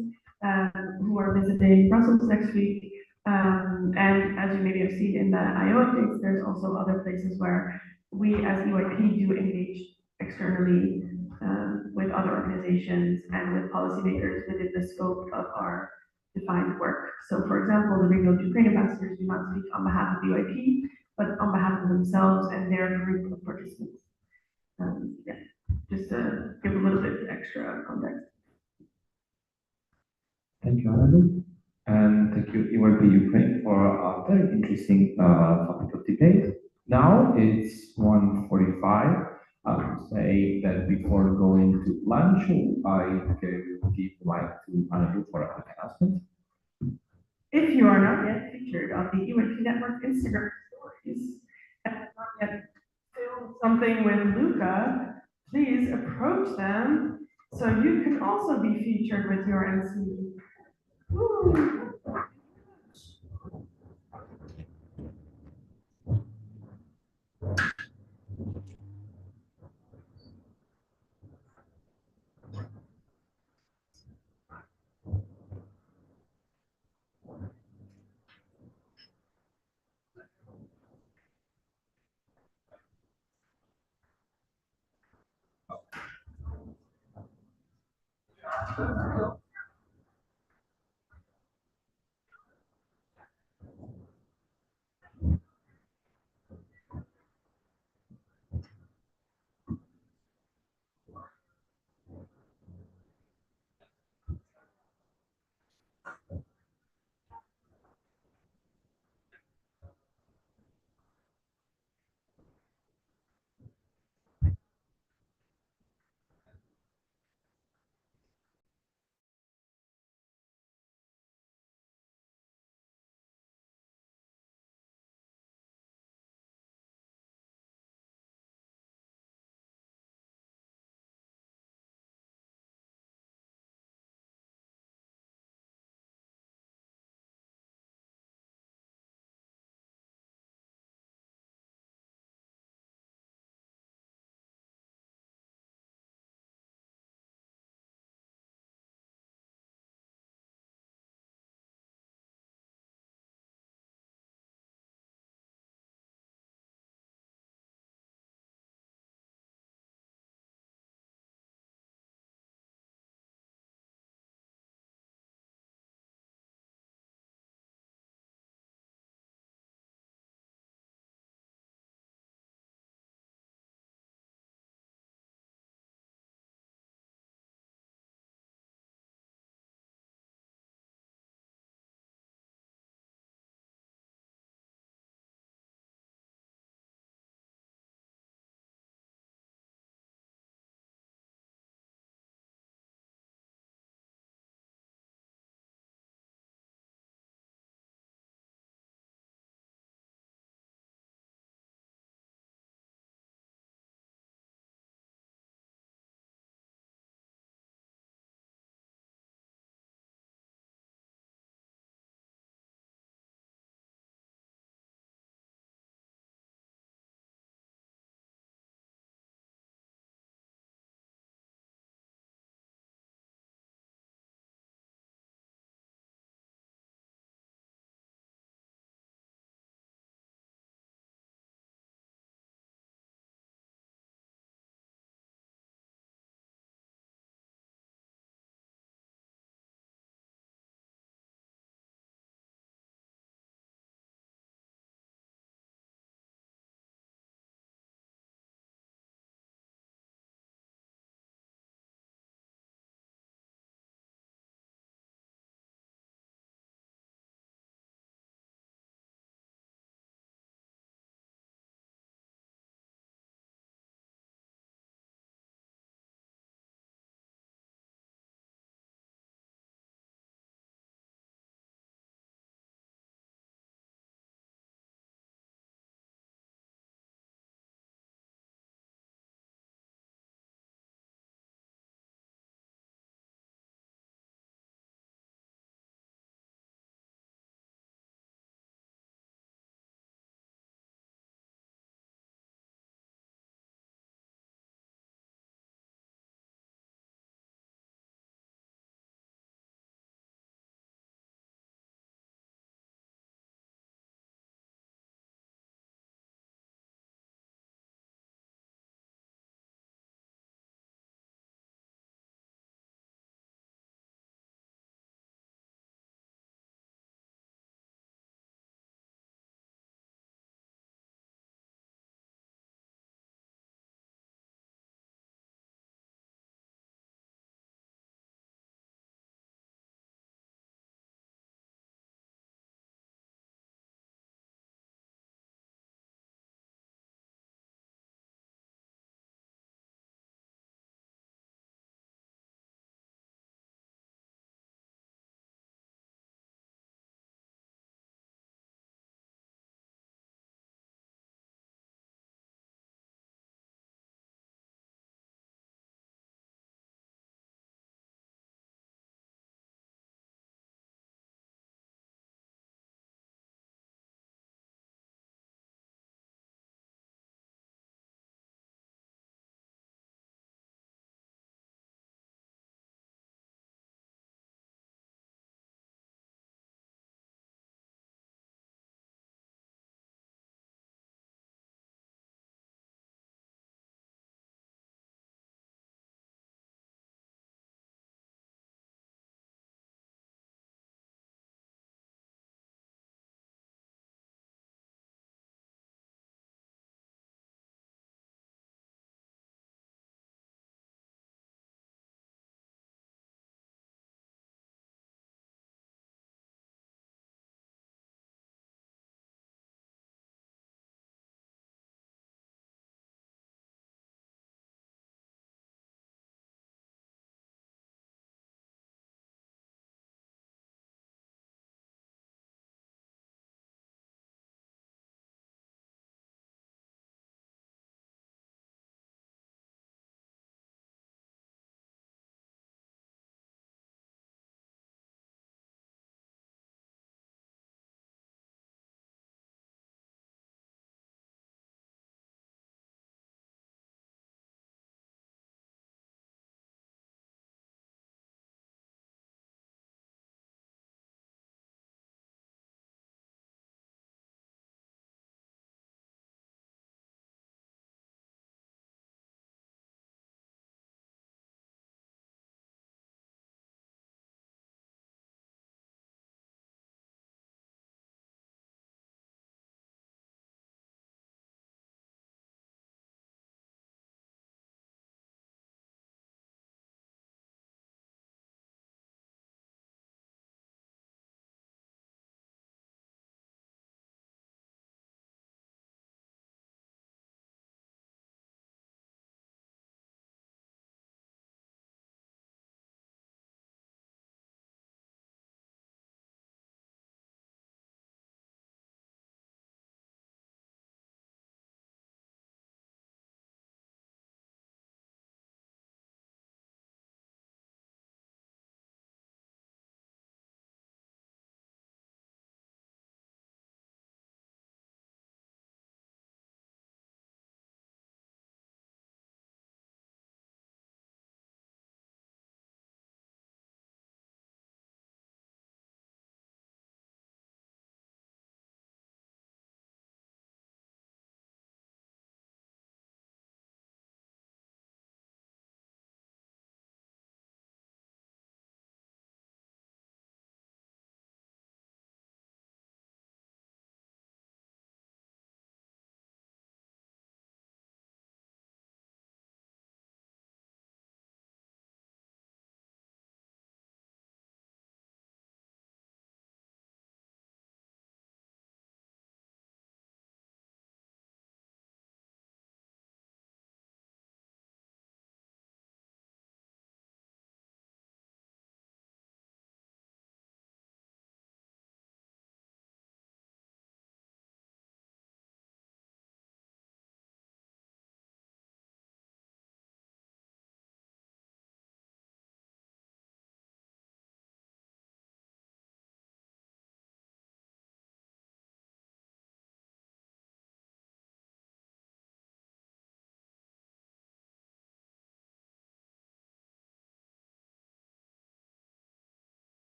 who are visiting Brussels next week. And as you maybe have seen in the IO updates, there's also other places where we as EYP do engage externally with other organizations and with policymakers within the scope of our defined work. So for example, the Rebuild Ukraine ambassadors do not speak on behalf of UIP, but on behalf of themselves and their group of participants. Yeah, just to give a little bit extra context. Thank you, Anadu. And thank you, EYP Ukraine, for a very interesting topic of debate. Now it's 1:45. I would say that before going to lunch, I give the mic to Anadu for an announcement. If you are not yet featured on the UIP Network Instagram stories and have not yet filmed something with Luca, please approach them so you can also be featured with your NC. Woo.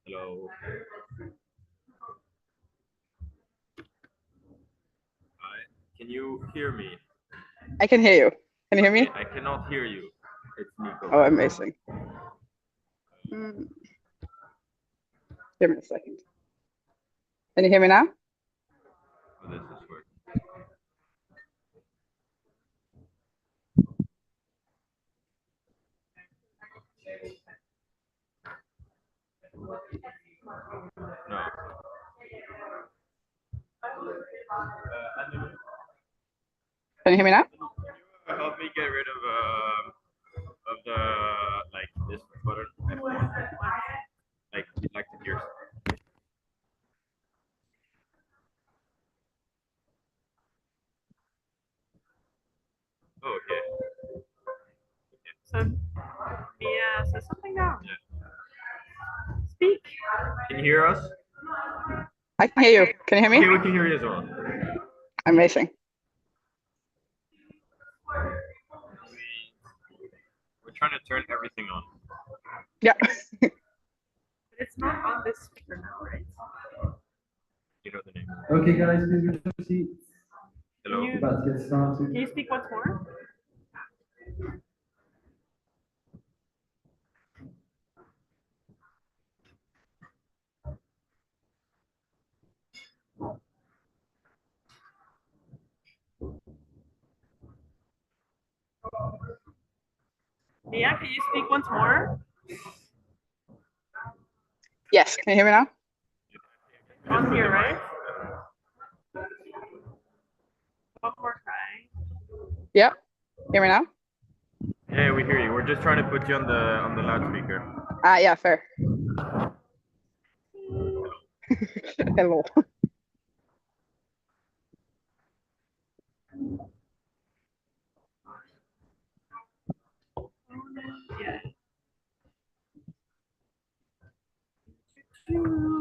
Hello. Hi. Can you hear me? I can hear you. Can you hear me? I cannot hear you. It's Nico. Oh, amazing. Give me a second. Can you hear me now? Oh, this is working. No. Can you hear me now? Help me get rid of the like this button. F1. Like the gears. Oh, okay. So, yeah, so something now. Speak. Can you hear us? I can hear you. Can you hear me? Okay, we can hear you as well. Amazing. We're trying to turn everything on. Yeah. It's not on this speaker now, right? You know the name. Okay, guys, please proceed. Hello. About to get started. Can you speak once more? Mia, can you speak once more? Yes. Can you hear me now? On here, right? One more try. Yeah. Hear me now? Yeah, we hear you. We're just trying to put you on the loudspeaker. Yeah, fair. Hello. Yeah. Hello.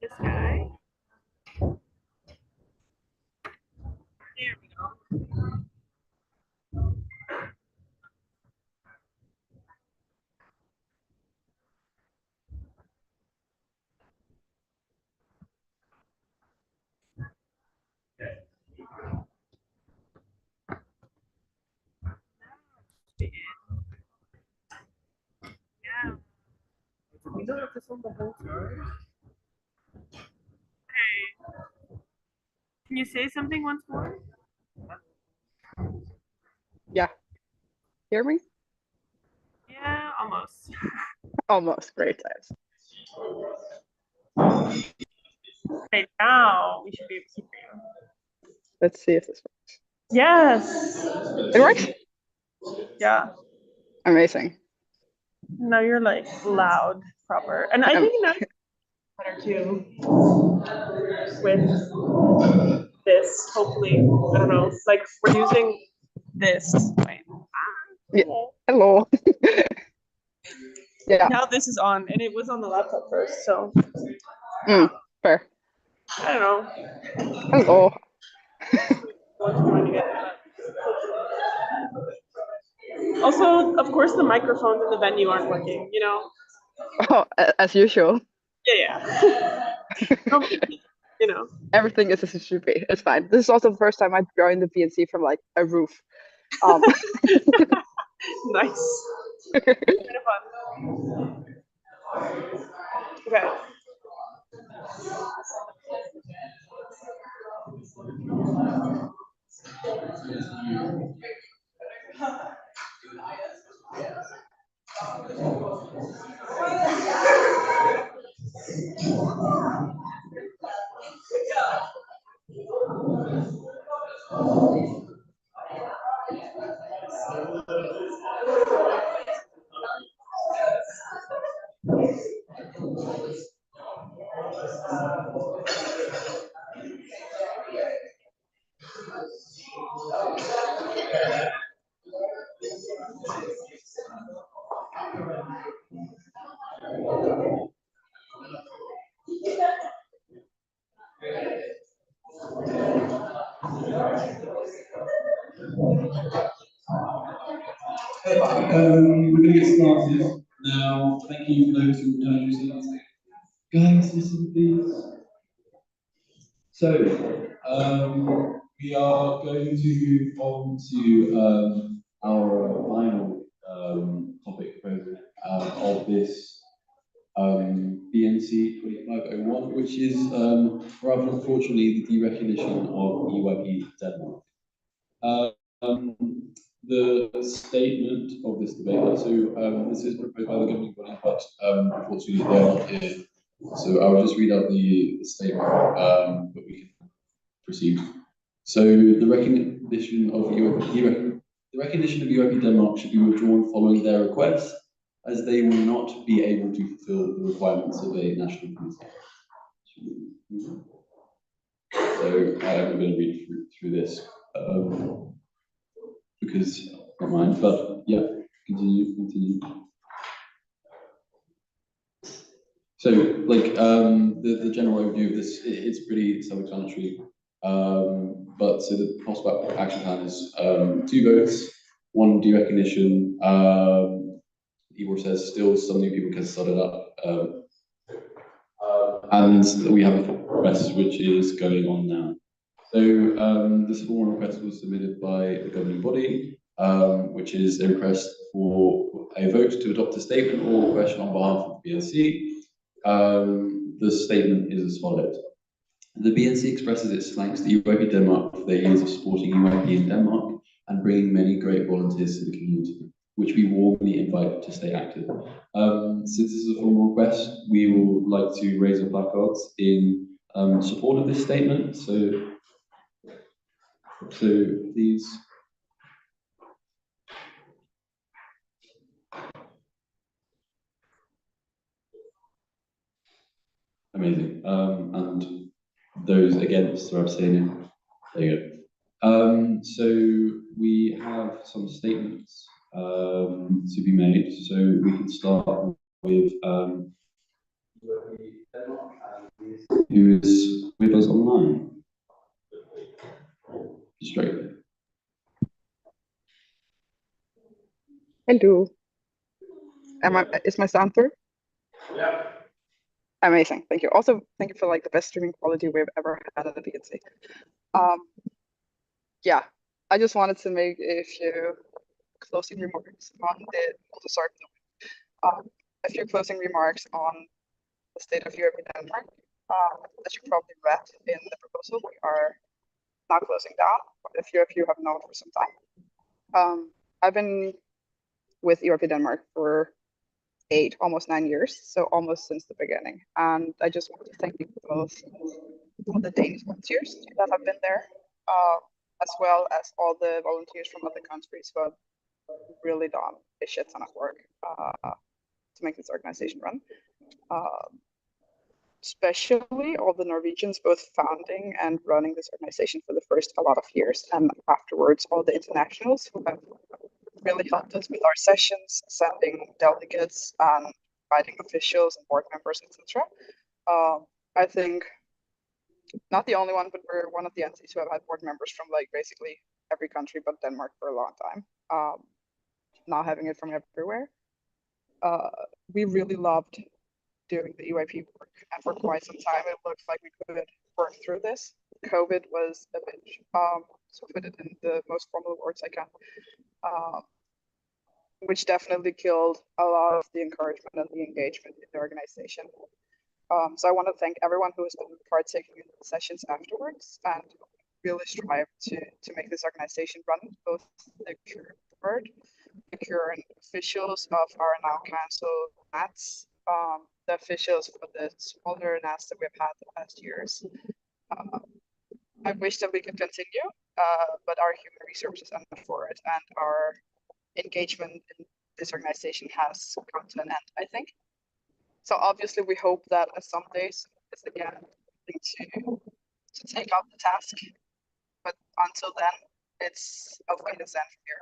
This guy. There we go. Yeah. We don't have this on the whole time. Hey. Can you say something once more? Yeah. Hear me? Yeah, almost. Almost. Great times. Okay, now we should be able to hear you. Let's see if this works. Yes. It works? Yeah. Amazing. Now you're like loud, proper. And I think now you're better too. With this, hopefully. I don't know. Like we're using this. Wait. Yeah. Hello. Yeah. Now this is on, and it was on the laptop first, so. Fair. I don't know. Hello. Also, of course, the microphones in the venue aren't working, you know? Oh, as usual. Yeah. You know. Everything is as it should be. It's fine. This is also the first time I joined the PNC from like a roof. Nice. Kind of fun. Okay. We're gonna get started now. Thank you for those who joined us. Guys, listen please. So, we are going to move on to our final topic of this BNC 2501, which is rather unfortunately the derecognition of EYP Denmark. The statement of this debate, so this is proposed by the governing body, but unfortunately they are not here. So I'll just read out the statement, but we can proceed. So the recognition of EYP Denmark should be withdrawn following their request, as they will not be able to fulfill the requirements of a national committee. So I'm going to read through this. Because not mine, but yeah, continue. So, like, the general overview of this, it's pretty self-explanatory. But so the prospect action plan is 2 votes, 1 derecognition. Igor says still some new people can start it up. And we have a request which is going on now. So this formal request was submitted by the governing body, which is a request for a vote to adopt a statement or question on behalf of the BNC. The statement is as follows. The BNC expresses its thanks to EYP Denmark for their years of supporting EYP in Denmark and bringing many great volunteers to the community, which we warmly invite to stay active. Since this is a formal request, we would like to raise our placards in support of this statement. So please. Amazing. And those against or abstaining. There you go. So we have some statements to be made. So we can start with who is with us online. Straight. Hello. Is my sound through? Yeah. Amazing, thank you. Also, thank you for like the best streaming quality we've ever had at the BNC. Yeah, I just wanted to make a few closing remarks on a few closing remarks on the state of EYP Denmark. As you probably read in the proposal, we are not closing down, but a few of you have known for some time. I've been with EYP Denmark for almost 9 years, so almost since the beginning. And I just want to thank you both, all the Danish volunteers that have been there, as well as all the volunteers from other countries who have really done a shit ton of work to make this organization run. Especially all the Norwegians, both founding and running this organization for the first a lot of years, and afterwards all the internationals who have really helped us with our sessions, sending delegates and inviting officials and board members, etc. I think not the only one, but we're one of the entities who have had board members from like basically every country but Denmark for a long time. Now having it from everywhere. We really loved doing the EYP work, and for quite some time it looked like we could work through this. COVID was a bitch, so put it in the most formal words I can, which definitely killed a lot of the encouragement and the engagement in the organization. So I want to thank everyone who has been partaking in the sessions afterwards and really strive to make this organization run, both the current officials of our now council NATS, the officials for the smaller NATS that we've had the past years. I wish that we could continue, but our human resources are not for it, and our engagement in this organization has come to an end, I think. So obviously we hope that some days is again to take out the task. But until then, it's a wait and stand from here.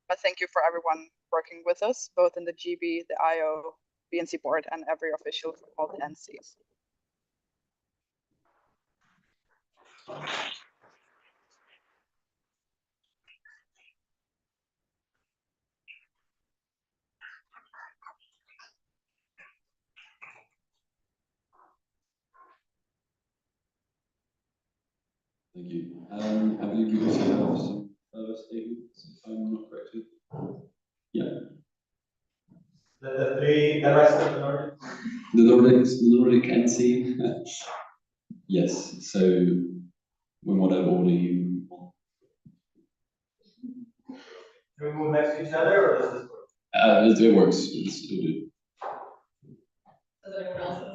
But thank you for everyone working with us, both in the GB, the IO, BNC board, and every official from all the NCs. Thank you. I believe we also have some further statements, if I'm not corrected. Yeah. The rest of the Nordic? The Nordic NC. Yes, so in whatever order you want. Do we move next to each other, or does this work? It works, it's still good. Does anyone else want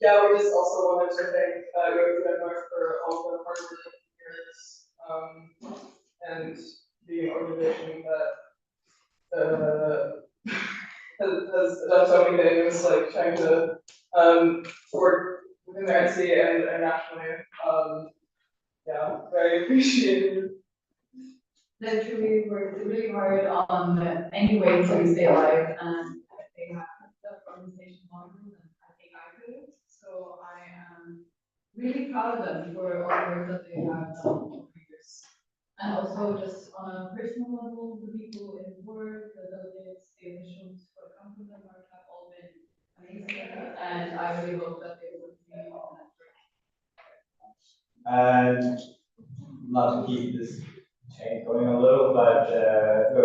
Yeah, we just also wanted to thank Go to Denmark for all the hard work and the organization that has done so many things, like trying to work within the NC and nationally. Yeah, very appreciated. They truly worked really hard on any way to stay alive, and they have that organization model, and I think I could. So I am really proud of them for all the work that they have done over the years. And also just on a personal level, the people in work, the delegates, the officials for the company that have all been amazing, and I really hope that they will continue on that journey. And not to keep this chain going a little, but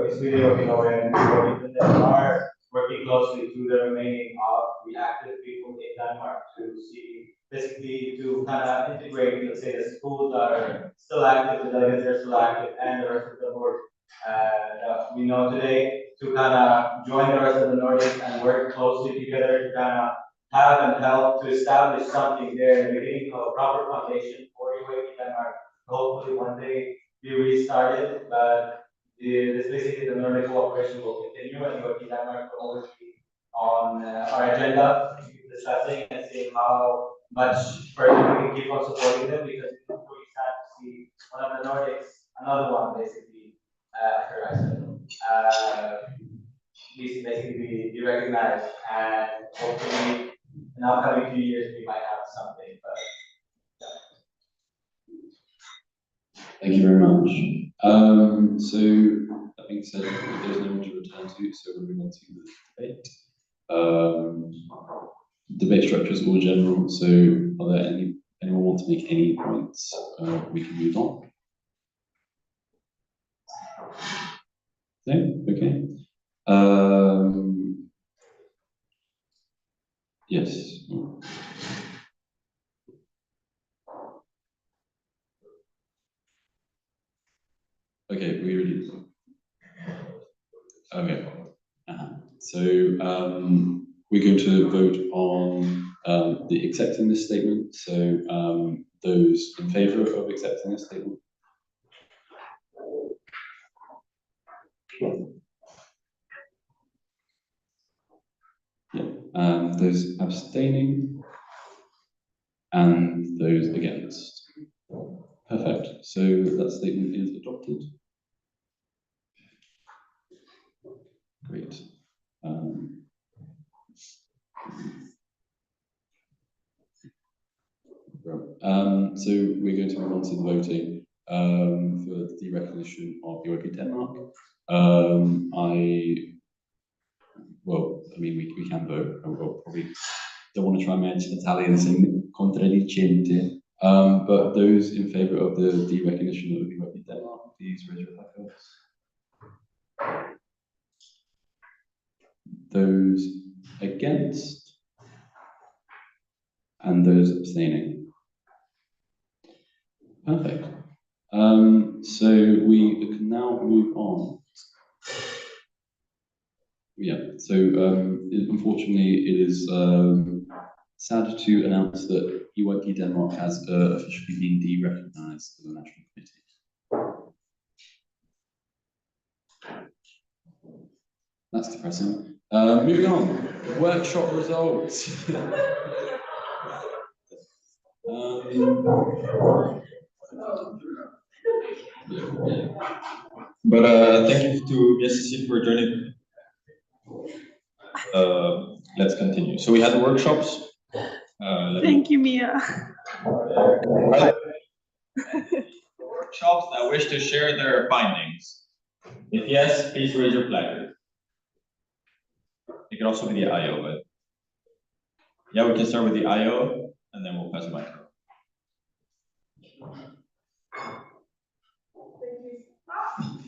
it's really working in Denmark, working closely to the remaining of the active people in Denmark to see, basically to kind of integrate, let's say, the schools that are still active, the delegates are still active, and the rest of the board. We know today to kind of join the rest of the Nordics and work closely together to kind of have and help to establish something there in the beginning of a proper foundation for UAP Denmark. Hopefully one day be restarted, but this basically the Nordic cooperation will continue, and UAP Denmark will always be on our agenda, discussing and seeing how much further we can keep on supporting them, because it's really sad to see one of the Nordics, another one basically, horizon. Basically be recognized, and hopefully in the upcoming few years we might have something, but Thank you very much. So that being said, there's no more to return to, so we'll move on to the debate. Debate structure is all general, so are there anyone want to make any points? We can move on. No? Okay. Yes. Okay, we already. Okay. So we're going to vote on the accepting this statement. So those in favour of accepting this statement. Yeah. Those abstaining and those against. Perfect. So that statement is adopted. Great. So we're going to move on to the voting for the recognition of UAP Denmark. I mean, we can vote. I will probably don't want to try and match Italian saying contraddicente. But those in favour of the recognition of UAP Denmark, please raise your hands. Those against, and those abstaining. Perfect. So we can now move on. Yeah, so unfortunately it is sad to announce that UAP Denmark has officially been de-recognised as a national committee. That's depressing. Moving on, workshop results. Thank you to BSCC for joining. Let's continue. So we had workshops. Thank you, Mia. Workshops that wish to share their findings. If yes, please raise your flag. It can also be the IO, but yeah, we can start with the IO and then we'll pass the mic.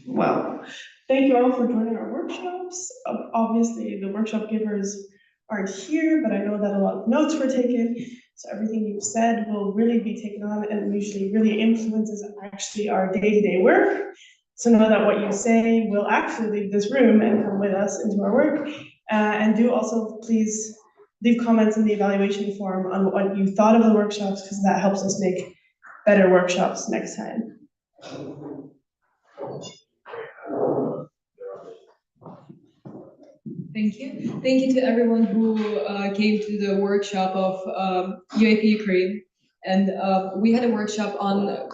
Well, thank you all for joining our workshops. Obviously, the workshop givers aren't here, but I know that a lot of notes were taken. So everything you've said will really be taken on and usually really influences actually our day-to-day work. So know that what you say will actually leave this room and come with us into our work. And do also please leave comments in the evaluation form on what you thought of the workshops, because that helps us make better workshops next time. Thank you. Thank you to everyone who came to the workshop of UAP Ukraine. And we had a workshop on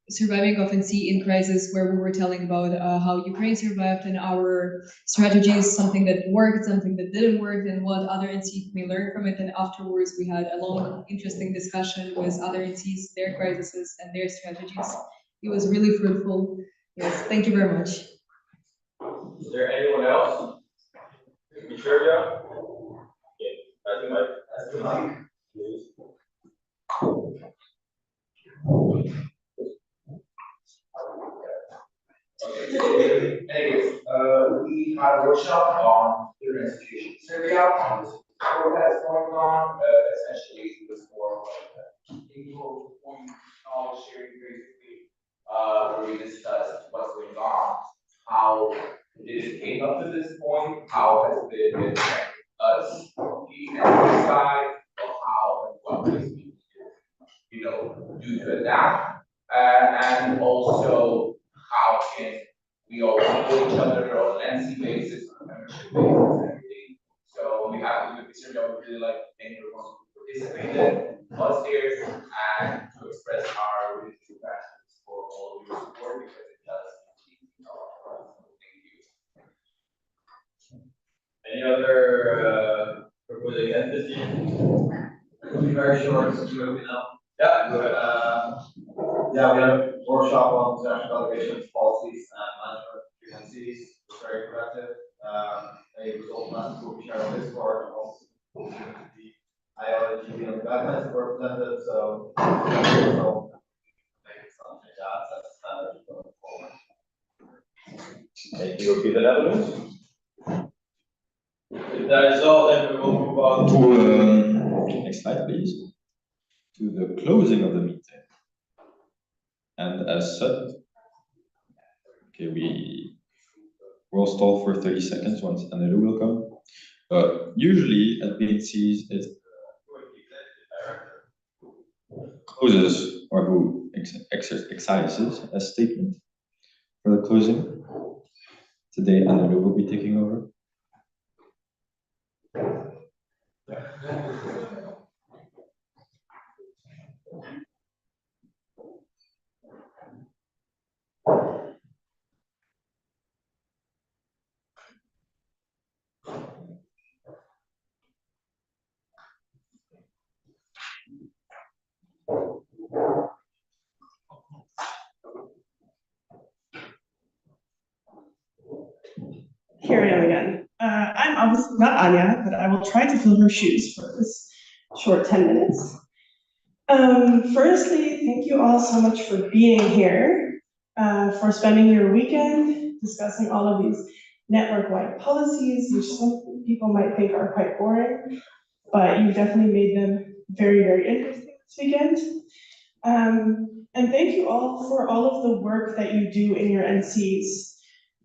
surviving OpenSea in crisis, where we were telling about how Ukraine survived and our strategies, something that worked, something that didn't work, and what other NCs may learn from it. And afterwards, we had a long, interesting discussion with other NCs, their crises and their strategies. It was really fruitful. Yes, thank you very much. Is there anyone else? You sure, yeah? Okay, that's the mic, please. Anyways, we had a workshop on different institutions in Serbia on this protest going on. Essentially, it was more like equal point knowledge sharing, basically, where we discussed what's going on, how it came up to this point, how has it been affecting us, the enemy side, of how and what ways we do to adapt, and also how can we all support each other on an NC basis, on a membership basis, and everything. So we have to do this survey. I would really like to thank everyone who participated, us here, and to express our really true gratitude for all of your support, because it does keep our Thank you. Any other proposing entity? It'll be very short, since you know. Yeah, go ahead. Yeah, we had a workshop on international delegations, policies, and management agencies. It was very productive. A result message will be shared on Discord, and also the IO and GB and the guidelines were presented. So, make something that's standard going forward. Thank you. Repeat the Netherlands. If that is all, then we will move on to next slide, please. To the closing of the meeting. And as said, okay, we'll stall for 30 seconds once Anelu will come. Usually at BNCs, it closes or who exercises a statement for the closing. Today, Anelu will be taking over. Here I am again. I'm obviously not Anya, but I will try to fill her shoes for this short 10 minutes. Firstly, thank you all so much for being here, for spending your weekend discussing all of these network-wide policies, which some people might think are quite boring, but you definitely made them very, very interesting this weekend. And thank you all for all of the work that you do in your NCs.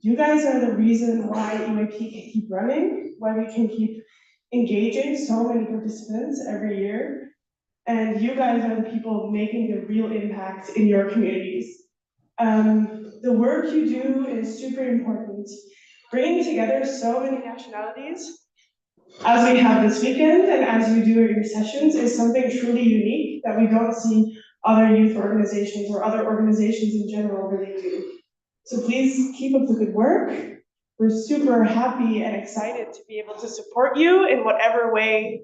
You guys are the reason why UAP can keep running, why we can keep engaging so many participants every year. And you guys are the people making the real impact in your communities. The work you do is super important. bringing together so many nationalities as we have this weekend and as you do at your sessions is something truly unique that we don't see other youth organizations or other organizations in general really do. So please keep up the good work. We're super happy and excited to be able to support you in whatever way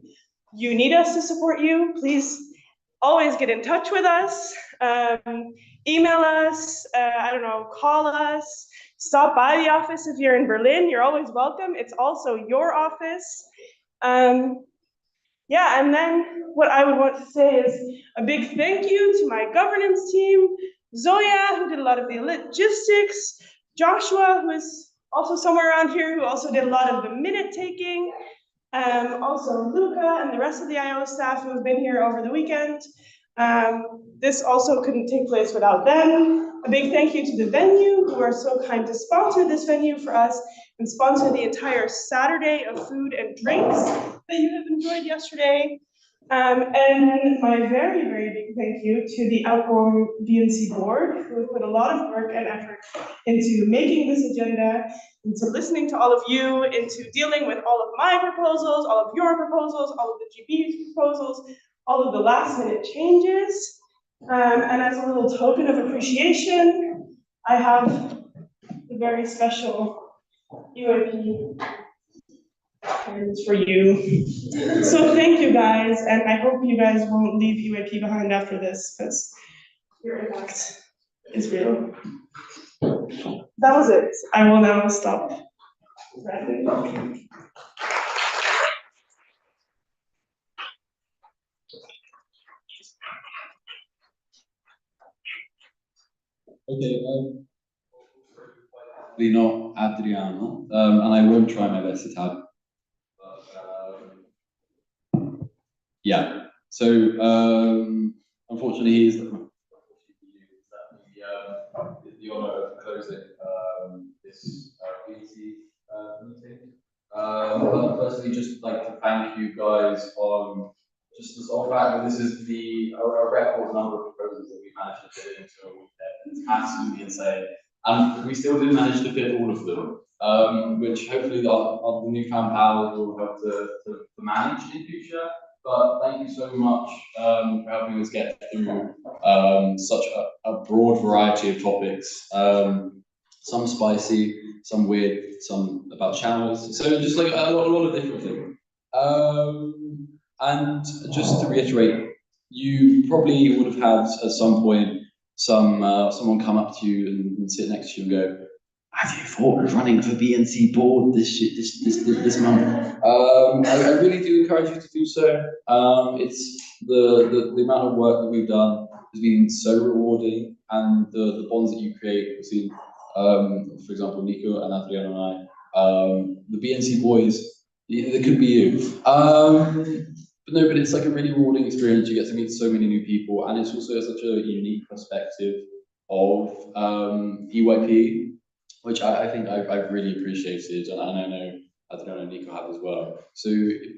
you need us to support you. Please always get in touch with us, email us, call us, stop by the office if you're in Berlin, you're always welcome. It's also your office. Yeah, and then what I would want to say is a big thank you to my governance team, Zoya, who did a lot of the logistics, Joshua, who is also somewhere around here, who also did a lot of the minute taking, also Luca and the rest of the IO staff who have been here over the weekend. This also couldn't take place without them. A big thank you to the venue, who are so kind to sponsor this venue for us and sponsor the entire Saturday of food and drinks that you have enjoyed yesterday. And my very, very big thank you to the outgoing BNC board, who put a lot of work and effort into making this agenda, into listening to all of you, into dealing with all of my proposals, all of your proposals, all of the GB's proposals, all of the last minute changes. And as a little token of appreciation, I have the very special UAP cards for you. So thank you guys, and I hope you guys won't leave UAP behind after this, because your impact is real. That was it. I will now stop. Okay, not Adriano, and I won't try my best to tab. Yeah, so unfortunately, he's the honor of closing this BNC meeting. But firstly, just like to thank you guys on just the sort of fact that this is a record number of proposals that we managed to fit into a weekend. It's absolutely insane. And we still didn't manage to fit all of them, which hopefully the newfound power will help to manage in future. But thank you so much for helping us get through such a broad variety of topics. Some spicy, some weird, some about showers. So just like a lot of different things. And just to reiterate, you probably would have had at some point someone come up to you and sit next to you and go, "Have you thought of running for BNC board this month?" I really do encourage you to do so. It's the amount of work that we've done has been so rewarding, and the bonds that you create between, for example, Nico and Adriano and I, the BNC boys, it could be you. But it's like a really rewarding experience. You get to meet so many new people, and it's also such a unique perspective of EYP, which I think I've really appreciated, and I know Adriano and Nico have as well. So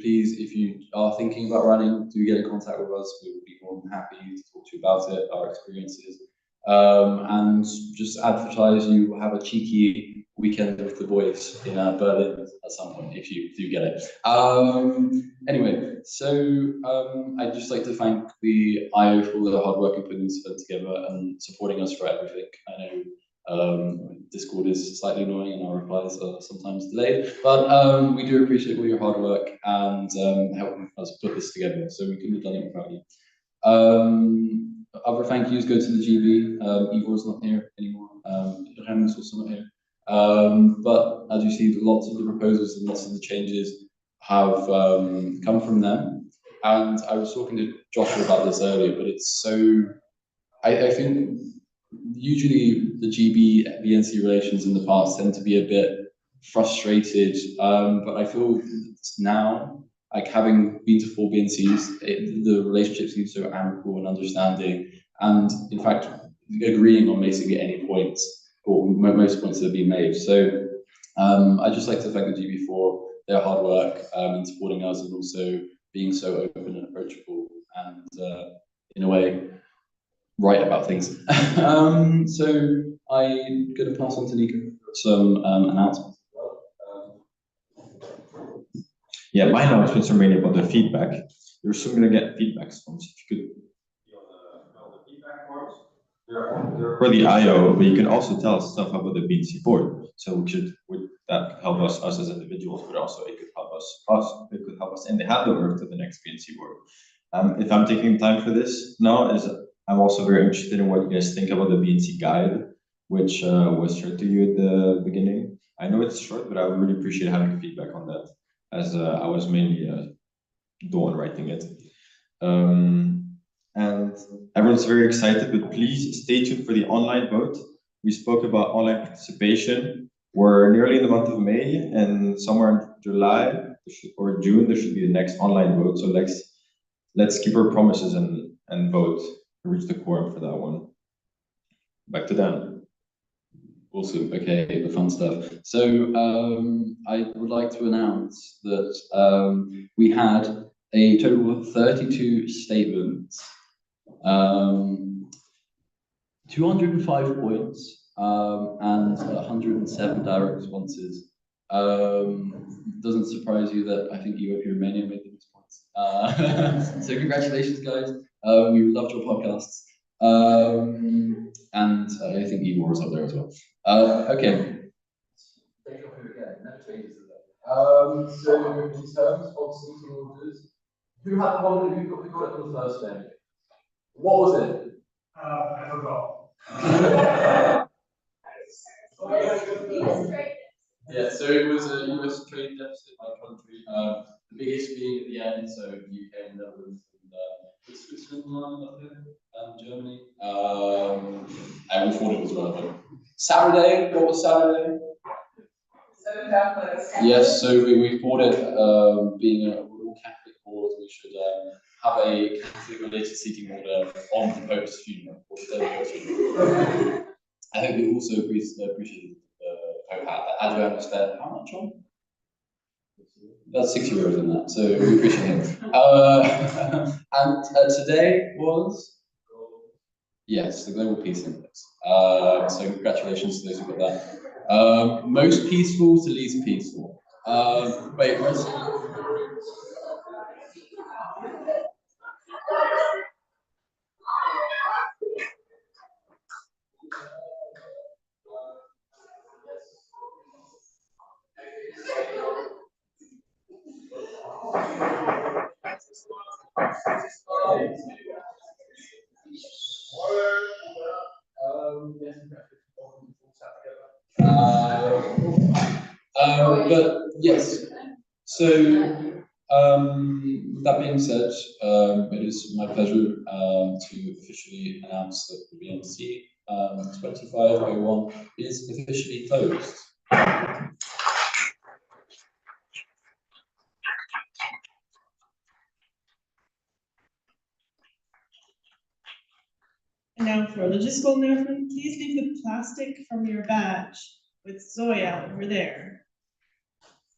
please, if you are thinking about running, do get in contact with us. We will be more than happy to talk to you about it, our experiences, and just advertise you have a cheeky weekend with the boys in Berlin at some point, if you do get it. Anyway, so I'd just like to thank the IO for all the hard work and putting this event together and supporting us for everything. I know Discord is slightly annoying and our replies are sometimes delayed, but we do appreciate all your hard work and helping us put this together, so we couldn't have done it without you. Other thank yous go to the GB. Ivor's not here anymore. Rem's also not here. But as you see, lots of the proposals and lots of the changes have come from them. And I was talking to Joshua about this earlier, but it's so, I think usually the GB BNC relations in the past tend to be a bit frustrated, but I feel now, like having been to 4 BNCs, the relationship seems so amicable and understanding, and in fact, agreeing on basically any points, or most points that have been made. So I'd just like to thank the GB for their hard work in supporting us, and also being so open and approachable, and in a way, right about things. So I'm going to pass on to Nico for some announcements. Yeah, my announcements are mainly about the feedback. You're soon gonna get feedback forms. If you could be on the feedback forms. They're for the IO, but you can also tell us stuff about the BNC board. So that could help us as individuals, but also it could help it could help us in the handover to the next BNC board. If I'm taking time for this now, I'm also very interested in what you guys think about the BNC guide, which was shared to you at the beginning. I know it's short, but I would really appreciate having feedback on that, as I was mainly the one writing it. And everyone's very excited, but please stay tuned for the online vote. We spoke about online participation. We're nearly in the month of May, and somewhere in July or June, there should be the next online vote. So let's keep our promises and vote to reach the quorum for that one. Back to Dan. Awesome. Okay, the fun stuff. So I would like to announce that we had a total of 32 statements, 205 points, and 107 direct responses. Doesn't surprise you that I think UOP Romania made the most points. So congratulations, guys. We loved your podcasts. And I think Igor was up there as well. Okay. So in terms of seating orders, who had the one who got it on the first day? What was it? I forgot. Yeah, so it was a US trade deficit by country. The biggest being at the end, so UK and Netherlands and Switzerland up there, and Germany. And we thought it was relevant. Saturday, what was Saturday? Yes, so we thought it, being a all Catholic board, we should have a Catholic related seating order on the Pope's funeral, or the Pope's funeral. I hope you also appreciate the Pope hat. As you understand, how much on? That's €6 in that, so we appreciate it. And today was? Yes, the Global Peace Index. So congratulations to those who got that. Most peaceful to least peaceful. Wait, where's... But yes, so with that being said, it is my pleasure to officially announce that the BNC 2501 is officially closed. And now for a logistical announcement, please leave the plastic from your badge with Zoya over there.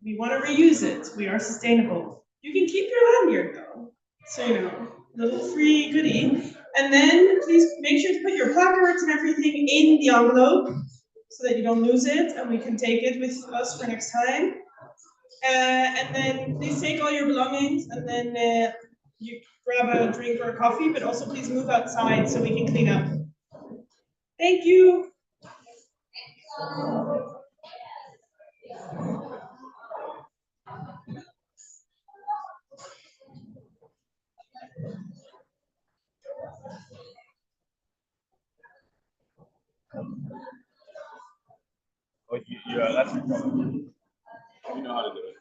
We want to reuse it. We are sustainable. You can keep your lanyard though, so you know, little free goodie. And then please make sure to put your placards and everything in the envelope so that you don't lose it, and we can take it with us for next time. And then please take all your belongings, and then you grab a drink or a coffee, but also please move outside so we can clean up. Thank you. Oh, yeah, that's your problem. You know how to do it.